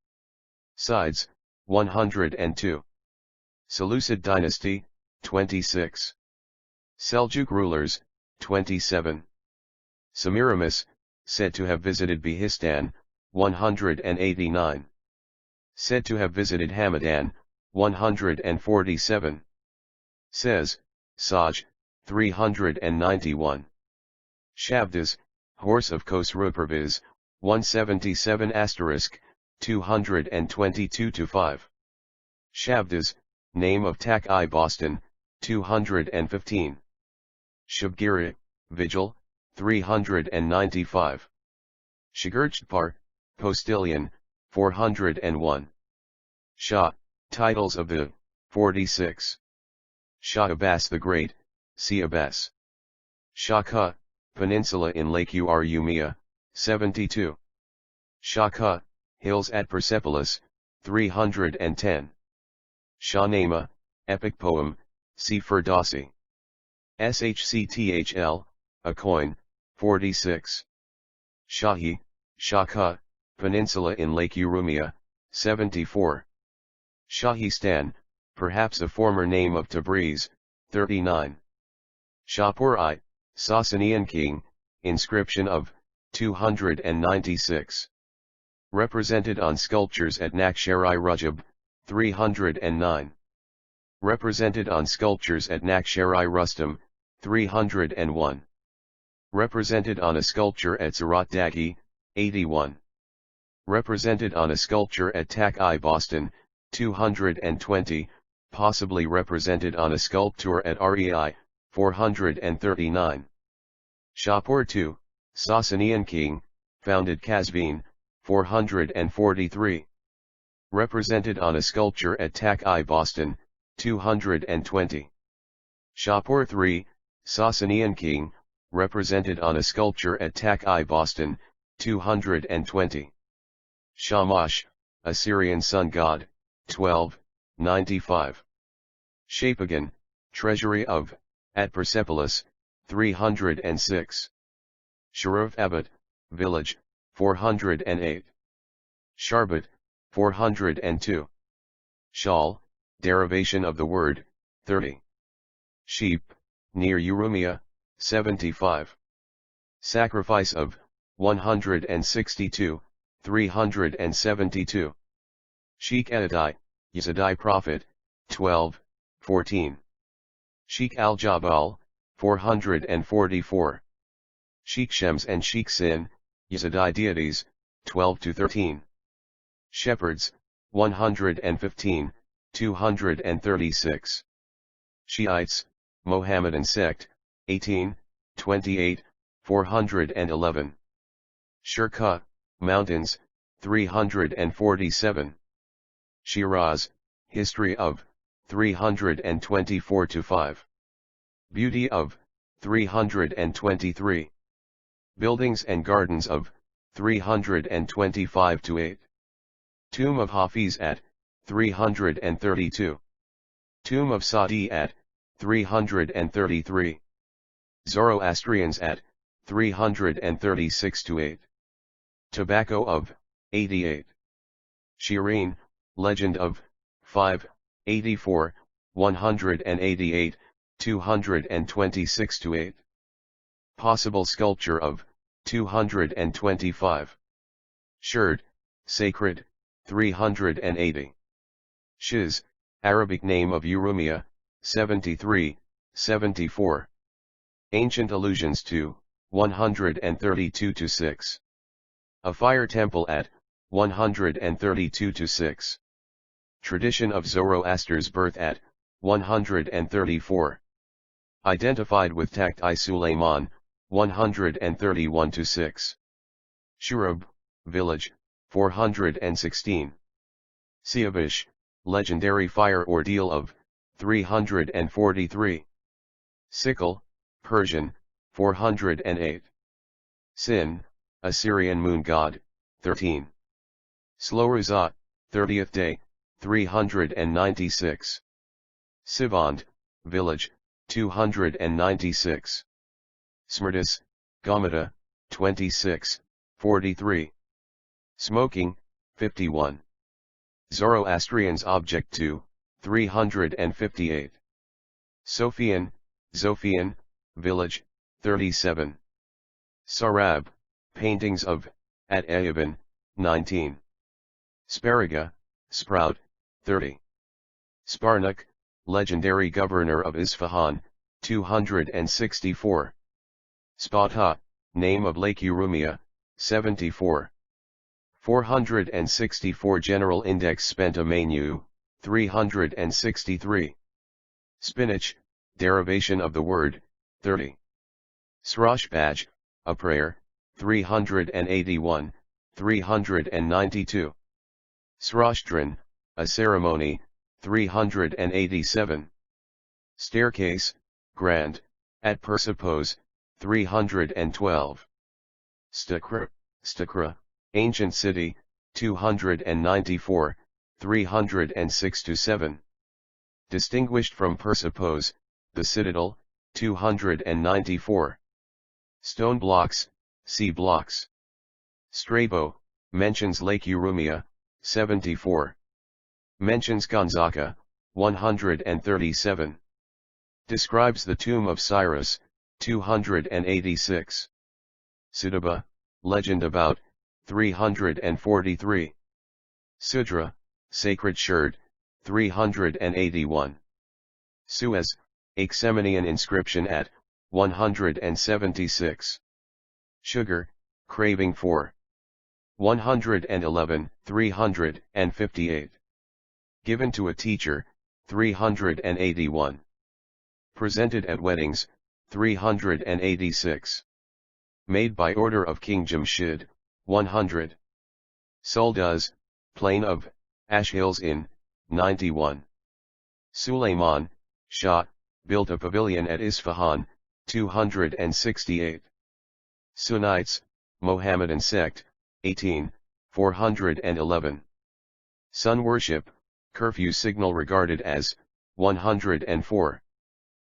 S1: Sides, 102. Seleucid dynasty, 26. Seljuk rulers, 27. Semiramis, said to have visited Behistan, 189. Said to have visited Hamadan, 147. Says, Saj, 391. Shabdas, horse of Khosrow-Perviz, 177 *, 222-5. Shabdas, name of Tak-i Boston, 215. Shabgiri, vigil, 395. Shagirchpar, postilion, 401. Shah, titles of the, 46. Shah Abbas the Great, see Abbas. Shaka, peninsula in Lake Urumia, 72. Shaka, Hills at Persepolis, 310. Shahnama, Epic Poem, C. Ferdowsi. Shchthl, A Coin, 46. Shahi, Shaka, Peninsula in Lake Urumia, 74. Shahistan, perhaps a former name of Tabriz, 39. Shapur-I, Sasanian king, inscription of, 296. Represented on sculptures at Nakhsher-i-Rajab, 309. Represented on sculptures at Nakhsher-i-Rustam, 301. Represented on a sculpture at Surat-Daki, 81. Represented on a sculpture at Tak-I Boston, 220, possibly represented on a sculpture at Rei, 439. Shapur II, Sasanian king, founded Kazvin, 443. Represented on a sculpture at Tak-I Boston, 220. Shapur III, Sasanian king, represented on a sculpture at Tak-I Boston, 220. Shamash, Assyrian sun god, 1295. Shapagan, treasury of, at Persepolis, 306. Sharaf Abad, village, 408. Sharbat, 402. Shal, derivation of the word, 30. Sheep, near Urumia, 75. Sacrifice of, 162, 372. Sheikh Adai, Yazidai prophet, 12, 14. Sheikh al-Jabal, 444. Sheikh Shems and Sheikh Sin, Yazidai deities, 12 to 13. Shepherds, 115, 236. Shiites, Mohammedan sect, 18, 28, 411. Shirkuh, mountains, 347. Shiraz, history of, 324 to 5. Beauty of, 323. Buildings and gardens of, 325 to 8. Tomb of Hafiz at, 332. Tomb of Sadi at, 333. Zoroastrians at, 336 to 8. Tobacco of, 88. Shireen, legend of, 5, 84, 188, 226 to 8. Possible sculpture of, 225. Shurd, sacred, 380. Shiz, Arabic name of Urumia, 73, 74. Ancient allusions to, 132 to 6. A fire temple at, 132 to 6. Tradition of Zoroaster's birth at, 134. Identified with Takht-I Suleiman, 131 to 6. Shurub, village, 416. Siabish, legendary fire ordeal of, 343. Sickle, Persian, 408. Sin, Assyrian moon god, 13. Sloruzat, 30th day, 396. Sivand, village, 296. Smerdis, Gamata, 26, 43. Smoking, 51. Zoroastrians object to, 358. Sophian, Zophian, village, 37. Sarab, paintings of, at Ayaban, 19. Spariga, sprout, 30. Sparnak, legendary governor of Isfahan, 264. Spatha, name of Lake Urumia, 74. 464 General Index Spenta Menu, 363. Spinach, derivation of the word, 30. Srashbaj, a prayer, 381, 392. Srashtran, a ceremony, 387. Staircase, grand, at Persepos, 312. Stakra, Stakra, Ancient City, 294, 306-7. Distinguished from Persipose, the Citadel, 294. Stone blocks, sea blocks. Strabo, mentions Lake Urumia, 74. Mentions Gonzaga, 137. Describes the tomb of Cyrus, 286. Sudaba, legend about, 343. Sudra, sacred sherd, 381. Suez, Achaemenian inscription at, 176. Sugar, craving for. 111, 358. Given to a teacher, 381. Presented at weddings, 386. Made by order of King Jamshid, 100. Sold as, plain of, Ash Hills in, 91. Suleiman, Shah, built a pavilion at Isfahan, 268. Sunnites, Mohammedan sect, 18, 411. Sun worship, curfew signal regarded as, 104.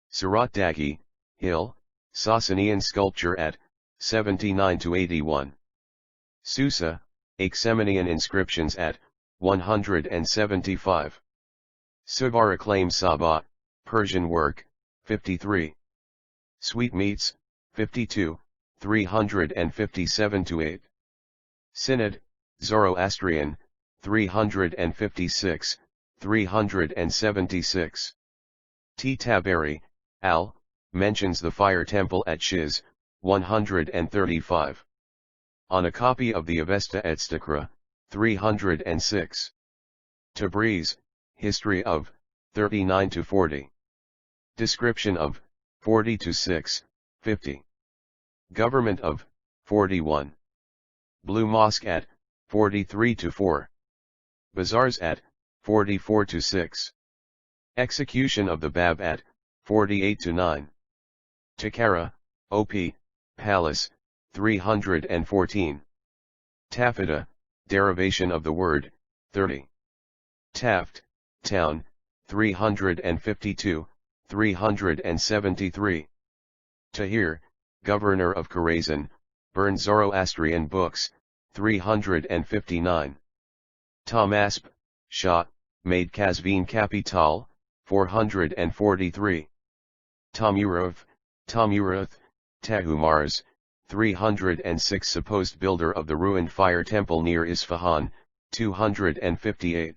S1: Surat Daki, hill, Sasanian sculpture at, 79-81. Susa, Achaemenian inscriptions at, 175. Subar acclaimed Sabah, Persian work, 53. Sweetmeats, 52, 357-8. Synod, Zoroastrian, 356, 376. T. Taberi, Al, mentions the fire temple at Shiz, 135. On a copy of the Avesta et Stakra, 306. Tabriz, history of, 39-40. Description of, 40-6, 50. Government of, 41. Blue Mosque at, 43-4. Bazaars at, 44-6. Execution of the Bab at, 48-9. Takara, O.P., Palace, 314. Taffeta, derivation of the word, 30. Taft, town, 352, 373. Tahir, governor of Khorasan, burned Zoroastrian books, 359. Tamasp, Shah, made Kazvin capital, 443. Tamurath, Tahumars, 306 supposed builder of the ruined fire temple near Isfahan, 258.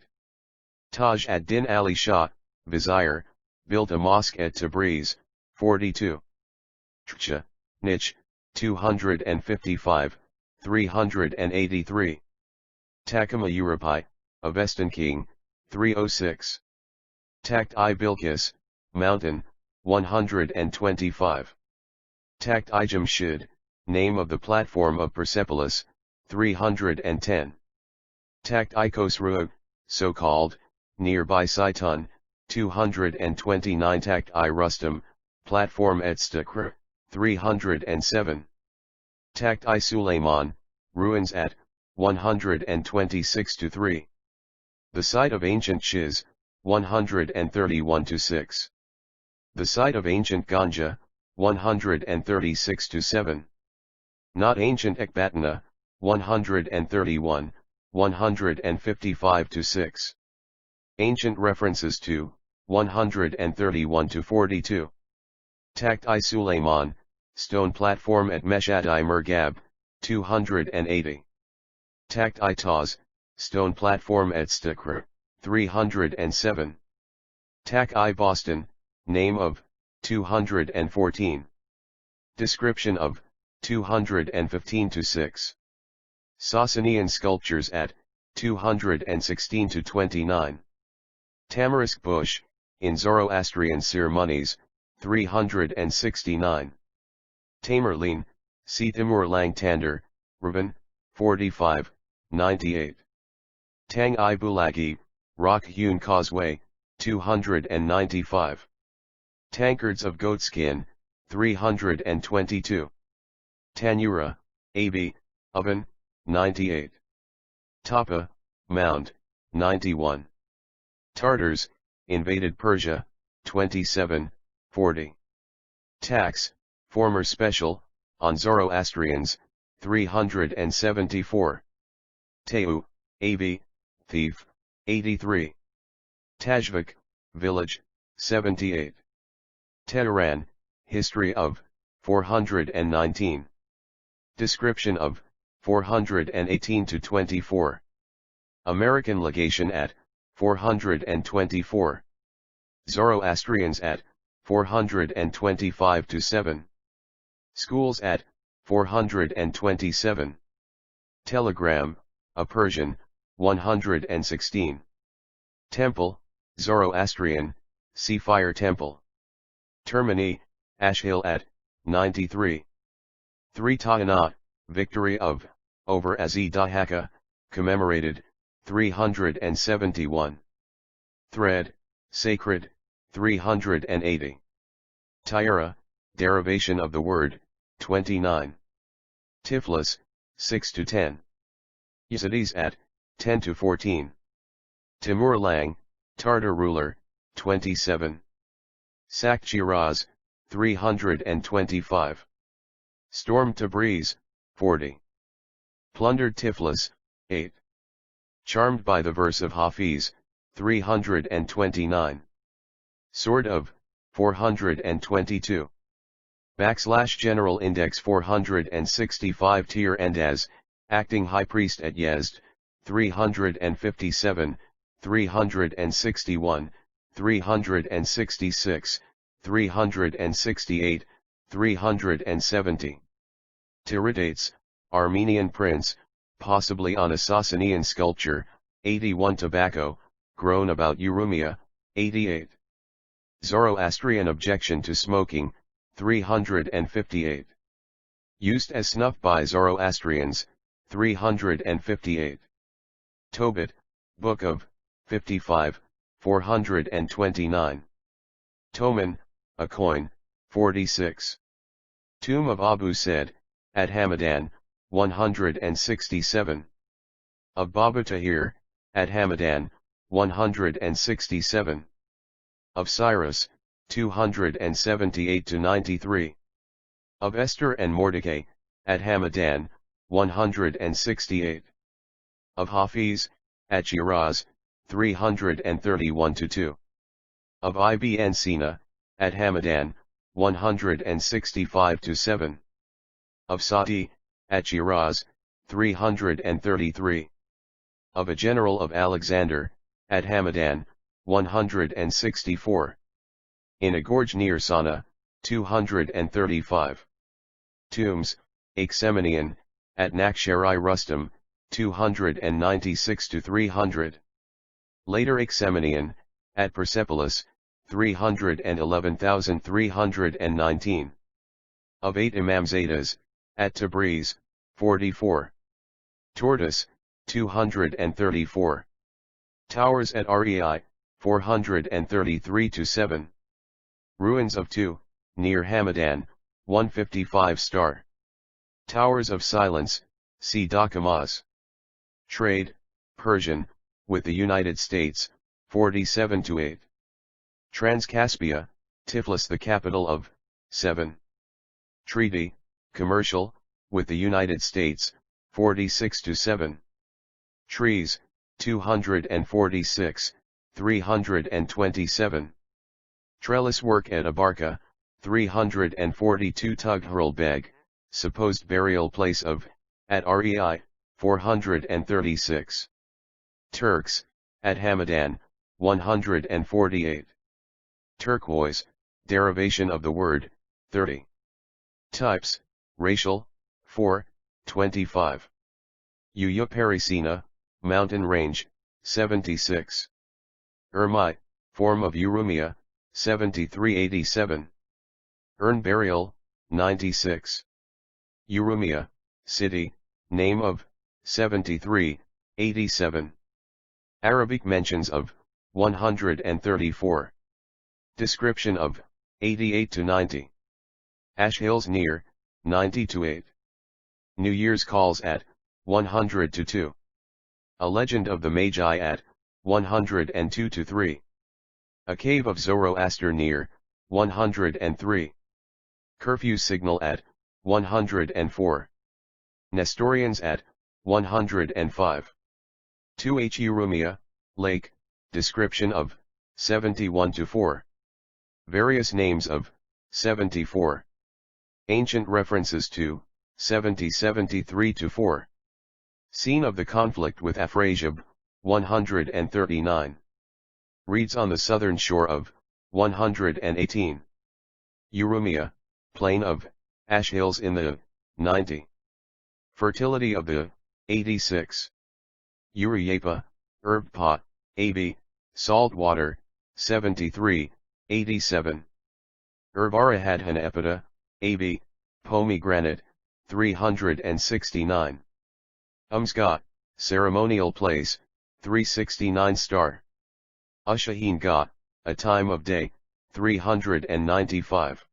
S1: Taj ad-Din Ali Shah, Vizier, built a mosque at Tabriz, 42. Trcha, Nich, 255, 383. Takama Europai, Avestan king, 306. Takt-i Bilkis, mountain, 125. Takt-i Jamshid, name of the platform of Persepolis, 310. Takt-i Khosrow, so called, nearby Saitan, 229. Takt-i Rustam, platform at Stakra, 307. Takt-i Suleiman, ruins at, 126-3. The site of ancient Shiz, 131-6. The site of ancient Ganja, 136-7. Not ancient Ekbatana, 131, 155-6. Ancient references to, 131-42. Takt-i Suleiman, stone platform at Meshad-i Murgab, 280. Takt-i Taz, stone platform at Stakra, 307. Tak-i Boston, name of, 214. Description of, 215-6. Sasanian sculptures at, 216-29. Tamarisk bush, in Zoroastrian ceremonies, 369. Tamerlane, see Timur Lang Tander, Ravan, 45, 98. Tang-i Bulagi, rock-hewn causeway, 295. Tankards of goatskin, 322. Tanura, A.B., oven, 98. Tapa, mound, 91. Tartars, invaded Persia, 27, 40. Tax, former special, on Zoroastrians, 374. Teu, Avi, thief, 83. Tajvik, village, 78. Tehran, history of, 419. Description of, 418 to 24. American legation at, 424. Zoroastrians at, 425 to 7. Schools at, 427. Telegram, a Persian, 116. Temple, Zoroastrian, see fire temple. Termini, Ashhill at, 93. 3 Ta'ana, victory of, over Azzi-Dahaka, commemorated, 371. Thread, sacred, 380. Tyra, derivation of the word, 29. Tiflis, 6 to 10. Yazidis at, 10 to 14. Timur Lang, Tartar ruler, 27. Sacked Shiraz, 325. Stormed Tabriz, 40. Plundered Tiflis, 8. Charmed by the verse of Hafiz, 329. Sword of, 422. General Index 465 Tir Endaz, acting High Priest at Yezd, 357, 361, 366, 368, 370. Tiridates, Armenian prince, possibly on a Sasanian sculpture, 81 Tobacco, grown about Urumia, 88. Zoroastrian objection to smoking, 358. Used as snuff by Zoroastrians, 358. Tobit, Book of, 55, 429. Toman, a coin, 46. Tomb of Abu Said, at Hamadan, 167. Of Baba Tahir, at Hamadan, 167. Of Cyrus, 278 to 93. Of Esther and Mordecai, at Hamadan, 168. Of Hafiz, at Shiraz, 331 to 2. Of Ibn Sina, at Hamadan, 165 to 7. Of Sati, at Shiraz, 333. Of a general of Alexander, at Hamadan, 164. In a gorge near Sana, 235. Tombs, Aksemenian, at Nakshari Rustam, 296 to 300. Later Aksemenian, at Persepolis, 311,319. Of 8 Imamzadas, at Tabriz, 44. Tortoise, 234. Towers at Rei, 433 to 7. Ruins of 2, near Hamadan, 155 star. Towers of Silence, see Dakamaz. Trade, Persian, with the United States, 47 to 8. Transcaspia, Tiflis the capital of, 7. Treaty, commercial, with the United States, 46 to 7. Trees, 246, 327. Trellis work at Abarca, 342 Tughurl Beg, supposed burial place of, at Rei, 436. Turks, at Hamadan, 148. Turquoise, derivation of the word, 30. Types, racial, 4, 25. Uya Parisina, mountain range, 76. Urmai, form of Urumia, 7387. Urn burial, 96. Urumia, city, name of, 73, 87. Arabic mentions of, 134. Description of, 88 to 90. Ash Hills near, 90 to 8. New Year's calls at, 100-2. A Legend of the Magi at 102-3. A Cave of Zoroaster near 103. Curfew Signal at 104. Nestorians at 105. 2H Urumia, Lake, description of 71-4. Various names of 74. Ancient references to 70-73-4. Scene of the conflict with Afrasiab, 139. Reeds on the southern shore of 118. Urumia, plain of Ash Hills in the 90. Fertility of the 86. Uruyapa, herb pot, AB, salt water, 73, 87. Urvarahadhan epida, AB, pomegranate, 369. Umsgat, ceremonial place, 369 star. Ushahin Ghat, a time of day, 395.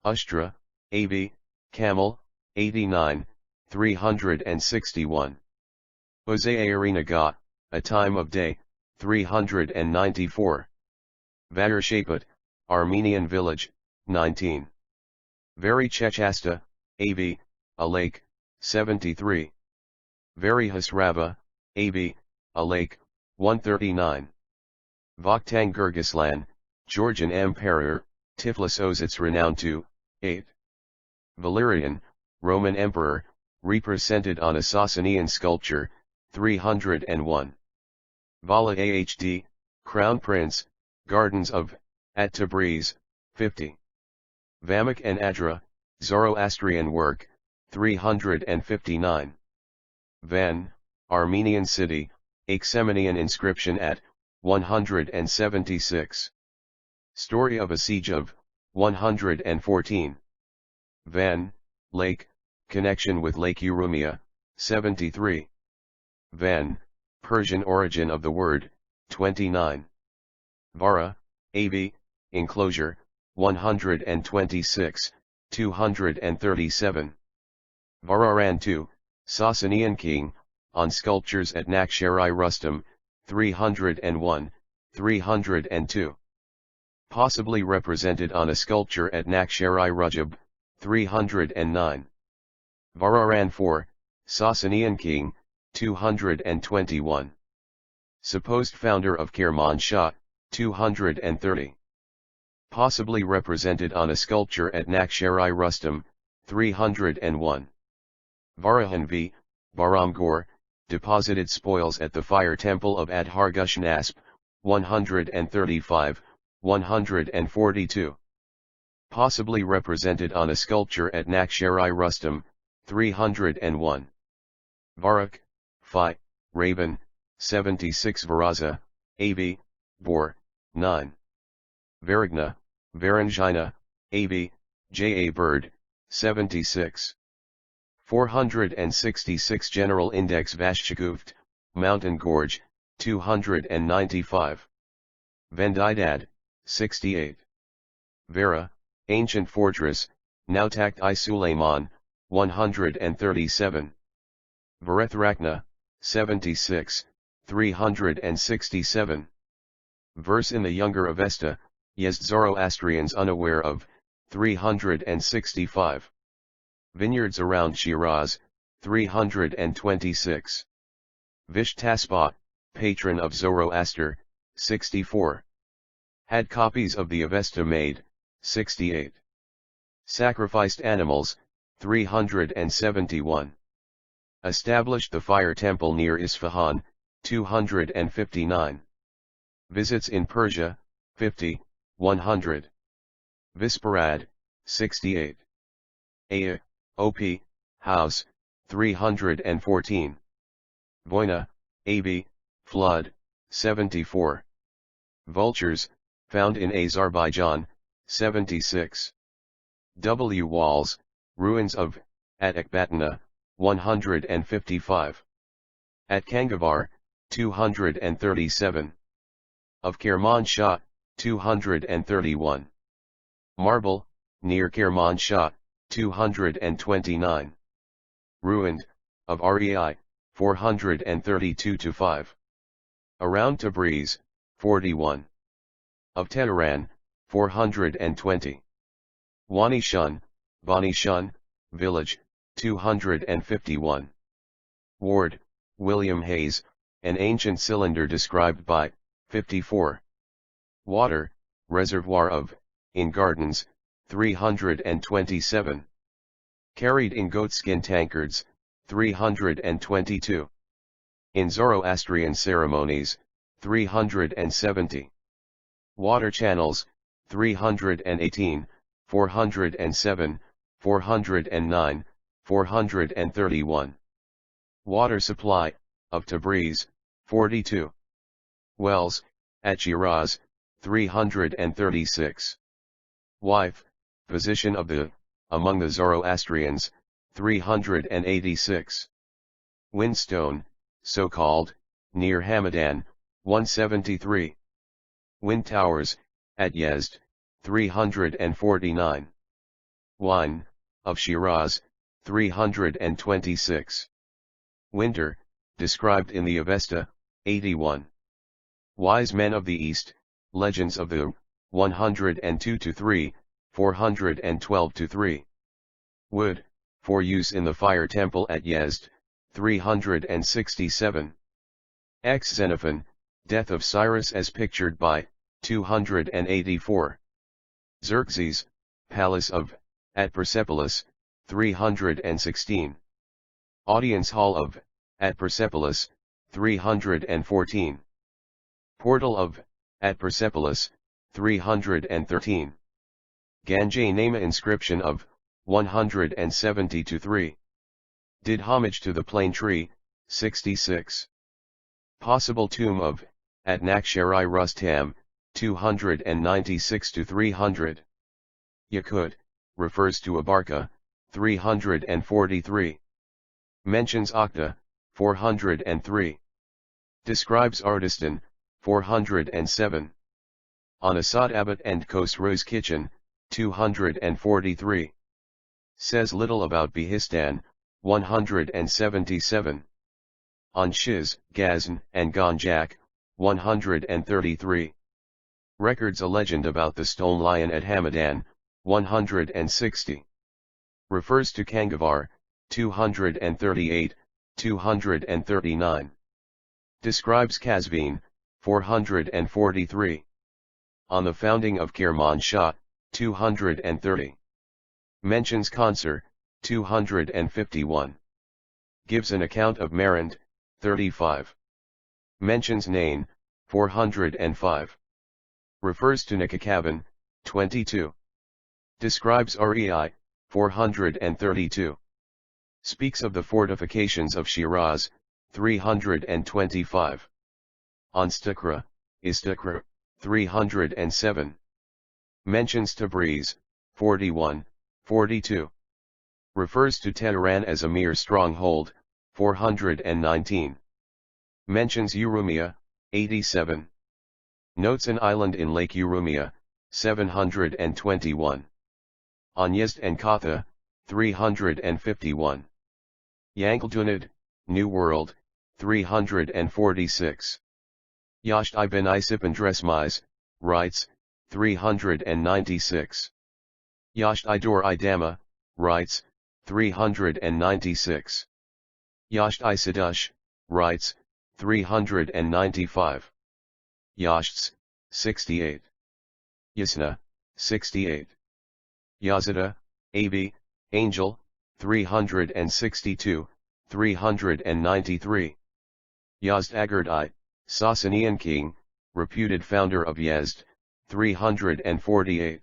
S1: Ushtra, AB, camel, 89, 361. Uzairina Ghat, a time of day, 394. Vayarshapat, Armenian village, 19. Very Chechasta, AB, a lake, 73. Very Hasrava, AB, a lake, 139. Vakhtang Gurgislan, Georgian Emperor, Tiflis owes its renown to 8. Valerian, Roman Emperor, represented on a Sasanian sculpture, 301. Vala Ahd, Crown Prince, Gardens of, at Tabriz, 50. Vamak and Adra, Zoroastrian work, 359. Van, Armenian city, Achaemenian inscription at 176. Story of a siege of 114. Van, lake, connection with Lake Urumia, 73. Van, Persian origin of the word, 29. Vara, AB, enclosure, 126, 237. Vararan II, Sasanian king, on sculptures at Nakhchirai Rustam, 301, 302. Possibly represented on a sculpture at Nakhchirai Rajab, 309. Vararan IV, Sasanian king, 221. Supposed founder of Kermanshah, 230. Possibly represented on a sculpture at Nakhchirai Rustam, 301. Varahan V, Baramgor, deposited spoils at the fire temple of Adhargushnasp, 135, 142. Possibly represented on a sculpture at Nakhchirai Rustam, 301. Varak, Phi, Raven, 76 Varaza, AB, Bor, 9. Varagna, Varangina, AB, J.A. Bird, 76. 466 General Index Vashchaguft, Mountain Gorge, 295. Vendidad, 68. Vera, Ancient Fortress, Nautakht-i Suleiman, 137. Varethrakna, 76, 367. Verse in the Younger Avesta, Yezd Zoroastrians unaware of, 365. Vineyards around Shiraz, 326. Vishtaspat, patron of Zoroaster, 64. Had copies of the Avesta made, 68. Sacrificed animals, 371. Established the fire temple near Isfahan, 259. Visits in Persia, 50, 100. Visparad, 68. Aya, OP, House, 314. Voina, AB, Flood, 74. Vultures, found in Azerbaijan, 76. W. Walls, ruins of, at Ekbatana, 155. At Kangavar, 237. Of Kermanshah, 231. Marble, near Kermanshah, 229. Ruined, of Rei, 432-5. Around Tabriz, 41. Of Tehran, 420. Wani Shun, Bani Shun, village, 251. Ward, William Hayes, an ancient cylinder described by, 54. Water, reservoir of, in gardens, 327. Carried in goatskin tankards, 322. In Zoroastrian ceremonies, 370. Water channels, 318, 407, 409, 431. Water supply, of Tabriz, 42. Wells, at Shiraz, 336. Wife, position of the, among the Zoroastrians, 386. Windstone, so-called, near Hamadan, 173. Wind towers, at Yezd, 349. Wine, of Shiraz, 326. Winter, described in the Avesta, 81. Wise men of the East, legends of the, 102-3, 412-3. Wood, for use in the fire temple at Yezd, 367. X Xenophon, death of Cyrus as pictured by, 284. Xerxes, palace of, at Persepolis, 316. Audience hall of, at Persepolis, 314. Portal of, at Persepolis, 313. Ganjay Nama inscription of, 170-3. Did homage to the plane tree, 66. Possible tomb of, at Nakshari Rustam, 296-300. Yakut, refers to Abarka, 343. Mentions Akhta, 403. Describes Ardistan, 407. On Asad Abbot and Khosrow's kitchen, 243. Says little about Bihistan, 177. On Shiz, Gazn, and Ganjak, 133. Records a legend about the stone lion at Hamadan, 160. Refers to Kangavar, 238, 239. Describes Kazvin, 443. On the founding of Kermanshah, 230. Mentions Khonsar, 251. Gives an account of Marand, 35. Mentions Nain, 405. Refers to Nikakavan, 22. Describes Rei, 432. Speaks of the fortifications of Shiraz, 325. On Stakra, Istakra, 307. Mentions Tabriz, 41, 42. Refers to Tehran as a mere stronghold, 419. Mentions Urumia, 87. Notes an island in Lake Urumia, 721. On Yezd and Katha, 351. Yankeldunid, New World, 346. Yasht ibn Isip and Dresmais, writes, 396. Yasht Idur Idama, writes, 396. Yasht Isidush, writes, 395. Yashts, 68. Yasna, 68. Yazida, Abi, Angel, 362, 393. Yazd Agard I, Sasanian king, reputed founder of Yezd, 348.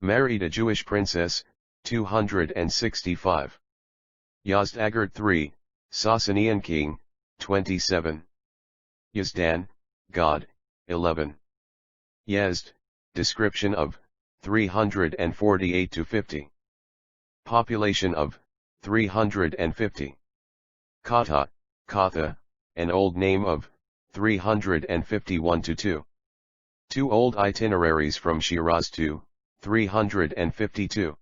S1: Married a Jewish princess, 265. Yazd Agard III, Sasanian king, 27. Yazdan, God, 11. Yezd, description of, 348-50. Population of, 350. Kata, Katha, an old name of, 351-2. Two old itineraries from Shiraz to, 352.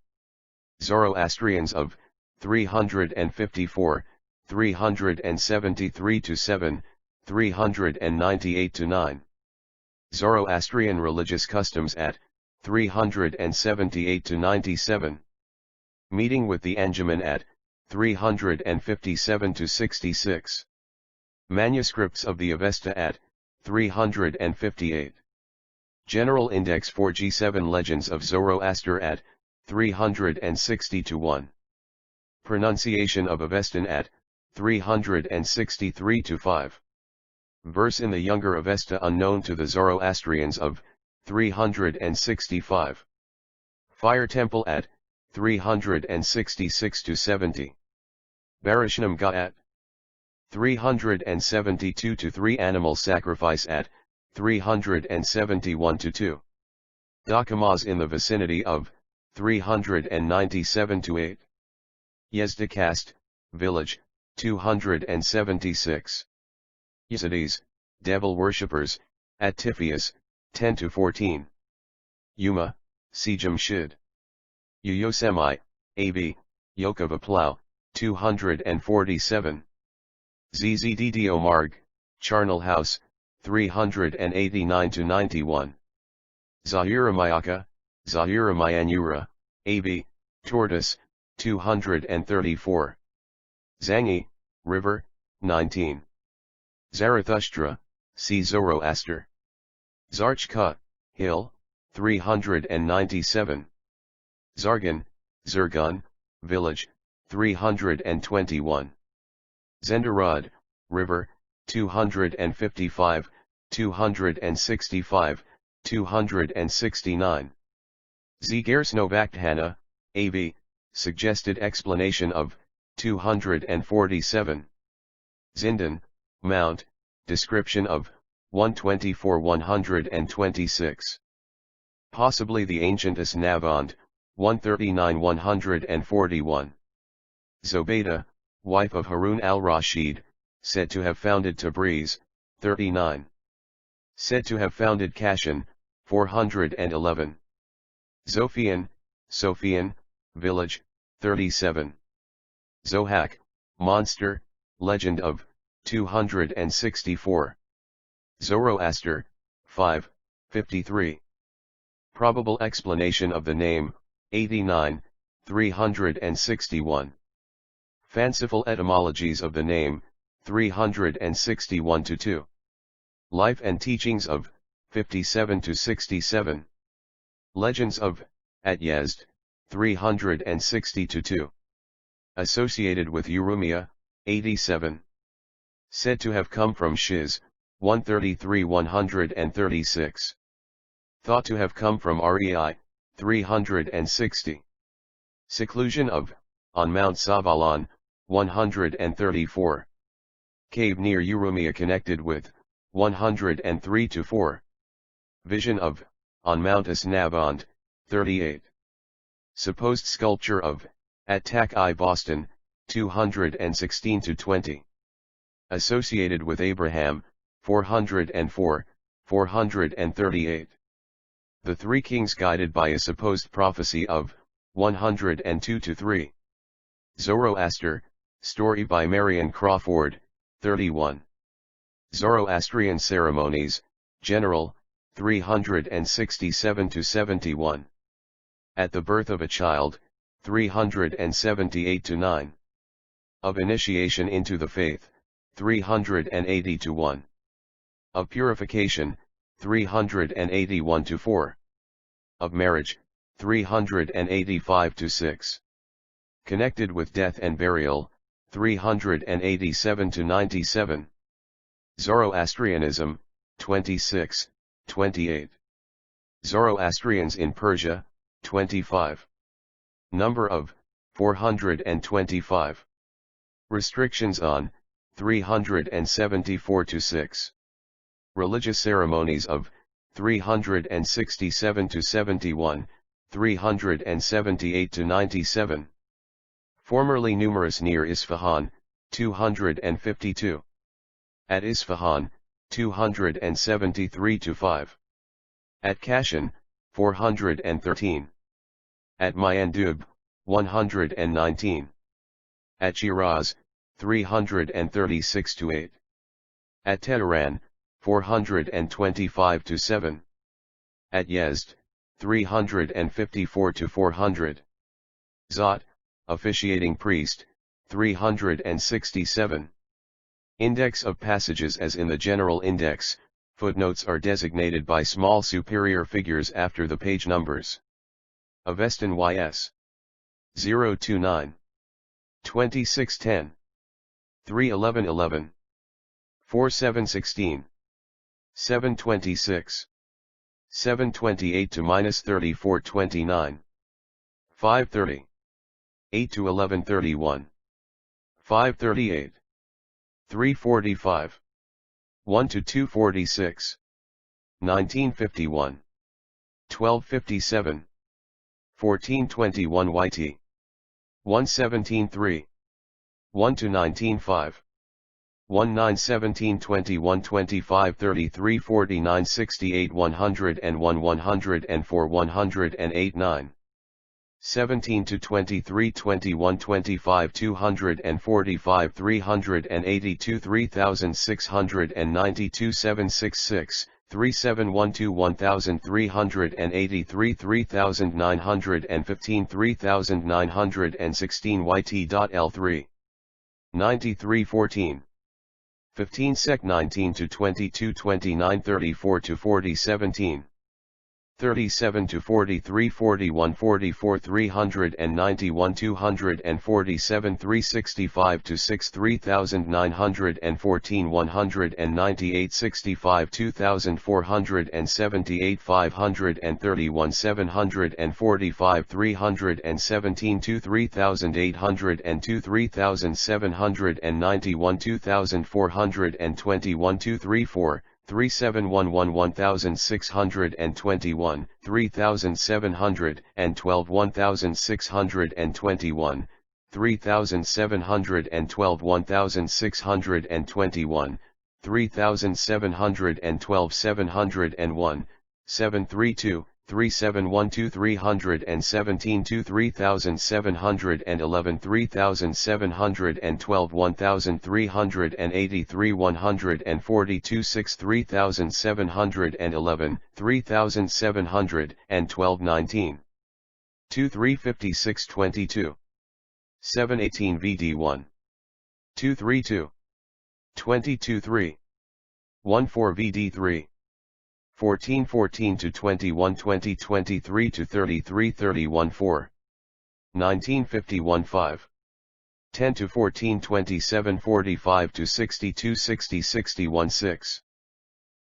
S1: Zoroastrians of, 354, 373-7, 398-9. Zoroastrian religious customs at 378-97. Meeting with the Anjuman at 357-66. Manuscripts of the Avesta at 358. General Index for G7 Legends of Zoroaster at 360-1. Pronunciation of Avestan at 363-5. Verse in the Younger Avesta unknown to the Zoroastrians of 365. Fire Temple at 366-70. Barishnam Ga at 372-3. Animal Sacrifice at 371-2. Dakamas in the vicinity of 397-8. Yezda Caste, Village, 276. Yazidis, Devil Worshippers, at Tifias, 10-14. Yuma, Sejam Shid. Yosemite, A.B., Yoke of a Plow, 247. Zzdd Marg, Charnel House, 389-91. Zahira Mayaka, Zahira Mayanura, A.B., Tortoise, 234. Zangi, River, 19. Zarathustra, C. Zoroaster. Zarchka, Hill, 397. Zargan, Zurgun, Village, 321. Zendarad, River, 255, 265, 269. Zgarsnovakthana, A.B., suggested explanation of 247. Zindan, Mount, description of 124-126. Possibly the ancient Asnavand, 139-141. Zobayda, wife of Harun al-Rashid, said to have founded Tabriz, 39. Said to have founded Kashan, 411. Zophian, Sophian, Village, 37. Zohak, Monster, Legend of, 264. Zoroaster, 5, 53. Probable explanation of the name, 89, 361. Fanciful etymologies of the name, 361-2. Life and teachings of, 57-67. Legends of, at Yezd, 360-2. Associated with Urumia, 87. Said to have come from Shiz, 133-136. Thought to have come from Rei, 360. Seclusion of, on Mount Savalan, 134. Cave near Urumia connected with, 103-4. Vision of, on Mount Asnavand, 38. Supposed sculpture of, at Tak-I Boston, 216-20. Associated with Abraham, 404, 438. The Three Kings guided by a supposed prophecy of, 102-3. Zoroaster, story by Marion Crawford, 31. Zoroastrian ceremonies, general, 367-71. At the birth of a child, 378-9. Of initiation into the faith, 380-1. Of purification, 381-4. Of marriage, 385-6. Connected with death and burial, 387-97. Zoroastrianism, 26, 28. Zoroastrians in Persia, 25. Number of, 425. Restrictions on, 374-6. Religious ceremonies of, 367-71, 378-97. Formerly numerous near Isfahan, 252. At Isfahan, 273-5. At Kashan, 413. At Mayandub, 119. At Shiraz, 336 to 8. At Tehran, 425 to 7. At Yezd, 354 to 400. Zot, officiating priest, 367. Index of passages. As in the general index, footnotes are designated by small superior figures after the page numbers. Avestan YS 029 2610 31111 4716 726 728 to -3429 530 8 to 1131 538 345 1 to 246 1951 1257 1421 YT 1173 1 to 195 1917 21 25 33 49 68 101 104 108 9 17 to 23 21 25 245 382 3692 766 3712 1383 3915 3916 YT.L3 9314 15 sec 19 to 22 29 34 to 40 17 37 to 43 41 44 391 247 365 to 6 3914 198 65 2478 531 745 317 2 3802 3791 2421 234 3711 1621, 3712 1621, 3712 1621, 3712 701, 732, 3712 317 to 3711 3712 1383 142 6 3711 3712 19 2356 22 718 VD1 232 22 3 14 VD3 1414 to 21 20 23 to 33 31 4 1951 5 10 to 14 27 45 to 62 60 61 6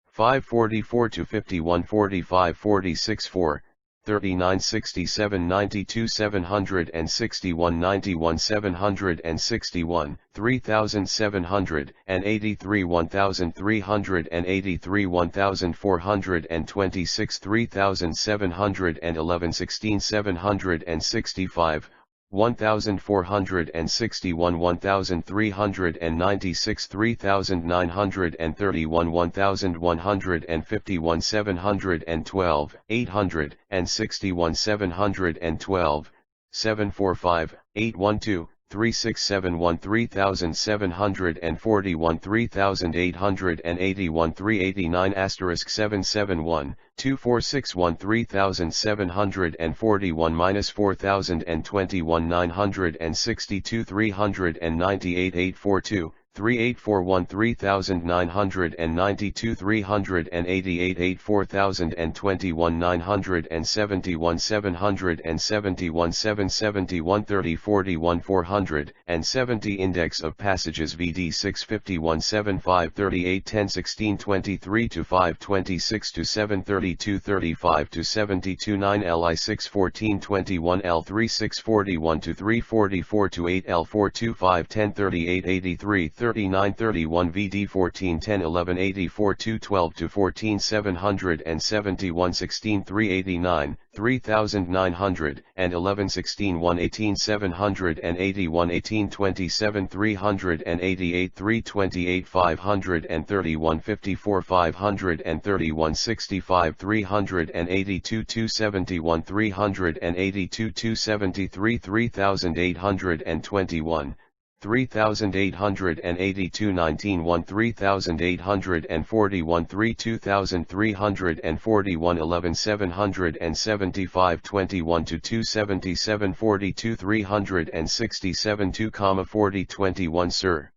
S1: 544 to 51 45 46 4 39 67 92 761 91 761 3783 1383 1426 3711 16 765 1461 1396 3931 1151 712 861 712 745 812 3671 3741 3881 389 *771 2461 3741 -4021 962 398 842 3841 3992 388 84021 971 771 771 30 41 470 Index of passages VD 651 75 38 10 16 23 to 5 26 to 7 32 35 to 72 9 LI 6 14 21 L3 6 41 to 3 44 to 8 L4 25 10 38 83 39 31 VD 14 10 11 84 212 to 14 771 16 389 3900 and 11 16 1 18 781 18 27 388 328 531 54 531 65 382 271 382 273 3821 3882 19 1 3841 3 2341 11 775 21 to 277 42 367 2, 40 21 Sir.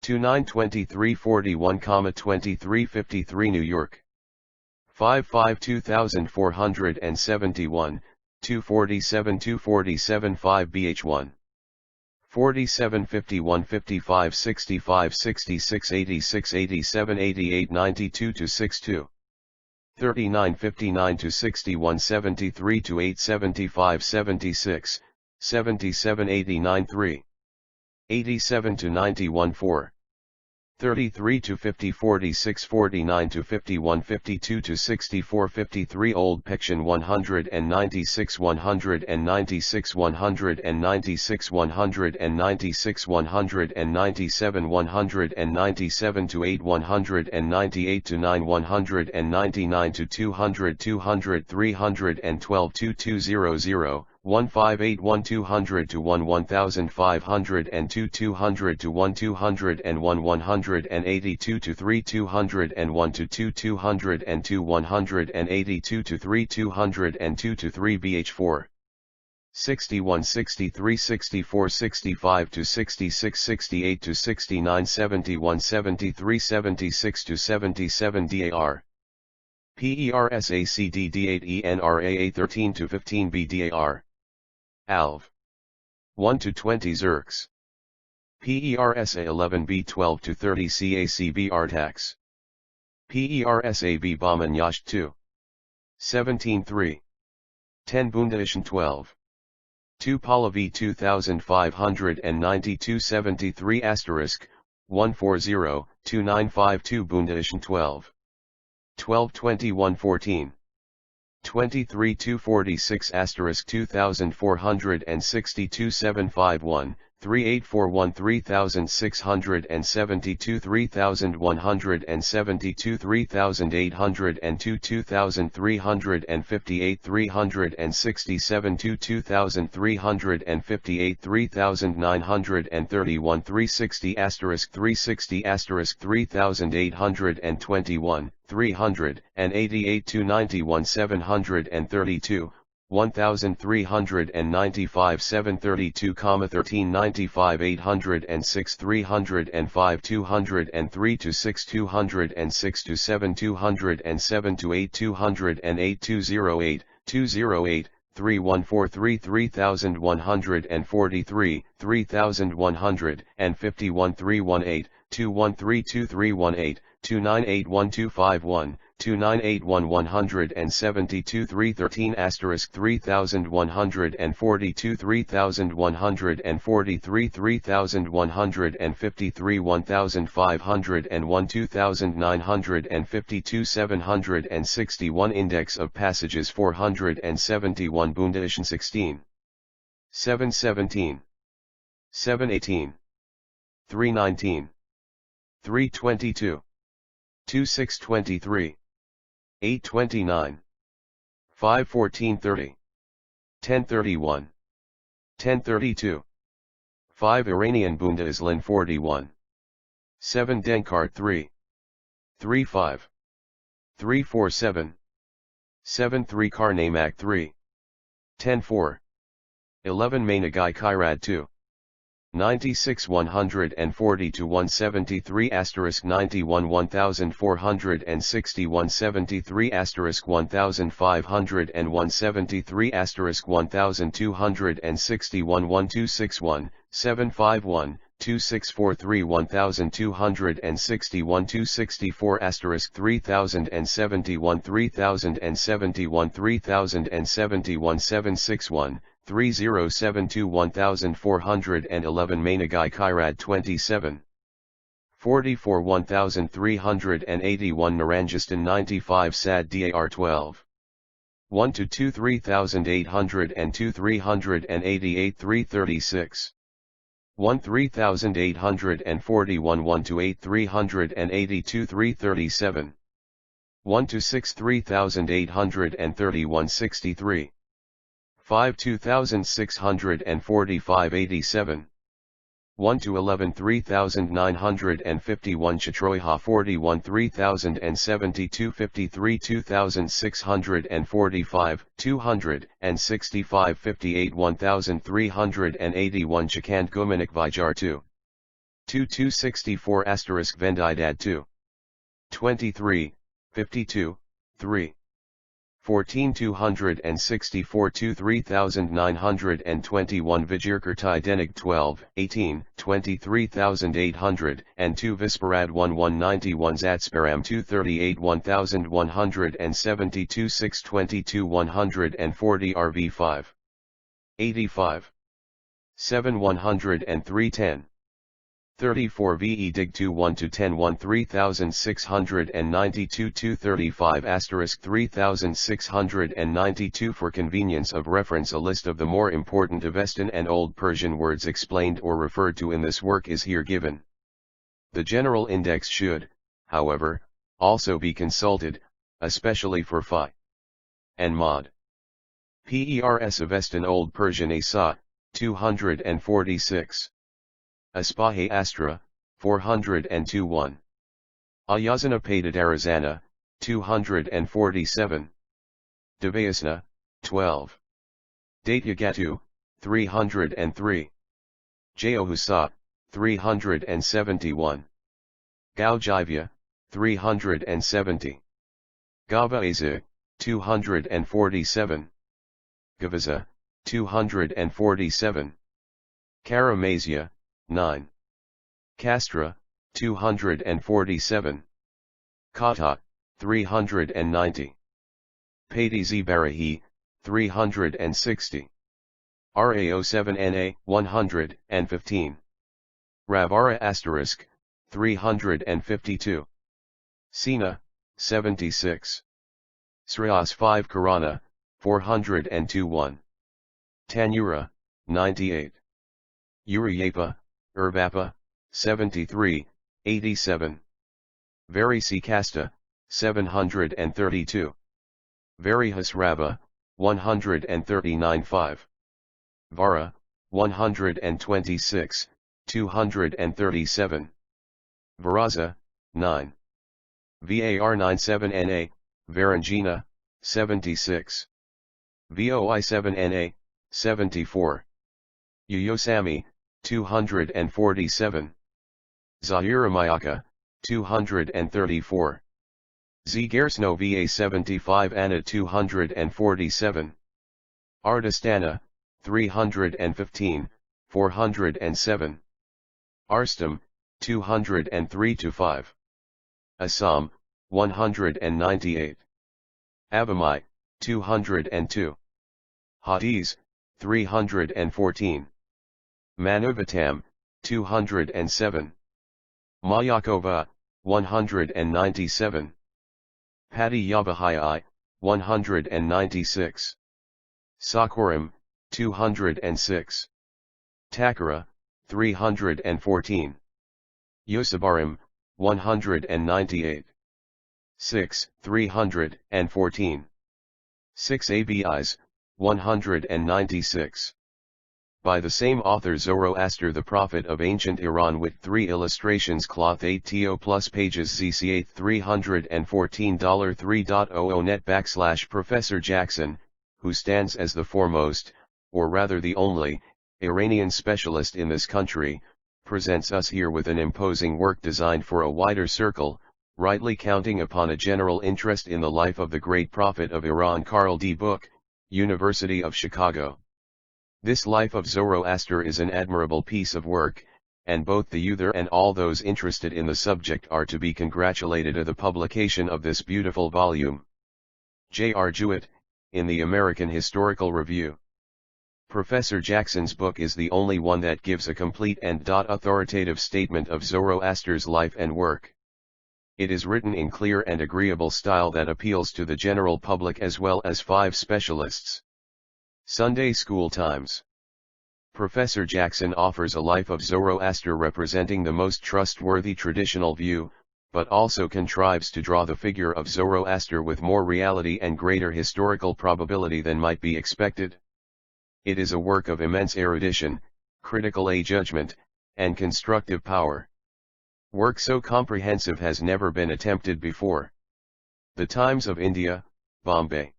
S1: 29 23 41, 23 53 New York. 55 2471, 247 247 5 BH1. 47 51 55 65 66 86 87 88 92 to 62. 39 59 to 61 73 to 8 75 76, 77 89 3. 87 to 91 4. 33 to 50 46 49 to 51 52 to 64 53 Old Piction 196 196 196 196 197 197 to 8 198 to 9 199 to 200 200 312 2200 1581 200 to 1 1502 200 to 1 201 182 to 3 201 to 2 202 182 to 3 202 to 3 BH4. 61 63 64 65 to 66 68 to 69 71 73 76 to 77 DAR. PERSACD D8 ENRAA 13 to 15 BDAR. ALV. 1 to 20 Zerks. PERSA 11 B12 to 30 CACB Artax. PERSAB Bamanyash 2. 17 3. 10 Bundaishan 12. 2 Pahlavi 2592 73 asterisk, 140, 2952 Bundaishan 12. 12 21 14. 23 246 asterisk 2462 751, 3841 3672 3172 3802 2358 367 2358 3931 360 asterisk 360 asterisk 3821 388 291 732, 1395 732, 1395 806 305 203 to 6 206 to 7 207 to 8 208 208 208 3143 3143 3151 318 2132 318 2981251, 2981 172 313 asterisk 3142 3143 3153 1501 2952 761 Index of passages 471 Bundaishan 16. 717. 718. 319. 322. 2623. 829. 51430. 1031. 1032. 5 Iranian Bunda Islan 41. 7 Denkart 3. 35. 347. 7 3 Karnamak 3. 10-4. 11 Mainagai Kairad 2. 96 140 to 173 asterisk 91 1460 173 asterisk 1500 173 asterisk 1261 1261 751 2643 1261 264 asterisk 3071 3071 3071 761 3072 1411 Mainagai Kairad 27. 44 1381 Naranjistan 95 Sad Dar 12. 1 to 2 3802 388 336. 1 3841 1 to 8 382 337. 1 to 6 3831 63. 5 2645 87. 1 to 11 3951 Chatroiha 41 3072 53 2645 265 58 1381 Chakant Gomanik Vijar 2 2264 Vendidad 2 23 52 3 14264 to 3921 Vijirkurtai Denig 12 18 23800 and 2 Visparad 1191 Zatsparam 238 1172 622 140 RV 5 85 7 103 10 34 VE Dig 2 1 to 10 1 3692 235 asterisk 3692 For convenience of reference, a list of the more important Avestan and Old Persian words explained or referred to in this work is here given. The general index should, however, also be consulted, especially for Phi and Mod. Pers Avestan Old Persian Asa, 246. Aspahe Astra, 402 1. Ayazana Padadarazana, 247. Devayasna, 12. Datyagatu, 303. Jayohusa, 371. Gaujivya, 370. Gavaeza, 247. Gavaza, 247. Karamazia, 9. Castra, 247. Kata, 390. Padizi Barahi, 360. RAO7NA, 115. Ravara asterisk, 352. Sina, 76. Srias 5 Karana, 402 1. Tanura, 98. Uriyapa, Urbapa, 73, 87. Varisikasta, 732. Varihasrava, 139 5. Vara, 126, 237. Varaza, 9. VAR 97NA, Varangina, 76. VOI 7NA, 74. Uyosami, 247. Zahiramayaka, 234. Zgersno VA 75 Anna 247. Ardastana, 315, 407. Arstam, 203 to 5. Assam, 198. Avamai, 202. Hadiz, 314. Manuvatam, 207. Mayakova, 197. Patti Yavahai, 196. Sakuram, 206. Takara, 314. Yosabaram, 198. 6, 314. 6 ABIs, 196. By the same author Zoroaster the prophet of ancient Iran with 3 illustrations cloth 8to plus pages ZC8 $314 3.00 net / Professor Jackson, who stands as the foremost, or rather the only, Iranian specialist in this country, presents us here with an imposing work designed for a wider circle, rightly counting upon a general interest in the life of the great prophet of Iran Carl D. Book, University of Chicago. This Life of Zoroaster is an admirable piece of work, and both the author and all those interested in the subject are to be congratulated at the publication of this beautiful volume. J.R. Jewett, in the American Historical Review. Professor Jackson's book is the only one that gives a complete and authoritative statement of Zoroaster's life and work. It is written in clear and agreeable style that appeals to the general public as well as 5 specialists. Sunday School Times. Professor Jackson offers a life of Zoroaster representing the most trustworthy traditional view, but also contrives to draw the figure of Zoroaster with more reality and greater historical probability than might be expected. It is a work of immense erudition, critical judgment, and constructive power. Work so comprehensive has never been attempted before. The Times of India, Bombay.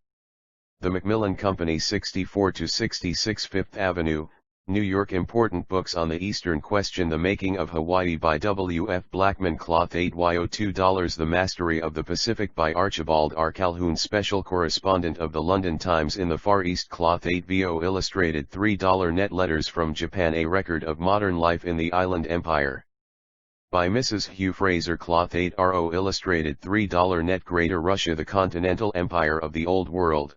S1: The Macmillan Company 64-66 Fifth Avenue, New York. Important books on the Eastern Question. The Making of Hawaii by W. F. Blackman. Cloth 8yo $2. The Mastery of the Pacific by Archibald R. Calhoun. Special Correspondent of the London Times in the Far East. Cloth 8vo Illustrated $3. Net Letters from Japan. A Record of Modern Life in the Island Empire. By Mrs. Hugh Fraser. Cloth 8ro Illustrated $3. Net Greater Russia. The Continental Empire of the Old World.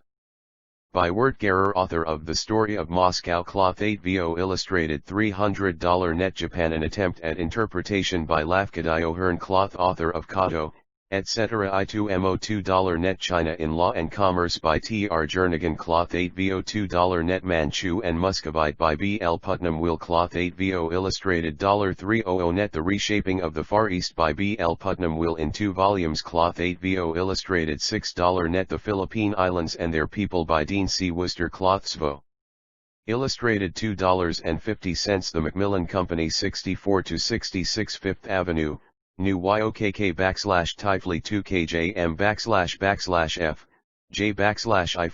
S1: By Wertgerer, author of The Story of Moscow. Cloth 8vo Illustrated $300. Net Japan. An Attempt at Interpretation by Lafcadio Hearn. Cloth, author of Kato, etc. I2mo $2. Net China in Law and Commerce by T.R. Jernigan. Cloth 8vo $2. Net Manchu and Muscovite by B.L. Putnam Will. Cloth 8vo Illustrated $300. Net The Reshaping of the Far East by B.L. Putnam Will in 2 volumes. Cloth 8vo Illustrated $6. Net The Philippine Islands and Their People by Dean C. Worcester. Cloth SVO Illustrated $2.50. The Macmillan Company 64-66 Fifth Avenue, New York. /Tifly 2 KJM // F, J / I